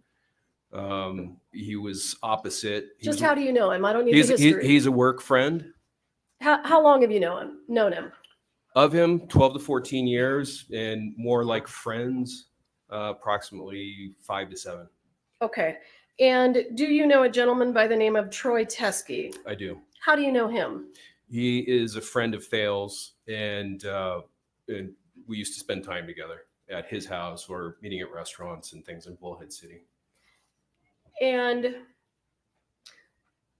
He was opposite. Just how do you know him? I don't need the history. He's a work friend. How long have you known him? Of him, 12 to 14 years, and more like friends, approximately 5 to 7. Okay. And do you know a gentleman by the name of Troy Teskey? I do. How do you know him? He is a friend of Thales, and we used to spend time together at his house or meeting at restaurants and things in Bullhead City. And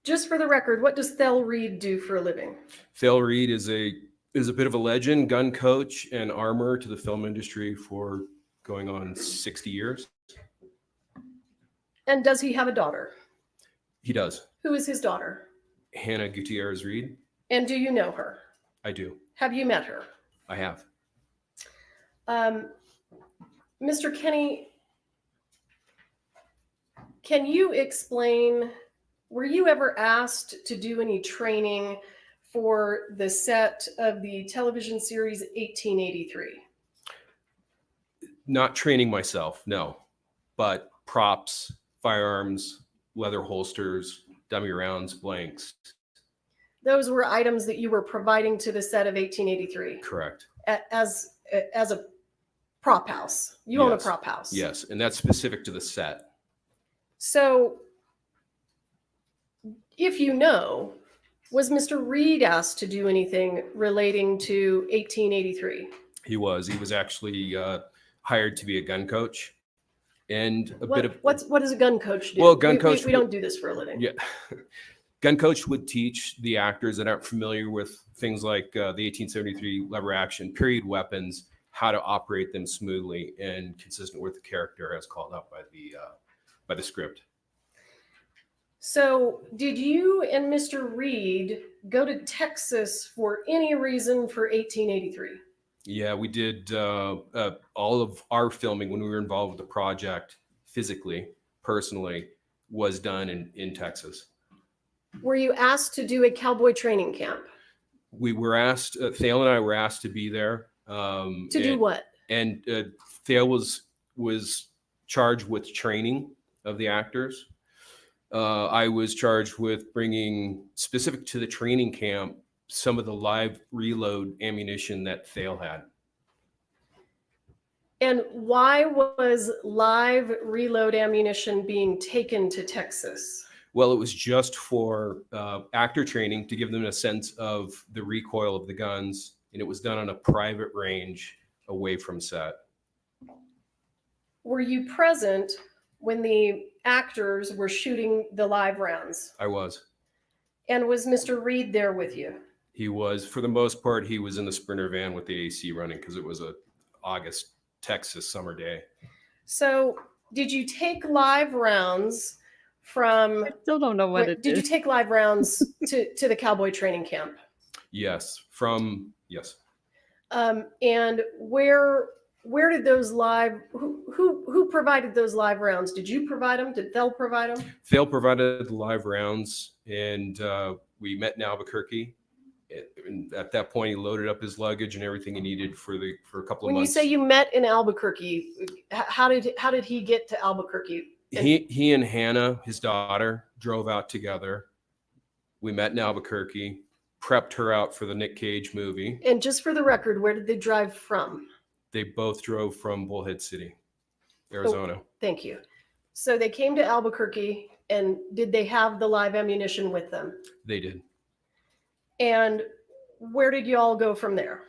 just for the record, what does Thel Reed do for a living? Thale Reed is a bit of a legend, gun coach and armor to the film industry for going on 60 years. And does he have a daughter? He does. Who is his daughter? Hannah Gutierrez Reed. And do you know her? I do. Have you met her? I have. Mr. Kenny, can you explain, were you ever asked to do any training for the set of the television series 1883? Not training myself, no, but props, firearms, leather holsters, dummy rounds, blanks. Those were items that you were providing to the set of 1883 Correct. as a prop house. You own a Yes. prop house. Yes, and that's specific to the set. So if you know, was Mr. Reed asked to do anything relating to 1883? He was actually hired to be a gun coach, and What does a gun coach do? Well, gun coach. We don't do this for a living. Yeah. Gun coach would teach the actors that aren't familiar with things like the 1873 lever action period weapons, how to operate them smoothly and consistent with the character as called out by the script. So did you and Mr. Reed go to Texas for any reason for 1883? Yeah, we did all of our filming when we were involved with the project physically, personally, was done in Texas. Were you asked to do a cowboy training camp? We were asked, Thale and I were asked to be there. To do what? And Thale was charged with training of the actors. I was charged with bringing, specific to the training camp, some of the live reload ammunition that Thale had. And why was live reload ammunition being taken to Texas? Well, it was just for actor training to give them a sense of the recoil of the guns, and it was done on a private range away from set. Were you present when the actors were shooting the live rounds? I was. And was Mr. Reed there with you? He was, for the most part, he was in the Sprinter van with the AC running because it was a August Texas summer day. So did you take live rounds from... I still don't know what it Did is. you take live rounds to the cowboy training camp? Yes, yes. And where did those live, who provided those live rounds? Did you provide them? Did Thel provide them? Thale provided the live rounds, and we met in Albuquerque. And at that point, he loaded up his luggage and everything he needed for a couple of When months. you say you met in Albuquerque, how did he get to Albuquerque? He and Hannah, his daughter, drove out together. We met in Albuquerque, prepped her out for the Nick Cage movie. And just for the record, where did they drive from? They both drove from Bullhead City, Arizona. Oh, thank you. So they came to Albuquerque, and did they have the live ammunition with them? They did. And where did you all go from there?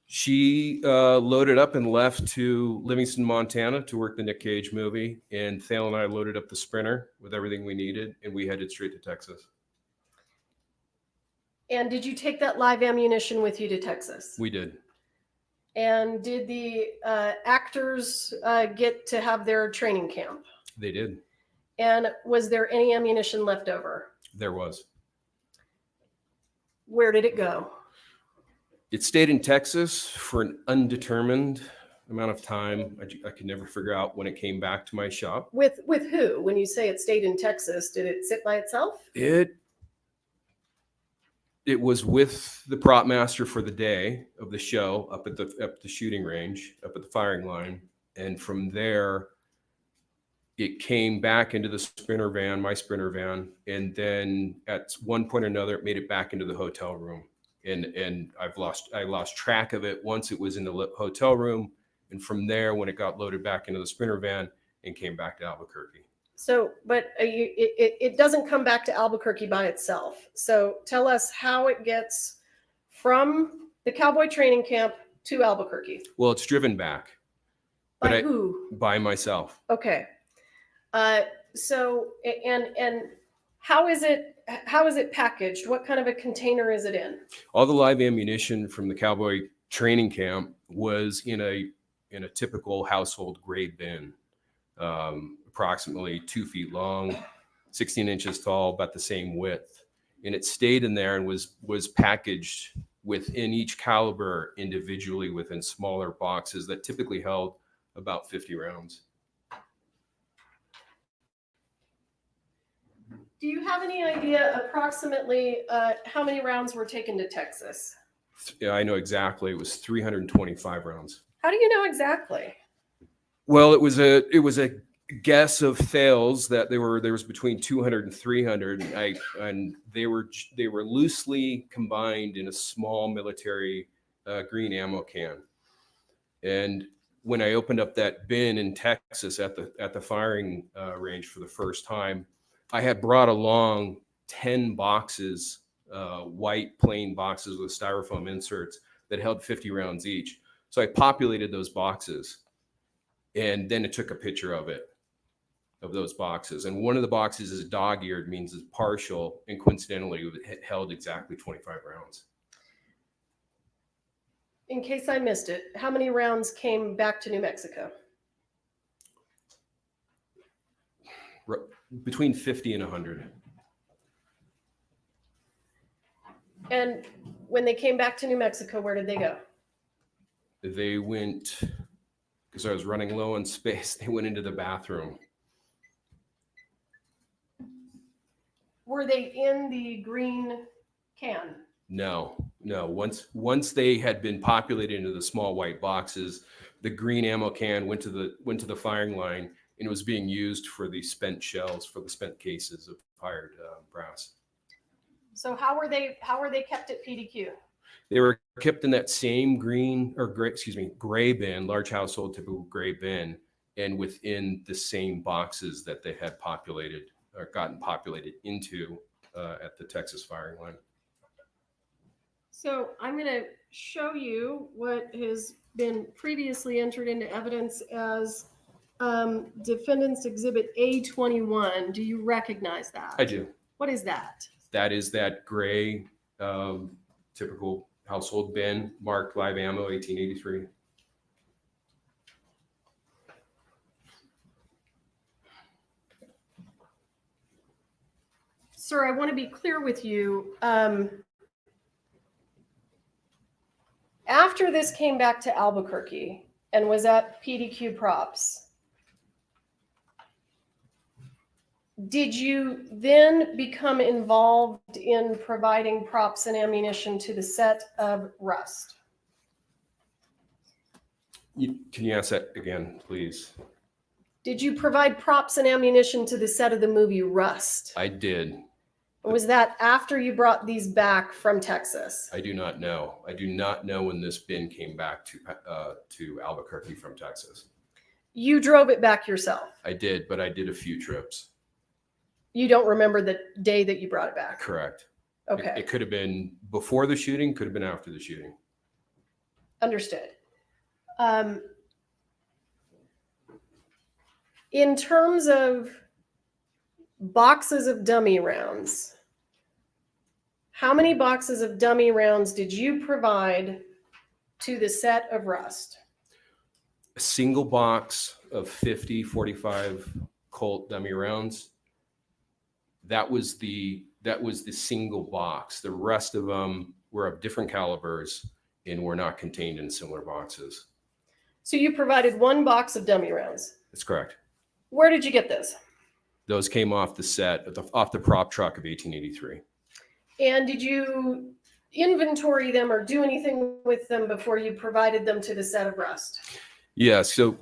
She loaded up and left to Livingston, Montana to work the Nick Cage movie. And Thale and I loaded up the Sprinter with everything we needed, and we headed straight to Texas. And did you take that live ammunition with you to Texas? We did. And did the actors get to have their training camp? They did. And was there any ammunition left over? There was. Where did it go? It stayed in Texas for an undetermined amount of time. I could never figure out when it came back to my shop. With who? When you say it stayed in Texas, did it sit by itself? It was with the prop master for the day of the show up at the shooting range, up at the firing line. And from there, it came back into the Sprinter van, my Sprinter van. And then at one point or another, it made it back into the hotel room. And I lost track of it once it was in the hotel room. And from there, when it got loaded back into the Sprinter van and came back to Albuquerque. So, but it doesn't come back to Albuquerque by itself. So tell us how it gets from the cowboy training camp to Albuquerque. Well, it's driven back. By who? By myself. Okay. So, and how is it packaged? What kind of a container is it in? All the live ammunition from the cowboy training camp was in a typical household gray bin, approximately 2 feet long, 16 inches tall, about the same width. And it stayed in there and was packaged within each caliber individually within smaller boxes that typically held about 50 rounds. Do you have any idea approximately how many rounds were taken to Texas? Yeah, I know exactly. It was 325 rounds. How do you know exactly? Well, it was a guess of fails that there was between 200 and 300, and they were loosely combined in a small military green ammo can. And when I opened up that bin in Texas at the firing range for the first time, I had brought along 10 boxes, white plain boxes with styrofoam inserts that held 50 rounds each. So I populated those boxes, and then it took a picture of those boxes. And one of the boxes is dog-eared, means it's partial, and coincidentally, it held exactly 25 rounds. In case I missed it, how many rounds came back to New Mexico? Between 50 and 100. And when they came back to New Mexico, where did they go? They went, because I was running low on space, they went into the bathroom. Were they in the green can? No. Once they had been populated into the small white boxes, the green ammo can went to the firing line, and it was being used for the spent shells, for the spent cases of fired brass. So how were they kept at PDQ? They were kept in that same gray bin, large household typical gray bin, and within the same boxes that they had populated or gotten populated into at the Texas firing line. So I'm going to show you what has been previously entered into evidence as Defendant's Exhibit A21. Do you recognize that? I do. What is that? That is that gray typical household bin marked live ammo 1883. Sir, I want to be clear with you. After this came back to Albuquerque and was at PDQ Props, did you then become involved in providing props and ammunition to the set of Rust? Can you ask that again, please? Did you provide props and ammunition to the set of the movie Rust? I did. Was that after you brought these back from Texas? I do not know. I do not know when this bin came back to Albuquerque from Texas. You drove it back yourself? I did, but I did a few trips. You don't remember the day that you brought it back? Correct. Okay. It could have been before the shooting, could have been after the shooting. Understood. In terms of boxes of dummy rounds, how many boxes of dummy rounds did you provide to the set of Rust? A single box of 50 45 Colt dummy rounds. That was the single box. The rest of them were of different calibers and were not contained in similar boxes. So you provided one box of dummy rounds. That's correct. Where did you get this? Those came off the set, off the prop truck of 1883. And did you inventory them or do anything with them before you provided them to the set of Rust? Yeah, so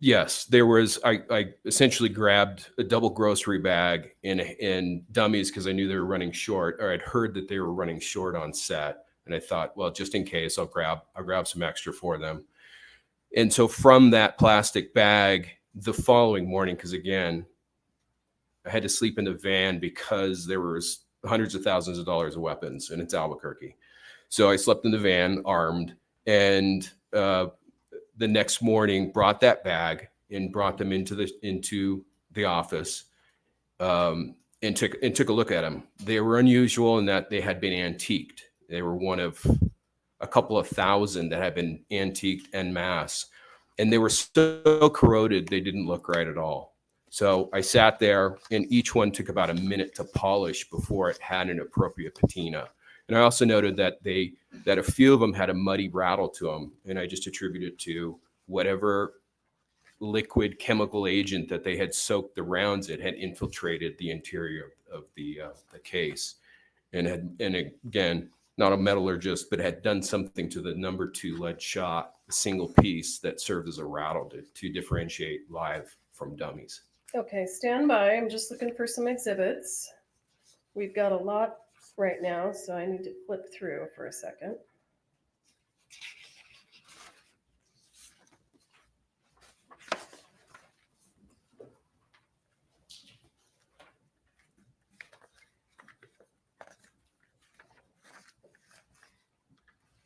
Yes, I essentially grabbed a double grocery bag and dummies because I knew they were running short, or I'd heard that they were running short on set. And I thought, well, just in case, I'll grab some extra for them. And so from that plastic bag the following morning, because again, I had to sleep in the van because there was hundreds of thousands of dollars of weapons, and it's Albuquerque. So I slept in the van armed, and the next morning brought that bag and brought them into the office, and took a look at them. They were unusual in that they had been antiqued. They were one of a couple of thousand that had been antiqued en masse, and they were so corroded they didn't look right at all. So I sat there, and each one took about a minute to polish before it had an appropriate patina. And I also noted that a few of them had a muddy rattle to them, and I just attributed it to whatever liquid chemical agent that they had soaked the rounds in had infiltrated the interior of the case, and again, not a metallurgist, but had done something to the number 2 lead shot, a single piece that served as a rattle to differentiate live from dummies. Okay, stand by. I'm just looking for some exhibits. We've got a lot right now, so I need to flip through for a second.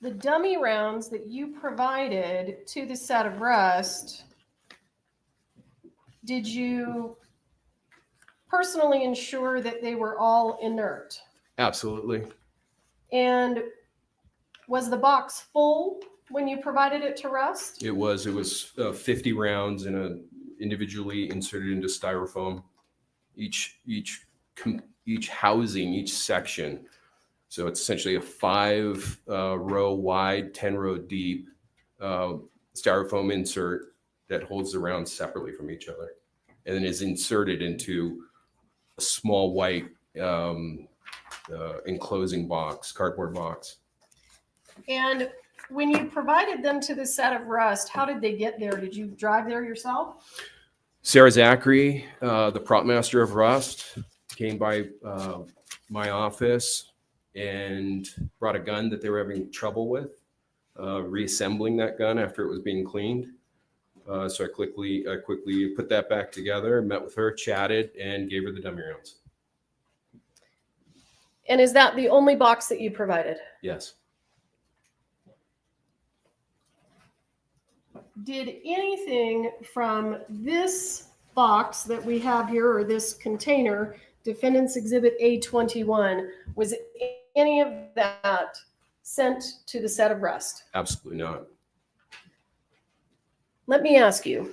The dummy rounds that you provided to the set of rust, did you personally ensure that they were all inert? Absolutely. And was the box full when you provided it to Rust? It was 50 rounds individually inserted into styrofoam, each housing, each section. So it's essentially a 5 row wide, 10 row deep styrofoam insert that holds the rounds separately from each other, and then is inserted into a small white enclosing box, cardboard box. And when you provided them to the set of Rust, how did they get there? Did you drive there yourself? Sarah Zachary, the prop master of Rust, came by my office and brought a gun that they were having trouble with, reassembling that gun after it was being cleaned. So I quickly put that back together, met with her, chatted, and gave her the dummy rounds. And is that the only box that you provided? Yes. Did anything from this box that we have here, or this container, Defendant's Exhibit A21, was any of that sent to the set of Rust? Absolutely not. Let me ask you,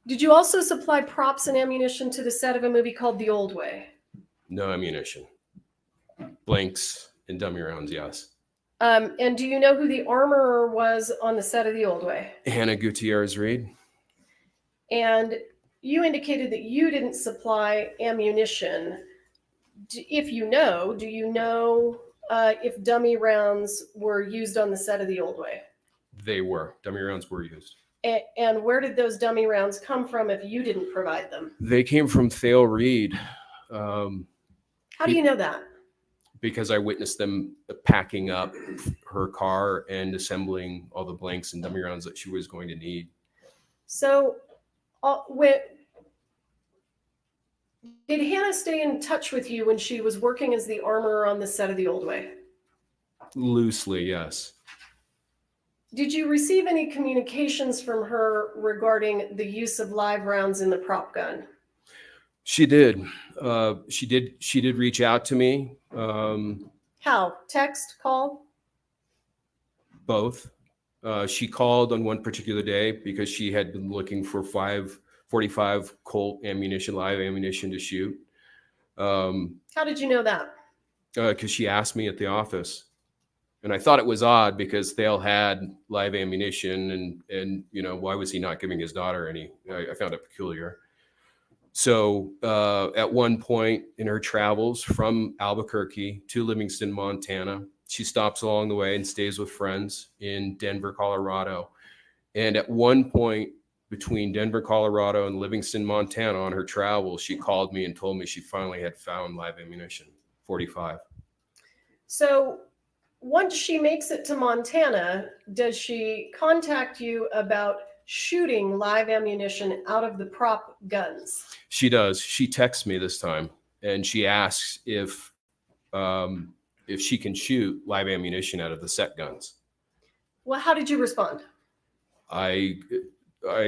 did you also supply props and ammunition to the set of a movie called The Old Way? No ammunition. Blanks and dummy rounds, yes. And do you know who the armorer was on the set of The Old Way? Hannah Gutierrez Reed. And you indicated that you didn't supply ammunition. If you know, do you know if dummy rounds were used on the set of The Old Way? They were. Dummy rounds were used. And where did those dummy rounds come from if you didn't provide them? They came from Thale Reed. How do you know that? Because I witnessed them packing up her car and assembling all the blanks and dummy rounds that she was going to need. So did Hannah stay in touch with you when she was working as the armorer on the set of The Old Way? Loosely, yes. Did you receive any communications from her regarding the use of live rounds in the prop gun? She did. She did reach out to me. How? Text, call? Both. She called on one particular day because she had been looking for 5.45 Colt ammunition, live ammunition to shoot. How did you know that? Because she asked me at the office. And I thought it was odd because Thale had live ammunition, and you know, why was he not giving his daughter any? I found it peculiar. So at one point in her travels from Albuquerque to Livingston, Montana, she stops along the way and stays with friends in Denver, Colorado. And at one point between Denver, Colorado and Livingston, Montana on her travels, she called me and told me she finally had found live ammunition, 45. So once she makes it to Montana, does she contact you about shooting live ammunition out of the prop guns? She does. She texts me this time and she asks if she can shoot live ammunition out of the set guns. Well, how did you respond? I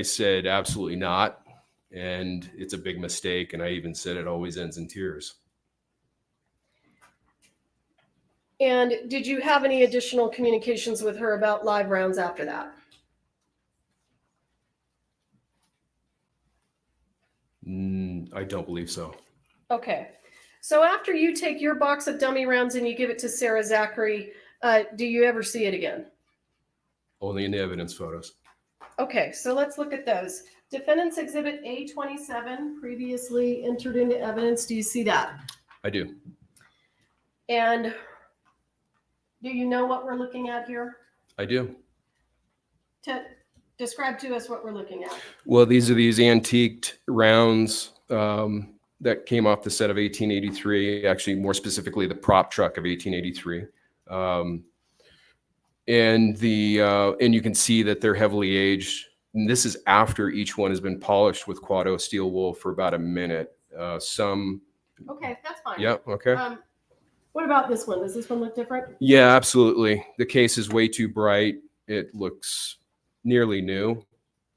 said absolutely not, and it's a big mistake. And I even said it always ends in tears. And did you have any additional communications with her about live rounds after that? I don't believe so. Okay. So after you take your box of dummy rounds and you give it to Sarah Zachary, do you ever see it again? Only in the evidence photos. Okay, so let's look at those. Defendant's Exhibit A27 previously entered into evidence. Do you see that? I do. And do you know what we're looking at here? I do. Describe to us what we're looking at. Well, these are these antiqued rounds that came off the set of 1883, actually more specifically the prop truck of 1883. And you can see that they're heavily aged. And this is after each one has been polished with Quado steel wool for about a minute. Okay, that's fine. Yeah, okay. What about this one? Does this one look different? Yeah, absolutely. The case is way too bright. It looks nearly new.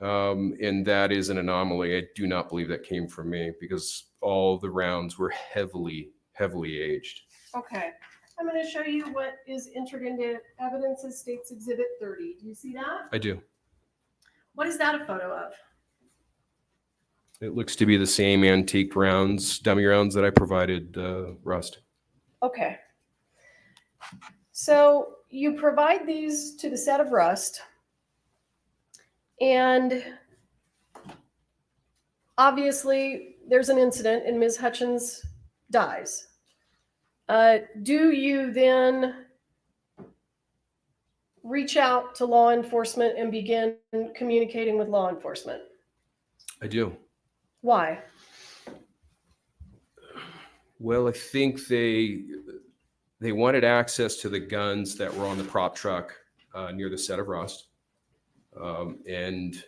And that is an anomaly. I do not believe that came from me because all the rounds were heavily aged. Okay. I'm going to show you what is entered into evidence as State's Exhibit 30. Do you see that? I do. What is that a photo of? It looks to be the same antique rounds, dummy rounds that I provided Rust. Okay. So you provide these to the set of Rust, and obviously there's an incident and Ms. Hutchins dies. Do you then reach out to law enforcement and begin communicating with law enforcement? I do. Why? Well, I think they wanted access to the guns that were on the prop truck near the set of Rust. And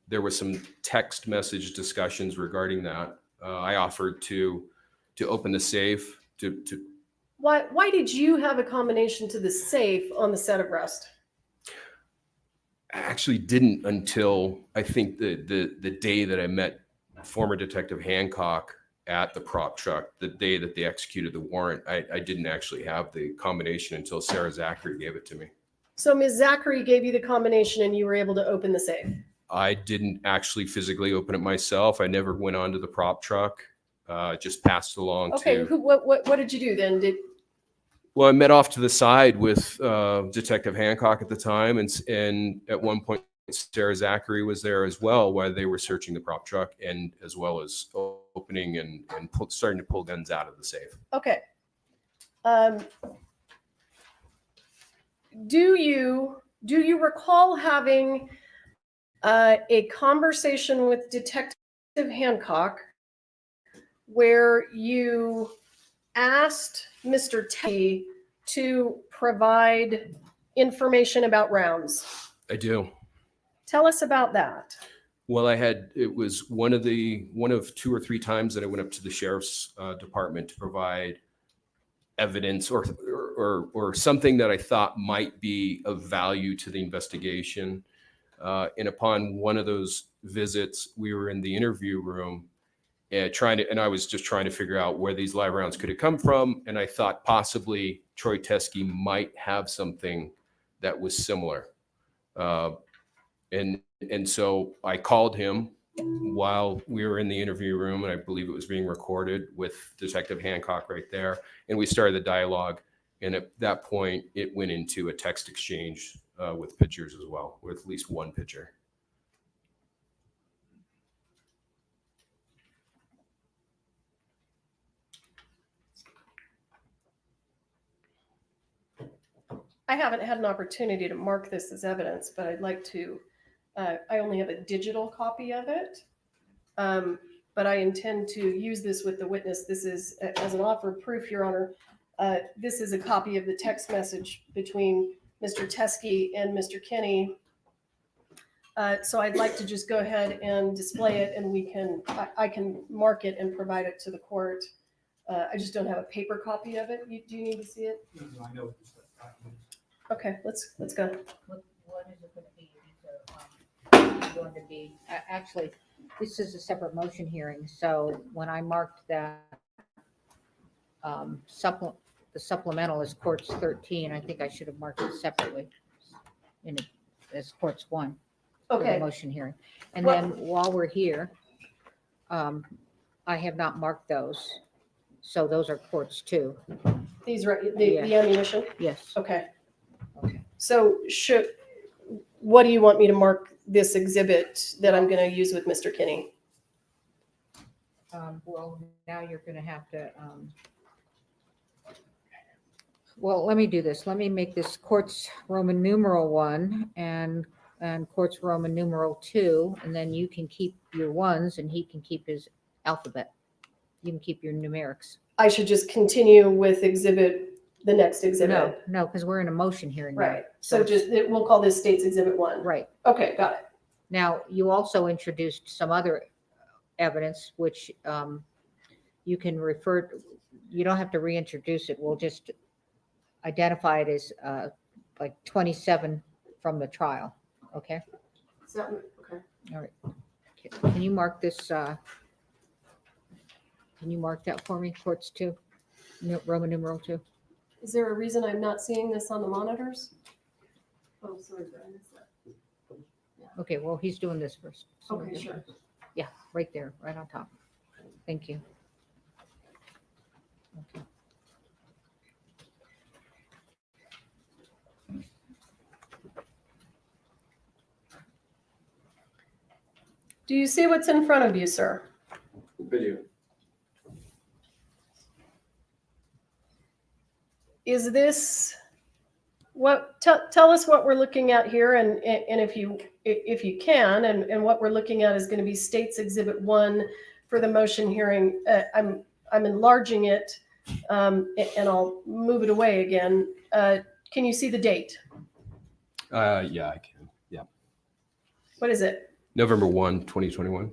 there was some text message discussions regarding that. I offered to open the safe to Why did you have a combination to the safe on the set of Rust? I actually didn't until I think the day that I met former Detective Hancock at the prop truck, the day that they executed the warrant. I didn't actually have the combination until Sarah Zachary gave it to me. So Ms. Zachary gave you the combination and you were able to open the safe? I didn't actually physically open it myself. I never went onto the prop truck. Just passed it along Okay, to. what did you do then? Well, I met off to the side with Detective Hancock at the time, and at one point Sarah Zachary was there as well while they were searching the prop truck, and as well as opening and starting to pull guns out of the safe. Okay. Do you recall having a conversation with Detective Hancock where you asked Mr. Teddy to provide information about rounds? I do. Tell us about that. Well, it was one of 2 or 3 times that I went up to the sheriff's department to provide evidence or something that I thought might be of value to the investigation. And upon one of those visits, we were in the interview room and I was just trying to figure out where these live rounds could have come from. And I thought possibly Troy Teskey might have something that was similar. And so I called him while we were in the interview room, and I believe it was being recorded with Detective Hancock right there. And we started the dialogue. And at that point, it went into a text exchange with pictures as well, with at least one picture. I haven't had an opportunity to mark this as evidence, but I'd like to I only have a digital copy of it. But I intend to use this with the witness. This is, as an offer of proof, Your Honor, this is a copy of the text message between Mr. Teskey and Mr. Kinney. So I'd like to just go ahead and display it, and I can mark it and provide it to the court. I just don't have a paper copy of it. Do you need to see it? No, I know. Okay, let's go. What is it gonna be? Going to be, actually, this is a separate motion hearing, so when I marked that the supplemental is courts 13, I think I should have marked it separately as courts 1 for the Okay. motion hearing. And Well- then while we're here, I have not marked those, so those are courts 2. These are the ammunition? Yes. Okay. So what do you want me to mark this exhibit that I'm going to use with Mr. Kinney? Well, now you're going to have to, well, let me do this. Let me make this courts Roman numeral 1 and courts Roman numeral 2, and then you can keep your 1s and he can keep his alphabet. You can keep your numerics. I should just continue with the next exhibit. No, because we're in a motion hearing now. Right. So we'll call this State's Exhibit 1. Right. Okay, got it. Now, you also introduced some other evidence, which you can refer to. You don't have to reintroduce it. We'll just identify it as like 27 from the trial. Okay? Okay. All right. Can you mark this? Can you mark that for me? Courts 2, Roman numeral 2. Is there a reason I'm not seeing this on the monitors? Oh, sorry, I missed that. Okay, well, he's doing this first. So Okay, sure. Yeah, right there, right on top. Thank you. Okay. Do you see what's in front of you, sir? Video. Is this tell us what we're looking at here, and if you can, and what we're looking at is going to be State's Exhibit 1 for the motion hearing. I'm enlarging it, and I'll move it away again. Can you see the date? Yeah, I can. Yeah. What is it? November 1, 2021.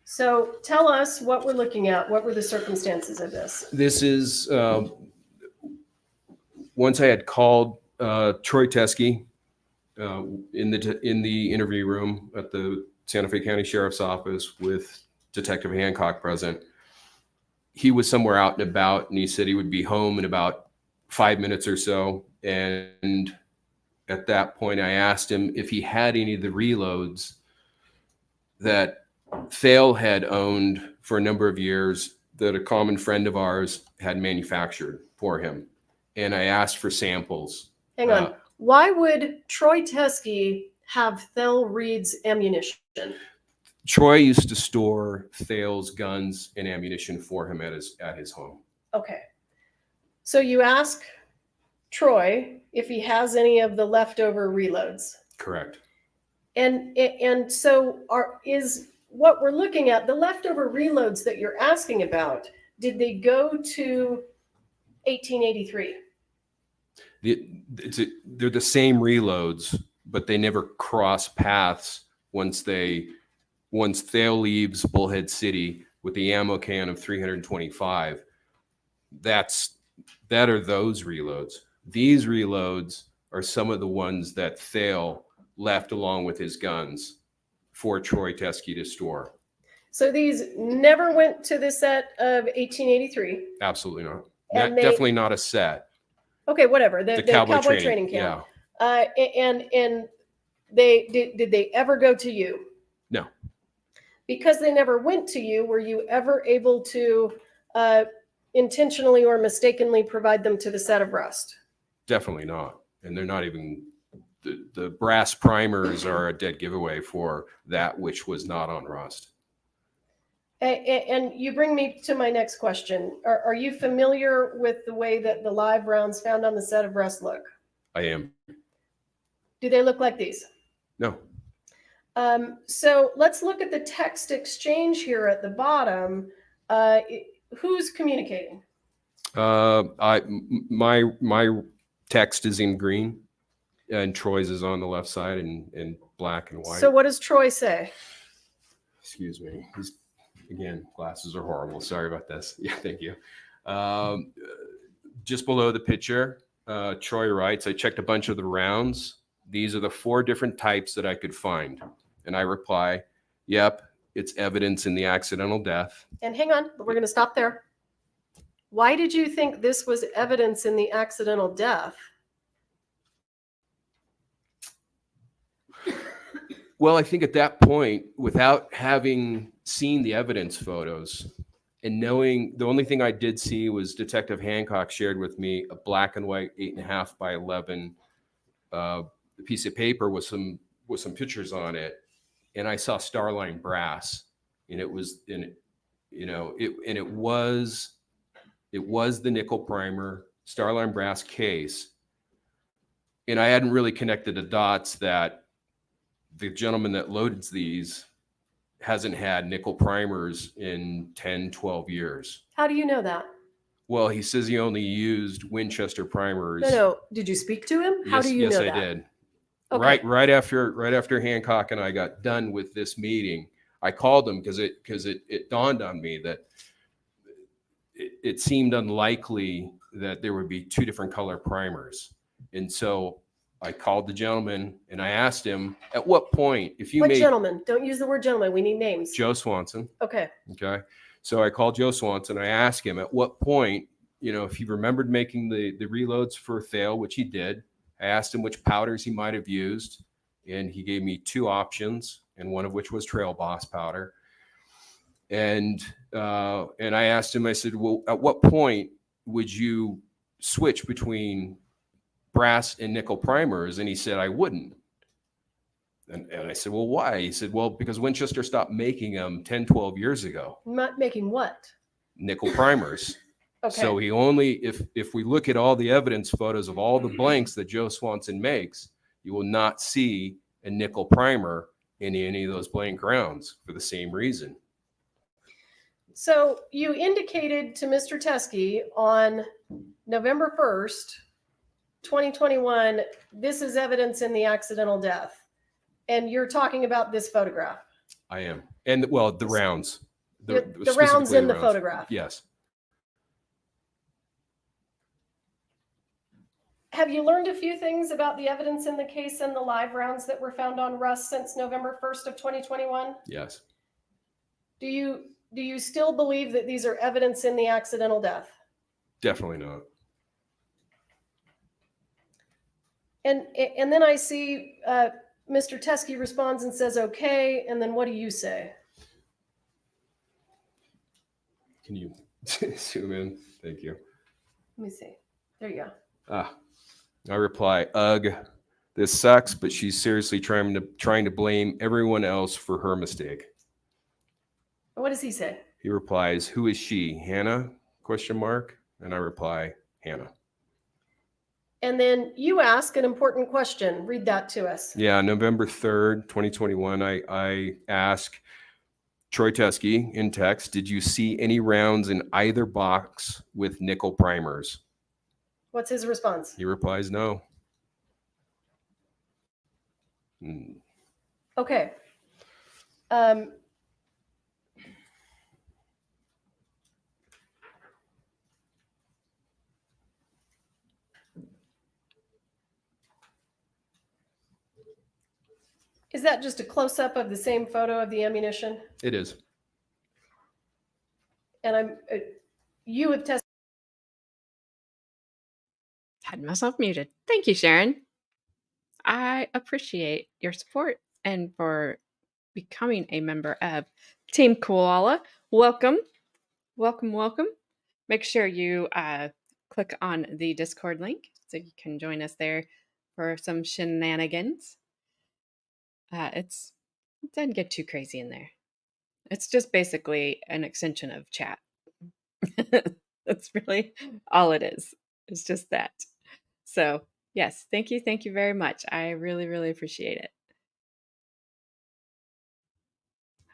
So tell us what we're looking at. What were the circumstances of this? This is once I had called Troy Teskey in the interview room at the Santa Fe County Sheriff's Office with Detective Hancock present. He was somewhere out and about, and he said he would be home in about 5 minutes or so. And at that point, I asked him if he had any of the reloads that Thale had owned for a number of years that a common friend of ours had manufactured for him. And I asked for samples. Hang on. Why would Troy Teskey have Thel Reed's ammunition? Troy used to store Thale's guns and ammunition for him at his home. Okay. So you ask Troy if he has any of the leftover reloads. Correct. And so is what we're looking at, the leftover reloads that you're asking about, did they go to 1883? They're the same reloads, but they never cross paths once Thale leaves Bullhead City with the ammo can of 325. That are those reloads. These reloads are some of the ones that Thale left along with his guns for Troy Teskey to store. So these never went to the set of 1883. Absolutely not. And Definitely not a set. Okay, whatever. The cowboy training training camp. Yeah. And they did they ever go to you? No. Because they never went to you, were you ever able to intentionally or mistakenly provide them to the set of Rust? Definitely not. And they're not even, the brass primers are a dead giveaway for that which was not on Rust. And you bring me to my next question. Are you familiar with the way that the live rounds found on the set of Rust look? I am. Do they look like these? No. So let's look at the text exchange here at the bottom. Who's communicating? My text is in green, and Troy's is on the left side in black and white. So what does Troy say? Excuse me. Again, glasses are horrible. Sorry about this. Yeah, thank you. Just below the picture, Troy writes, I checked a bunch of the rounds. These are the 4 different types that I could find. And I reply, yep, it's evidence in the accidental death. And hang on, we're going to stop there. Why did you think this was evidence in the accidental death? Well, I think at that point, without having seen the evidence photos and knowing, the only thing I did see was Detective Hancock shared with me a black and white 8.5 by 11 piece of paper with some pictures on it, and I saw Starline brass, and it was the nickel primer Starline brass case, and I hadn't really connected the dots that the gentleman that loads these hasn't had nickel primers in 10, 12 years. How do you know that? Well, he says he only used Winchester primers. No. Did you speak to him? How do you know that? Yes, I did. Okay. Right after Hancock and I got done with this meeting, I called him because it dawned on me that it seemed unlikely that there would be 2 different color primers. And so I called the gentleman and I asked him, at what point, if you What made gentleman? Don't use the word gentleman. We need names. Joe Swanson. Okay. Okay. So I called Joe Swanson. I asked him at what point, if he remembered making the reloads for Thale, which he did. I asked him which powders he might have used, and he gave me 2 options, and one of which was Trail Boss powder. And I asked him, I said, well, at what point would you switch between brass and nickel primers? And he said, I wouldn't. And I said, well, why? He said, well, because Winchester stopped making them 10, 12 years ago. Not making what? Nickel primers. Okay. So he only, if we look at all the evidence photos of all the blanks that Joe Swanson makes, you will not see a nickel primer in any of those blank rounds for the same reason. So you indicated to Mr. Teskey on November 1st, 2021, this is evidence in the accidental death. And you're talking about this photograph. I am. And well, the rounds. The rounds in the rounds. photograph. Yes. Have you learned a few things about the evidence in the case and the live rounds that were found on Russ since November 1st of 2021? Yes. Do you still believe that these are evidence in the accidental death? Definitely not. And then I see Mr. Teskey responds and says, okay. And then what do you say? Can you zoom in? Thank you. Let me see. There you go. I reply, ugh, this sucks, but she's seriously trying to blame everyone else for her mistake. What does he say? He replies, who is she? Hannah? ? And I reply, Hannah. And then you ask an important question. Read that to us. Yeah, November 3rd, 2021, I ask Troy Teskey in text, did you see any rounds in either box with nickel primers? What's his response? He replies, no. Okay. Is that just a close-up of the same photo of the ammunition? It is. And you have tested. Had myself muted. Thank you, Sharon. I appreciate your support and for becoming a member of Team Koala. Welcome. Welcome, welcome. Make sure you click on the Discord link so you can join us there for some shenanigans. It doesn't get too crazy in there. It's just basically an extension of chat. That's really all it is. It's just that. So, yes, thank you very much. I really, really appreciate it.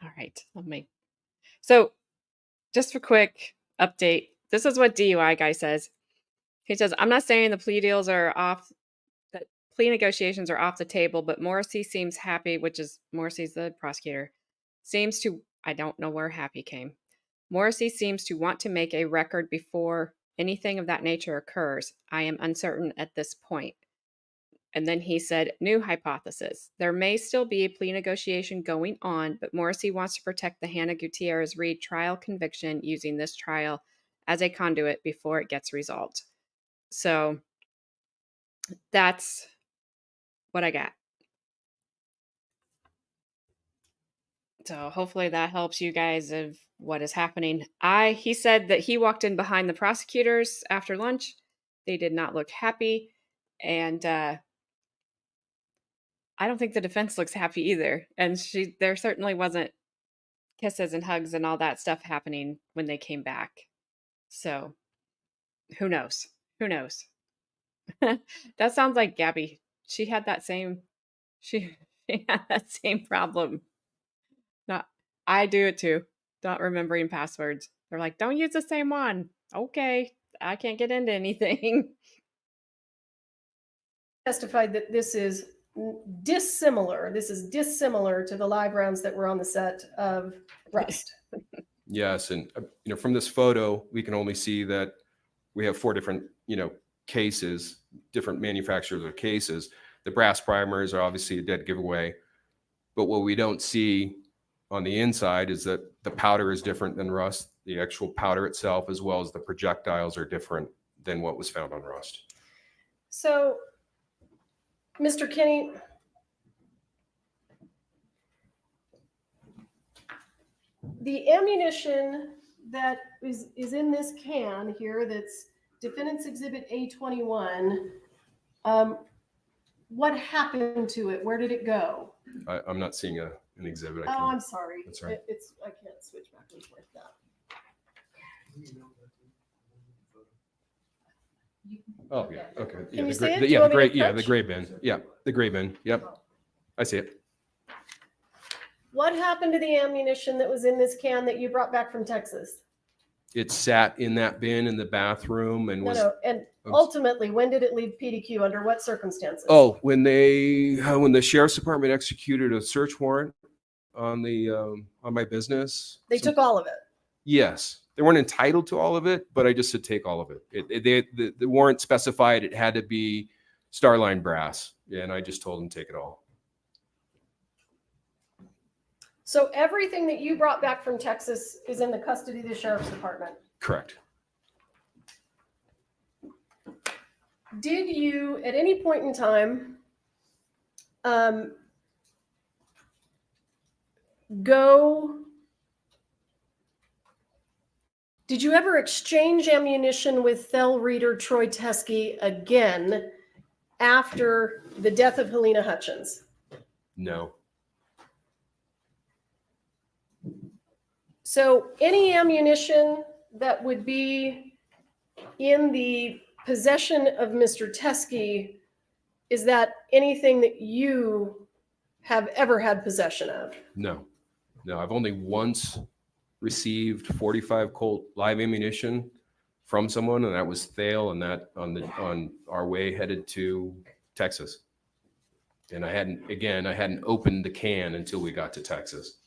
All right. So just for quick update, this is what DUI guy says. He says, I'm not saying the plea deals are off, that plea negotiations are off the table, but Morrissey seems happy, which is Morrissey's the prosecutor, seems to, I don't know where happy came. Morrissey seems to want to make a record before anything of that nature occurs. I am uncertain at this point. And then he said, new hypothesis. There may still be a plea negotiation going on, but Morrissey wants to protect the Hannah Gutierrez Reed trial conviction using this trial as a conduit before it gets resolved. So that's what I got. So hopefully that helps you guys of what is happening. He said that he walked in behind the prosecutors after lunch. They did not look happy. And I don't think the defense looks happy either. And there certainly wasn't kisses and hugs and all that stuff happening when they came back. So who knows? Who knows? That sounds like Gabby. She had that same she had that same problem. Not I do it too. Not remembering passwords. They're like, don't use the same one. Okay. I can't get into anything. Testified that this is dissimilar. This is dissimilar to the live rounds that were on the set of Rust. Yes, and from this photo, we can only see that we have 4 different, cases, different manufacturers of cases. The brass primers are obviously a dead giveaway, but what we don't see on the inside is that the powder is different than Rust. The actual powder itself, as well as the projectiles, are different than what was found on Rust. So, Mr. Kinney, the ammunition that is in this can here, that's Defendant's Exhibit A21, what happened to it? Where did it go? I'm not seeing an exhibit. I'm sorry. That's right. I can't switch back and forth now. Oh, yeah, okay. Can you see gray, it? the, Do you yeah, the want me gray, to yeah, the touch? gray bin. Yeah, the gray bin. Yep, I see it. What happened to the ammunition that was in this can that you brought back from Texas? It sat in that bin in the bathroom and was. No. And ultimately, when did it leave PDQ? Under what circumstances? Oh, when the sheriff's department executed a search warrant on my business. They took all of it. Yes, they weren't entitled to all of it, but I just said take all of it. The warrant specified it had to be Starline brass, and I just told them take it all. So everything that you brought back from Texas is in the custody of the sheriff's department. Correct. Did you, at any point in time, did you ever exchange ammunition with Thel Reader Troy Teskey again after the death of Halyna Hutchins? No. So any ammunition that would be in the possession of Mr. Teskey, is that anything that you have ever had possession of? No. I've only once received 45 Colt live ammunition from someone, and that was Thale, and that on our way headed to Texas. And I hadn't opened the can until we got to Texas.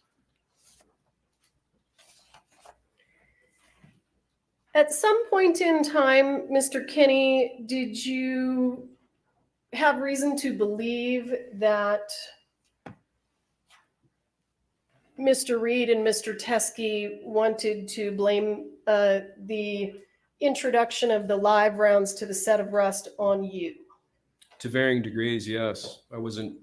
At some point in time, Mr. Kinney, did you have reason to believe that Mr. Reed and Mr. Teskey wanted to blame the introduction of the live rounds to the set of Rust on you? To varying degrees, yes. I wasn't,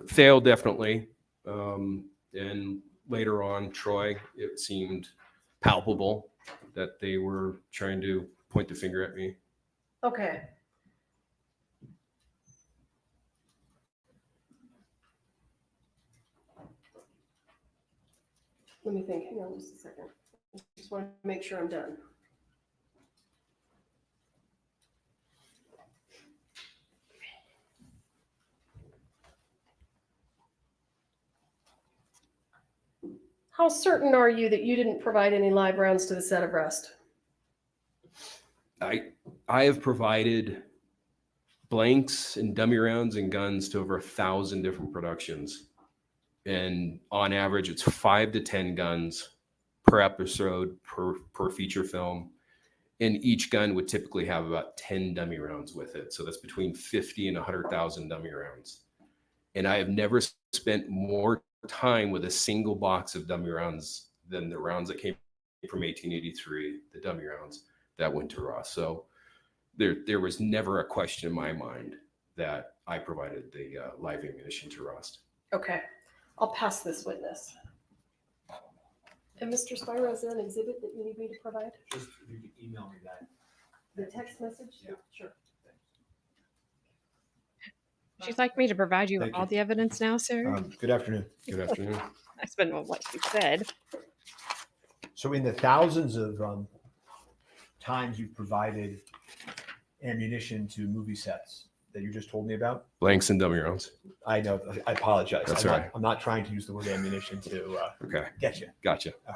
Thale definitely. And later on, Troy, it seemed palpable that they were trying to point the finger at me. Okay. Let me think. Hang on just a second. I just want to make sure I'm done. How certain are you that you didn't provide any live rounds to the set of Rust? I have provided blanks and dummy rounds and guns to over 1,000 different productions. And on average, it's 5 to 10 guns per episode, per feature film. And each gun would typically have about 10 dummy rounds with it. So that's between 50 and 100,000 dummy rounds. And I have never spent more time with a single box of dummy rounds than the rounds that came from 1883, the dummy rounds that went to Ross. So there was never a question in my mind that I provided the live ammunition to Ross. Okay, I'll pass this witness. And Mr. Spiro, is there an exhibit that you need me to provide? Just if you could email me that. The text message? Yeah. Sure. Would you like me to provide you with Thank all you. the evidence now, sir? Good afternoon. Good afternoon. That's been what you said. So in the thousands of times you've provided ammunition to movie sets that you just told me about, Blanks and dummy rounds. I know. I apologize. That's I'm all not, right. I'm not trying to use the word ammunition to Okay. get you. Gotcha. All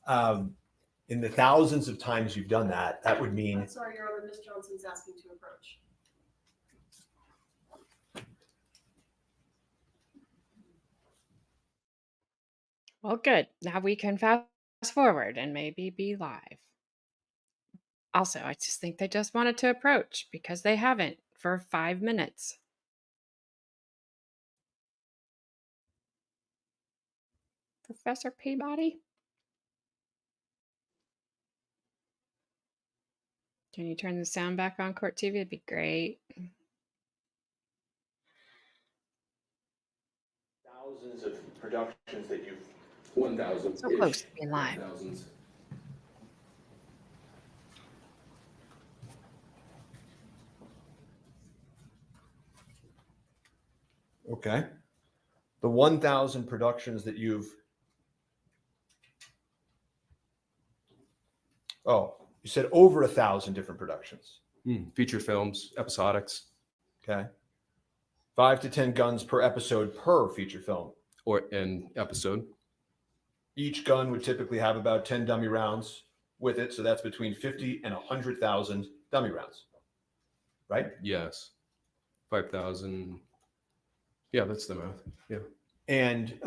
right. In the thousands of times you've done that, that would mean I'm sorry, Your Honor, Ms. Johnson's asking to approach. Well, good. Now we can fast forward and maybe be live. Also, I just think they just wanted to approach because they haven't for 5 minutes. Professor Peabody? Can you turn the sound back on Court TV? It'd be great. thousands of productions that you've 1,000. So close to being live. Thousands. Okay. The 1,000 productions that you've. Oh, you said over 1,000 different productions. Feature films, episodics. Okay. 5 to 10 guns per episode per feature film. Or an episode. Each gun would typically have about 10 dummy rounds with it. So that's between 50 and 100,000 dummy rounds. Right? Yes. 5,000. Yeah, that's the math. Yeah. And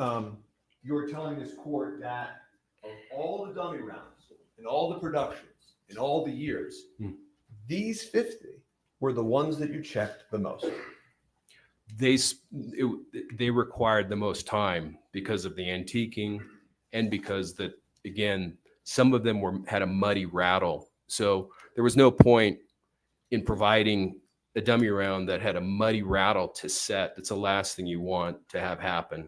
you're telling this court that of all the dummy rounds and all the productions in all the years, these 50 were the ones that you checked the most. They required the most time because of the antiquing and because that, again, some of them had a muddy rattle. So there was no point in providing a dummy round that had a muddy rattle to set. That's the last thing you want to have happen.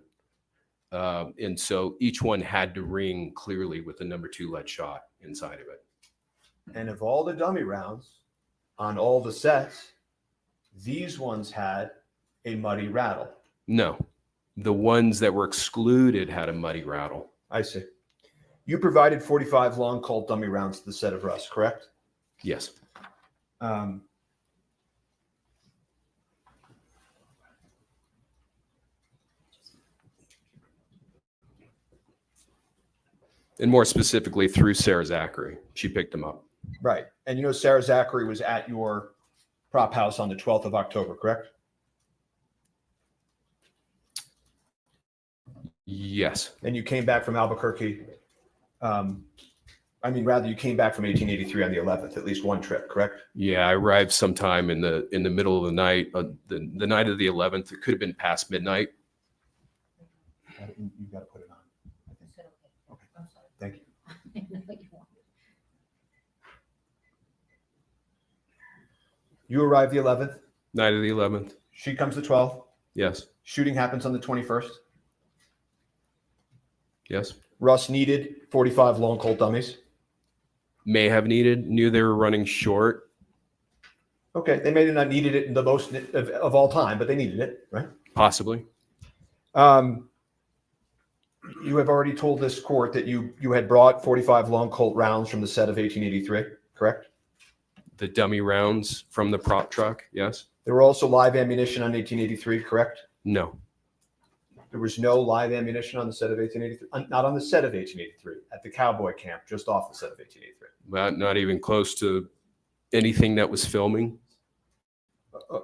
And so each one had to ring clearly with the number 2 lead shot inside of it. And of all the dummy rounds on all the sets, these ones had a muddy rattle. No, the ones that were excluded had a muddy rattle. I see. You provided 45 long Colt dummy rounds to the set of Russ, correct? Yes. And more specifically through Sarah Zachary. She picked them up. Right. And you know, Sarah Zachary was at your prop house on the 12th of October, correct? Yes. And you came back from Albuquerque. You came back from 1883 on the 11th, at least one trip, correct? Yeah, I arrived sometime in the middle of the night, the night of the 11th. It could have been past midnight. You've got to put it on. I think. Okay. Thank you. You arrived the 11th. Night of the 11th. She comes the 12th. Yes. Shooting happens on the 21st. Yes. Russ needed 45 long Colt dummies. May have needed, knew they were running short. Okay, they may have not needed it the most of all time, but they needed it, right? Possibly. You have already told this court that you had brought 45 long Colt rounds from the set of 1883, correct? The dummy rounds from the prop truck, yes. There were also live ammunition on 1883, correct? No. There was no live ammunition on the set of 1883, not on the set of 1883, at the cowboy camp, just off the set of 1883. Not even close to anything that was filming.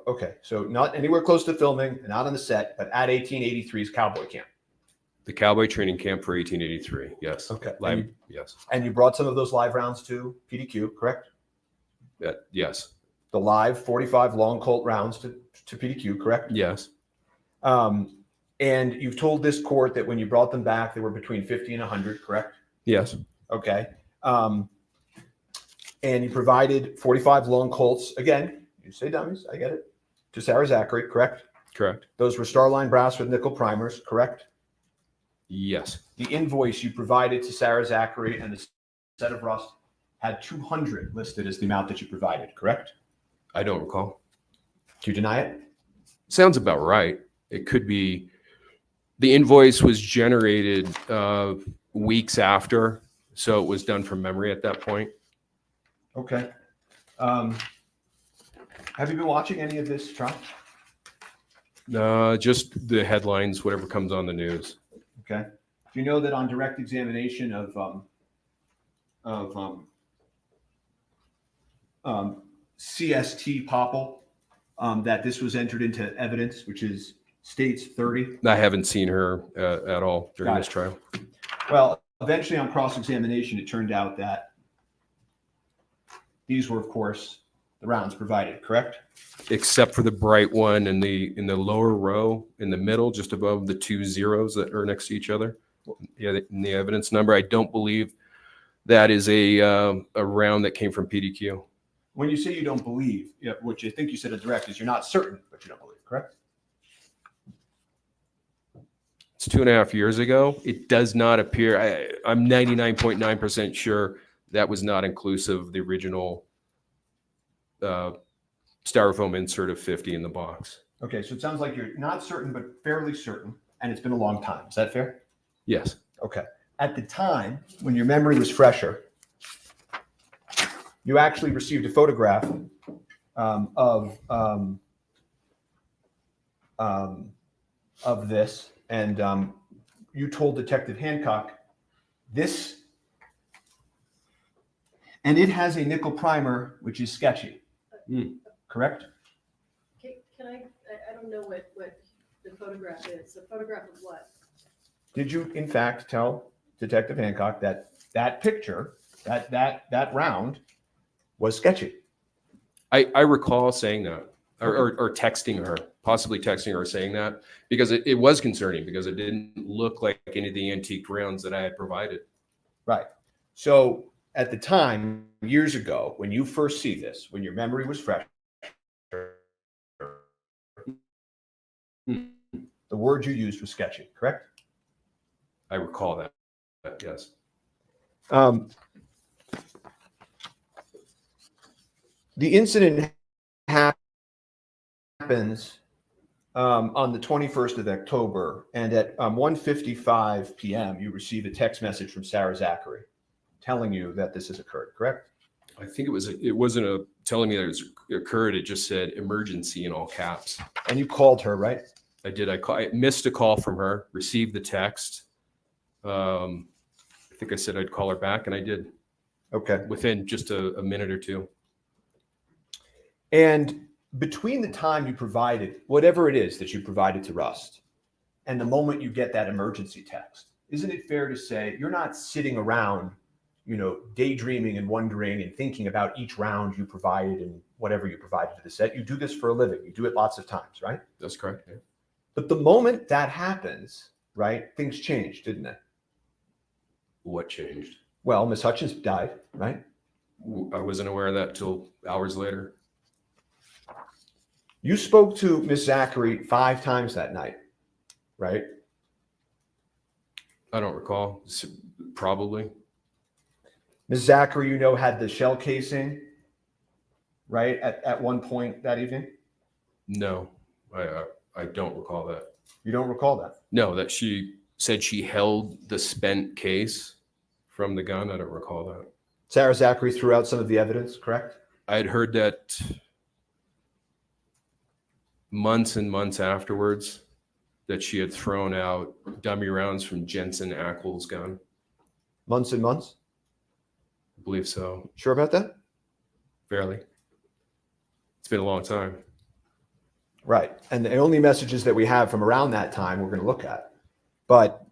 Okay, so not anywhere close to filming, not on the set, but at 1883's cowboy camp. The cowboy training camp for 1883. Yes. Okay. Live, yes. And you brought some of those live rounds to PDQ, correct? Yes. The live 45 long Colt rounds to PDQ, correct? Yes. And you've told this court that when you brought them back, they were between 50 and 100, correct? Yes. Okay. And you provided 45 long Colts. Again, you say dummies, I get it. To Sarah Zachary, correct? Correct. Those were Starline brass with nickel primers, correct? Yes. The invoice you provided to Sarah Zachary and the set of rust had 200 listed as the amount that you provided, correct? I don't recall. Do you deny it? Sounds about right. It could be. The invoice was generated weeks after, so it was done from memory at that point. Okay. Have you been watching any of this trial? Just the headlines, whatever comes on the news. Okay. Do you know that on direct examination of CST Popple, that this was entered into evidence, which is states 30? I haven't seen her at all during Got this it. trial. Well, eventually on cross-examination, it turned out that these were, of course, the rounds provided, correct? Except for the bright one in the lower row in the middle, just above the two zeros that are next to each other. Yeah, in the evidence number, I don't believe that is a round that came from PDQ. When you say you don't believe, which I think you said in direct, is you're not certain, but you don't believe, correct? It's 2.5 years ago. It does not appear. I'm 99.9% sure that was not inclusive of the original styrofoam insert of 50 in the box. Okay, so it sounds like you're not certain, but fairly certain, and it's been a long time. Is that fair? Yes. Okay. At the time, when your memory was fresher, you actually received a photograph of this, and you told Detective Hancock this, and it has a nickel primer, which is sketchy. Correct? Can I don't know what the photograph is. A photograph of what? Did you, in fact, tell Detective Hancock that that picture, that round, was sketchy? I recall saying that, or texting her, possibly texting her saying that, because it was concerning because it didn't look like any of the antique rounds that I had provided. Right. So at the time, years ago, when you first see this, when your memory was fresh, the word you used was sketchy, correct? I recall that, yes. The incident happens on the 21st of October, and at 1:55 p.m., you receive a text message from Sarah Zachary telling you that this has occurred, correct? I think it wasn't telling me that it occurred. It just said emergency in all caps. And you called her, right? I did. I missed a call from her, received the text. I think I said I'd call her back, and I did. Okay. Within just a minute or two. And between the time you provided, whatever it is that you provided to Rust, and the moment you get that emergency text, isn't it fair to say you're not sitting around, daydreaming and wondering and thinking about each round you provided and whatever you provided to the set? You do this for a living. You do it lots of times, right? That's correct. Yeah. But the moment that happens, right, things changed, didn't they? What changed? Well, Miss Hutchins died, right? I wasn't aware of that till hours later. You spoke to Miss Zachary 5 times that night, right? I don't recall. Probably. Miss Zachary, had the shell casing, right, at one point that evening? No, I don't recall that. You don't recall that? No, that she said she held the spent case from the gun. I don't recall that. Sarah Zachary threw out some of the evidence, correct? I had heard that months and months afterwards that she had thrown out dummy rounds from Jensen Ackles' gun. Months and months? I believe so. Sure about that? Fairly. It's been a long time. Right. And the only messages that we have from around that time we're going to look at. But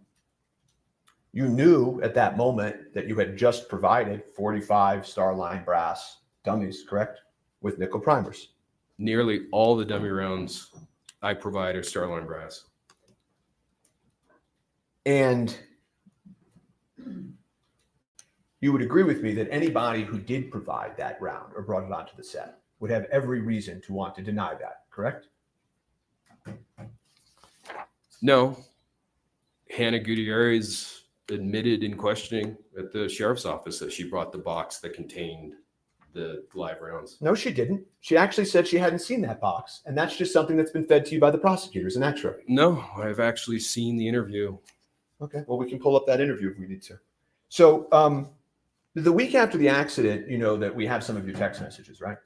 you knew at that moment that you had just provided 45 Starline brass dummies, correct? With nickel primers. Nearly all the dummy rounds I provide are Starline brass. And you would agree with me that anybody who did provide that round or brought it onto the set would have every reason to want to deny that, correct? No. Hannah Gutierrez admitted in questioning at the sheriff's office that she brought the box that contained the live rounds. No, she didn't. She actually said she hadn't seen that box. And that's just something that's been fed to you by the prosecutors. And that's right. No, I've actually seen the interview. Okay. Well, we can pull up that interview if we need to. So the week after the accident, you know that we have some of your text messages, right?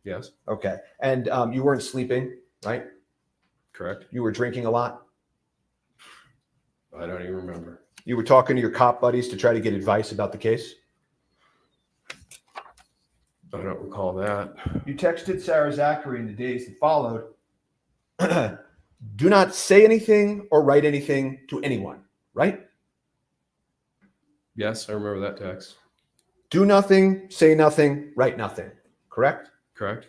Yes. Okay. And you weren't sleeping, right? Correct. You were drinking a lot. I don't even remember. You were talking to your cop buddies to try to get advice about the case. I don't recall that. You texted Sarah Zachary in the days that followed. Do not say anything or write anything to anyone, right? Yes, I remember that text. Do nothing, say nothing, write nothing, correct? Correct.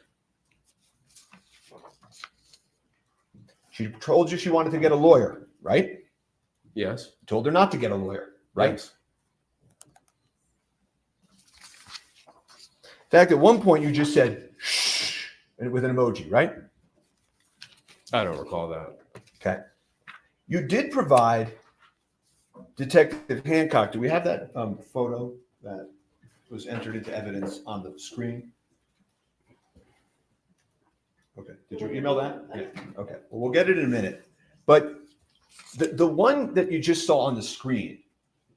She told you she wanted to get a lawyer, right? Yes. You told her not to get a lawyer, right? Yes. In fact, at one point you just said, shh, with an emoji, right? I don't recall that. Okay. You did provide Detective Hancock. Do we have that photo that was entered into evidence on the screen? Okay. Did you email that? Yeah. Okay. Well, we'll get it in a minute. But the one that you just saw on the screen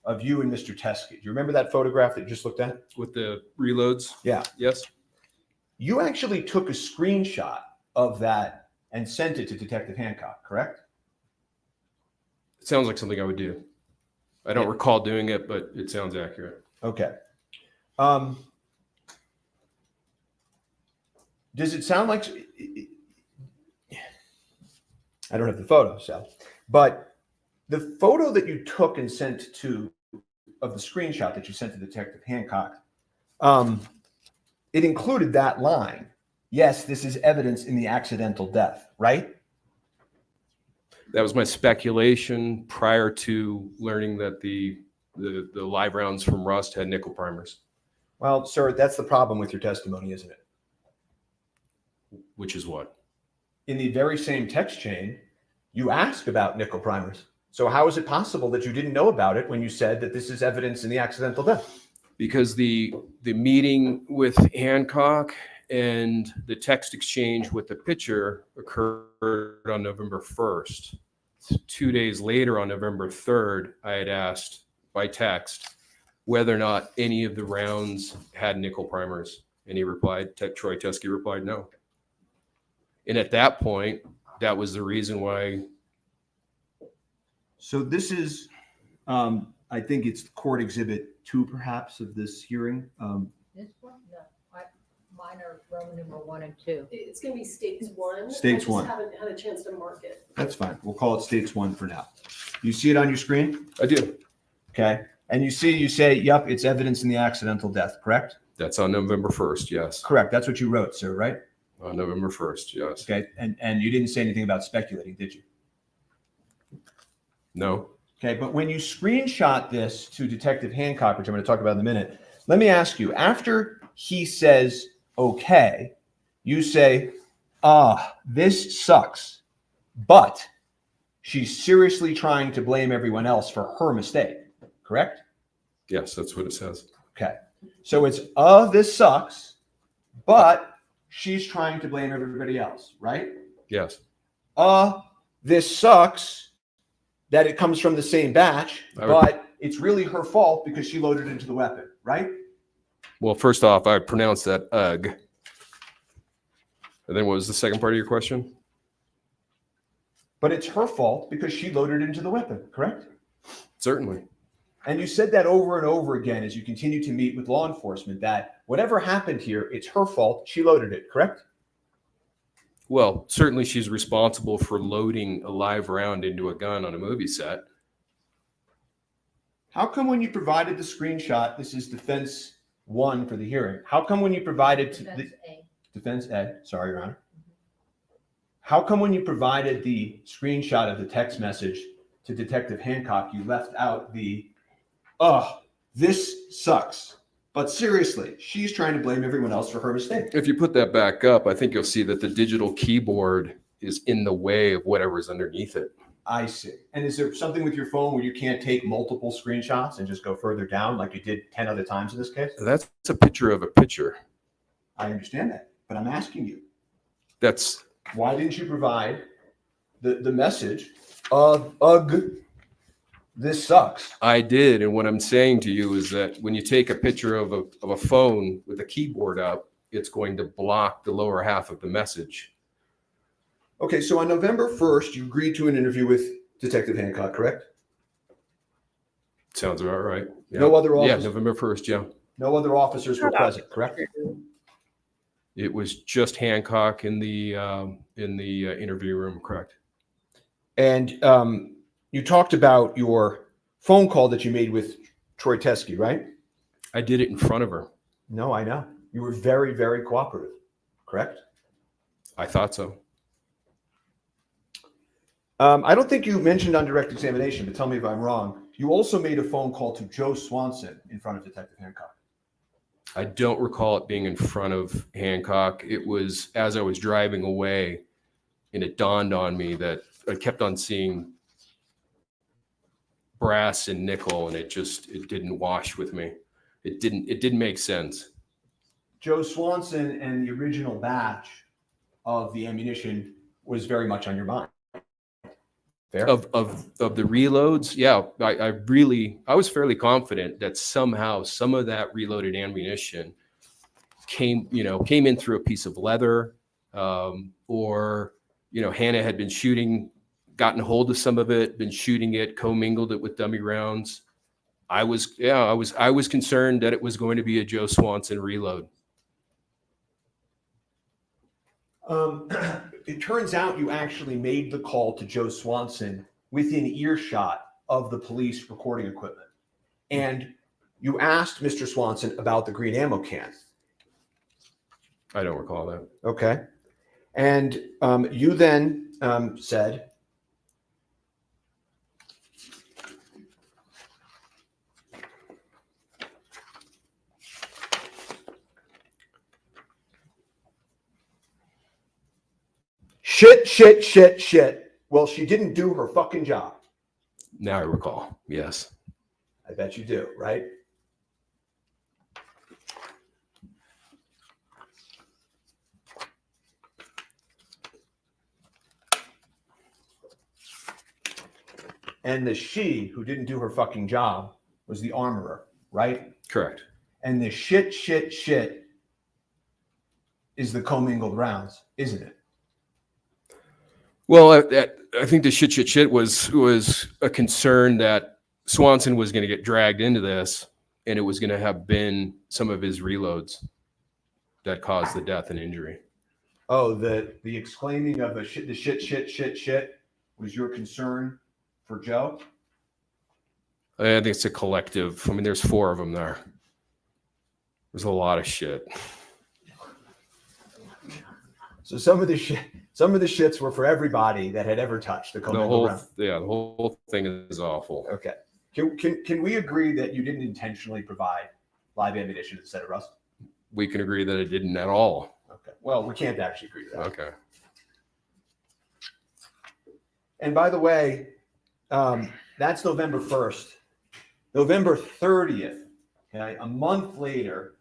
of you and Mr. Teskey, do you remember that photograph that you just looked at? With the reloads? Yeah. Yes. You actually took a screenshot of that and sent it to Detective Hancock, correct? It sounds like something I would do. I don't recall doing it, but it sounds accurate. Okay. Does it sound like, I don't have the photo, so, but the photo that you took and sent to, of the screenshot that you sent to Detective Hancock, it included that line. Yes, this is evidence in the accidental death, right? That was my speculation prior to learning that the live rounds from Rust had nickel primers. Well, sir, that's the problem with your testimony, isn't it? Which is what? In the very same text chain, you ask about nickel primers. So how is it possible that you didn't know about it when you said that this is evidence in the accidental death? Because the meeting with Hancock and the text exchange with the pitcher occurred on November 1st. 2 days later, on November 3rd, I had asked by text whether or not any of the rounds had nickel primers. And he replied, Troy Teskey replied, no. And at that point, that was the reason why. So this is, I think it's court exhibit 2, perhaps, of this hearing. This one, no, mine are Roman numeral 1 and 2. It's gonna be states 1. States 1. I just haven't had a chance to mark it. That's fine. We'll call it states 1 for now. You see it on your screen? I do. Okay. And you say, yep, it's evidence in the accidental death, correct? That's on November 1st, yes. Correct. That's what you wrote, sir, right? On November 1st, yes. Okay. And you didn't say anything about speculating, did you? No. Okay. But when you screenshot this to Detective Hancock, which I'm going to talk about in a minute, let me ask you, after he says, okay, you say, this sucks, but she's seriously trying to blame everyone else for her mistake, correct? Yes, that's what it says. Okay. So it's, this sucks, but she's trying to blame everybody else, right? Yes. This sucks that it comes from the same batch, but it's really her fault because she loaded into the weapon, right? Well, first off, I pronounced that ugh. And then what was the second part of your question? But it's her fault because she loaded it into the weapon, correct? Certainly. And you said that over and over again as you continue to meet with law enforcement, that whatever happened here, it's her fault. She loaded it, correct? Well, certainly she's responsible for loading a live round into a gun on a movie set. How come when you provided the screenshot, this is defense one for the hearing, how come when you provided to the defense A, sorry, Your Honor. How come when you provided the screenshot of the text message to Detective Hancock, you left out the, this sucks. But seriously, she's trying to blame everyone else for her mistake. If you put that back up, I think you'll see that the digital keyboard is in the way of whatever's underneath it. I see. And is there something with your phone where you can't take multiple screenshots and just go further down like you did 10 other times in this case? That's a picture of a picture. I understand that, but I'm asking you. That's why didn't you provide the message of, ugh, this sucks? I did. And what I'm saying to you is that when you take a picture of a phone with a keyboard up, it's going to block the lower half of the message. Okay, so on November 1st, you agreed to an interview with Detective Hancock, correct? Sounds about right. Yeah. No other officers? Yeah, November 1st, yeah. No other officers were present, correct? It was just Hancock in the interview room, correct? And you talked about your phone call that you made with Troy Teskey, right? I did it in front of her. No, I know. You were very, very cooperative, correct? I thought so. I don't think you mentioned on direct examination, but tell me if I'm wrong. You also made a phone call to Joe Swanson in front of Detective Hancock. I don't recall it being in front of Hancock. It was as I was driving away, and it dawned on me that I kept on seeing brass and nickel, and it didn't wash with me. It didn't make sense. Joe Swanson and the original batch of the ammunition was very much on your mind. Fair? Of the reloads, yeah, I was fairly confident that somehow some of that reloaded ammunition came in through a piece of leather, or Hannah had been gotten hold of some of it, been shooting it, commingled it with dummy rounds. I was concerned that it was going to be a Joe Swanson reload. It turns out you actually made the call to Joe Swanson within earshot of the police recording equipment. And you asked Mr. Swanson about the green ammo can. I don't recall that. Okay. And you then said, shit. Well, she didn't do her fucking job. Now I recall. Yes. I bet you do, right? And the she who didn't do her fucking job was the armorer, right? Correct. And the shit is the commingled rounds, isn't it? Well, I think the shit was a concern that Swanson was going to get dragged into this, and it was going to have been some of his reloads that caused the death and injury. Oh, the exclaiming of the shit was your concern for Joe? I think it's a collective. I mean, there's 4 of them there. There's a lot of shit. So some of the shits were for everybody that had ever touched the commingled round. Yeah, the whole thing is awful. Okay. Can we agree that you didn't intentionally provide live ammunition instead of rust? We can agree that it didn't at all. Okay. Well, we can't actually agree to that. Okay. And by the way, that's November 1st. November 30th, okay, a month later,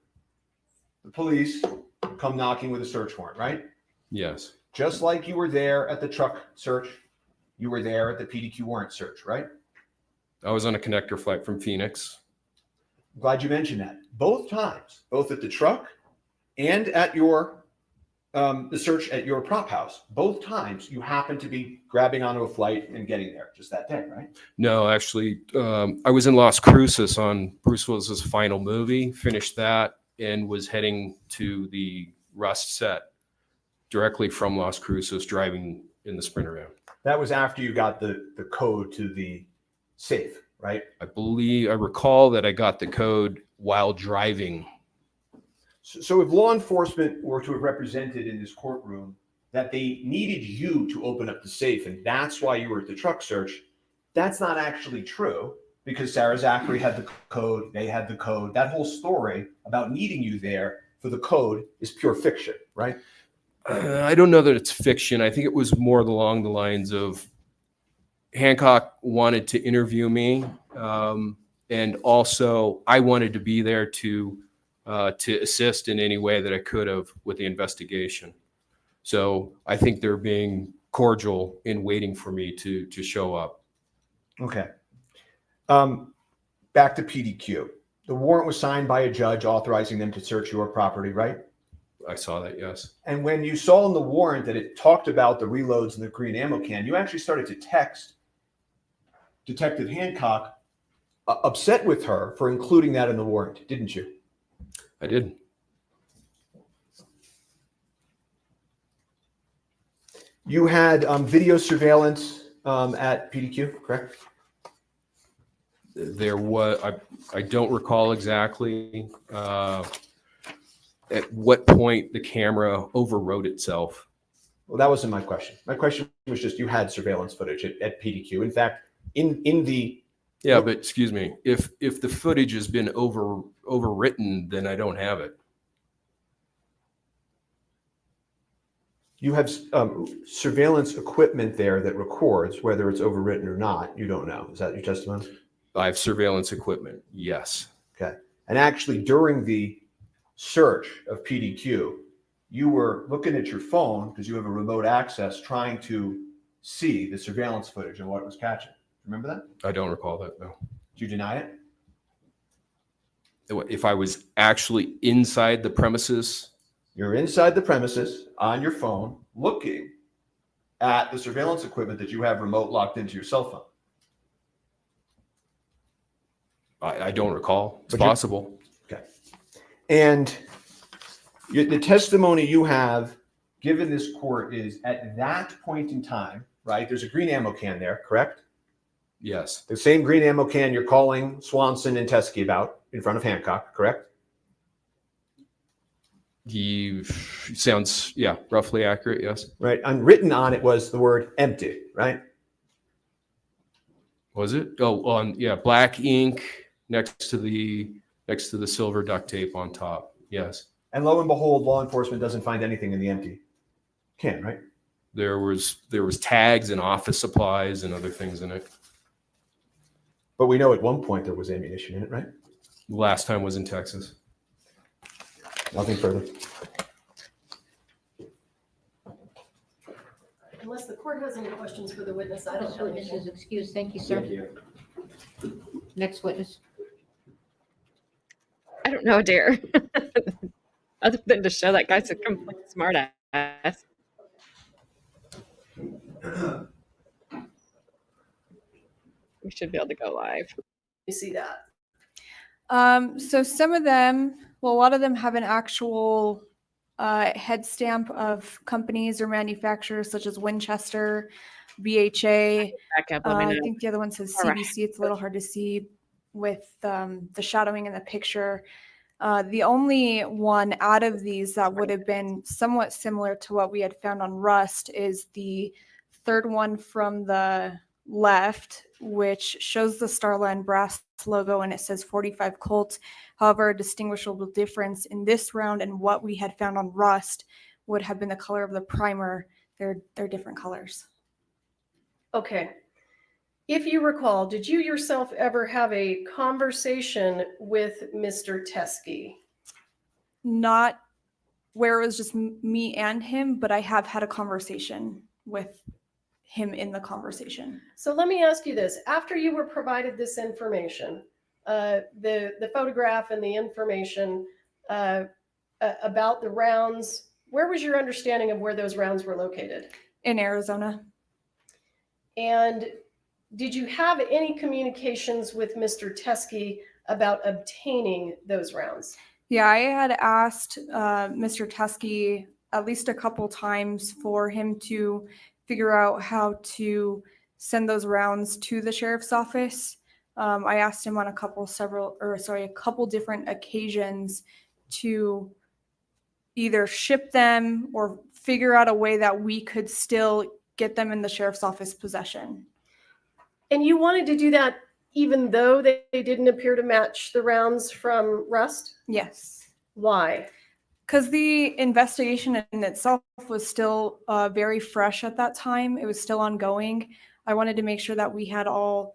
the police come knocking with a search warrant, right? Yes. Just like you were there at the truck search, you were there at the PDQ warrant search, right? I was on a connector flight from Phoenix. I'm glad you mentioned that. Both times, both at the truck and at your the search at your prop house. Both times you happened to be grabbing onto a flight and getting there just that day, right? No, actually, I was in Las Cruces on Bruce Willis's final movie, finished that, and was heading to the Rust set directly from Las Cruces, driving in the Sprinter van. That was after you got the code to the safe, right? I recall that I got the code while driving. So if law enforcement were to have represented in this courtroom that they needed you to open up the safe and that's why you were at the truck search, that's not actually true because Sarah Zachary had the code, they had the code. That whole story about needing you there for the code is pure fiction, right? I don't know that it's fiction. I think it was more along the lines of Hancock wanted to interview me, and also I wanted to be there to assist in any way that I could have with the investigation. So I think they're being cordial in waiting for me to show up. Okay. Back to PDQ. The warrant was signed by a judge authorizing them to search your property, right? I saw that, yes. And when you saw in the warrant that it talked about the reloads and the green ammo can, you actually started to text Detective Hancock, upset with her for including that in the warrant, didn't you? I did. You had video surveillance at PDQ, correct? There was, I don't recall exactly at what point the camera overrode itself. Well, that wasn't my question. My question was just you had surveillance footage at PDQ. In fact, in the Yeah, but excuse me, if the footage has been overwritten, then I don't have it. you have surveillance equipment there that records whether it's overwritten or not. You don't know. Is that your testimony? I have surveillance equipment. Yes. Okay. And actually, during the search of PDQ, you were looking at your phone because you have a remote access trying to see the surveillance footage and what it was catching. Remember that? I don't recall that, no. Do you deny it? If I was actually inside the premises? You're inside the premises on your phone looking at the surveillance equipment that you have remote locked into your cell phone. I don't recall. It's But you're- possible. Okay. And the testimony you have given this court is at that point in time, right? There's a green ammo can there, correct? Yes. The same green ammo can you're calling Swanson and Teskey about in front of Hancock, correct? He sounds, yeah, roughly accurate. Yes. Right. And written on it was the word empty, right? Was it? Oh, on, yeah, black ink next to the silver duct tape on top. Yes. And lo and behold, law enforcement doesn't find anything in the empty can, right? There was tags and office supplies and other things in it. But we know at one point there was ammunition in it, right? The last time was in Texas. Nothing further. Unless the court has any questions for the witness, I don't This have witness anything. is excused. Thank you, sir. Next witness. I don't know, dear. Other than to show that guy's a complete smart ass. We should be able to go live. You see that? So some of them, well, a lot of them have an actual head stamp of companies or manufacturers such as Winchester, BHA. Back up, let me I know. think the other one says All right. CBC. It's a little hard to see with the shadowing in the picture. The only one out of these that would have been somewhat similar to what we had found on Rust is the third one from the left, which shows the Starline brass logo and it says 45 Colt. However, a distinguishable difference in this round and what we had found on Rust would have been the color of the primer. They're different colors. Okay. If you recall, did you yourself ever have a conversation with Mr. Teskey? Not where it was just me and him, but I have had a conversation with him in the conversation. So let me ask you this. After you were provided this information, the photograph and the information about the rounds, Where was your understanding of where those rounds were located? In Arizona. And did you have any communications with Mr. Teskey about obtaining those rounds? Yeah, I had asked Mr. Teskey at least a couple times for him to figure out how to send those rounds to the sheriff's office. I asked him on a couple different occasions to either ship them or figure out a way that we could still get them in the sheriff's office possession. And you wanted to do that even though they didn't appear to match the rounds from Rust? Yes. Why? Because the investigation in itself was still very fresh at that time. It was still ongoing. I wanted to make sure that we had all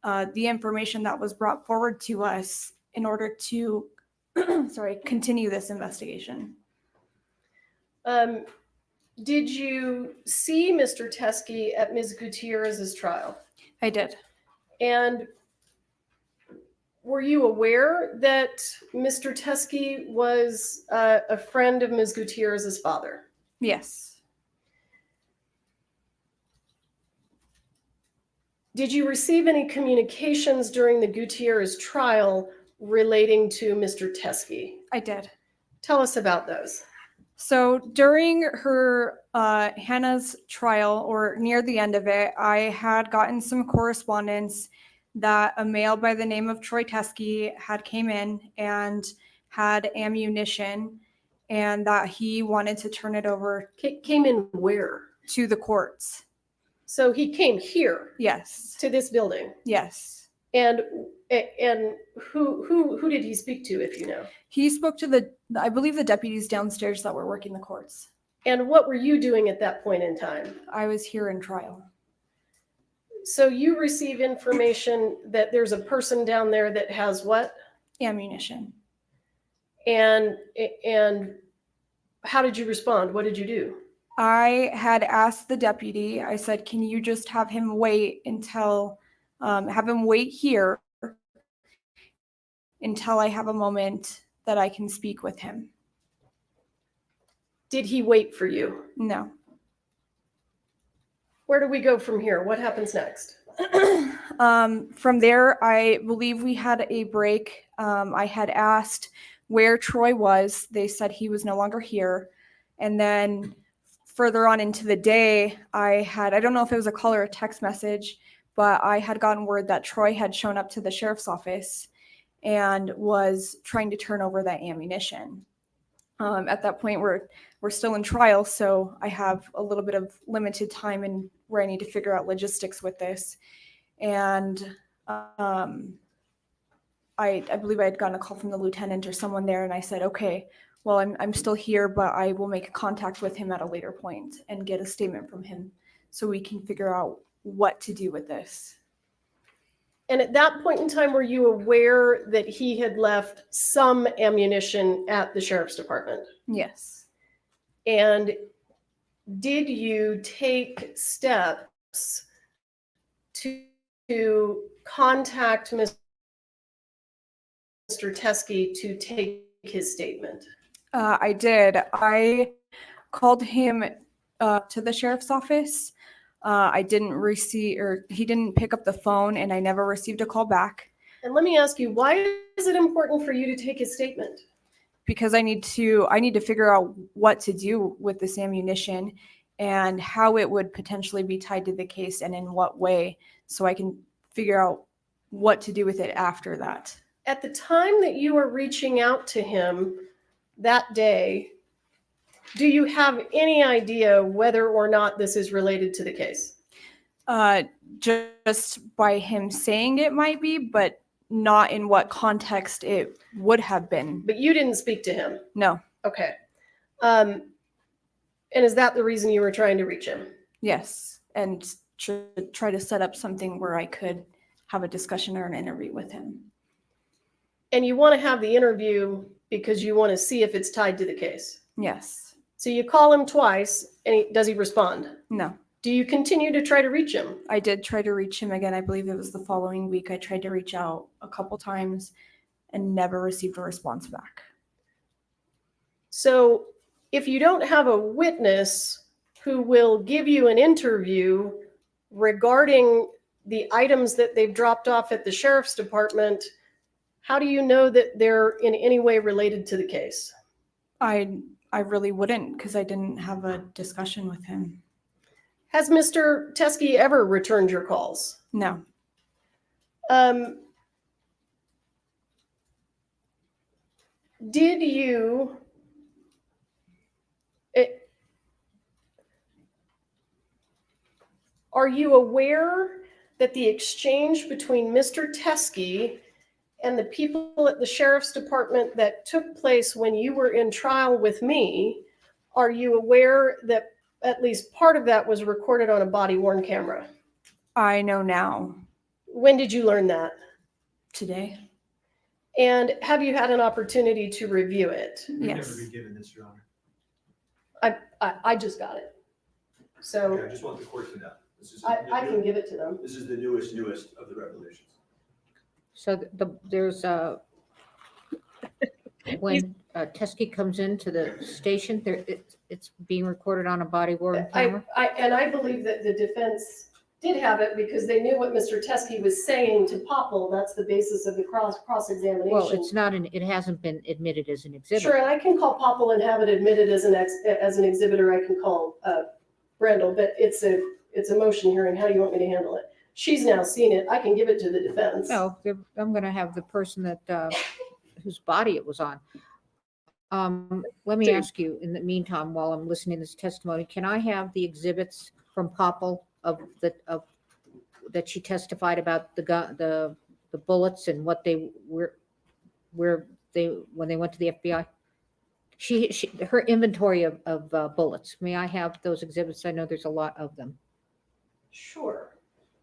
the information that was brought forward to us in order to continue this investigation. Did you see Mr. Teskey at Ms. Gutierrez's trial? I did. And were you aware that Mr. Teskey was a friend of Ms. Gutierrez's father? Yes. Did you receive any communications during the Gutierrez trial relating to Mr. Teskey? I did. Tell us about those. So during her Hannah's trial, or near the end of it, I had gotten some correspondence that a male by the name of Troy Teskey had came in and had ammunition, and that he wanted to turn it over. Came in where? To the courts. So he came here? Yes. To this building? Yes. And who did he speak to, if you know? He spoke to I believe the deputies downstairs that were working the courts. And what were you doing at that point in time? I was here in trial. So you receive information that there's a person down there that has what? Ammunition. And how did you respond? What did you do? I had asked the deputy, I said, can you just have him wait until, have him wait here until I have a moment that I can speak with him. Did he wait for you? No. Where do we go from here? What happens next? From there, I believe we had a break. I had asked where Troy was. They said he was no longer here. And then further on into the day, I don't know if it was a call or a text message, but I had gotten word that Troy had shown up to the sheriff's office and was trying to turn over that ammunition. At that point, we're still in trial, so I have a little bit of limited time and where I need to figure out logistics with this. And I believe I had gotten a call from the lieutenant or someone there, and I said, okay, well, I'm still here, but I will make contact with him at a later point and get a statement from him so we can figure out what to do with this. And at that point in time, were you aware that he had left some ammunition at the sheriff's department? Yes. And did you take steps to contact Mr. Teskey to take his statement? I did. I called him to the sheriff's office. I didn't receive, or he didn't pick up the phone, and I never received a call back. And let me ask you, why is it important for you to take his statement? Because I need to figure out what to do with this ammunition and how it would potentially be tied to the case and in what way, so I can figure out what to do with it after that. At the time that you are reaching out to him that day, do you have any idea whether or not this is related to the case? Just by him saying it might be, but not in what context it would have been. But you didn't speak to him? No. Okay. And is that the reason you were trying to reach him? Yes. And try to set up something where I could have a discussion or an interview with him. And you want to have the interview because you want to see if it's tied to the case? Yes. So you call him twice, and does he respond? No. Do you continue to try to reach him? I did try to reach him again. I believe it was the following week. I tried to reach out a couple times and never received a response back. So if you don't have a witness who will give you an interview regarding the items that they've dropped off at the sheriff's department, how do you know that they're in any way related to the case? I really wouldn't, because I didn't have a discussion with him. Has Mr. Teskey ever returned your calls? No. Did you, are you aware that the exchange between Mr. Teskey and the people at the sheriff's department that took place when you were in trial with me, are you aware that at least part of that was recorded on a body-worn camera? I know now. When did you learn that? Today. And have you had an opportunity to review it? Yes. Given this, Your Honor. I just got it. So Okay, I just want the court to know. This is I can give it to them. This is the newest of the revelations. So there's when Teskey comes into the station, it's being recorded on a body worn camera? I believe that the defense did have it because they knew what Mr. Teskey was saying to Popple. That's the basis of the cross-examination. Well, it hasn't been admitted as an exhibit. Sure, and I can call Popple and have it admitted as an exhibitor. I can call Brandel, but it's a motion hearing. How do you want me to handle it? She's now seen it. I can give it to the defense. No, I'm going to have the person that whose body it was on. Let me ask you, in the meantime, while I'm listening to this testimony, can I have the exhibits from Popple that she testified about the bullets and what they were, when they went to the FBI? Her inventory of bullets. May I have those exhibits? I know there's a lot of them. Sure.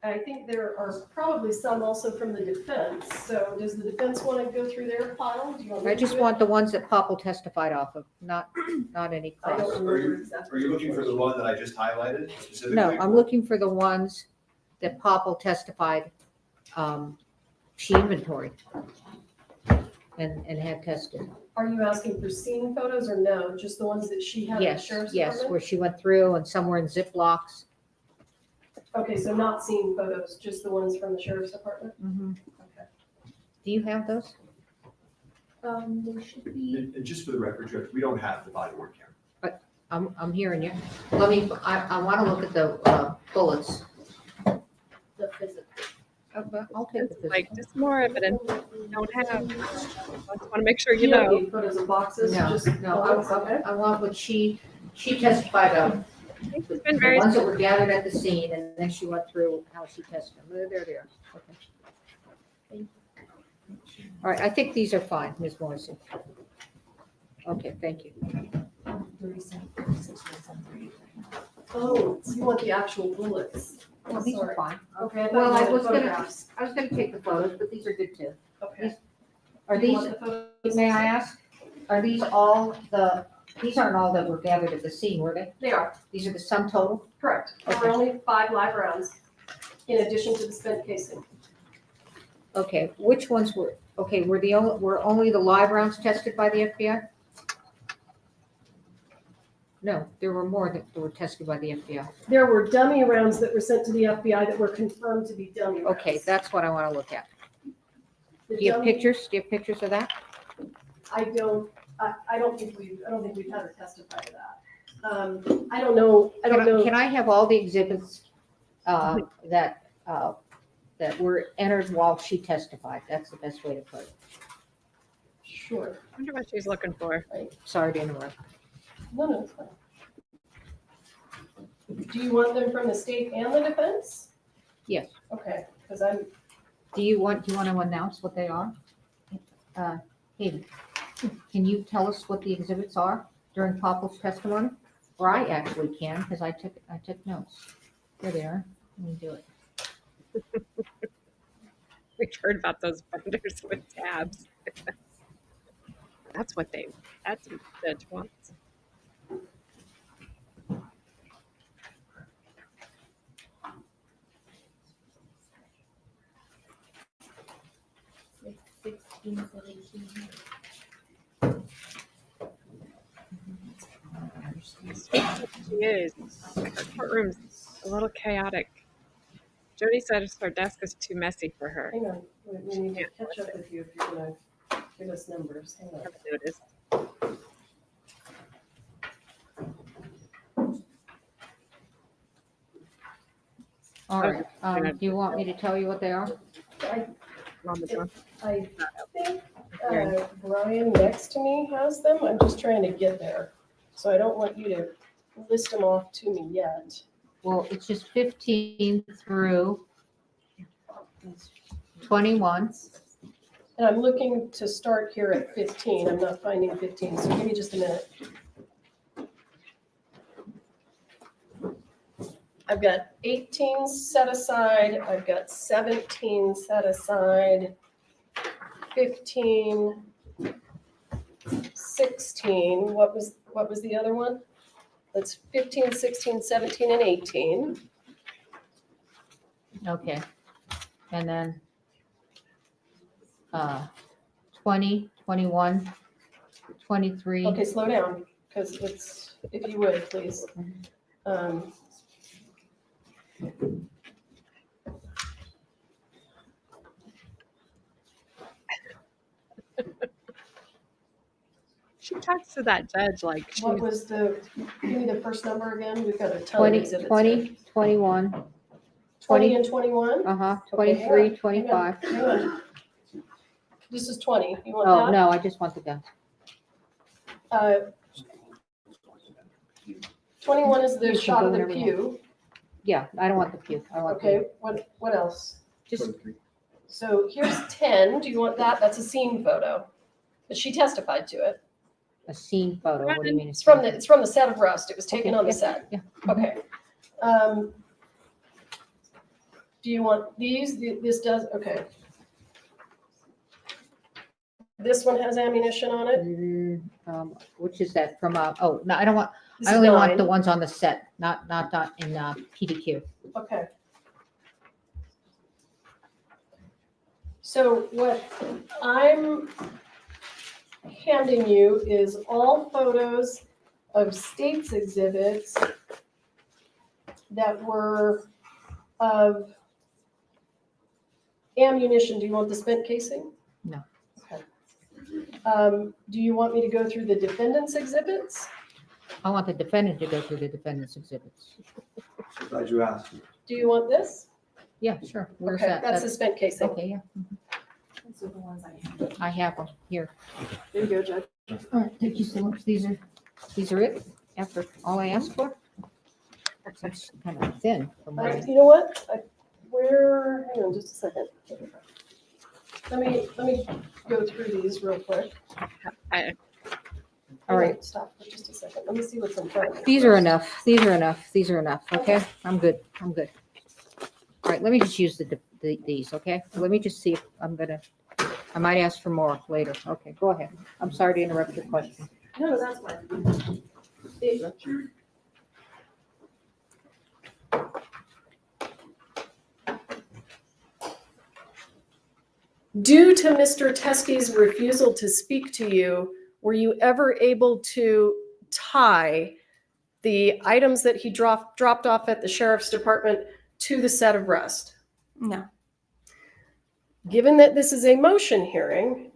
I think there are probably some also from the defense. So does the defense want to go through their file? Do you want me I to just do it? want the ones that Popple testified off of, not any I don't cross. remember exactly. Are you looking for the one that I just highlighted specifically? No, I'm looking for the ones that Popple testified, she inventoried and had tested. Are you asking for scene photos or no? Just the ones that she had at the Yes, sheriff's yes, department? where she went through and somewhere in Ziplocs. Okay, so not scene photos, just the ones from the sheriff's department? Okay. Do you have those? There should be. And just for the record, Judge, we don't have the body worn camera. I'm hearing you. I want to look at the bullets. The physical. I'll take the physical. Like, just more evidence we don't have. I just want to make sure you don't know. need photos of boxes? No, just no, bullets? Okay. I want what she testified of. She's been The very. ones that were gathered at the scene, and then she went through how she tested them. There they are. Okay. All right, I think these are fine, Ms. Morrison. Okay, thank you. Oh, so you want the actual bullets? Well, these are Sorry. fine. Okay, I thought Well, you I wanted was gonna photographs. take the photos, but these are good too. Okay. Are Do you these, want the photos? may I ask, are these these aren't all that were gathered at the scene, were they? They are, These are the sum total? correct. There were only 5 live rounds in addition to the spent casing. Okay, which ones were only the live rounds tested by the FBI? No, there were more that were tested by the FBI. There were dummy rounds that were sent to the FBI that were confirmed to be dummy rounds. Okay, that's what I want to look at. The Do you have dummy- pictures? Do you have pictures of that? I don't think we've had her testify to that. I don't know. Can I have all the exhibits that were entered while she testified? That's the best way to put it. Sure. I wonder what she's looking for. Sorry to interrupt. No, it's fine. Do you want them from the state and the defense? Yes. Okay, because I'm. Do you want to announce what they are? Hayden, can you tell us what the exhibits are during Popple's testimony? Or I actually can, because I took notes. There they are. Let me do it. We've heard about those vendors with tabs. That's what the judge wants. She is. Our courtroom's a little chaotic. Jody said her desk is too messy for her. Hang on, we need to catch up with you if you're gonna give us numbers. Hang on. Haven't noticed. All right, do you want me to tell you what they are? I think Brian next to me has them. I'm just trying to get there. So I don't want you to list them off to me yet. Well, it's just 15 through 21. And I'm looking to start here at 15. I'm not finding 15, so give me just a minute. I've got 18 set aside, I've got 17 set aside, 15, 16. What was the other one? That's 15, 16, 17, and 18. Okay. And then 20, 21, 23. Okay, slow down, because it's, if you would, please. She talks to that judge like she What was the, give me the first number again? We've got a ton of 20, exhibits 20, here. 21. 20 and 21? Uh-huh, Okay, 23, hang 25. Hang on. This is 20. You want Oh, that? no, I just want the gun. 21 is the You can shot go of the whenever you pew. Yeah, I don't want the pew. I want Okay, what else? Just So here's 10. Do you want that? That's a scene photo. But she testified to it. a scene photo. What do you mean? It's from the set of Rust. It was taken Okay, on the yeah, set. yeah. Okay. Do you want these? This does, okay. This one has ammunition on it. Which is that from, oh, no, I don't want, This I is only want 9. the ones on the set, not in PDQ. Okay. So what I'm handing you is all photos of state's exhibits that were of ammunition. Do you want the spent casing? No. Okay. Do you want me to go through the defendant's exhibits? I want the defendant to go through the defendant's exhibits. Glad you asked. Do you want this? Yeah, sure. Where's Okay, that? that's the spent casing. Okay, yeah. Those are the ones I have. I have them here. There you go, Judge. All right, thank you so much. These are it after all I asked for? That's kind of thin from what I. You know what? Hang on just a second. Let me go through these real quick. All right. Stop for just a second. Let me see what's in front of me. These are enough. These are enough. These are enough. Okay, I'm good. I'm good. All right, let me just use these, okay? Let me just see if I might ask for more later. Okay, go ahead. I'm sorry to interrupt your question. No, that's fine. Due to Mr. Teskey's refusal to speak to you, were you ever able to tie the items that he dropped off at the sheriff's department to the set of Rust? No. Given that this is a motion hearing,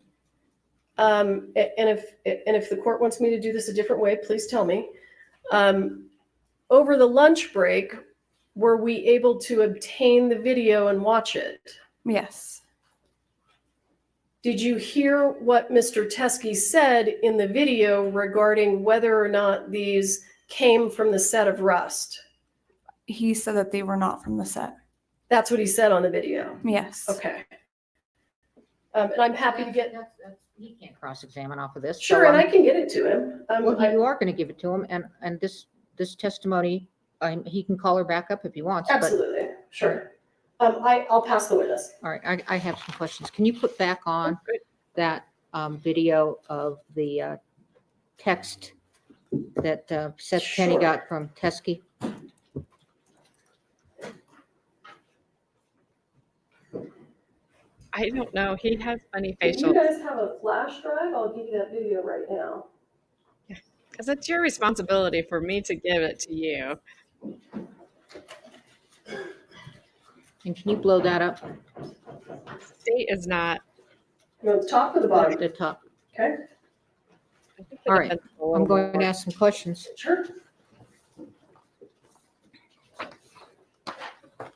and if the court wants me to do this a different way, please tell me. Over the lunch break, were we able to obtain the video and watch it? Yes. Did you hear what Mr. Teskey said in the video regarding whether or not these came from the set of Rust? He said that they were not from the set. That's what he said on the video? Yes. Okay. And I'm happy to get. He can't cross-examine off of this. Sure, and I can get it to him. Well, you are going to give it to him, and this testimony, he can call her back up if he wants. Absolutely, sure. I'll pass the witness. All right, I have some questions. Can you put back on that video of the text that Seth Penny Sure. got from Teskey? I don't know. He has funny If facial. you guys have a flash drive, I'll give you that video right now. Because it's your responsibility for me to give it to you. And can you blow that up? State is not. You want the top or the bottom? The top. Okay. All right, I'm going to ask some questions. Sure. All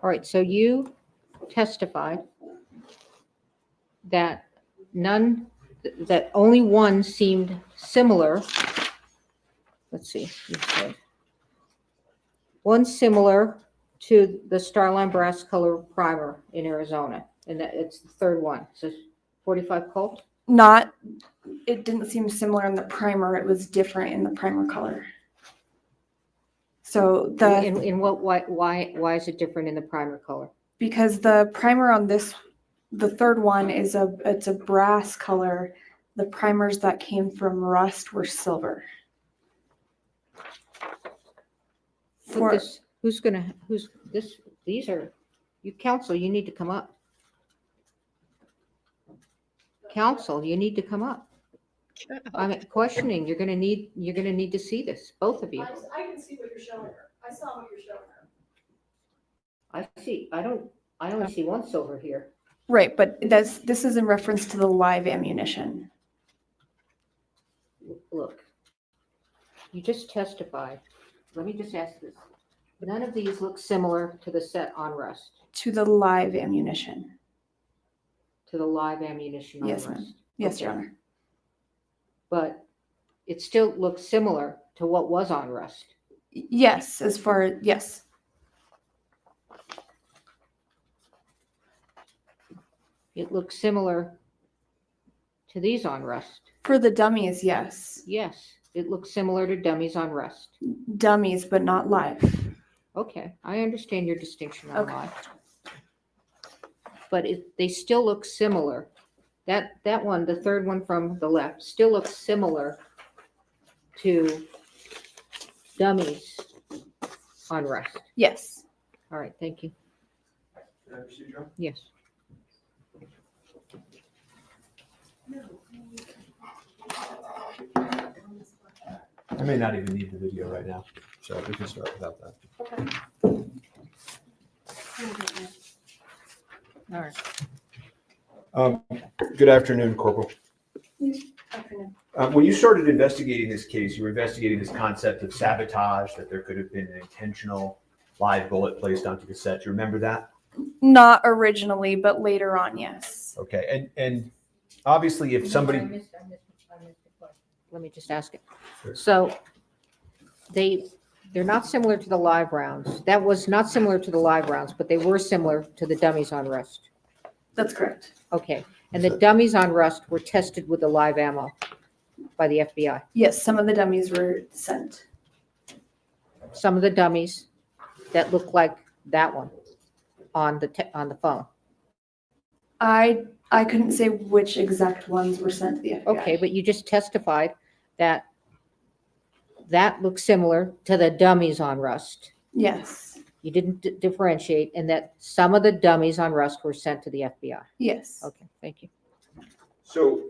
right, so you testified that that only one seemed similar. Let's see, you said. One similar to the Starline brass color primer in Arizona, and that it's the third one. So 45 Colt? Not, it didn't seem similar in the primer. It was different in the primer color. So In what, why is it different in the primer color? because the primer on this, the third one it's a brass color. The primers that came from Rust were silver. These are, you counsel, you need to come up. Counsel, you need to come up. I'm questioning, you're gonna need to see this, both of you. I can see what you're showing her. I saw what you're showing her. I only see one silver here. Right, but this is in reference to the live ammunition. Look, you just testified. Let me just ask this. None of these look similar to the set on Rust, To the live ammunition. to the live ammunition on Yes, Rust. ma'am. Yes, Okay. Your Honor. But it still looks similar to what was on Rust. Yes, yes. It looks similar to these on Rust. For the dummies, yes. Yes, it looks similar to dummies on Rust. Dummies, but not live. Okay, I understand your distinction on Okay. live. But they still look similar. That one, the third one from the left, still looks similar to dummies on Rust. Yes. All right, thank you. Yes. I may not even need the video right now, so we can start without that. All right. Good afternoon, Corporal. Afternoon. When you started investigating this case, you were investigating this concept of sabotage, that there could have been an intentional live bullet placed onto the set. Do you remember that? Not originally, but later on, yes. Okay, and obviously if somebody, I missed a question. Let me just ask it. So they're not similar to the live rounds. That was not similar to the live rounds, but they were similar to the dummies on Rust. That's correct. Okay, and the dummies on Rust were tested with the live ammo by the FBI. Yes, some of the dummies were sent. Some of the dummies that look like that one on the phone. I couldn't say which exact ones were sent to the FBI. Okay, but you just testified that looks similar to the dummies on Rust. Yes. You didn't differentiate, and that some of the dummies on Rust were sent to the FBI. Yes. Okay, thank you. so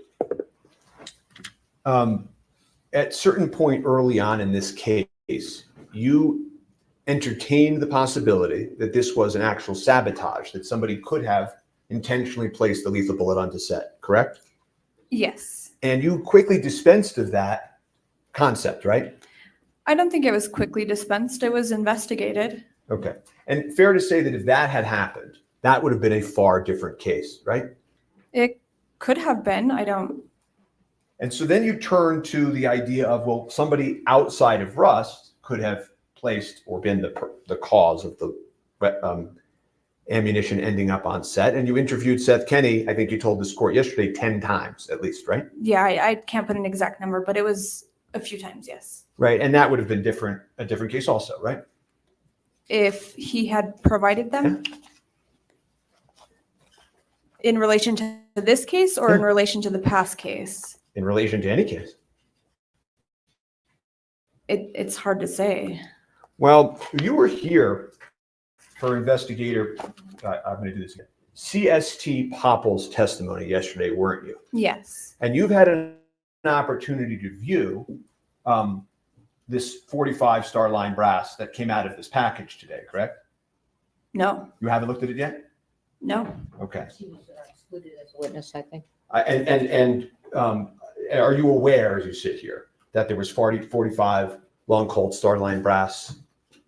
at certain point early on in this case, you entertained the possibility that this was an actual sabotage, that somebody could have intentionally placed the lethal bullet onto set, correct? Yes. And you quickly dispensed of that concept, right? I don't think it was quickly dispensed. It was investigated. Okay. And fair to say that if that had happened, that would have been a far different case, right? It could have been. I don't. And so then you turn to the idea of, well, somebody outside of Rust could have placed or been the cause of the ammunition ending up on set. And you interviewed Seth Kenny, I think you told this court yesterday, 10 times at least, right? Yeah, I can't put an exact number, but it was a few times, yes. Right. And that would have been a different case also, right? If he had provided them? Yeah. In relation to this case or in relation to the past case? In relation to any case. It's hard to say. Well, you were here for investigator, I'm going to do this again, CST Popple's testimony yesterday, weren't you? Yes. And you've had an opportunity to view this 45 Starline brass that came out of this package today, correct? No, You haven't looked at it yet? no. Okay. She was excluded as a witness, I think. Are you aware, as you sit here, that there was 45 long Colt Starline brass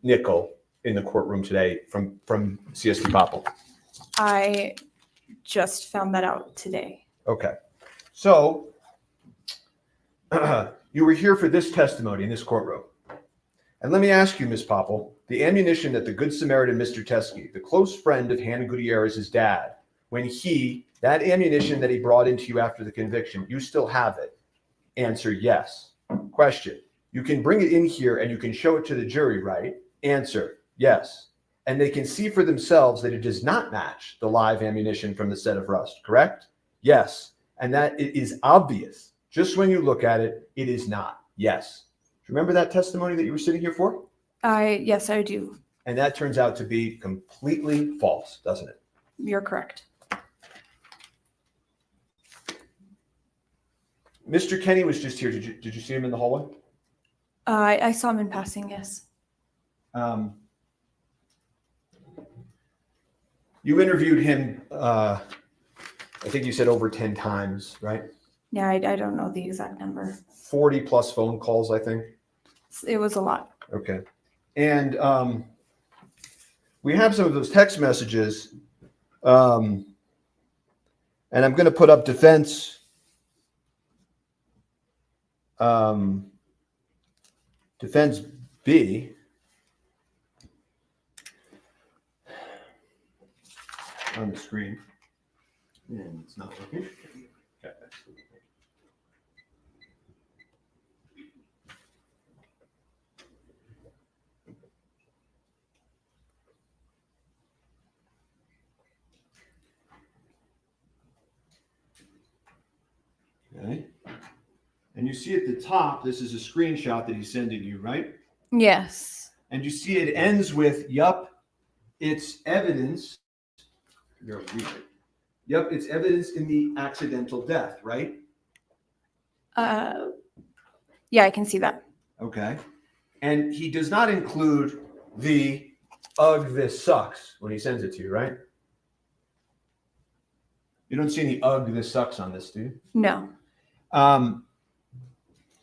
nickel in the courtroom today from CSP Popple? I just found that out today. Okay. So you were here for this testimony in this courtroom. And let me ask you, Ms. Popple, the ammunition that the Good Samaritan, Mr. Teskey, the close friend of Hannah Gutierrez's dad, when that ammunition that he brought into you after the conviction, you still have it? Answer, yes. Question, you can bring it in here and you can show it to the jury, right? Answer, yes. And they can see for themselves that it does not match the live ammunition from the set of Rust, correct? Yes. And that it is obvious. Just when you look at it, it is not. Yes. Do you remember that testimony that you were sitting here for? Yes, I do. And that turns out to be completely false, doesn't it? You're correct. Mr. Kenny was just here. Did you see him in the hallway? I saw him in passing, yes. You interviewed him, I think you said over 10 times, right? Yeah, I don't know the exact number. 40 plus phone calls, I think. It was a lot. Okay. And we have some of those text messages. And I'm going to put up defense. Defense B. On the screen. And it's not working. Okay. Okay. And you see at the top, this is a screenshot that he's sending you, right? Yes. And you see it ends with, yup, it's evidence. Yup, it's evidence in the accidental death, right? Yeah, I can see that. Okay. And he does not include the ugh, this sucks when he sends it to you, right? You don't see any ugh, this sucks on this, do you? No.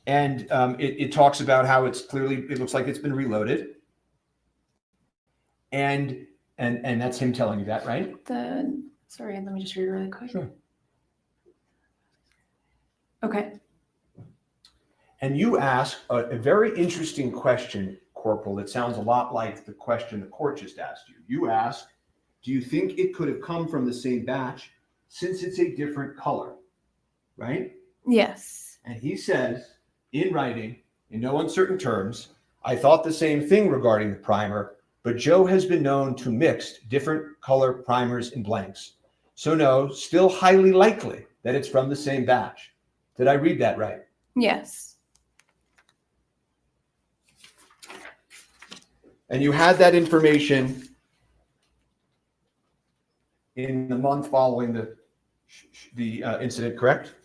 It talks about how it looks like it's been reloaded. And that's him telling you that, right? Sorry, let me just read it really quick. Sure. Okay. And you ask a very interesting question, Corporal, that sounds a lot like the question the court just asked you. You ask, do you think it could have come from the same batch since it's a different color, right? Yes. And he says, in writing, in no uncertain terms, I thought the same thing regarding the primer, but Joe has been known to mix different color primers and blanks. So no, still highly likely that it's from the same batch. Did I read that right? Yes. And you had that information in the month following the incident, correct?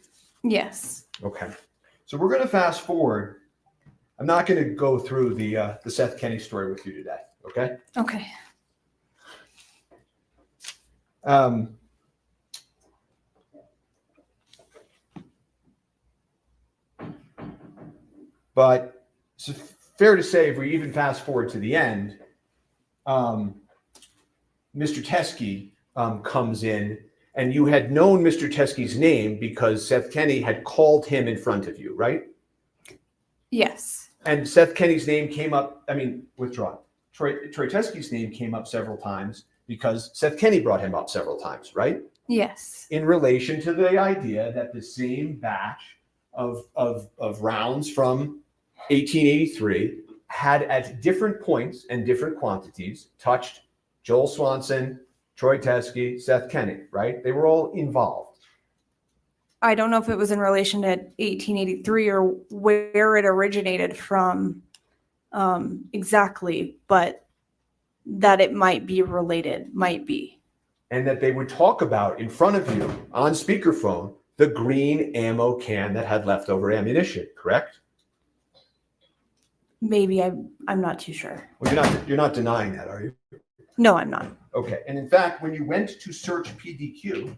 Yes. Okay. So we're going to fast forward. I'm not going to go through the Seth Kenny story with you today. Okay. Okay. But it's fair to say, if we even fast forward to the end, Mr. Teskey comes in, and you had known Mr. Teskey's name because Seth Kenny had called him in front of you, right? Yes. And Seth Kenny's name came up, withdraw. Troy Teskey's name came up several times because Seth Kenny brought him up several times, right? Yes. In relation to the idea that the same batch of rounds from 1883 had at different points and different quantities touched Joel Swanson, Troy Teskey, Seth Kenny, right? They were all involved. I don't know if it was in relation to 1883 or where it originated from exactly, but that it might be related, might be. And that they would talk about in front of you on speakerphone the green ammo can that had leftover ammunition, correct? Maybe I'm not too sure. Well, you're not denying that, are you? No, I'm not. Okay. And in fact, when you went to search PDQ,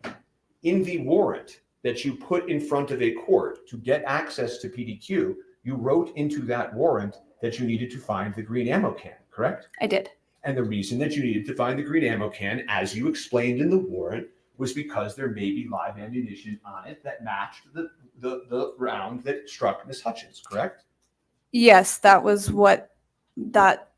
in the warrant that you put in front of a court to get access to PDQ, you wrote into that warrant that you needed to find the green ammo can, correct? I did. And the reason that you needed to find the green ammo can, as you explained in the warrant, was because there may be live ammunition on it that matched the round that struck Miss Hutchins, correct? Yes, that was where that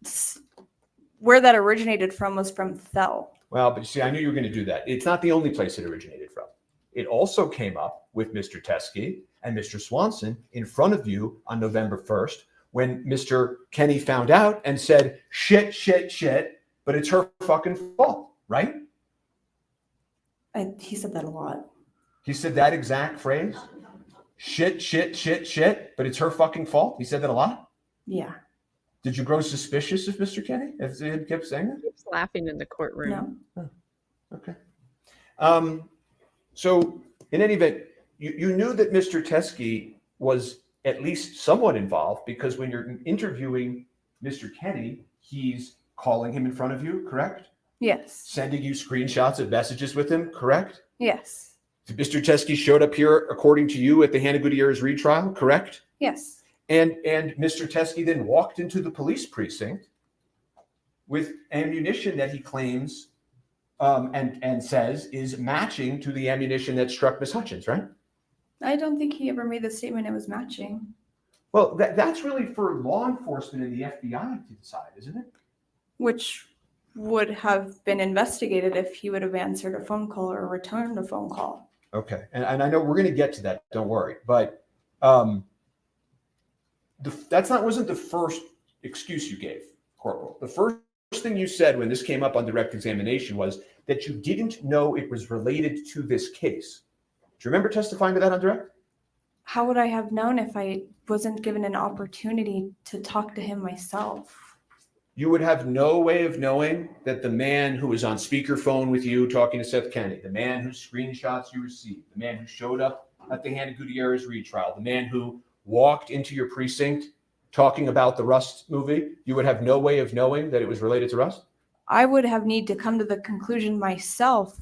originated from, was from Thel. Well, but you see, I knew you were going to do that. It's not the only place it originated from. It also came up with Mr. Teskey and Mr. Swanson in front of you on November 1st when Mr. Kenny found out and said, shit, but it's her fucking fault, right? He said that a lot. He said that exact phrase? Shit, but it's her fucking fault? He said that a lot? Yeah. Did you grow suspicious of Mr. Kenny as he kept saying that? He keeps laughing in the courtroom. No. Okay. So in any event, you knew that Mr. Teskey was at least somewhat involved because when you're interviewing Mr. Kenny, he's calling him in front of you, correct? Yes. Sending you screenshots of messages with him, correct? Yes. Mr. Teskey showed up here, according to you, at the Halyna Hutchins retrial, correct? Yes. And Mr. Teskey then walked into the police precinct with ammunition that he claims and says is matching to the ammunition that struck Miss Hutchins, right? I don't think he ever made the statement it was matching. Well, that's really for law enforcement and the FBI to decide, isn't it? Which would have been investigated if he would have answered a phone call or returned a phone call. Okay. And I know we're going to get to that. Don't worry. But wasn't the first excuse you gave, Corporal. The first thing you said when this came up on direct examination was that you didn't know it was related to this case. Do you remember testifying to that on direct? How would I have known if I wasn't given an opportunity to talk to him myself? You would have no way of knowing that the man who was on speakerphone with you talking to Seth Kennedy, the man whose screenshots you received, the man who showed up at the Halyna Hutchins retrial, the man who walked into your precinct talking about the Rust movie, you would have no way of knowing that it was related to Rust? I would have need to come to the conclusion myself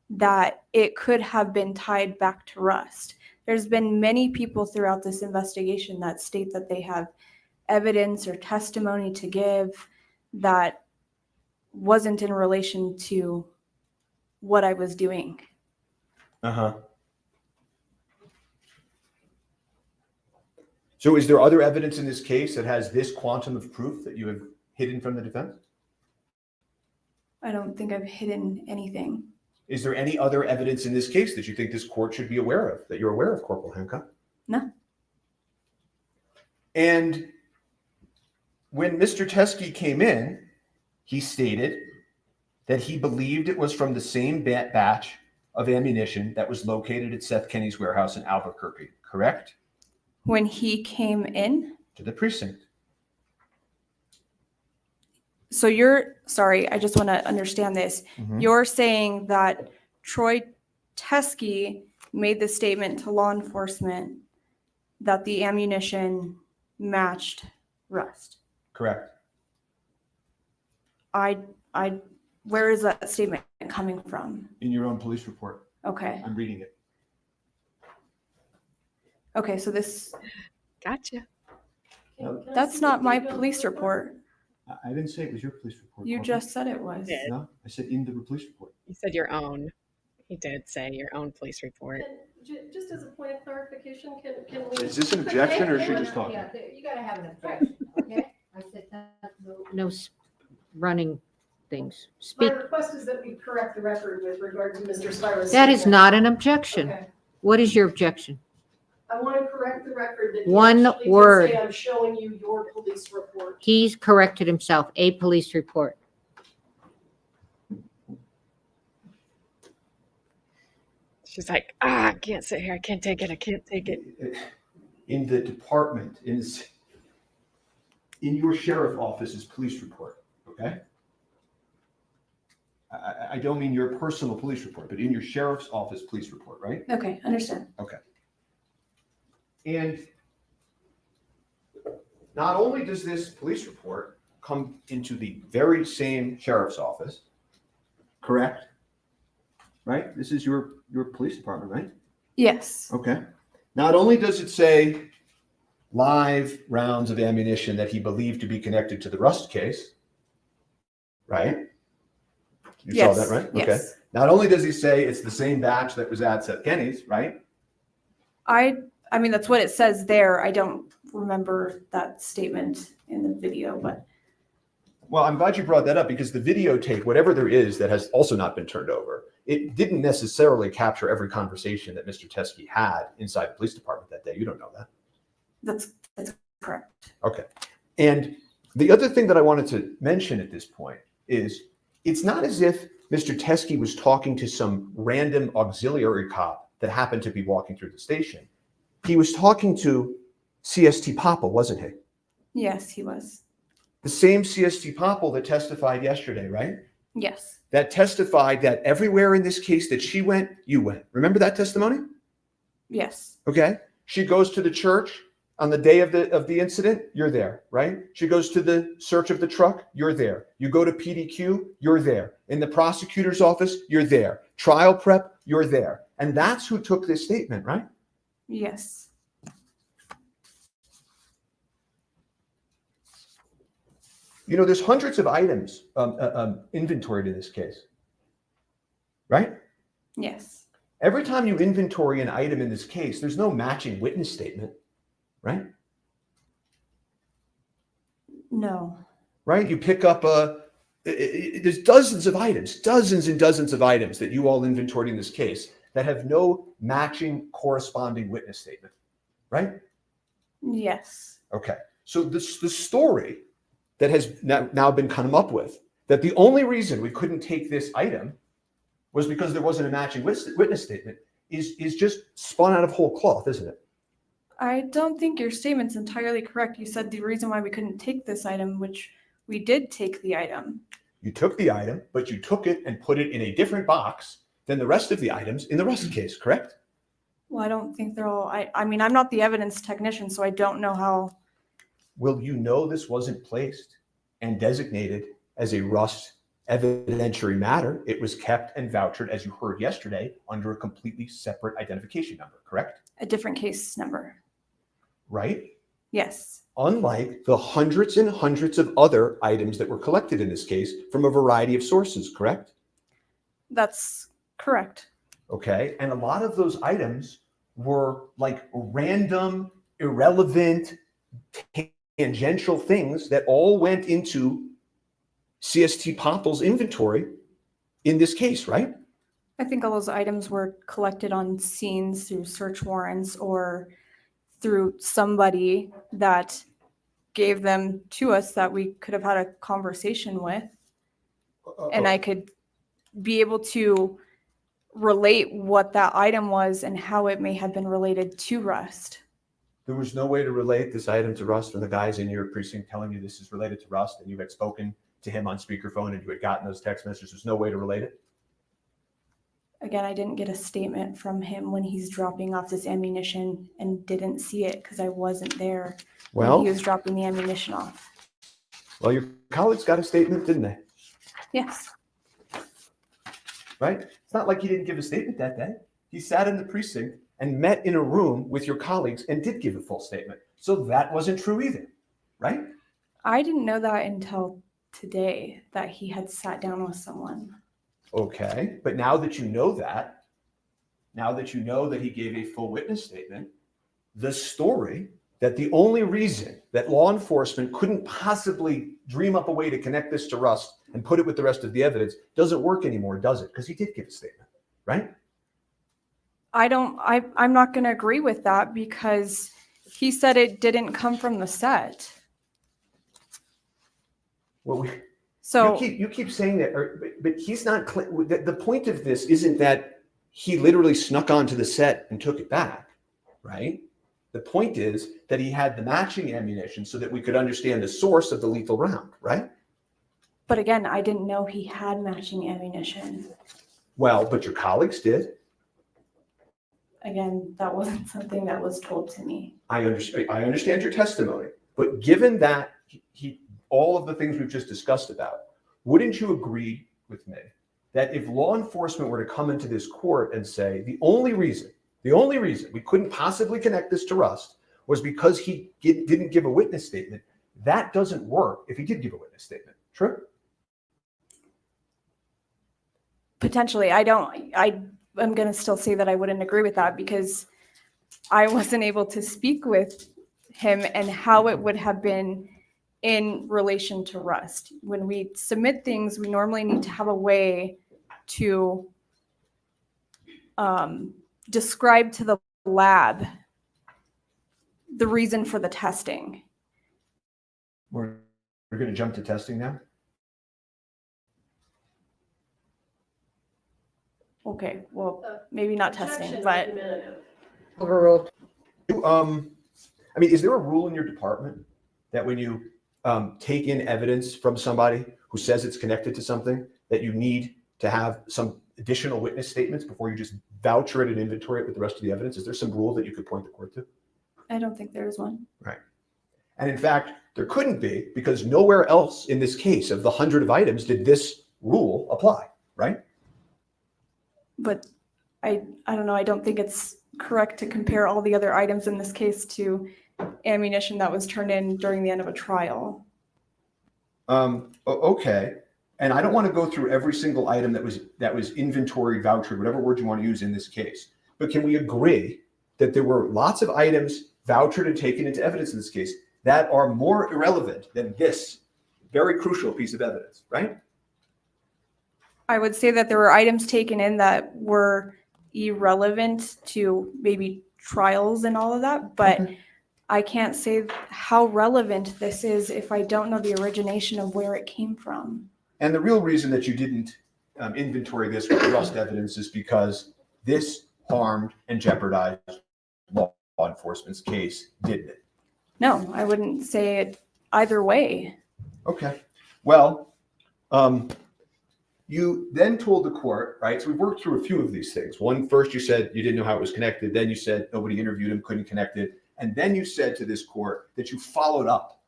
that it could have been tied back to Rust. There's been many people throughout this investigation that state that they have evidence or testimony to give that wasn't in relation to what I was doing. Uh-huh. So is there other evidence in this case that has this quantum of proof that you have hidden from the defense? I don't think I've hidden anything. Is there any other evidence in this case that you think this court should be aware of, that you're aware of, Corporal Hancock? No. And when Mr. Teskey came in, he stated that he believed it was from the same batch of ammunition that was located at Seth Kenny's warehouse in Albuquerque, correct? When he came in? To the precinct. So sorry, I just want to understand this. Mm-hmm. You're saying that Troy Teskey made the statement to law enforcement that the ammunition matched Rust. Correct. Where is that statement coming from? In your own police report. Okay. I'm reading it. Okay, so this, Gotcha. that's not my police report. I didn't say it was your police report. You Corporal. just said it was. did. No, I said in the police report. You said your own. He did say your own police report. Just as a point of clarification, can we? Is this an objection or is she just talking? Yeah, you gotta have an objection, okay? I said that, no running things. My Speak. request is that we correct the record with regard to Mr. Spira's. That is statement. not an objection. Okay. What is your objection? I want to correct the record that. he One actually did word. say I'm showing you your police report. He's corrected himself, a police report. She's like, I can't sit here. I can't take it. I can't take it. In the department, in your sheriff office's police report, okay? I don't mean your personal police report, but in your sheriff's office police report, right? Okay, understand. Okay. And not only does this police report come into the very same sheriff's office, correct? Right? This is your police department, right? Yes. Okay. Not only does it say live rounds of ammunition that he believed to be connected to the Rust case, right? You saw that, right? Okay. Yes. Not only does he say it's the same batch that was at Seth Kenny's, right? I mean, that's what it says there. I don't remember that statement in the video, but Well, I'm glad you brought that up because the videotape, whatever there is that has also not been turned over, it didn't necessarily capture every conversation that Mr. Teskey had inside the police department that day. You don't know that. that's correct. Okay. And the other thing that I wanted to mention at this point is it's not as if Mr. Teskey was talking to some random auxiliary cop that happened to be walking through the station. He was talking to CST Popple, wasn't he? Yes, he was. The same CST Popple that testified yesterday, right? Yes. That testified that everywhere in this case that she went, you went. Remember that testimony? Yes. Okay. She goes to the church on the day of the incident, you're there, right? She goes to the search of the truck, you're there. You go to PDQ, you're there. In the prosecutor's office, you're there. Trial prep, you're there. And that's who took this statement, right? Yes. You know, there's hundreds of items inventoried in this case, right? Yes. Every time you inventory an item in this case, there's no matching witness statement, right? No. Right? You pick up there's dozens of items, dozens and dozens of items that you all inventoried in this case that have no matching corresponding witness statement, right? Yes. Okay. So the story that has now been come up with, that the only reason we couldn't take this item was because there wasn't a matching witness statement, is just spun out of whole cloth, isn't it? I don't think your statement's entirely correct. You said the reason why we couldn't take this item, which we did take the item. You took the item, but you took it and put it in a different box than the rest of the items in the Rust case, correct? Well, I don't think they're all, I mean, I'm not the evidence technician, so I don't know how. Well, you know this wasn't placed and designated as a Rust evidentiary matter. It was kept and vouchered, as you heard yesterday, under a completely separate identification number, correct? A different case number. Right? Yes. Unlike the hundreds and hundreds of other items that were collected in this case from a variety of sources, correct? That's correct. Okay. And a lot of those items were like random, irrelevant, tangential things that all went into CST Popple's inventory in this case, right? I think all those items were collected on scenes through search warrants or through somebody that gave them to us that we could have had a conversation with. And I could be able to relate what that item was and how it may have been related to Rust. There was no way to relate this item to Rust from the guys in your precinct telling you this is related to Rust, and you had spoken to him on speakerphone and you had gotten those text messages. There's no way to relate it? Again, I didn't get a statement from him when he's dropping off this ammunition and didn't see it because I wasn't there when he was dropping the ammunition off. Well, your colleagues got a statement, didn't they? Yes. Right? It's not like he didn't give a statement that day. He sat in the precinct and met in a room with your colleagues and did give a full statement. So that wasn't true either, right? I didn't know that until today, that he had sat down with someone. Okay, but now that you know that, now that you know that he gave a full witness statement, the story that the only reason that law enforcement couldn't possibly dream up a way to connect this to Rust and put it with the rest of the evidence doesn't work anymore, does it? Because he did give a statement, right? I'm not going to agree with that because he said it didn't come from the set. Well, so you keep saying that, but he's not. The point of this isn't that he literally snuck onto the set and took it back, right? The point is that he had the matching ammunition so that we could understand the source of the lethal round, right? But again, I didn't know he had matching ammunition. Well, but your colleagues did. Again, that wasn't something that was told to me. I understand your testimony, But given that all of the things we've just discussed about, wouldn't you agree with me that if law enforcement were to come into this court and say, the only reason we couldn't possibly connect this to Rust was because he didn't give a witness statement, that doesn't work if he did give a witness statement. True? Potentially, I'm going to still say that I wouldn't agree with that because I wasn't able to speak with him and how it would have been in relation to Rust. When we submit things, we normally need to have a way to describe to the lab the reason for the testing. We're going to jump to testing now. Okay, well, maybe not testing, but Overruled. I mean, is there a rule in your department that when you take in evidence from somebody who says it's connected to something, that you need to have some additional witness statements before you just voucher it and inventory it with the rest of the evidence? Is there some rule that you could point the court to? I don't think there is one. Right. And in fact, there couldn't be, because nowhere else in this case of the 100 of items did this rule apply, right? But I don't know, I don't think it's correct to compare all the other items in this case to ammunition that was turned in during the end of a trial. Okay. And I don't want to go through every single item that was inventory, voucher, whatever word you want to use in this case. But can we agree that there were lots of items vouchered and taken into evidence in this case that are more irrelevant than this very crucial piece of evidence, right? I would say that there were items taken in that were irrelevant to maybe trials and all of that, but I can't say how relevant this is if I don't know the origination of where it came from. And the real reason that you didn't inventory this with Rust evidence is because this harmed and jeopardized law enforcement's case, didn't it? No, I wouldn't say it either way. Okay. Well, you then told the court, right? So we worked through a few of these things. One, first you said you didn't know how it was connected. Then you said nobody interviewed him, couldn't connect it. And then you said to this court that you followed up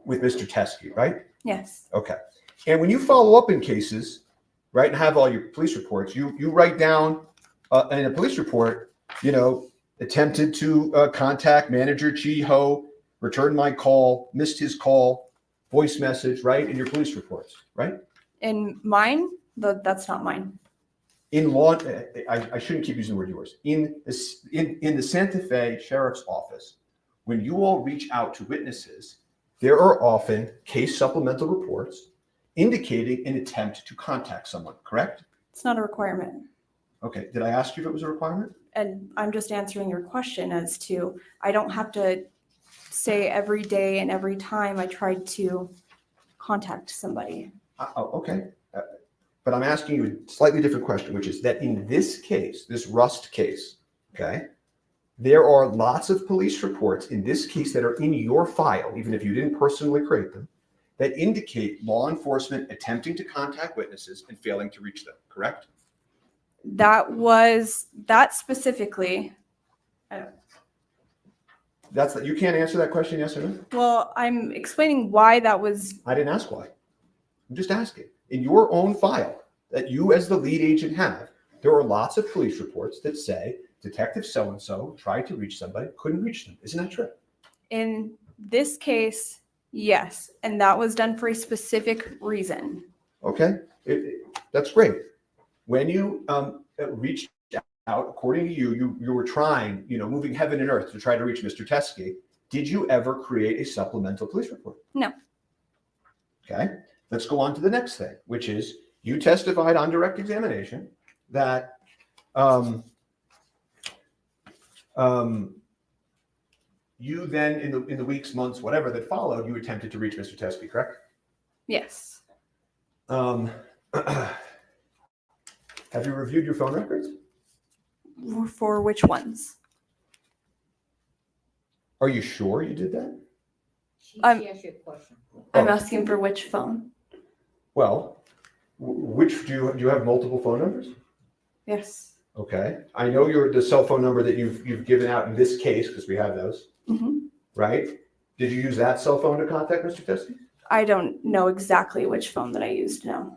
with Mr. Teskey, right? Yes. Okay. And when you follow up in cases, right, and have all your police reports, you write down in a police report, attempted to contact manager Chi Ho, returned my call, missed his call, voice message, right, in your police reports, right? In mine, that's not mine. In law, I shouldn't keep using the word yours. In the Santa Fe Sheriff's Office, when you all reach out to witnesses, there are often case supplemental reports indicating an attempt to contact someone, correct? It's not a requirement. Okay. Did I ask you if it was a requirement? And I'm just answering your question as to, I don't have to say every day and every time I tried to contact somebody. Okay. But I'm asking you a slightly different question, which is that in this case, this Rust case, okay, there are lots of police reports in this case that are in your file, even if you didn't personally create them, that indicate law enforcement attempting to contact witnesses and failing to reach them, correct? That specifically. You can't answer that question, yes or no? Well, I'm explaining why that was. I didn't ask why. I'm just asking. In your own file that you as the lead agent have, there are lots of police reports that say Detective so-and-so tried to reach somebody, couldn't reach them. Isn't that true? In this case, yes. And that was done for a specific reason. Okay, that's great. When you reached out, according to you were trying, moving heaven and earth to try to reach Mr. Teskey. Did you ever create a supplemental police report? No. Okay, let's go on to the next thing, which is you testified on direct examination that you then, in the weeks, months, whatever that followed, you attempted to reach Mr. Teskey, correct? Yes. Have you reviewed your phone records? For which ones? Are you sure you did that? She asked you a question. I'm asking for which phone. Well, which do you have multiple phone numbers? Yes. Okay, I know the cell phone number that you've given out in this case because we have those, Mm-hmm. right? Did you use that cell phone to contact Mr. Teskey? I don't know exactly which phone that I used, no.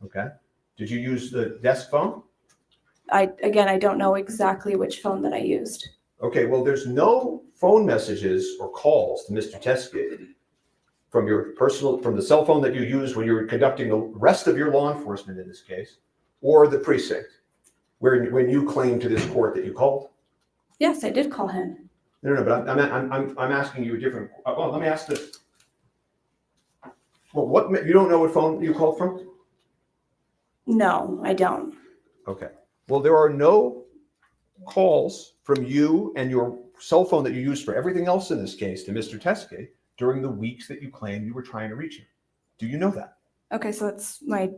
Okay. Did you use the desk phone? Again, I don't know exactly which phone that I used. Okay, well, there's no phone messages or calls to Mr. Teskey from the cell phone that you used when you were conducting the rest of your law enforcement in this case, or the precinct, when you claimed to this court that you called? Yes, I did call him. No, but I'm asking you a different, well, let me ask this. Well, you don't know what phone you called from? No, I don't. Okay. Well, there are no calls from you and your cell phone that you used for everything else in this case to Mr. Teskey during the weeks that you claimed you were trying to reach him. Do you know that? Okay, so that's my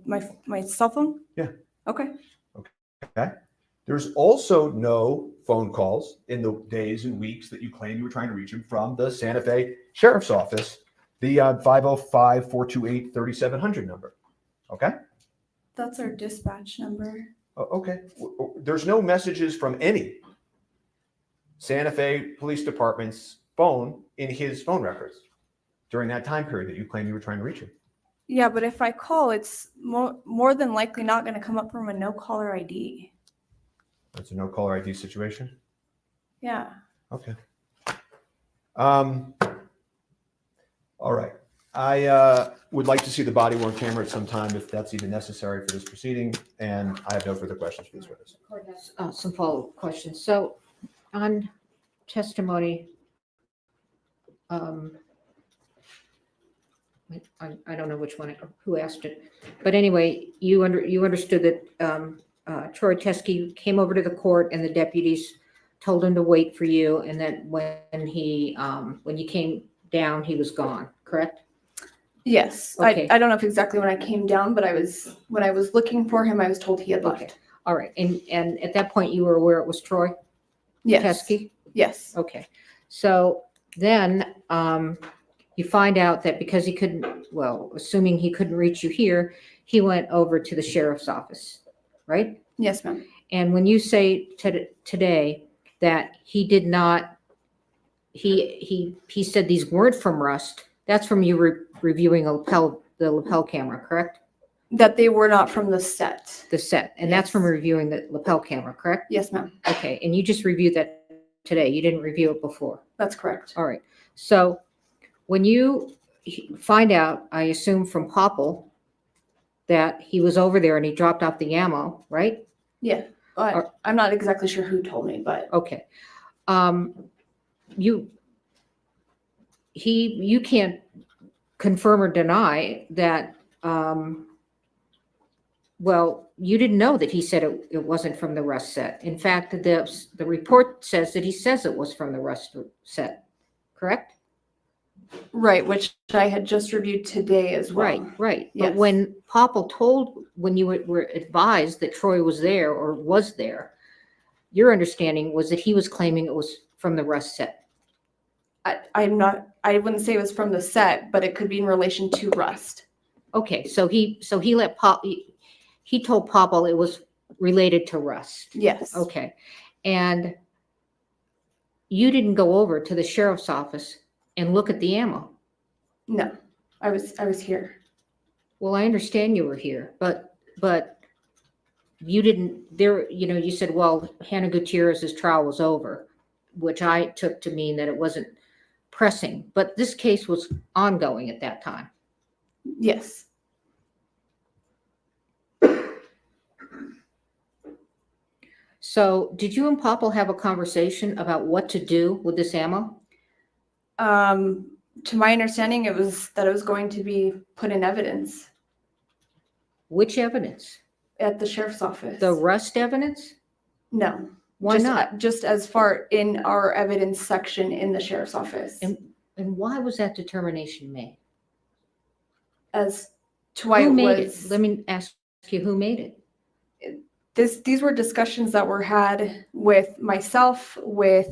cell phone? Yeah. Okay. Okay. There's also no phone calls in the days and weeks that you claimed you were trying to reach him from the Santa Fe Sheriff's Office, the 505-428-3700 number. Okay? That's our dispatch number. Okay. There's no messages from any Santa Fe Police Department's phone in his phone records during that time period that you claimed you were trying to reach him. Yeah, but if I call, it's more than likely not going to come up from a no caller ID. That's a no caller ID situation? Yeah. Okay. All right. I would like to see the body worn camera at some time if that's even necessary for this proceeding, and I have no further questions for this witness. Some follow-up questions. So on testimony, I don't know which one, who asked it, but anyway, you understood that Troy Teskey came over to the court and the deputies told him to wait for you, and that when you came down, he was gone, correct? Yes. Okay. I don't know if exactly when I came down, but when I was looking for him, I was told he had left. Okay. All right. And at that point, you were aware it was Troy Yes. Teskey? Yes. Okay. So then you find out that because he couldn't, well, assuming he couldn't reach you here, he went over to the sheriff's office, right? Yes, ma'am. And when you say today that he did not, he said these weren't from Rust, that's from you reviewing the lapel camera, correct? That they were not from the set. The set, and that's from reviewing the lapel camera, correct? Yes, ma'am. Okay, and you just reviewed that today. You didn't review it before. That's correct. All right. So when you find out, I assume from Popple, that he was over there and he dropped off the ammo, right? Yeah. But I'm not exactly sure who told me, but Okay. You can't confirm or deny that, well, you didn't know that he said it wasn't from the Rust set. In fact, the report says that he says it was from the Rust set, correct? right, which I had just reviewed today as well. Right. Yes. But when Popple when you were advised that Troy was there or was there, your understanding was that he was claiming it was from the Rust set. I wouldn't say it was from the set, but it could be in relation to Rust. Okay, so he told Popple it was related to Rust. Yes. Okay, and you didn't go over to the sheriff's office and look at the ammo. No, I was here. Well, I understand you were here, but you didn't there. You said, well, Hannah Gutierrez's trial was over, which I took to mean that it wasn't pressing, but this case was ongoing at that time. Yes. So did you and Popple have a conversation about what to do with this ammo? To my understanding, it was going to be put in evidence. Which evidence? At the sheriff's office. The Rust evidence? No. Why not? Just as far in our evidence section in the sheriff's office. And why was that determination made? As to why Who it made was. it? Let me ask you, who made it? These were discussions that were had with myself, with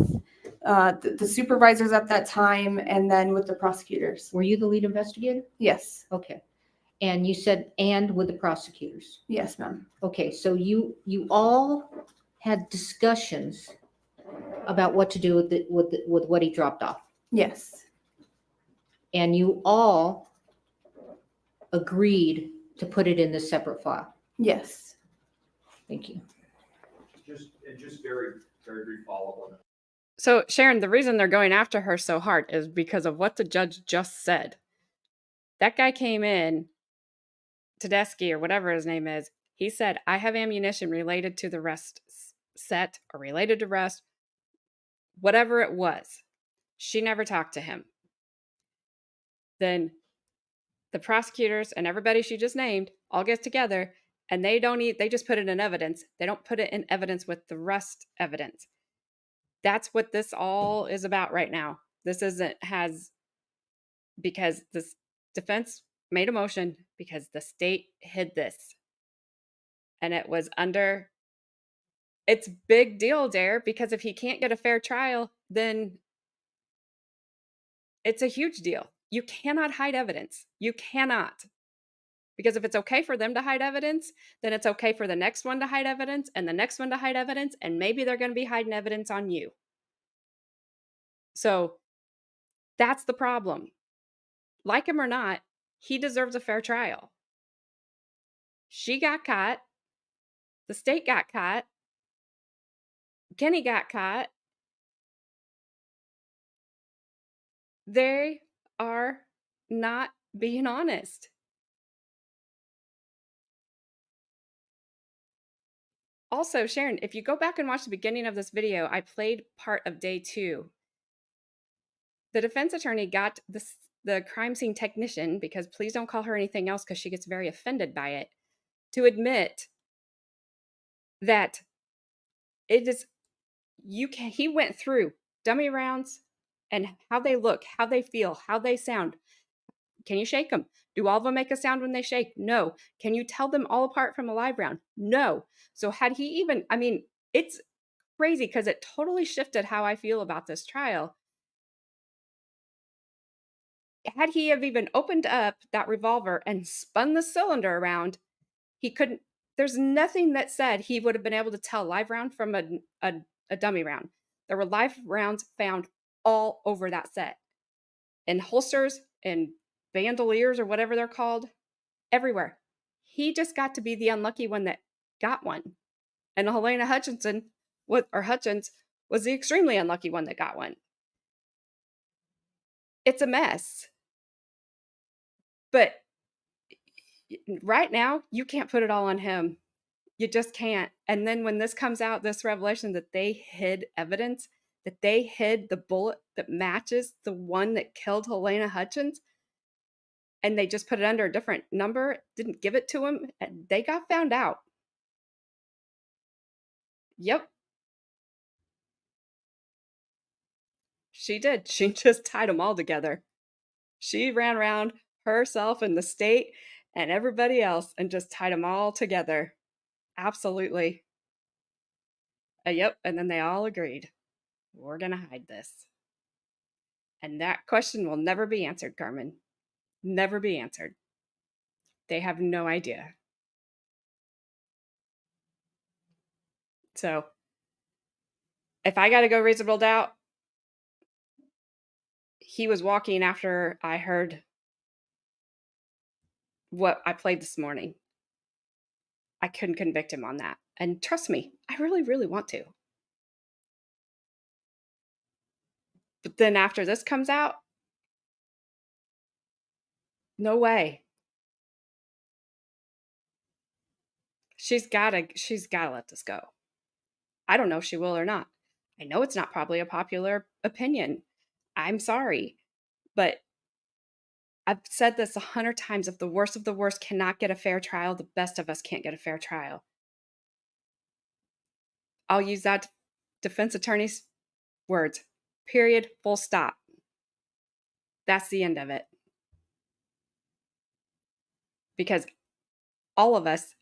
the supervisors at that time, and then with the prosecutors. Were you the lead investigator? Yes. Okay. And you said, and with the prosecutors? Yes, ma'am. Okay, so you all had discussions about what to do with what he dropped off? Yes. And you all agreed to put it in this separate file. Yes. Thank you. Just very, very brief follow-up on that. So, Sharon, the reason they're going after her so hard is because of what the judge just said. That guy came in, Tedeschi or whatever his name is. He said, I have ammunition related to the rest set or related to rest, whatever it was. She never talked to him. Then the prosecutors and everybody she just named all get together and they just put it in evidence. They don't put it in evidence with the rest evidence. That's what this all is about right now. This because this defense made a motion because the state hid this. And it's big deal, Dare, because if he can't get a fair trial, then it's a huge deal. You cannot hide evidence. You cannot. Because if it's okay for them to hide evidence, then it's okay for the next one to hide evidence and the next one to hide evidence, and maybe they're going to be hiding evidence on you. So that's the problem. Like him or not, he deserves a fair trial. She got caught. The state got caught. Kenny got caught. They are not being honest. Also, Sharon, if you go back and watch the beginning of this video, I played part of day 2. The defense attorney got the crime scene technician, because please don't call her anything else because she gets very offended by it, to admit that he went through dummy rounds and how they look, how they feel, how they sound. Can you shake them? Do all of them make a sound when they shake? No. Can you tell them all apart from a live round? No. So had he even, it's crazy because it totally shifted how I feel about this trial. Had he have even opened up that revolver and spun the cylinder around, he couldn't, there's nothing that said he would have been able to tell live round from a dummy round. There were live rounds found all over that set, in holsters and bandoliers or whatever they're called, everywhere. He just got to be the unlucky one that got one. And Halyna Hutchins was the extremely unlucky one that got one. It's a mess. But right now, you can't put it all on him. You just can't. And then when this comes out, this revelation that they hid evidence, that they hid the bullet that matches the one that killed Halyna Hutchins, and they just put it under a different number, didn't give it to him, and they got found out. Yep. She did. She just tied them all together. She ran around herself and the state and everybody else and just tied them all together. Absolutely. Yep. And then they all agreed, we're going to hide this. And that question will never be answered, Carmen. Never be answered. They have no idea. So if I got to go reasonable doubt, he was walking after I heard what I played this morning. I couldn't convict him on that. And trust me, I really, really want to. But then after this comes out, no way. She's gotta let this go. I don't know if she will or not. I know it's not probably a popular opinion. I'm sorry. But I've said this 100 times. If the worst of the worst cannot get a fair trial, the best of us can't get a fair trial. I'll use that defense attorney's words. Period. Full stop. That's the end of it. Because all of us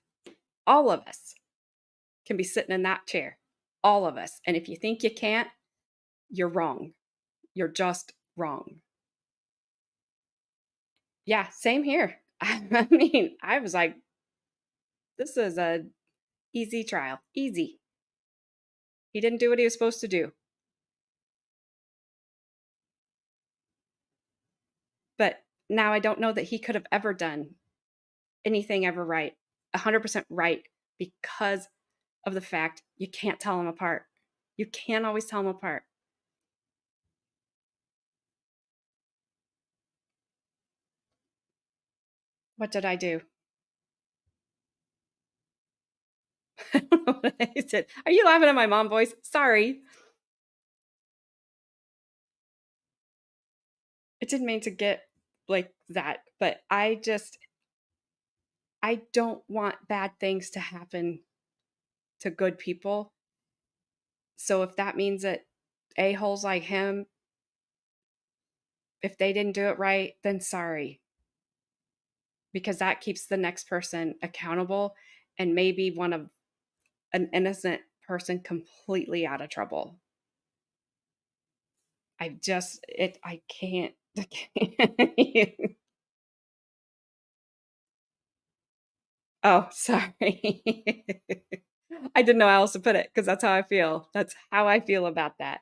can be sitting in that chair. All of us. And if you think you can't, you're wrong. You're just wrong. Yeah, same here. I was like, this is a easy trial. Easy. He didn't do what he was supposed to do. But Now, I don't know that he could have ever done anything ever right, 100% right, because of the fact you can't tell them apart. You can't always tell them apart. What did I do? I don't know what I said. Are you laughing at my mom voice? Sorry. I didn't mean to get like that, but I don't want bad things to happen to good people. So if that means that a-holes like him, if they didn't do it right, then sorry. Because that keeps the next person accountable and maybe one of an innocent person completely out of trouble. I can't. Oh, sorry. I didn't know how else to put it because that's how I feel. That's how I feel about that.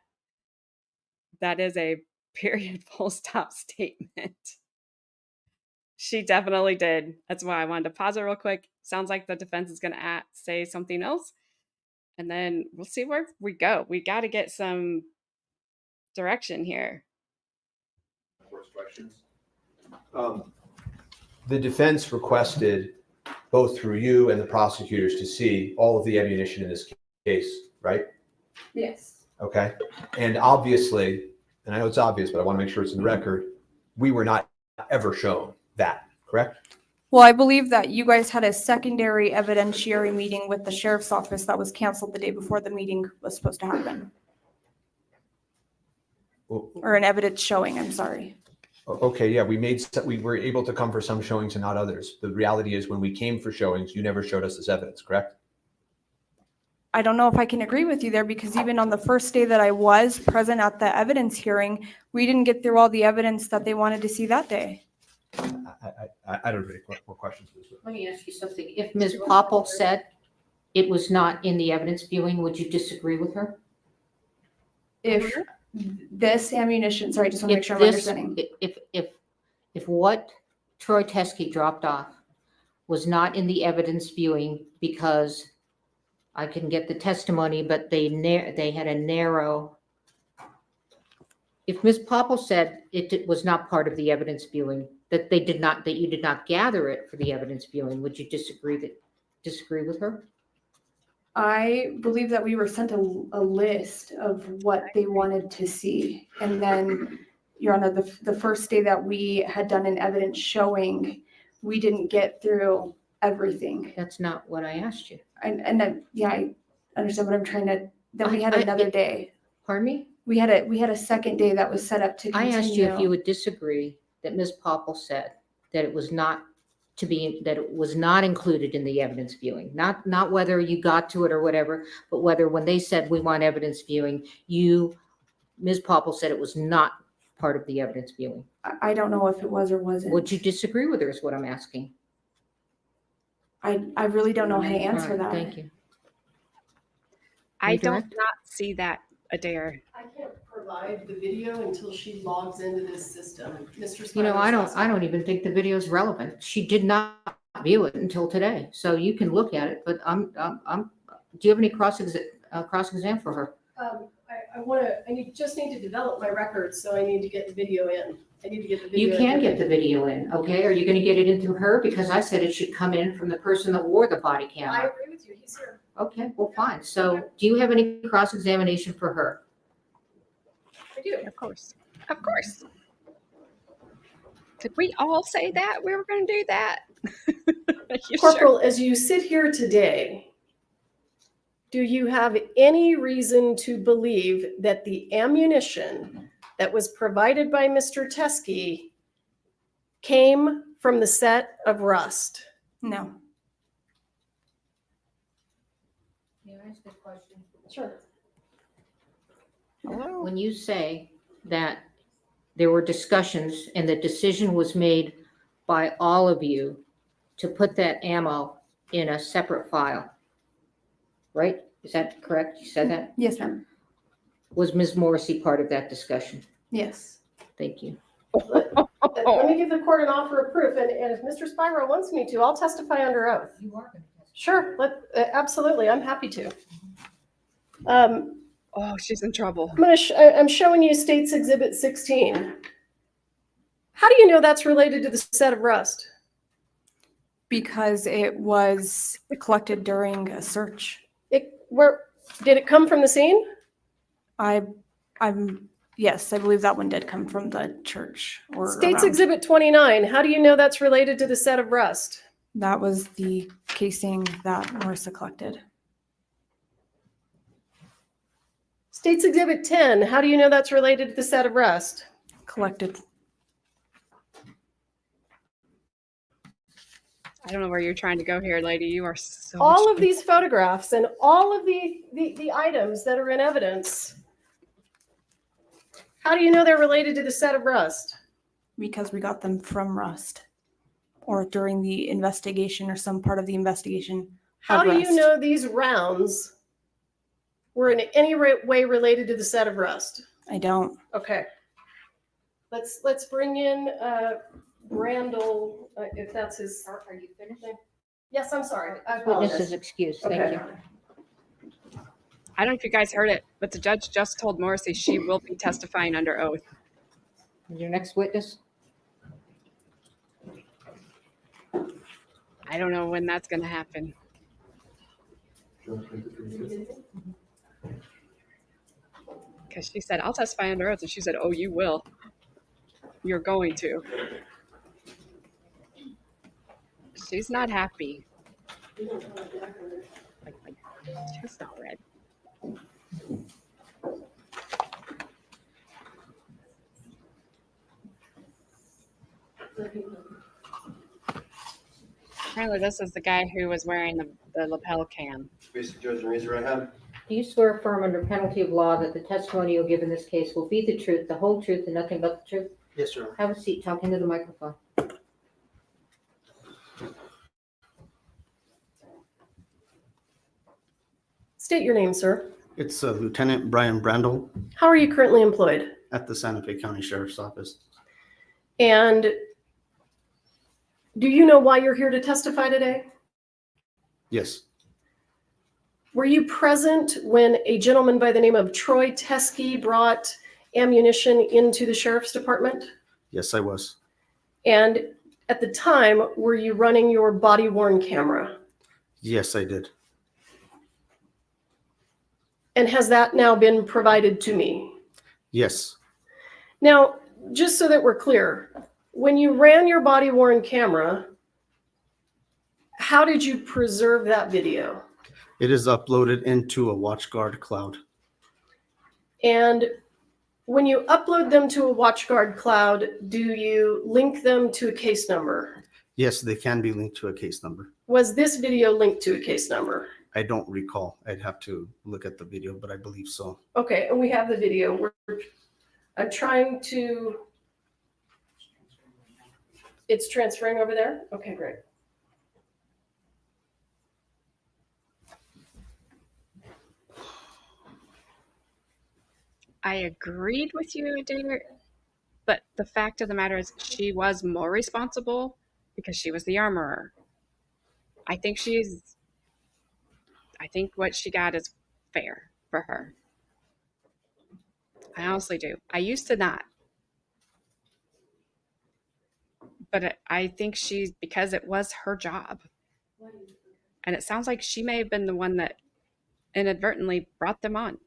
That is a period full stop statement. She definitely did. That's why I wanted to pause it real quick. Sounds like the defense is going to say something else. And then we'll see where we go. We got to get some direction here. The defense requested, both through you and the prosecutors, to see all of the ammunition in this case, right? Yes. Okay. And obviously, and I know it's obvious, but I want to make sure it's in the record, we were not ever shown that, correct? Well, I believe that you guys had a secondary evidentiary meeting with the sheriff's office that was canceled the day before the meeting was supposed to happen. Or an evidence showing, I'm sorry. Okay, yeah, we were able to come for some showings and not others. The reality is when we came for showings, you never showed us this evidence, correct? I don't know if I can agree with you there because even on the first day that I was present at the evidence hearing, we didn't get through all the evidence that they wanted to see that day. I don't have any more questions. Let me ask you something. If Ms. Popple said it was not in the evidence viewing, would you disagree with her? If this ammunition, sorry, I just want to make sure I'm understanding. If what Troy Teskey dropped off was not in the evidence viewing because I can get the testimony, but they had a narrow. If Ms. Popple said it was not part of the evidence viewing, that you did not gather it for the evidence viewing, would you disagree with her? I believe that we were sent a list of what they wanted to see. And then, Your Honor, the first day that we had done an evidence showing, we didn't get through everything. That's not what I asked you. And then, yeah, I understand what I'm trying to, then we had another day. Pardon me? We had a second day that was set up to continue. I asked you if you would disagree that Ms. Popple said that it was not included in the evidence viewing, not whether you got to it or whatever, but whether when they said we want evidence viewing, Ms. Popple said it was not part of the evidence viewing. I don't know if it was or wasn't. Would you disagree with her is what I'm asking. I really don't know how to answer All right, that. Thank you. I don't not see that, Adair. I can't provide the video until she logs into this system. Mr. You know, Spivers I don't even think the video is relevant. She did not view it until today, so you can look at it. But do you have any cross-exam for her? I just need to develop my records, so I need to get the video in. I need to get the video. You can get the video in, okay? Are you going to get it in through her? Because I said it should come in from the person that wore the body I camera. agree with you. He's here. Okay, well, fine. So do you have any cross-examination for her? I do. Of course. Of course. Did we all say that we were going to do that? You Corporal, as you sit here today, do you have any reason to believe that the ammunition that was provided by Mr. Teskey came from the set of Rust? No. May I ask a question? Sure. When you say that there were discussions and the decision was made by all of you to put that ammo in a separate file, right? Is that correct? You said that? Yes, ma'am. Was Ms. Morrissey part of that discussion? Yes. Thank you. let me give the court an offer of proof, and if Mr. Spiro wants me to, I'll testify under oath. You are going to testify. Sure, absolutely, I'm happy to. Oh, she's in trouble. I'm showing you State's Exhibit 16. How do you know that's related to the set of rust? Because it was collected during a search. Where did it come from the scene? Yes, I believe that one did come from the church. Or State's around. Exhibit 29. How do you know that's related to the set of rust? That was the casing that Marissa collected. State's Exhibit 10. How do you know that's related to the set of rust? Collected. I don't know where you're trying to go here, lady. You are so All of these photographs and all of the items that are in evidence, how do you know they're related to the set of rust? Because we got them from Rust, or during the investigation or some part of the investigation. How do you know these rounds were in any way related to the set of rust? I don't. Okay. Let's bring in Randall, if that's his. Are you finished? Yes, I'm sorry. I Witness apologize. is excused. Thank Okay. you. I don't know if you guys heard it, but the judge just told Morrissey she will be testifying under oath. Your next witness? I don't know when that's going to happen. Because she said, I'll testify under oath. And she said, oh, you will. You're going to. She's not happy. She's not red. Apparently this is the guy who was wearing the lapel cam. Basic judge, raise your right hand. Do you swear affirm under penalty of law that the testimony you'll give in this case will be the truth, the whole truth, and nothing but the truth? Yes, sir. Have a seat. Talk into the microphone. State your name, sir. It's Lieutenant Brian Brandel How are you currently employed? at the Santa Fe County Sheriff's Office. And do you know why you're here to testify today? Yes, Were you present when a gentleman by the name of Troy Teskey brought ammunition into the sheriff's department? yes, I was. And at the time, were you running your body-worn camera? Yes, I did. And has that now been provided to me? Yes, Now, just so that we're clear, when you ran your body-worn camera, how did you preserve that video? it is uploaded into a WatchGuard cloud. And when you upload them to a WatchGuard cloud, do you link them to a case number? Yes, they can be linked to a case number. Was this video linked to a case number? I don't recall. I'd have to look at the video, but I believe so. Okay, and we have the video. I'm trying to. It's transferring over there? Okay, great. I agreed with you, Adair, but the fact of the matter is she was more responsible because she was the armorer. I think what she got is fair for her. I honestly do. I used to not. But I think because it was her job. And it sounds like she may have been the one that inadvertently brought them on.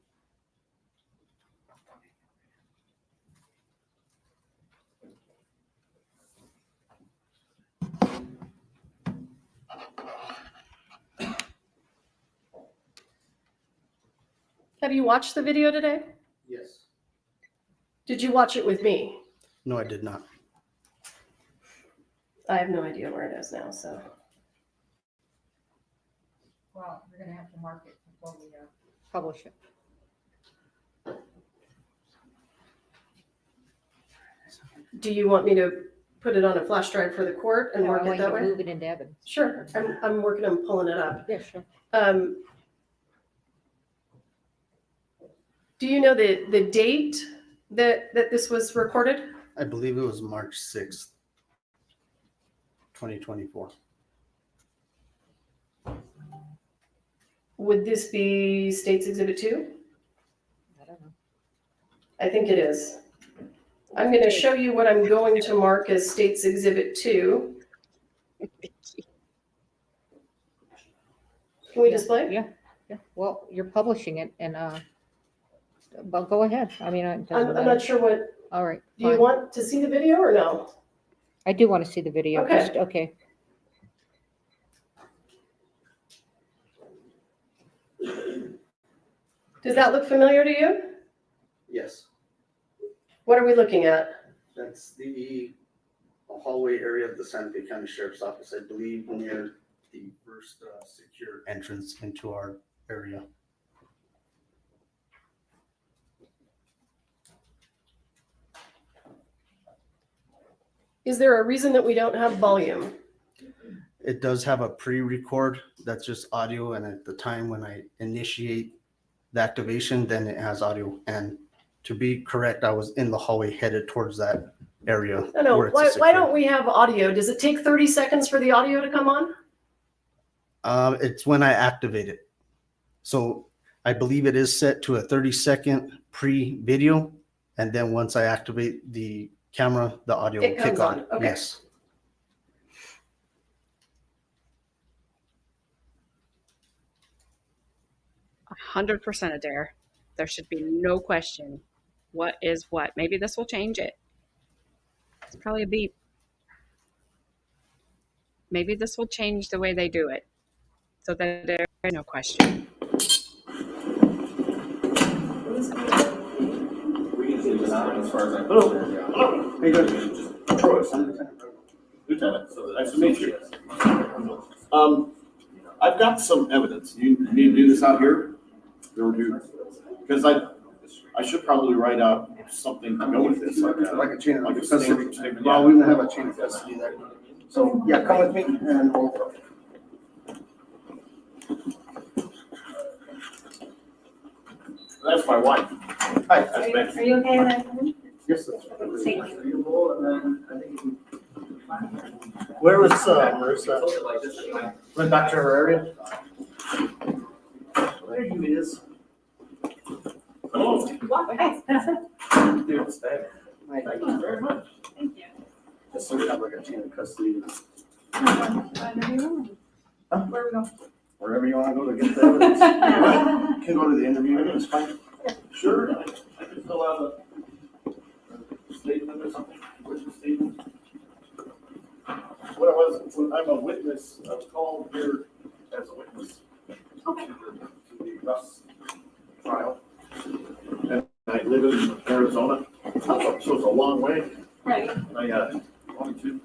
Have you watched the video today? Yes. Did you watch it with me? No, I did not. I have no idea where it is now, so. Well, we're going to have to mark it before we publish it. Do you want me to put it on a flash drive for the court and No, mark I it want you that to way? move it into evidence. Sure, I'm working on pulling it up. Yeah, sure. Do you know the date that this was recorded? I believe it was March 6th, 2024. Would this be State's Exhibit 2? I don't know. I think it is. I'm going to show you what I'm going to mark as State's Exhibit 2. Can we display? Yeah, yeah. Well, you're publishing it and, but go ahead. I mean, it doesn't I'm matter. not sure what, All right. do you fine. want to see the video or no? I do want to see the video. Okay. Just, okay. Does that look familiar to you? Yes, What are we looking at? that's the hallway area of the Santa Fe County Sheriff's Office, I believe, near the first secure entrance into our area. Is there a reason that we don't have volume? It does have a pre-record that's just audio, and at the time when I initiate the activation, then it has audio. And to be correct, I was in the hallway headed towards that area. No, where it's why secure. don't we have audio? Does it take 30 seconds for the audio to come on? It's when I activate it. So I believe it is set to a 30-second pre-video, and then once I activate the camera, the audio It will comes kick on. on, okay. Yes. 100% a dare. There should be no question. What is what? Maybe this will change it. It's probably a beep. Maybe this will change the way they do it so that there is no question. As far as I know. Hey, good. Troy, Lieutenant, so nice to meet you. I've got some evidence. You need to do this out here? Or do, because I should probably write out something to go with this, like a chain, like a statement. Well, we don't have a chain of custody there. So yeah, come with me and we'll go. That's my wife. Hi, that's me. Are you okay with that? Yes, that's Thank you. Where was Marissa? Went back to her area? There you is. Hello. Thank you very much. Thank you. Just so we have like a chain of custody. Where we go? Wherever you want to go to get the evidence. You can go to the interview, it's fine. Sure. I can fill out a statement or something. Where's the statement? What I was, I'm a witness, I was called here as a witness. Okay. To the Russ trial. And I live in Arizona, so it's a long way. Right. I wanted to.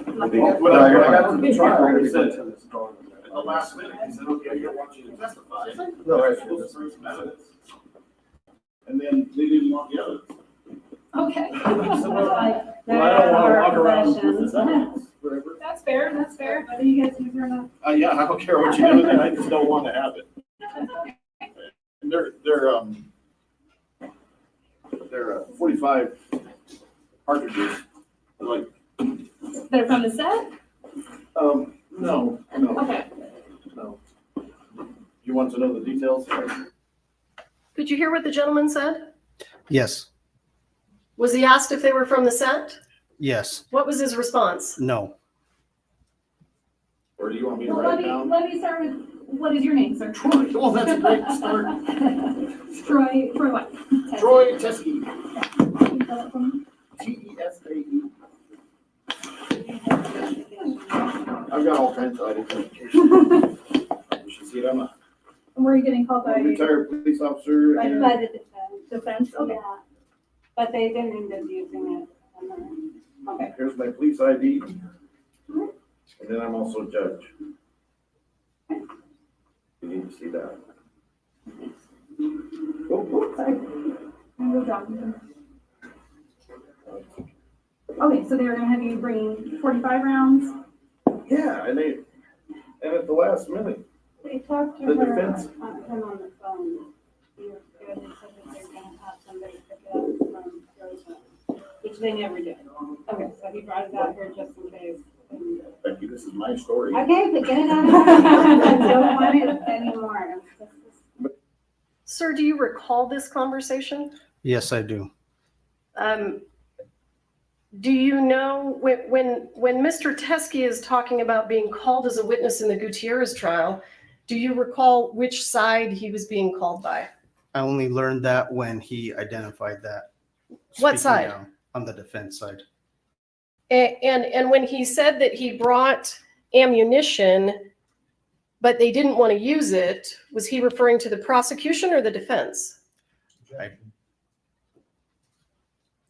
When I got to the trial, he said, at the last minute, he said, okay, I don't want you to testify. No, I was supposed to bring some evidence. And then they didn't want the evidence. Okay. I said, well, I don't want to walk around with this evidence forever. That's fair, that's fair. What do you guys do for enough? Yeah, I don't care what you do, I just don't want to have it. And they're 45 cartridges, like, They're from the set? no. Okay. No. You want to know the details? Did you hear what the gentleman said? Yes, Was he asked if they were from the set? yes, What was his response? no. Or do you want me to Well, write it down? let me start with, what is your name, sir? Troy, well, that's a great start. Troy what? Troy Teske, Can you spell it for me? T-E-S-A-E. I've got all kinds of identification. You should see it, I'm a Where are you getting called by? retired police officer. By and- the defense, okay. But they didn't end up using it. Okay. Here's my police ID. And then I'm also a judge. You need to see that. Sorry. Move on. Okay, so they were gonna have you bring 45 rounds? Yeah, and at the last minute, They talked to The her, defense- him on the phone. He was good and said that they're gonna have somebody pick it up from those They never did. Okay, so he brought it out here just in case. Becky, this is my story. Okay, but get it out of here. I don't want it anymore. Sir, do you recall this conversation? Yes, I do. Do you know when Mr. Teskey is talking about being called as a witness in the Gutierrez trial, do you recall which side he was being called by? I only learned that when he identified that. What Speaking side? down, on the defense side. And when he said that he brought ammunition, but they didn't want to use it, was he referring to the prosecution or the defense? I,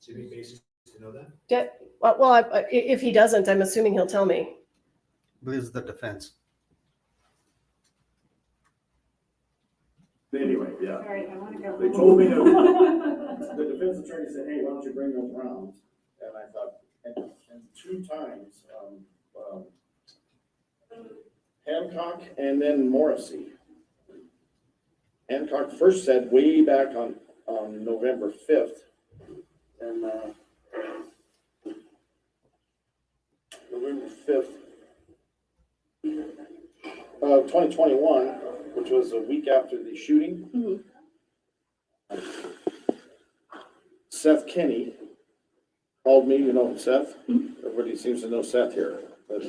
Is there any basis to know that? If he doesn't, I'm assuming he'll tell me. believe it's the defense. Anyway, yeah. All right, I want to go. They told me to, the defense attorney said, hey, why don't you bring those rounds? And I thought, and 2 times, Hancock and then Morrissey. Hancock first said way back on November 5th, and November 5th of 2021, which was a week after the shooting. Seth Kinney called me, you know Seth? Everybody seems to know Seth here, but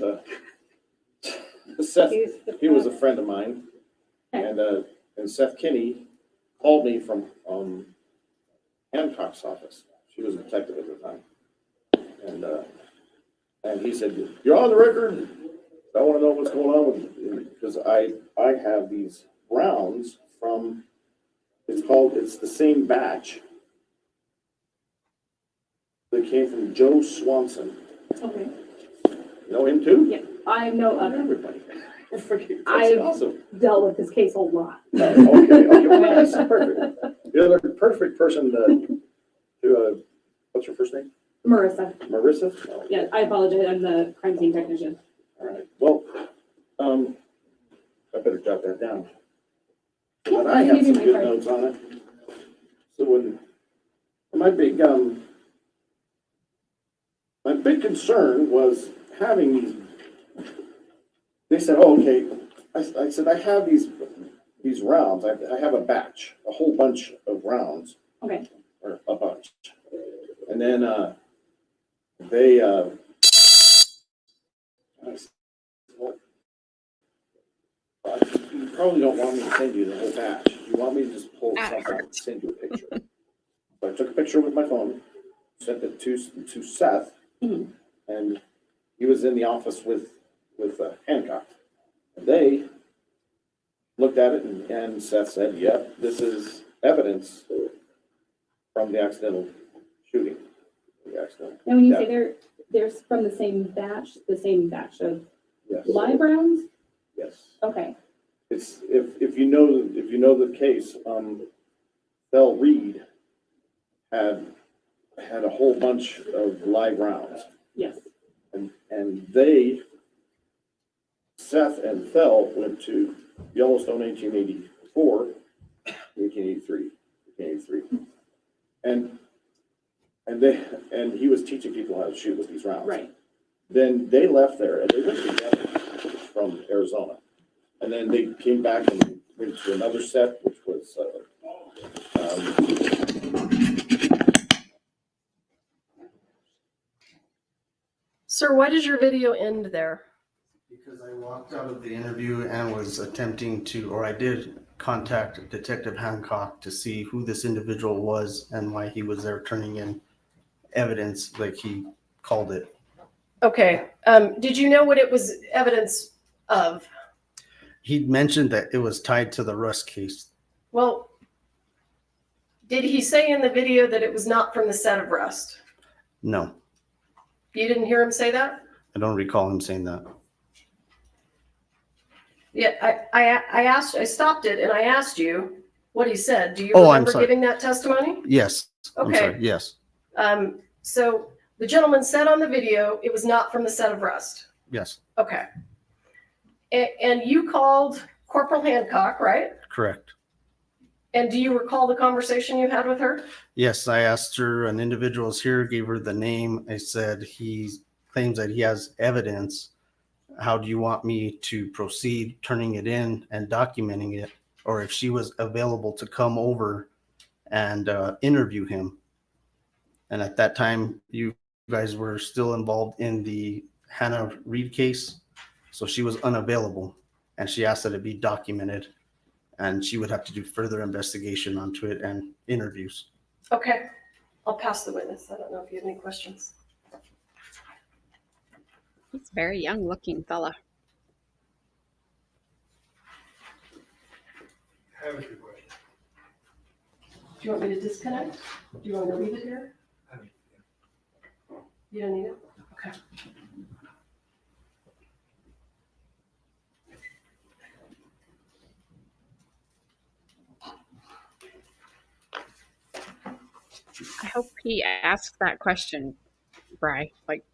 Seth, he was a friend of mine, and Seth Kinney called me from Hancock's office. She was a detective at the time, and he said, "You're on the record. I want to know what's going on with you because I have these rounds from. It's the same batch that came from Joe Swanson. Okay. Know him too? Yeah, I know of him. Everybody. I've awesome. dealt with this case a lot. Okay, well, that's perfect. You're the perfect person to what's your first name? Marissa. Marissa? Oh, Yeah, I apologize. I'm the crime scene technician. all right. Well, I better jot that down. But I have some good notes on it. So when my big concern was having these. They said, "Oh, okay." I said, "I have these rounds. I have a batch, a whole bunch of rounds." Okay. Or a bunch. And then they you probably don't want me to send you the whole batch. You want me to just pull something and send you a picture. So I took a picture with my phone, sent it to Seth, and he was in the office with Hancock. And they looked at it, and Seth said, "Yep, this is evidence from the accidental shooting." And when you say they're from the same batch of Yes. live rounds? Yes. Okay. It's if you know the case, Bell Reed had a whole bunch of live rounds. Yes. And they, Seth and Thel went to Yellowstone 1884, 1883. And he was teaching people how to shoot with these rounds. Right. Then they left there and they went together from Arizona. And then they came back and went to another set, which was Sir, why does your video end there? Because I walked out of the interview and was attempting to, or I did contact Detective Hancock to see who this individual was and why he was there turning in evidence like he called it. Okay. Did you know what it was evidence of? He mentioned that it was tied to the Rust case. Well, did he say in the video that it was not from the set of Rust? No, You didn't hear him say that? I don't recall him saying that. Yeah, I stopped it and I asked you what he said. Do you Oh, I'm remember sorry. giving that testimony? Yes. I'm Okay. sorry. Yes. So the gentleman said on the video, it was not from the set of Rust. Yes. Okay. And you called Corporal Hancock, right? Correct. And do you recall the conversation you had with her? Yes, I asked her, an individual is here, gave her the name. I said, he claims that he has evidence. How do you want me to proceed turning it in and documenting it? Or if she was available to come over and interview him. And at that time, you guys were still involved in the Hannah Reed case. So she was unavailable and she asked that it be documented and she would have to do further investigation onto it and interviews. Okay, I'll pass the witness. I don't know if you have any questions. He's a very young looking fella. I have a few questions. Do you want me to disconnect? Do you want me to leave it here? You don't need it? Okay. I hope he asks that question, Bri. Like,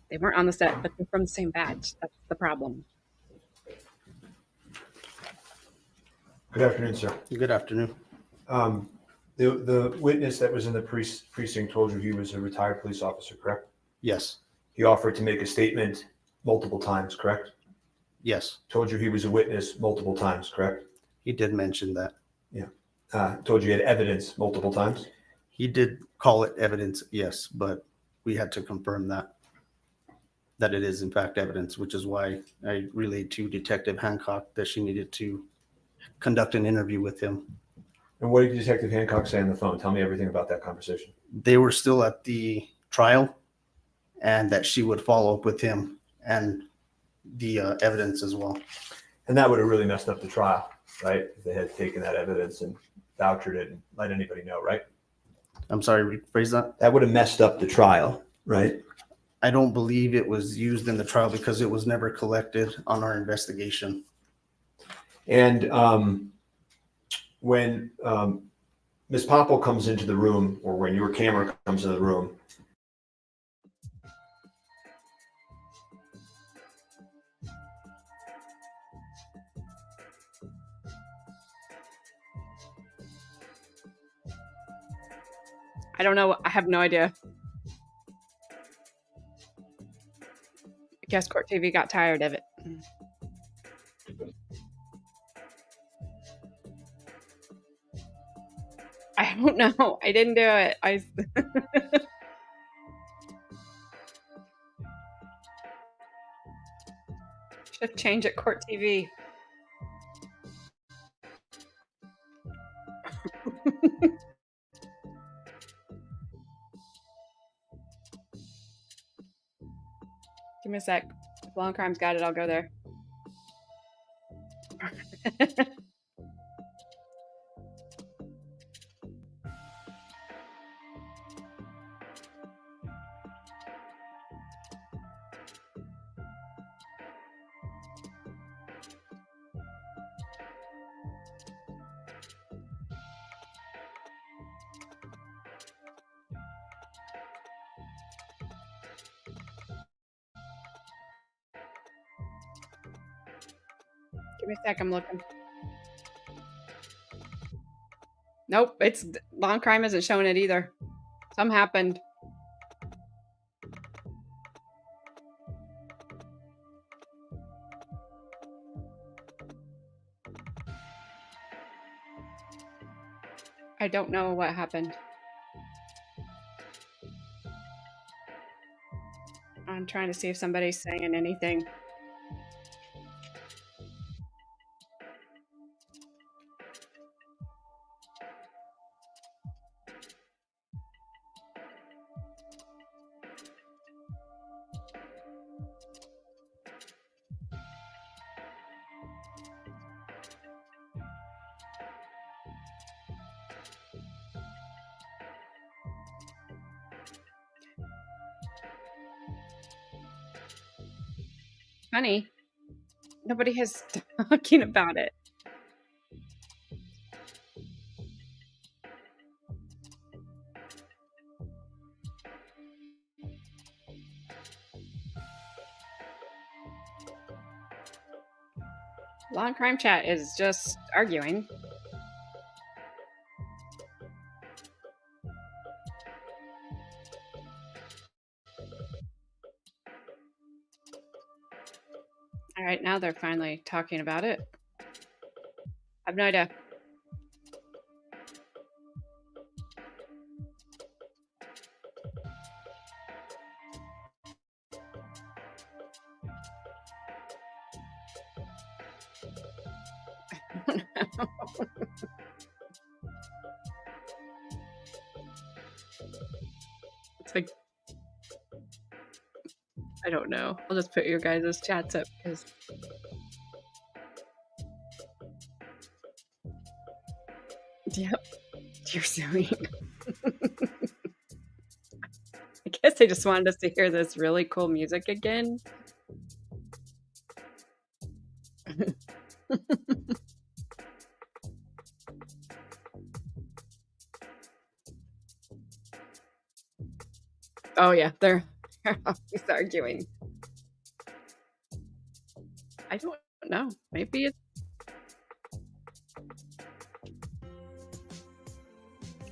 they weren't on the set, but they're from the same batch. That's the problem. Good afternoon, sir. Good afternoon. The witness that was in the precinct told you he was a retired police officer, correct? Yes. He offered to make a statement multiple times, correct? Yes. Told you he was a witness multiple times, correct? He did mention that. Yeah. Told you he had evidence multiple times? He did call it evidence, yes, but we had to confirm that it is in fact evidence, which is why I relayed to Detective Hancock that she needed to conduct an interview with him. And what did Detective Hancock say on the phone? Tell me everything about that conversation. They were still at the trial and that she would follow up with him and the evidence as well. And that would have really messed up the trial, right? If they had taken that evidence and vouchered it and let anybody know, right? I'm sorry, rephrase that? That would have messed up the trial, right? I don't believe it was used in the trial because it was never collected on our investigation. And when Ms. Popple comes into the room, or when your camera comes into the room, I don't know. I have no idea. I guess Court TV got tired of it. I don't know. I didn't do it. I should change at Court TV. Give me a sec. If Long Crime's got it, I'll go there. Give me a sec. I'm looking. Nope. It's Long Crime isn't showing it either. Something happened. I don't know what happened. I'm trying to see if somebody's saying anything. Honey, nobody has talking about it. Law and Crime Chat is just arguing. All right, now they're finally talking about it. I have no idea. It's like, I don't know. I'll just put your guys' chats up because yep, you're suing. I guess they just wanted us to hear this really cool music again. Oh yeah, they're always arguing. I don't know. Maybe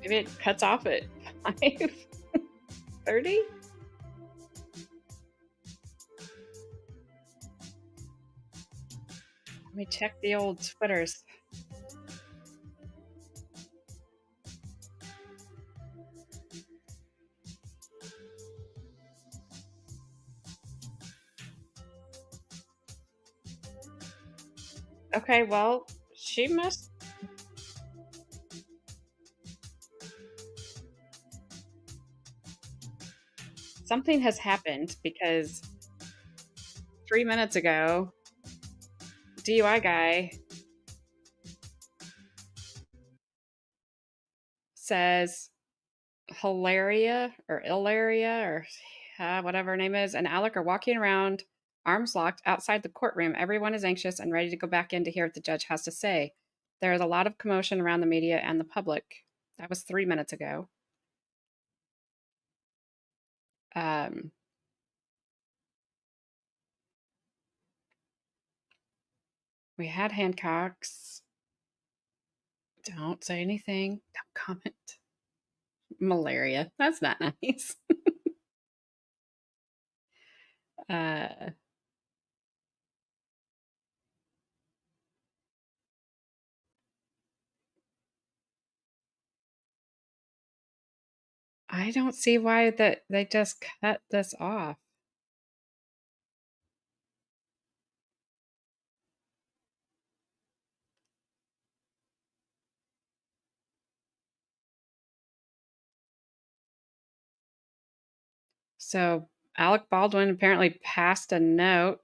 it cuts off at 5:30. Let me check the old Twitters. Okay, well, she must. Something has happened because 3 minutes ago, DUI guy says Hilaria or Ilaria or whatever her name is, and Alec are walking around, arms locked, outside the courtroom. Everyone is anxious and ready to go back in to hear what the judge has to say. There is a lot of commotion around the media and the public. That was 3 minutes ago. We had Hancock's. Don't say anything. Don't comment. Malaria. That's not nice. I don't see why that they just cut this off. So Alec Baldwin apparently passed a note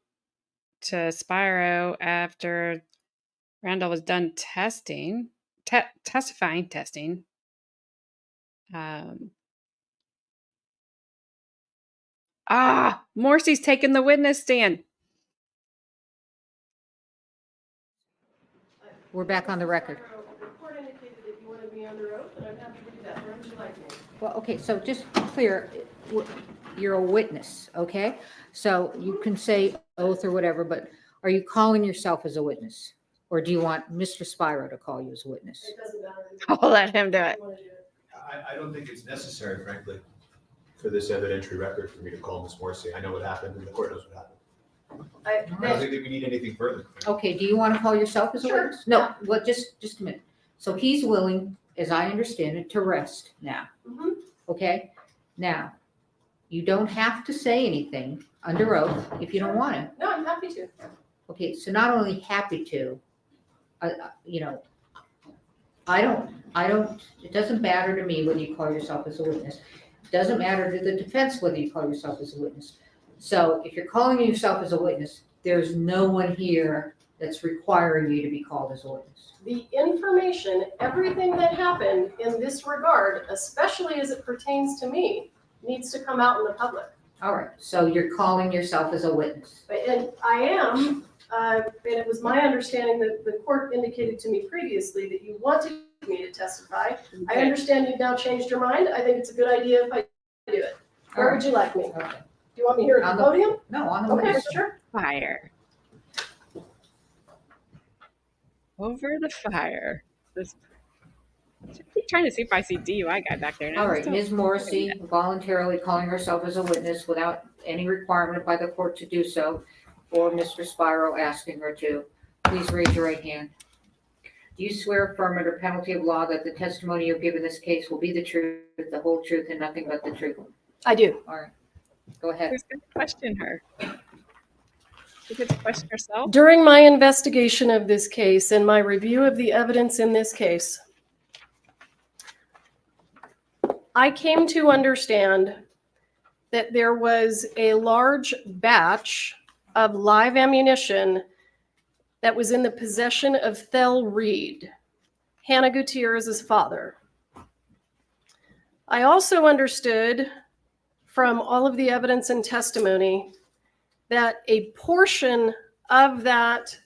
to Spyro after Randall was done testing. Morrissey's taking the witness stand. We're back on the record. Report indicated that you wanted me under oath, and I'm happy to do that. Where would you like me? Well, okay, so just clear, you're a witness, okay? So you can say oath or whatever, but are you calling yourself as a witness? Or do you want Mr. Spyro to call you as a witness? It doesn't matter. I'll let him do it. I don't think it's necessary, frankly, for this evidentiary record for me to call Ms. Morrissey. I know what happened and the court knows what happened. I don't think that we need anything further. Okay, do you want to call yourself as a Sure. witness? No, well, just a minute. So he's willing, as I understand it, to rest now. Mhm. Okay? Now, you don't have to say anything under oath if you don't want to. No, I'm happy to. Okay, so not only happy to, you know, I don't, it doesn't matter to me whether you call yourself as a witness. It doesn't matter to the defense whether you call yourself as a witness. So if you're calling yourself as a witness, there's no one here that's requiring you to be called as a witness. The information, everything that happened in this regard, especially as it pertains to me, needs to come out in the public. All right, so you're calling yourself as a witness. And I am, and it was my understanding that the court indicated to me previously that you wanted me to testify. I understand you've now changed your mind. I think it's a good idea if I do it. Where would you like me? Okay. Do you want me here at the podium? No, on the Okay, witness. sure. Fire. Over the fire. This, I keep trying to see if I see DUI guy back there now. All I'm right, still- Ms. Morrissey voluntarily calling herself as a witness without any requirement by the court to do so, or Mr. Spiro asking her to. Please raise your right hand. Do you swear affirm under penalty of law that the testimony you give in this case will be the truth, the whole truth, and nothing but the truth? I do. All right, go ahead. Who's going to question her? She gets to question herself? During my investigation of this case and my review of the evidence in this case, I came to understand that there was a large batch of live ammunition that was in the possession of Thel Reed, Hannah Gutierrez's father. I also understood from all of the evidence and testimony that a portion of that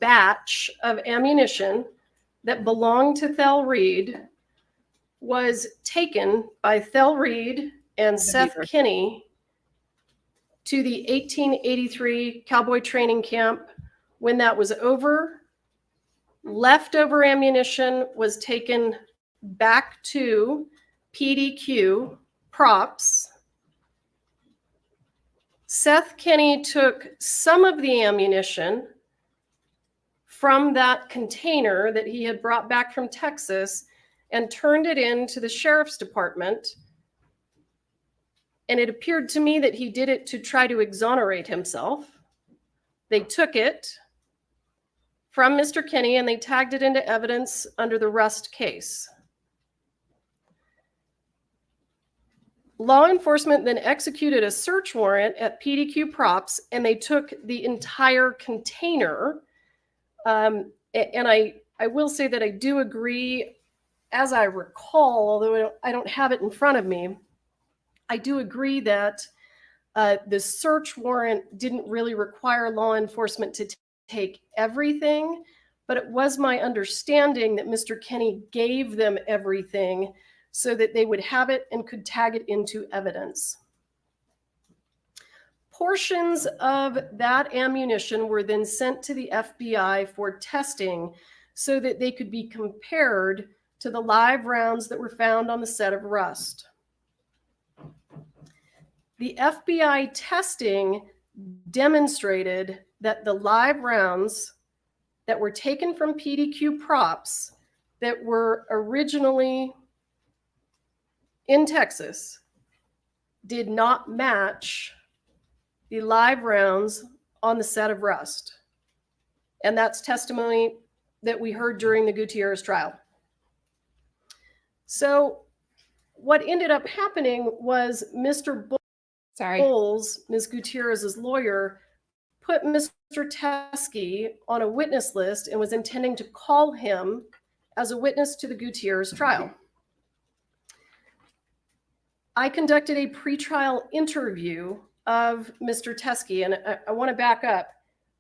batch of ammunition that belonged to Thel Reed was taken by Thel Reed and Seth Kinney to the 1883 cowboy training camp. When that was over, leftover ammunition was taken back to PDQ props. Seth Kinney took some of the ammunition from that container that he had brought back from Texas and turned it into the sheriff's department. And it appeared to me that he did it to try to exonerate himself. They took it from Mr. Kinney and they tagged it into evidence under the Rust case. Law enforcement then executed a search warrant at PDQ Props and they took the entire container. And I will say that I do agree, as I recall, although I don't have it in front of me, I do agree that the search warrant didn't really require law enforcement to take everything, but it was my understanding that Mr. Kinney gave them everything so that they would have it and could tag it into evidence. Portions of that ammunition were then sent to the FBI for testing so that they could be compared to the live rounds that were found on the set of Rust. The FBI testing demonstrated that the live rounds that were taken from PDQ Props that were originally in Texas did not match the live rounds on the set of Rust. And that's testimony that we heard during the Gutierrez trial. So what ended up happening was Mr. Bowles, Ms. Gutierrez's lawyer, put Mr. Teskey on a witness list and was intending to call him as a witness to the Gutierrez trial. I conducted a pretrial interview of Mr. Teskey, and I want to back up.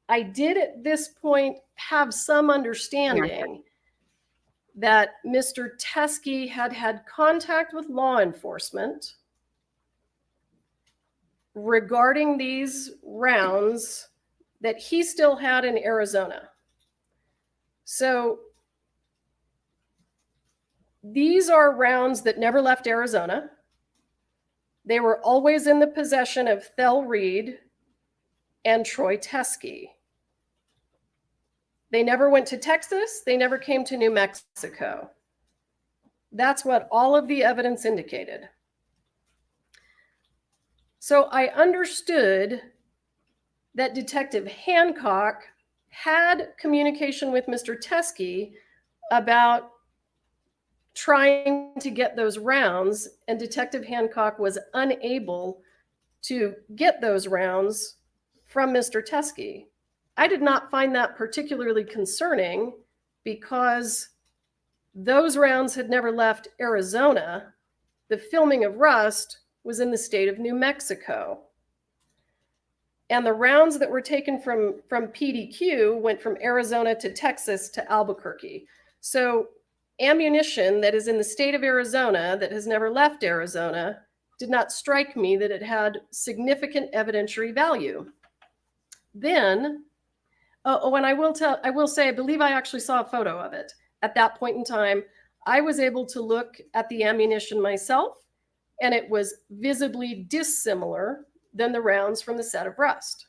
I did at this point have some understanding that Mr. Teskey had had contact with law enforcement regarding these rounds that he still had in Arizona. So these are rounds that never left Arizona. They were always in the possession of Thel Reed and Troy Teskey. They never went to Texas. They never came to New Mexico. That's what all of the evidence indicated. So I understood that Detective Hancock had communication with Mr. Teskey about trying to get those rounds, and Detective Hancock was unable to get those rounds from Mr. Teskey. I did not find that particularly concerning because those rounds had never left Arizona. The filming of Rust was in the state of New Mexico. And the rounds that were taken from PDQ went from Arizona to Texas to Albuquerque. So ammunition that is in the state of Arizona that has never left Arizona did not strike me that it had significant evidentiary value. Then Oh, and I will say, I believe I actually saw a photo of it. At that point in time, I was able to look at the ammunition myself, and it was visibly dissimilar than the rounds from the set of Rust.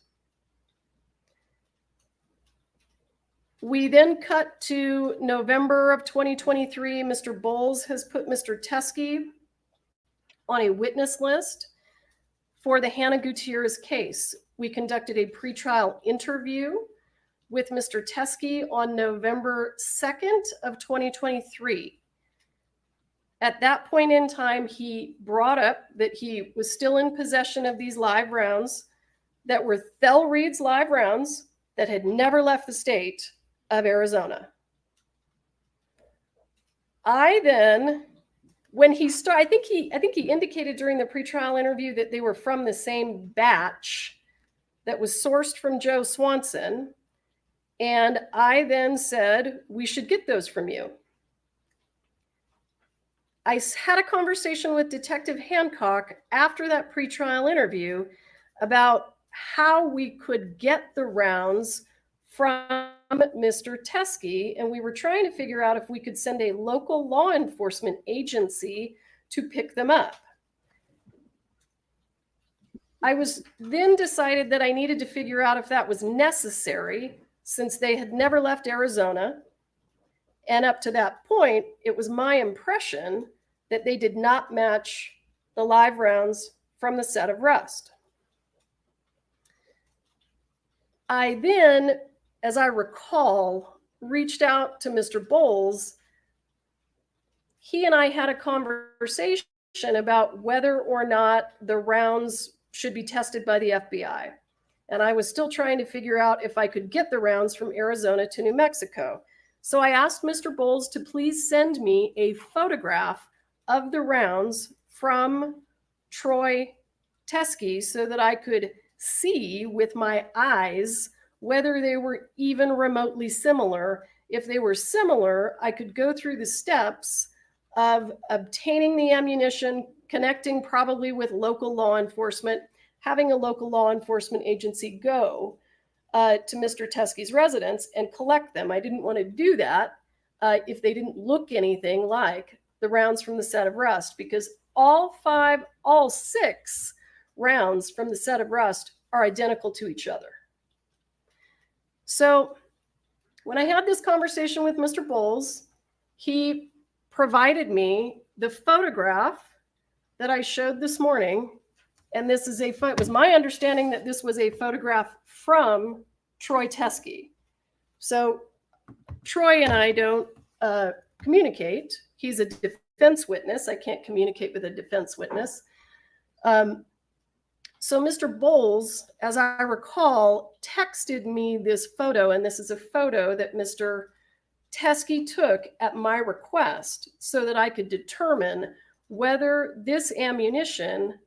We then cut to November of 2023. Mr. Bowles has put Mr. Teskey on a witness list for the Hannah Gutierrez case. We conducted a pretrial interview with Mr. Teskey on November 2nd of 2023. At that point in time, he brought up that he was still in possession of these live rounds that were Thel Reed's live rounds that had never left the state of Arizona. I then, when he started, I think he indicated during the pretrial interview that they were from the same batch that was sourced from Joe Swanson. And I then said, we should get those from you. I had a conversation with Detective Hancock after that pretrial interview about how we could get the rounds from Mr. Teskey, and we were trying to figure out if we could send a local law enforcement agency to pick them up. I was then decided that I needed to figure out if that was necessary, since they had never left Arizona. And up to that point, it was my impression that they did not match the live rounds from the set of Rust. I then, as I recall, reached out to Mr. Bowles. He and I had a conversation about whether or not the rounds should be tested by the FBI. And I was still trying to figure out if I could get the rounds from Arizona to New Mexico. So I asked Mr. Bowles to please send me a photograph of the rounds from Troy Teskey so that I could see with my eyes whether they were even remotely similar. If they were similar, I could go through the steps of obtaining the ammunition, connecting probably with local law enforcement, having a local law enforcement agency go to Mr. Teskey's residence and collect them. I didn't want to do that if they didn't look anything like the rounds from the set of Rust, because all 6 rounds from the set of Rust are identical to each other. So when I had this conversation with Mr. Bowles, he provided me the photograph that I showed this morning. And this is it was my understanding that this was a photograph from Troy Teskey. So Troy and I don't communicate. He's a defense witness. I can't communicate with a defense witness. So Mr. Bowles, as I recall, texted me this photo, and this is a photo that Mr. Teskey took at my request so that I could determine whether this ammunition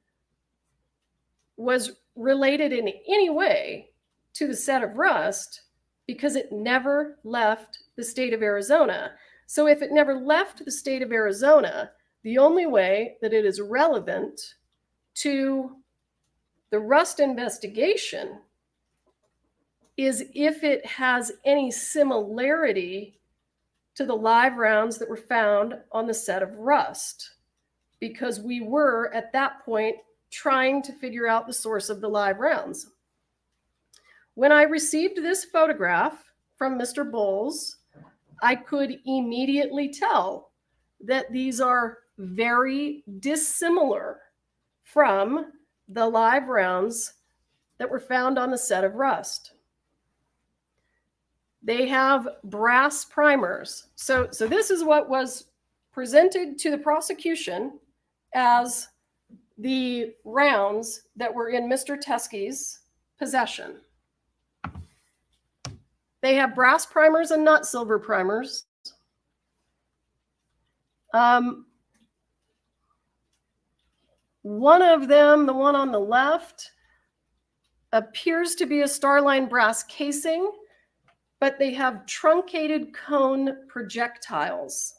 was related in any way to the set of Rust, because it never left the state of Arizona. So if it never left the state of Arizona, the only way that it is relevant to the Rust investigation is if it has any similarity to the live rounds that were found on the set of Rust, because we were at that point trying to figure out the source of the live rounds. When I received this photograph from Mr. Bowles, I could immediately tell that these are very dissimilar from the live rounds that were found on the set of Rust. They have brass primers. So this is what was presented to the prosecution as the rounds that were in Mr. Teskey's possession. They have brass primers and not silver primers. One of them, the one on the left, appears to be a Starline brass casing, but they have truncated cone projectiles.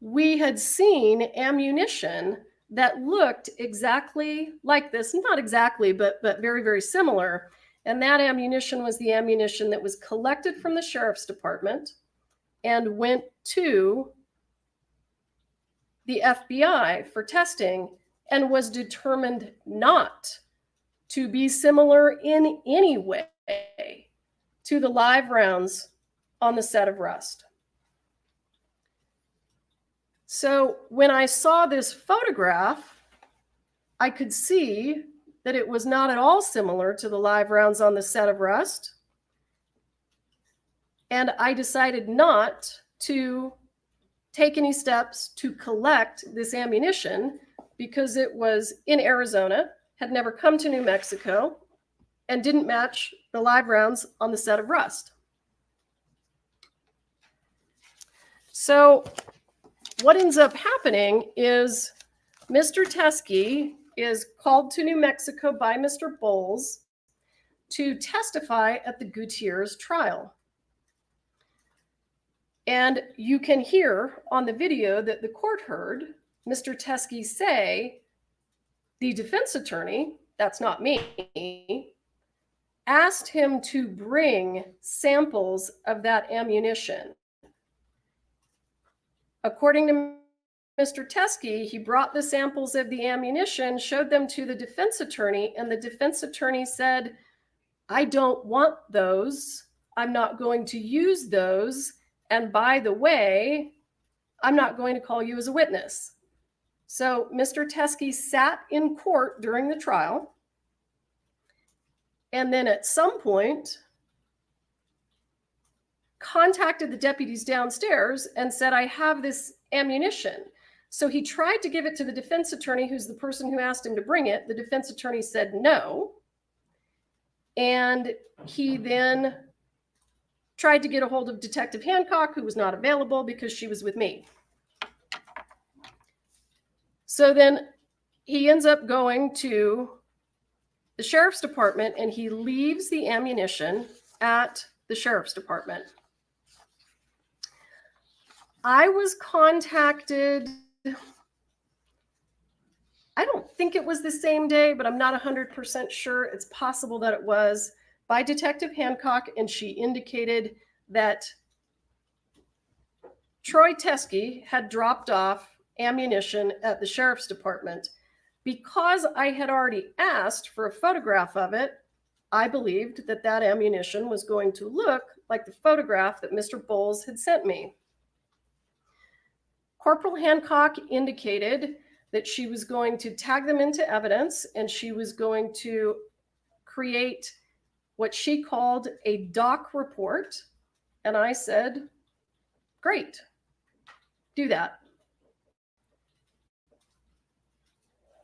We had seen ammunition that looked exactly like this, not exactly, but very, very similar. And that ammunition was the ammunition that was collected from the sheriff's department and went to the FBI for testing and was determined not to be similar in any way to the live rounds on the set of Rust. So when I saw this photograph, I could see that it was not at all similar to the live rounds on the set of Rust. And I decided not to take any steps to collect this ammunition because it was in Arizona, had never come to New Mexico, and didn't match the live rounds on the set of Rust. So what ends up happening is Mr. Teskey is called to New Mexico by Mr. Bowles to testify at the Gutierrez trial. And you can hear on the video that the court heard Mr. Teskey say, the defense attorney, that's not me, asked him to bring samples of that ammunition. According to Mr. Teskey, he brought the samples of the ammunition, showed them to the defense attorney, and the defense attorney said, I don't want those. I'm not going to use those. And by the way, I'm not going to call you as a witness. So Mr. Teskey sat in court during the trial. And then at some point, contacted the deputies downstairs and said, I have this ammunition. So he tried to give it to the defense attorney, who's the person who asked him to bring it. The defense attorney said no. And he then tried to get a hold of Detective Hancock, who was not available because she was with me. So then he ends up going to the sheriff's department and he leaves the ammunition at the sheriff's department. I was contacted, I don't think it was the same day, but I'm not 100% sure. It's possible that it was, by Detective Hancock, and she indicated that Troy Teskey had dropped off ammunition at the sheriff's department. Because I had already asked for a photograph of it, I believed that that ammunition was going to look like the photograph that Mr. Bowles had sent me. Corporal Hancock indicated that she was going to tag them into evidence and she was going to create what she called a doc report. And I said, great, do that.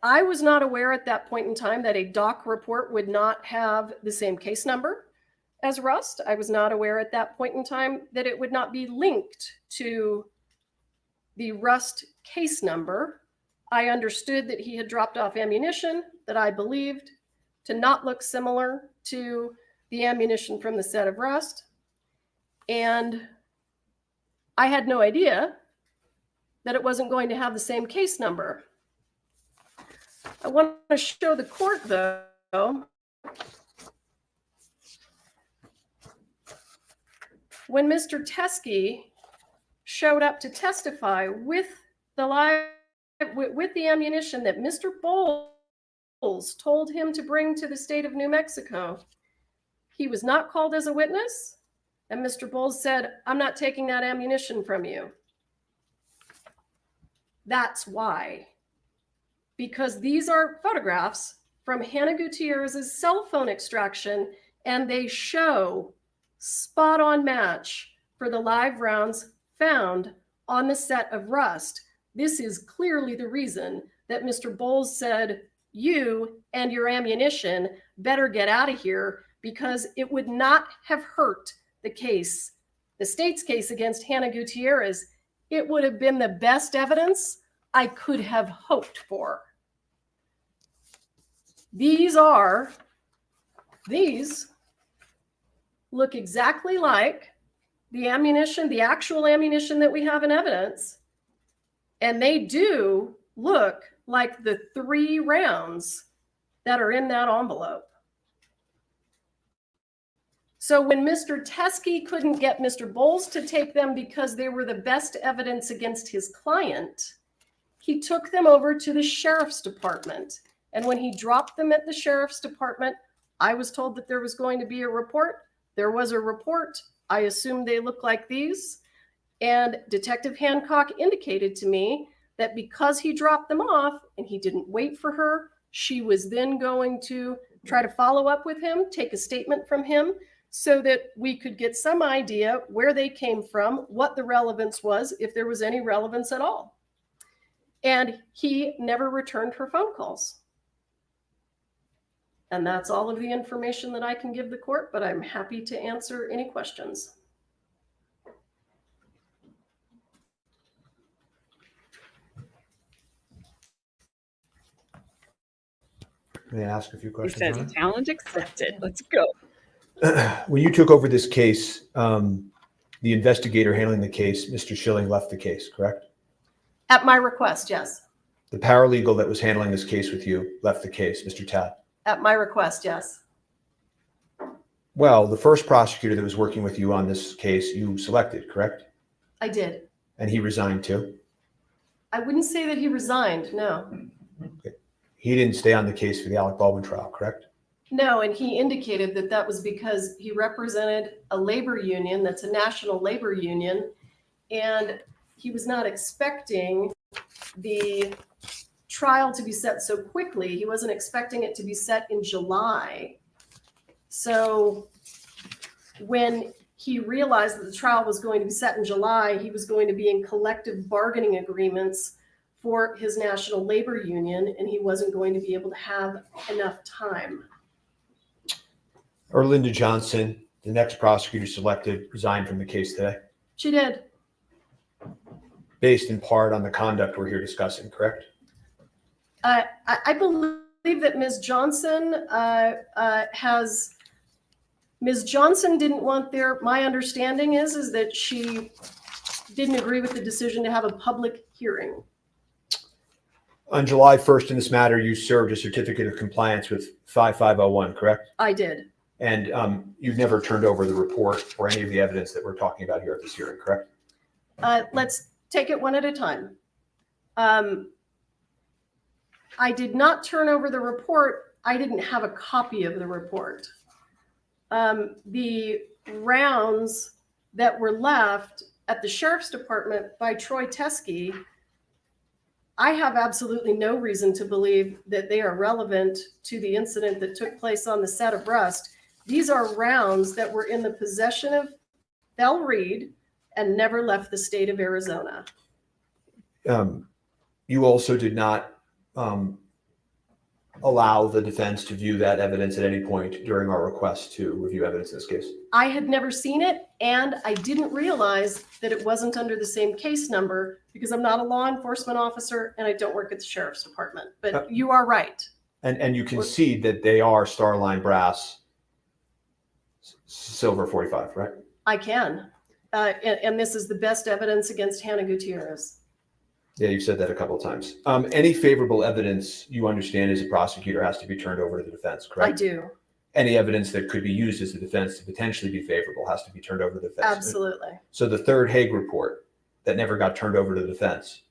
I was not aware at that point in time that a doc report would not have the same case number as Rust. I was not aware at that point in time that it would not be linked to the Rust case number. I understood that he had dropped off ammunition that I believed to not look similar to the ammunition from the set of Rust. And I had no idea that it wasn't going to have the same case number. I want to show the court, though, when Mr. Teskey showed up to testify with the ammunition that Mr. Bowles told him to bring to the state of New Mexico. He was not called as a witness, and Mr. Bowles said, I'm not taking that ammunition from you. That's why. Because these are photographs from Hannah Gutierrez's cell phone extraction, and they show spot-on match for the live rounds found on the set of Rust. This is clearly the reason that Mr. Bowles said, you and your ammunition better get out of here, because it would not have hurt the case, the state's case against Hannah Gutierrez. It would have been the best evidence I could have hoped for. These look exactly like the ammunition, the actual ammunition that we have in evidence. And they do look like the 3 rounds that are in that envelope. So when Mr. Teskey couldn't get Mr. Bowles to take them because they were the best evidence against his client, he took them over to the sheriff's department. And when he dropped them at the sheriff's department, I was told that there was going to be a report. There was a report. I assumed they looked like these. And Detective Hancock indicated to me that because he dropped them off and he didn't wait for her, she was then going to try to follow up with him, take a statement from him, so that we could get some idea where they came from, what the relevance was, if there was any relevance at all. And he never returned her phone calls. And that's all of the information that I can give the court, but I'm happy to answer any questions. May I ask a few He questions? says, Hannah? challenge accepted. Let's go. When you took over this case, the investigator handling the case, Mr. Schilling, left the case, correct? At my request, yes. The paralegal that was handling this case with you left the case, Mr. Tad. At my request, yes. Well, the first prosecutor that was working with you on this case, you selected, correct? I did. And he resigned too? I wouldn't say that he resigned, no. Okay. He didn't stay on the case for the Alec Baldwin trial, correct? No, and he indicated that that was because he represented a labor union that's a national labor union, and he was not expecting the trial to be set so quickly. He wasn't expecting it to be set in July. So when he realized that the trial was going to be set in July, he was going to be in collective bargaining agreements for his national labor union, and he wasn't going to be able to have enough time. Erlinda Johnson, the next prosecutor selected, resigned from the case today, She did. based in part on the conduct we're here discussing, correct? I believe that Ms. Johnson Ms. Johnson didn't want my understanding is that she didn't agree with the decision to have a public hearing. On July 1st in this matter, you served a certificate of compliance with 5501, correct? I did. And you've never turned over the report or any of the evidence that we're talking about here at this hearing, correct? Let's take it one at a time. I did not turn over the report. I didn't have a copy of the report. The rounds that were left at the sheriff's department by Troy Teskey, I have absolutely no reason to believe that they are relevant to the incident that took place on the set of Rust. These are rounds that were in the possession of Thel Reed and never left the state of Arizona. You also did not allow the defense to view that evidence at any point during our request to review evidence in this case. I had never seen it, and I didn't realize that it wasn't under the same case number because I'm not a law enforcement officer and I don't work at the sheriff's department. But you are right. And you concede that they are Starline brass silver 45, right? I can. And this is the best evidence against Hannah Gutierrez. Yeah, you've said that a couple of times. Any favorable evidence you understand as a prosecutor has to be turned over to the defense, correct? I do. Any evidence that could be used as the defense to potentially be favorable has to be turned over to the defense. Absolutely. So the third Hague report that never got turned over to the defense,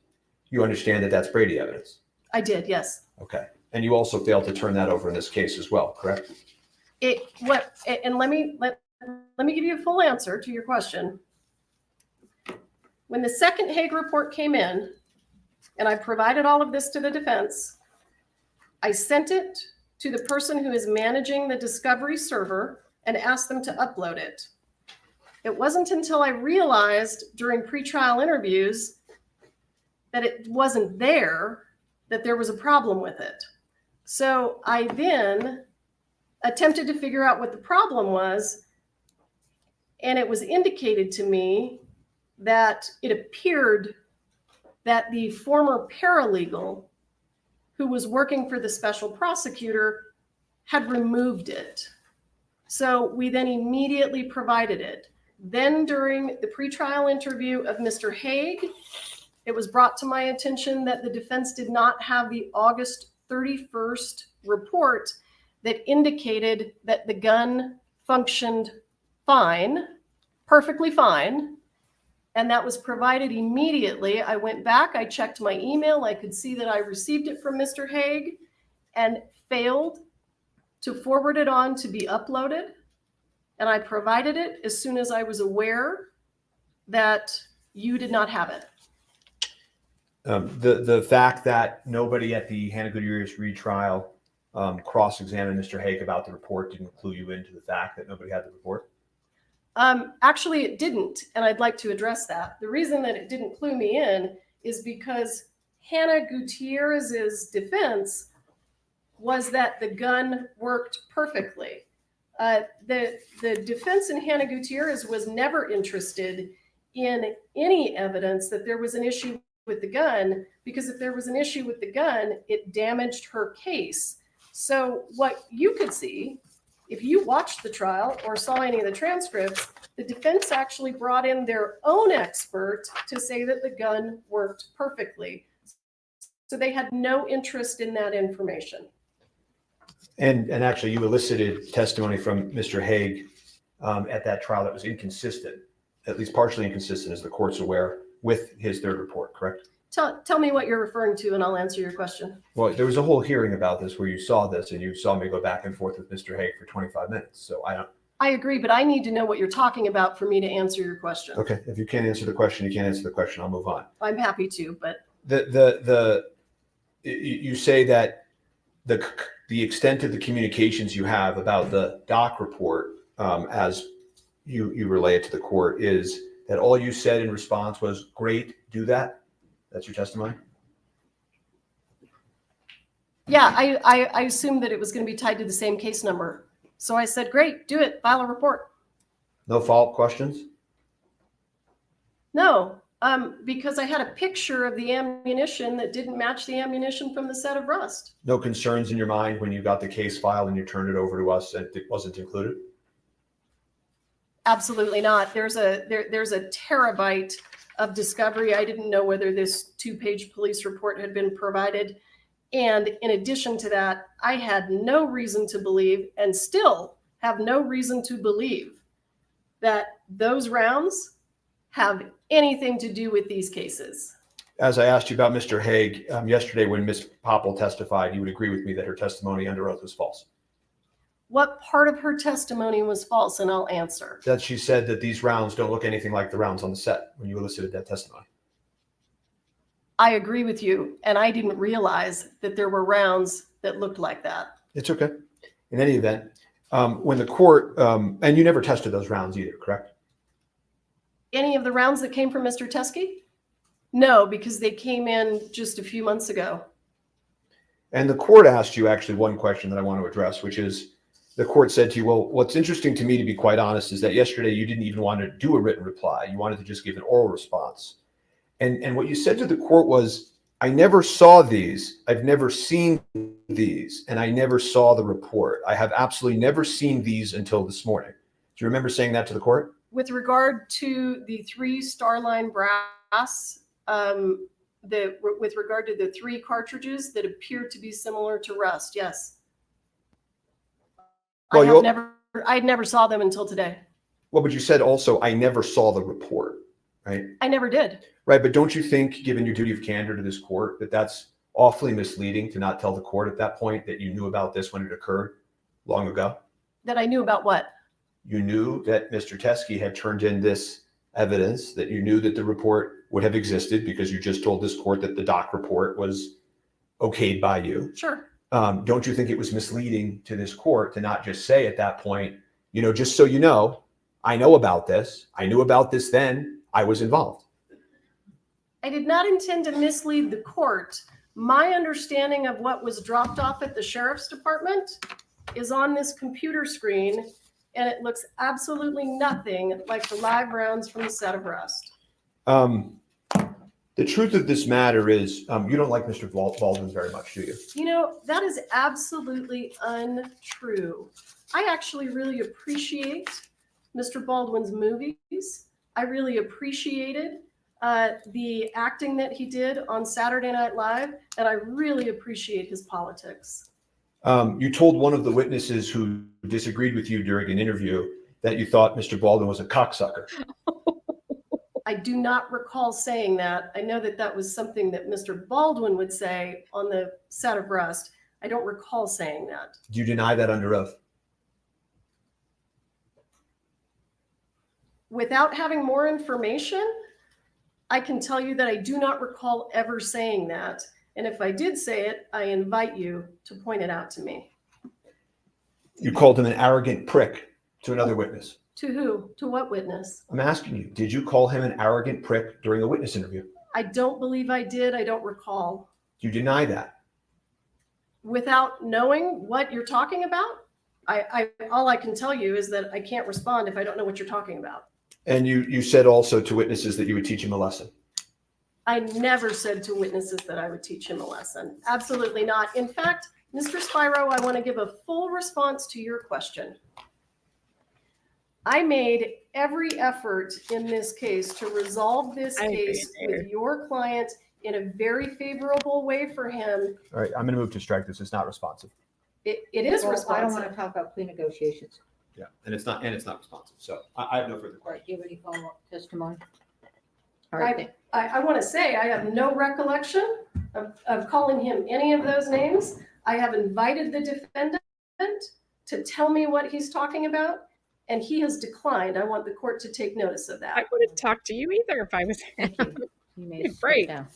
you understand that that's Brady evidence? I did, yes. Okay. And you also failed to turn that over in this case as well, correct? And let me give you a full answer to your question. When the second Hague report came in, and I provided all of this to the defense, I sent it to the person who is managing the discovery server and asked them to upload it. It wasn't until I realized during pretrial interviews that it wasn't there that there was a problem with it. So I then attempted to figure out what the problem was, and it was indicated to me that it appeared that the former paralegal who was working for the special prosecutor had removed it. So we then immediately provided it. Then during the pretrial interview of Mr. Hague, it was brought to my attention that the defense did not have the August 31st report that indicated that the gun functioned fine, perfectly fine. And that was provided immediately. I went back, I checked my email. I could see that I received it from Mr. Haig and failed to forward it on to be uploaded. And I provided it as soon as I was aware that you did not have it. The fact that nobody at the Hannah Goodyear's retrial cross-examined Mr. Haig about the report didn't clue you into the fact that nobody had the report? Actually, it didn't, and I'd like to address that. The reason that it didn't clue me in is because Hannah Gutierrez's defense was that the gun worked perfectly. The defense in Hannah Gutierrez was never interested in any evidence that there was an issue with the gun, because if there was an issue with the gun, it damaged her case. So what you could see, if you watched the trial or saw any of the transcripts, the defense actually brought in their own expert to say that the gun worked perfectly. So they had no interest in that information. And actually, you elicited testimony from Mr. Haig at that trial that was inconsistent, at least partially inconsistent, as the court's aware, with his third report, correct? Tell me what you're referring to, and I'll answer your question. Well, there was a whole hearing about this where you saw this, and you saw me go back and forth with Mr. Haig for 25 minutes. So I agree, but I need to know what you're talking about for me to answer your question. Okay, if you can't answer the question, you can't answer the question. I'll move on. I'm happy to, but you say that the extent of the communications you have about the doc report, as you relay it to the court, is that all you said in response was, "Great, do that." That's your testimony? yeah, I assumed that it was going to be tied to the same case number. So I said, great, do it, file a report. No follow-up questions? No, because I had a picture of the ammunition that didn't match the ammunition from the set of Rust. No concerns in your mind when you got the case file and you turned it over to us and it wasn't included? Absolutely not. There's a terabyte of discovery. I didn't know whether this 2-page police report had been provided. And in addition to that, I had no reason to believe, and still have no reason to believe, that those rounds have anything to do with these cases. As I asked you about Mr. Haig yesterday when Ms. Popple testified, you would agree with me that her testimony under oath was false? What part of her testimony was false? And I'll answer. That she said that these rounds don't look anything like the rounds on the set when you elicited that testimony. I agree with you, and I didn't realize that there were rounds that looked like that. It's okay. In any event, when the court, and you never tested those rounds either, correct? Any of the rounds that came from Mr. Teskey? No, because they came in just a few months ago. And the court asked you actually one question that I want to address, which is the court said to you, well, what's interesting to me, to be quite honest, is that yesterday you didn't even want to do a written reply. You wanted to just give an oral response. And what you said to the court was, I never saw these. I've never seen these. And I never saw the report. I have absolutely never seen these until this morning. Do you remember saying that to the court? With regard to the 3 Starline brass, with regard to the 3 cartridges that appeared to be similar to Rust, yes. Well, I never saw them until today. Well, but you said also, I never saw the report, right? I never did. Right, but don't you think, given your duty of candor to this court, that that's awfully misleading to not tell the court at that point that you knew about this when it occurred long ago? That I knew about what? You knew that Mr. Teskey had turned in this evidence, that you knew that the report would have existed because you just told this court that the doc report was okayed by you. Sure. Don't you think it was misleading to this court to not just say at that point, just so you know, I know about this. I knew about this then. I was involved. I did not intend to mislead the court. My understanding of what was dropped off at the sheriff's department is on this computer screen, and it looks absolutely nothing like the live rounds from the set of Rust. The truth of this matter is you don't like Mr. Baldwin very much, do you? That is absolutely untrue. I actually really appreciate Mr. Baldwin's movies. I really appreciated the acting that he did on Saturday Night Live, and I really appreciate his politics. You told one of the witnesses who disagreed with you during an interview that you thought Mr. Baldwin was a cocksucker. I do not recall saying that. I know that that was something that Mr. Baldwin would say on the set of Rust. I don't recall saying that. Do you deny that under oath? Without having more information, I can tell you that I do not recall ever saying that. And if I did say it, I invite you to point it out to me. You called him an arrogant prick to another witness. To who? To what witness? I'm asking you, did you call him an arrogant prick during a witness interview? I don't believe I did. I don't recall. Do you deny that? Without knowing what you're talking about, all I can tell you is that I can't respond if I don't know what you're talking about. And you said also to witnesses that you would teach him a lesson. I never said to witnesses that I would teach him a lesson. Absolutely not. In fact, Mr. Spiro, I want to give a full response to your question. I made every effort in this case to resolve this case with your client in a very favorable way for him. All right, I'm going to move to strike this. It's not responsive. It is Well, responsive. I don't want to talk about plea negotiations. Yeah, and it's not responsive. So I have no further All right, questions. do you have any follow-up testimony? All right. I want to say I have no recollection of calling him any of those names. I have invited the defendant to tell me what he's talking about, and he has declined. I want the court to take notice of that. I wouldn't talk to you either if I was You may step Great. down.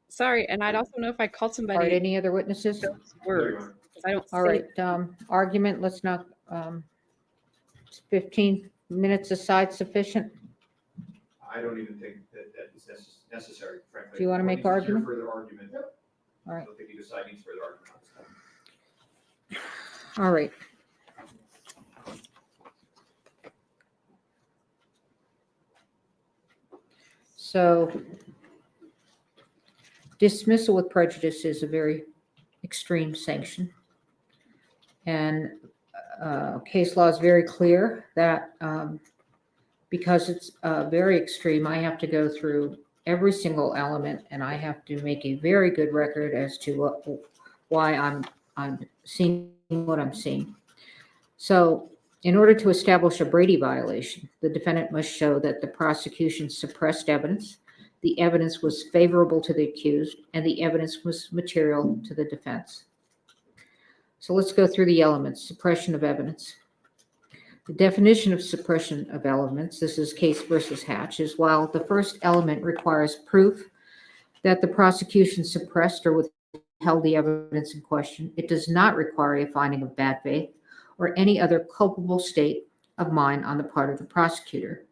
Sorry. And I'd also know if I called All right, somebody any other witnesses? those words. 'Cause I don't All say right, argument, let's not, 15 minutes aside sufficient? I don't even think that is necessary, frankly. Do you wanna make argument? Further argument. All right. I don't think either side needs further argument on this. All right. So dismissal with prejudice is a very extreme sanction. And case law is very clear that because it's very extreme, I have to go through every single element and I have to make a very good record as to why I'm seeing what I'm seeing. So in order to establish a Brady violation, the defendant must show that the prosecution suppressed evidence, the evidence was favorable to the accused, and the evidence was material to the defense. So let's go through the elements. Suppression of evidence. The definition of suppression of elements, this is Case versus Hatch, is while the first element requires proof that the prosecution suppressed or withheld the evidence in question, it does not require a finding of bad faith or any other culpable state of mind on the part of the prosecutor.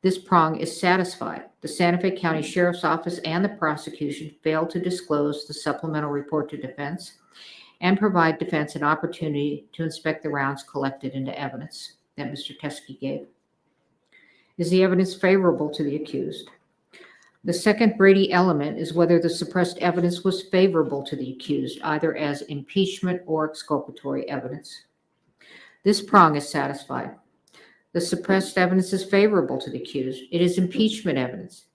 This prong is satisfied. The Santa Fe County Sheriff's Office and the prosecution failed to disclose the supplemental report to defense and provide defense an opportunity to inspect the rounds collected into evidence that Mr. Teske gave. Is the evidence favorable to the accused? The second Brady element is whether the suppressed evidence was favorable to the accused, either as impeachment or exculpatory evidence. This prong is satisfied. The suppressed evidence is favorable to the accused. It is impeachment evidence,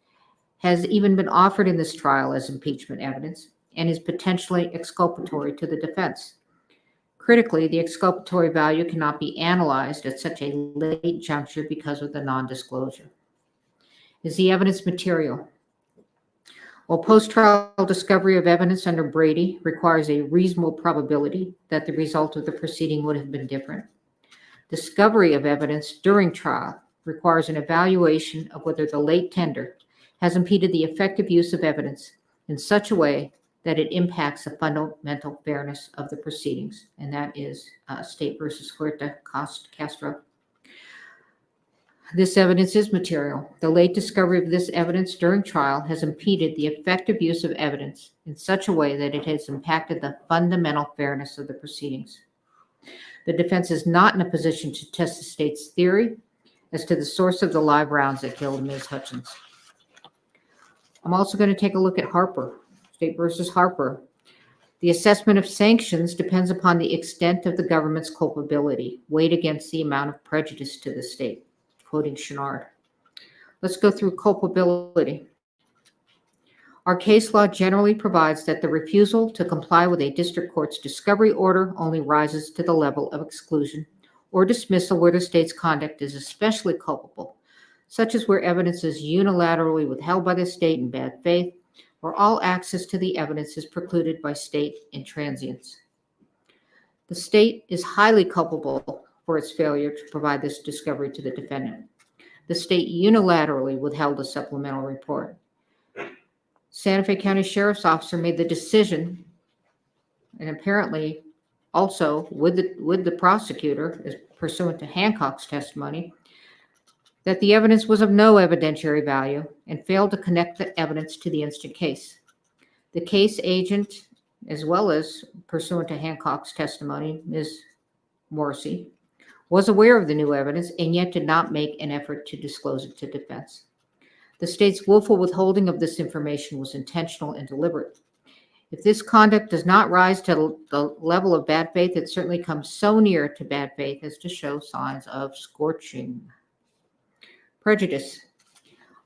has even been offered in this trial as impeachment evidence, and is potentially exculpatory to the defense. Critically, the exculpatory value cannot be analyzed at such a late juncture because of the non-disclosure. Is the evidence material? While post-trial discovery of evidence under Brady requires a reasonable probability that the result of the proceeding would have been different, discovery of evidence during trial requires an evaluation of whether the late tender has impeded the effective use of evidence in such a way that it impacts the fundamental fairness of the proceedings, and that is State versus Huerta Castro. This evidence is material. The late discovery of this evidence during trial has impeded the effective use of evidence in such a way that it has impacted the fundamental fairness of the proceedings. The defense is not in a position to test the state's theory as to the source of the live rounds that killed Ms. Hutchins. I'm also going to take a look at Harper, State versus Harper. The assessment of sanctions depends upon the extent of the government's culpability, weighed against the amount of prejudice to the state, quoting Chenard. Let's go through culpability. Our case law generally provides that the refusal to comply with a district court's discovery order only rises to the level of exclusion or dismissal where the state's conduct is especially culpable, such as where evidence is unilaterally withheld by the state in bad faith, or all access to the evidence is precluded by state intransience. The state is highly culpable for its failure to provide this discovery to the defendant. The state unilaterally withheld a supplemental report. Santa Fe County Sheriff's Officer made the decision, and apparently also with the prosecutor, as pursuant to Hancock's testimony, that the evidence was of no evidentiary value and failed to connect the evidence to the instant case. The case agent, as well as pursuant to Hancock's testimony, Ms. Morrissey, was aware of the new evidence and yet did not make an effort to disclose it to defense. The state's willful withholding of this information was intentional and deliberate. If this conduct does not rise to the level of bad faith, it certainly comes so near to bad faith as to show signs of scorching. Prejudice.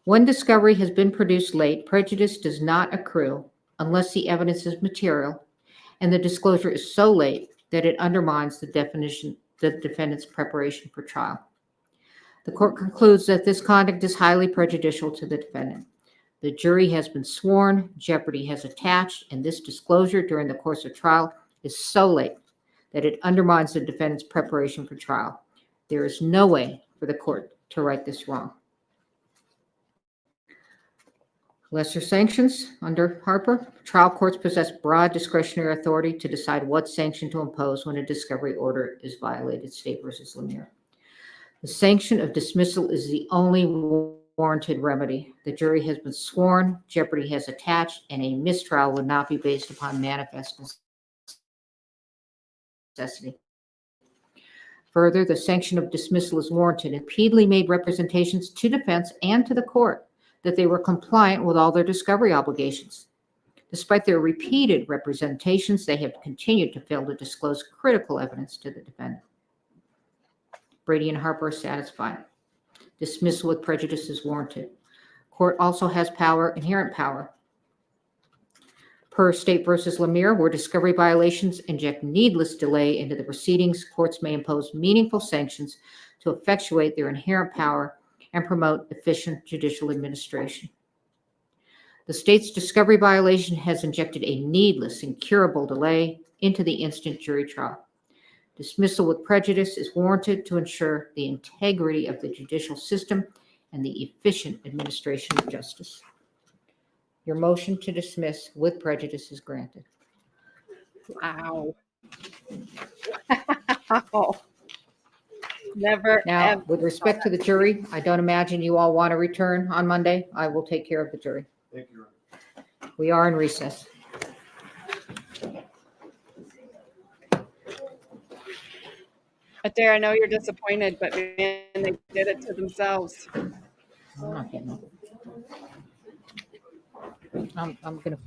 When discovery has been produced late, prejudice does not accrue unless the evidence is material and the disclosure is so late that it undermines the defendant's preparation for trial. The court concludes that this conduct is highly prejudicial to the defendant. The jury has been sworn, jeopardy has attached, and this disclosure during the course of trial is so late that it undermines the defendant's preparation for trial. There is no way for the court to right this wrong. Lesser sanctions under Harper. Trial courts possess broad discretionary authority to decide what sanction to impose when a discovery order is violated. State versus Lemire. The sanction of dismissal is the only warranted remedy. The jury has been sworn, jeopardy has attached, and a mistrial would not be based upon manifest necessity. Further, the sanction of dismissal is warranted and repeatedly made representations to defense and to the court that they were compliant with all their discovery obligations. Despite their repeated representations, they have continued to fail to disclose critical evidence to the defendant. Brady and Harper are satisfied. Dismissal with prejudice is warranted. Court also has power, inherent power. Per State versus Lemire, where discovery violations inject needless delay into the proceedings, courts may impose meaningful sanctions to effectuate their inherent power and promote efficient judicial administration. The state's discovery violation has injected a needless, incurable delay into the instant jury trial. Dismissal with prejudice is warranted to ensure the integrity of the judicial system and the efficient administration of justice. Your motion to dismiss with prejudice is granted. Wow. Wow. Never. Now, with respect to the jury, I don't imagine you all want to return on Monday. I will take care of the jury. Thank you. We are in recess. Adair, I know you're disappointed, but man, they did it to themselves. I'm not getting it. I'm going to.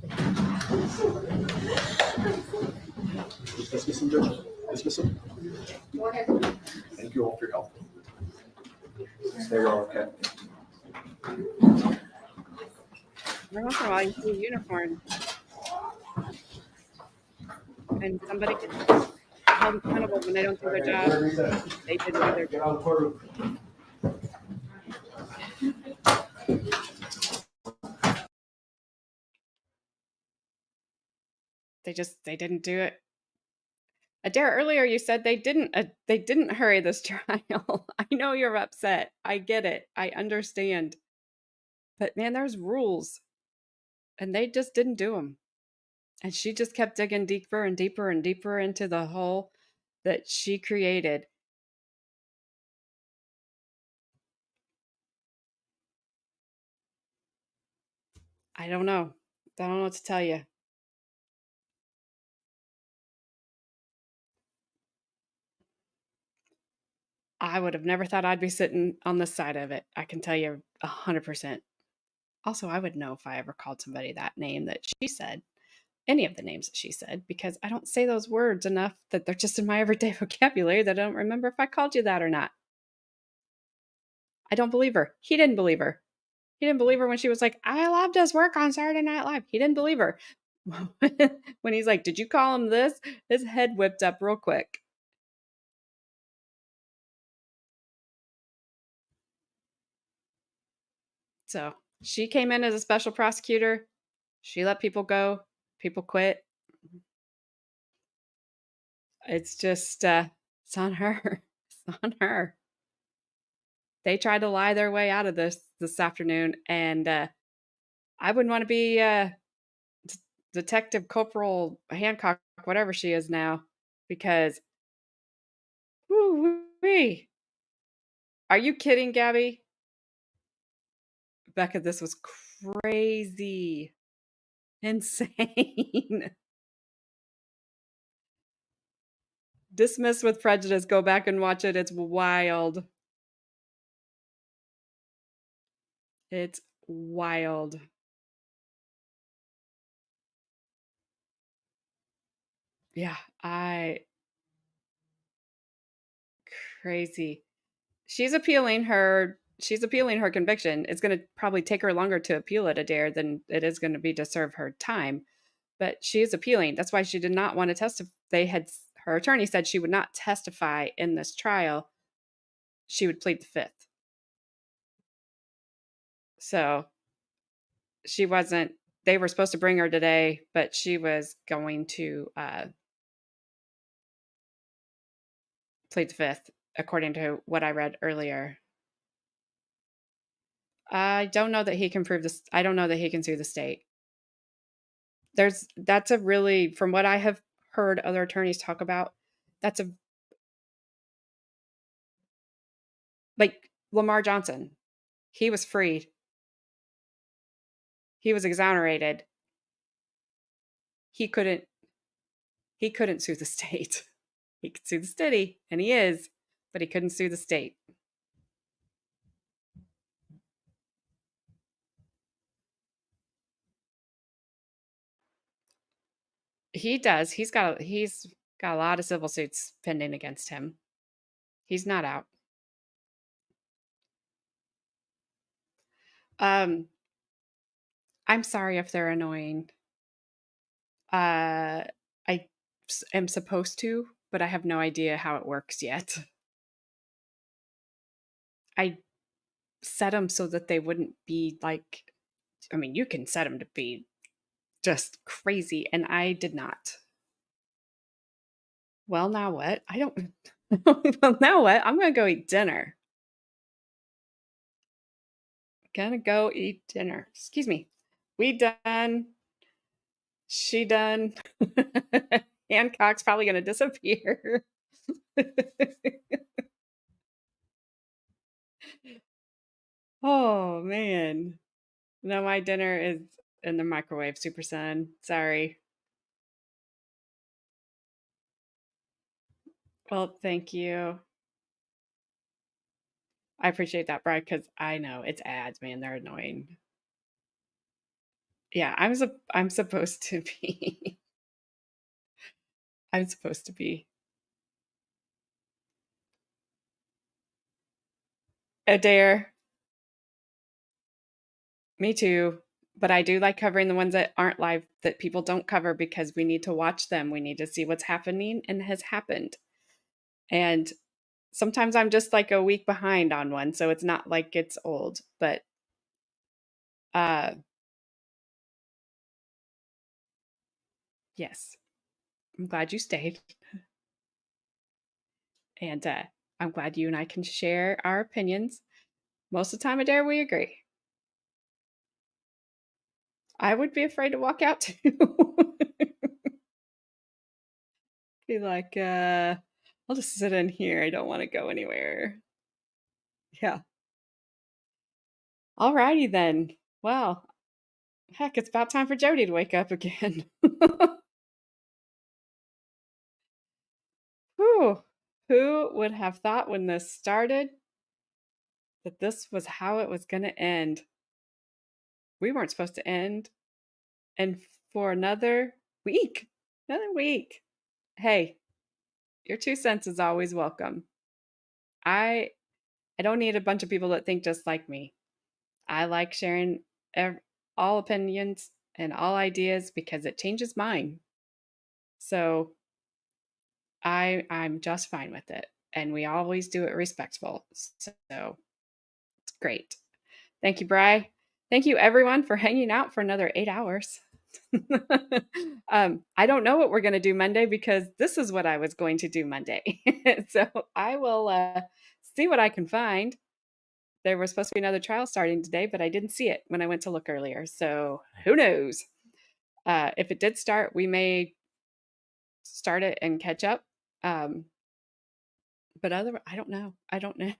Dismiss him, Judge. Dismiss him. Thank you all for your help. Stay well, okay? Every once in a while, you see a unicorn. And somebody gets held accountable when they don't do their job. They didn't do their job. They didn't do it. Adair, earlier you said they didn't hurry this trial. I know you're upset. I get it. I understand. But man, there's rules. And they just didn't do them. And she just kept digging deeper and deeper and deeper into the hole that she created. I don't know. I don't know what to tell you. I would have never thought I'd be sitting on this side of it. I can tell you 100%. Also, I would know if I ever called somebody that name that she said, any of the names that she said, because I don't say those words enough that they're just in my everyday vocabulary that I don't remember if I called you that or not. I don't believe her. He didn't believe her. He didn't believe her when she was like, I loved his work on Saturday Night Live. He didn't believe her. When he's like, did you call him this? His head whipped up real quick. So she came in as a special prosecutor. She let people go. People quit. It's just, it's on her. It's on her. They tried to lie their way out of this afternoon, and I wouldn't want to be Detective Corporal Hancock, whatever she is now, because woo-wee. Are you kidding, Gabby? Becca, this was crazy. Insane. Dismiss with prejudice. Go back and watch it. It's wild. It's wild. Yeah, crazy. She's appealing her conviction. It's going to probably take her longer to appeal it, Adair, than it is going to be to serve her time. But she is appealing. That's why she did not want to testify. Her attorney said she would not testify in this trial. She would plead the fifth. So she wasn't. They were supposed to bring her today, but she was going to plead the fifth, according to what I read earlier. I don't know that he can prove this. I don't know that he can sue the state. That's a really, from what I have heard other attorneys talk about, that's a, like Lamar Johnson, he was freed. He was exonerated. He couldn't sue the state. He could sue the city, and he is, but he couldn't sue the state. He does. He's got a lot of civil suits pending against him. He's not out. I'm sorry if they're annoying. I am supposed to, but I have no idea how it works yet. I set them so that they wouldn't be like, I mean, you can set them to be just crazy, and I did not. Well, now what? I don't. Well, now what? I'm gonna go eat dinner. Gonna go eat dinner. Excuse me. We done. She done. Hancock's probably gonna disappear. Oh man. No, my dinner is in the microwave, Super Sun. Sorry. Well, thank you. I appreciate that, Brad, because I know it's ads, man. They're annoying. Yeah, I'm supposed to be. I'm supposed to be. Adair. Me too. But I do like covering the ones that aren't live that people don't cover because we need to watch them. We need to see what's happening and has happened. And sometimes I'm just like a week behind on one, so it's not like it's old, but yes. I'm glad you stayed. And I'm glad you and I can share our opinions. Most of the time, Adair, we agree. I would be afraid to walk out too. Be like, I'll just sit in here. I don't want to go anywhere. Yeah. Alrighty then. Well, heck, it's about time for Jody to wake up again. Whew. Who would have thought when this started that this was how it was going to end? We weren't supposed to end. And for another week. Another week. Hey, your 2 cents is always welcome. I don't need a bunch of people that think just like me. I like sharing all opinions and all ideas because it changes mine. So I'm just fine with it. And we always do it respectful. So it's great. Thank you, Bri. Thank you, everyone, for hanging out for another 8 hours. I don't know what we're going to do Monday because this is what I was going to do Monday. So I will see what I can find. There was supposed to be another trial starting today, but I didn't see it when I went to look earlier. So who knows? If it did start, we may start it and catch up. But I don't know. I don't know.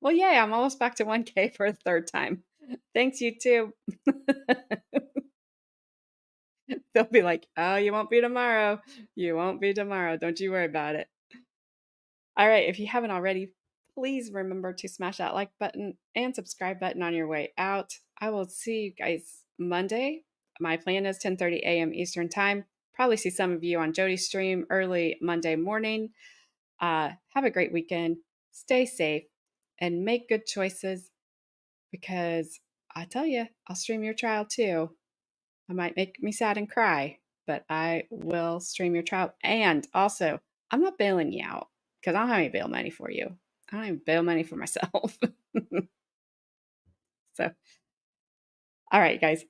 Well, yay, I'm almost back to 1K for a third time. Thanks, YouTube. They'll be like, oh, you won't be tomorrow. You won't be tomorrow. Don't you worry about it. All right. If you haven't already, please remember to smash that like button and subscribe button on your way out. I will see you guys Monday. My plan is 10:30 a.m. Eastern time. Probably see some of you on Jody's stream early Monday morning. Have a great weekend. Stay safe and make good choices because I tell you, I'll stream your trial too. It might make me sad and cry, but I will stream your trial. And also, I'm not bailing you out because I don't have any bail money for you. I don't have bail money for myself. So, all right, guys.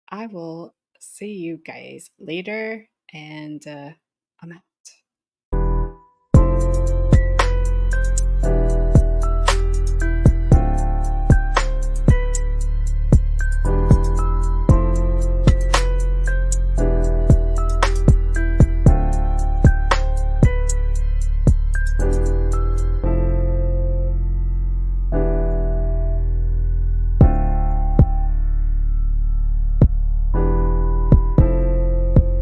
I will see you guys later. And I'm out.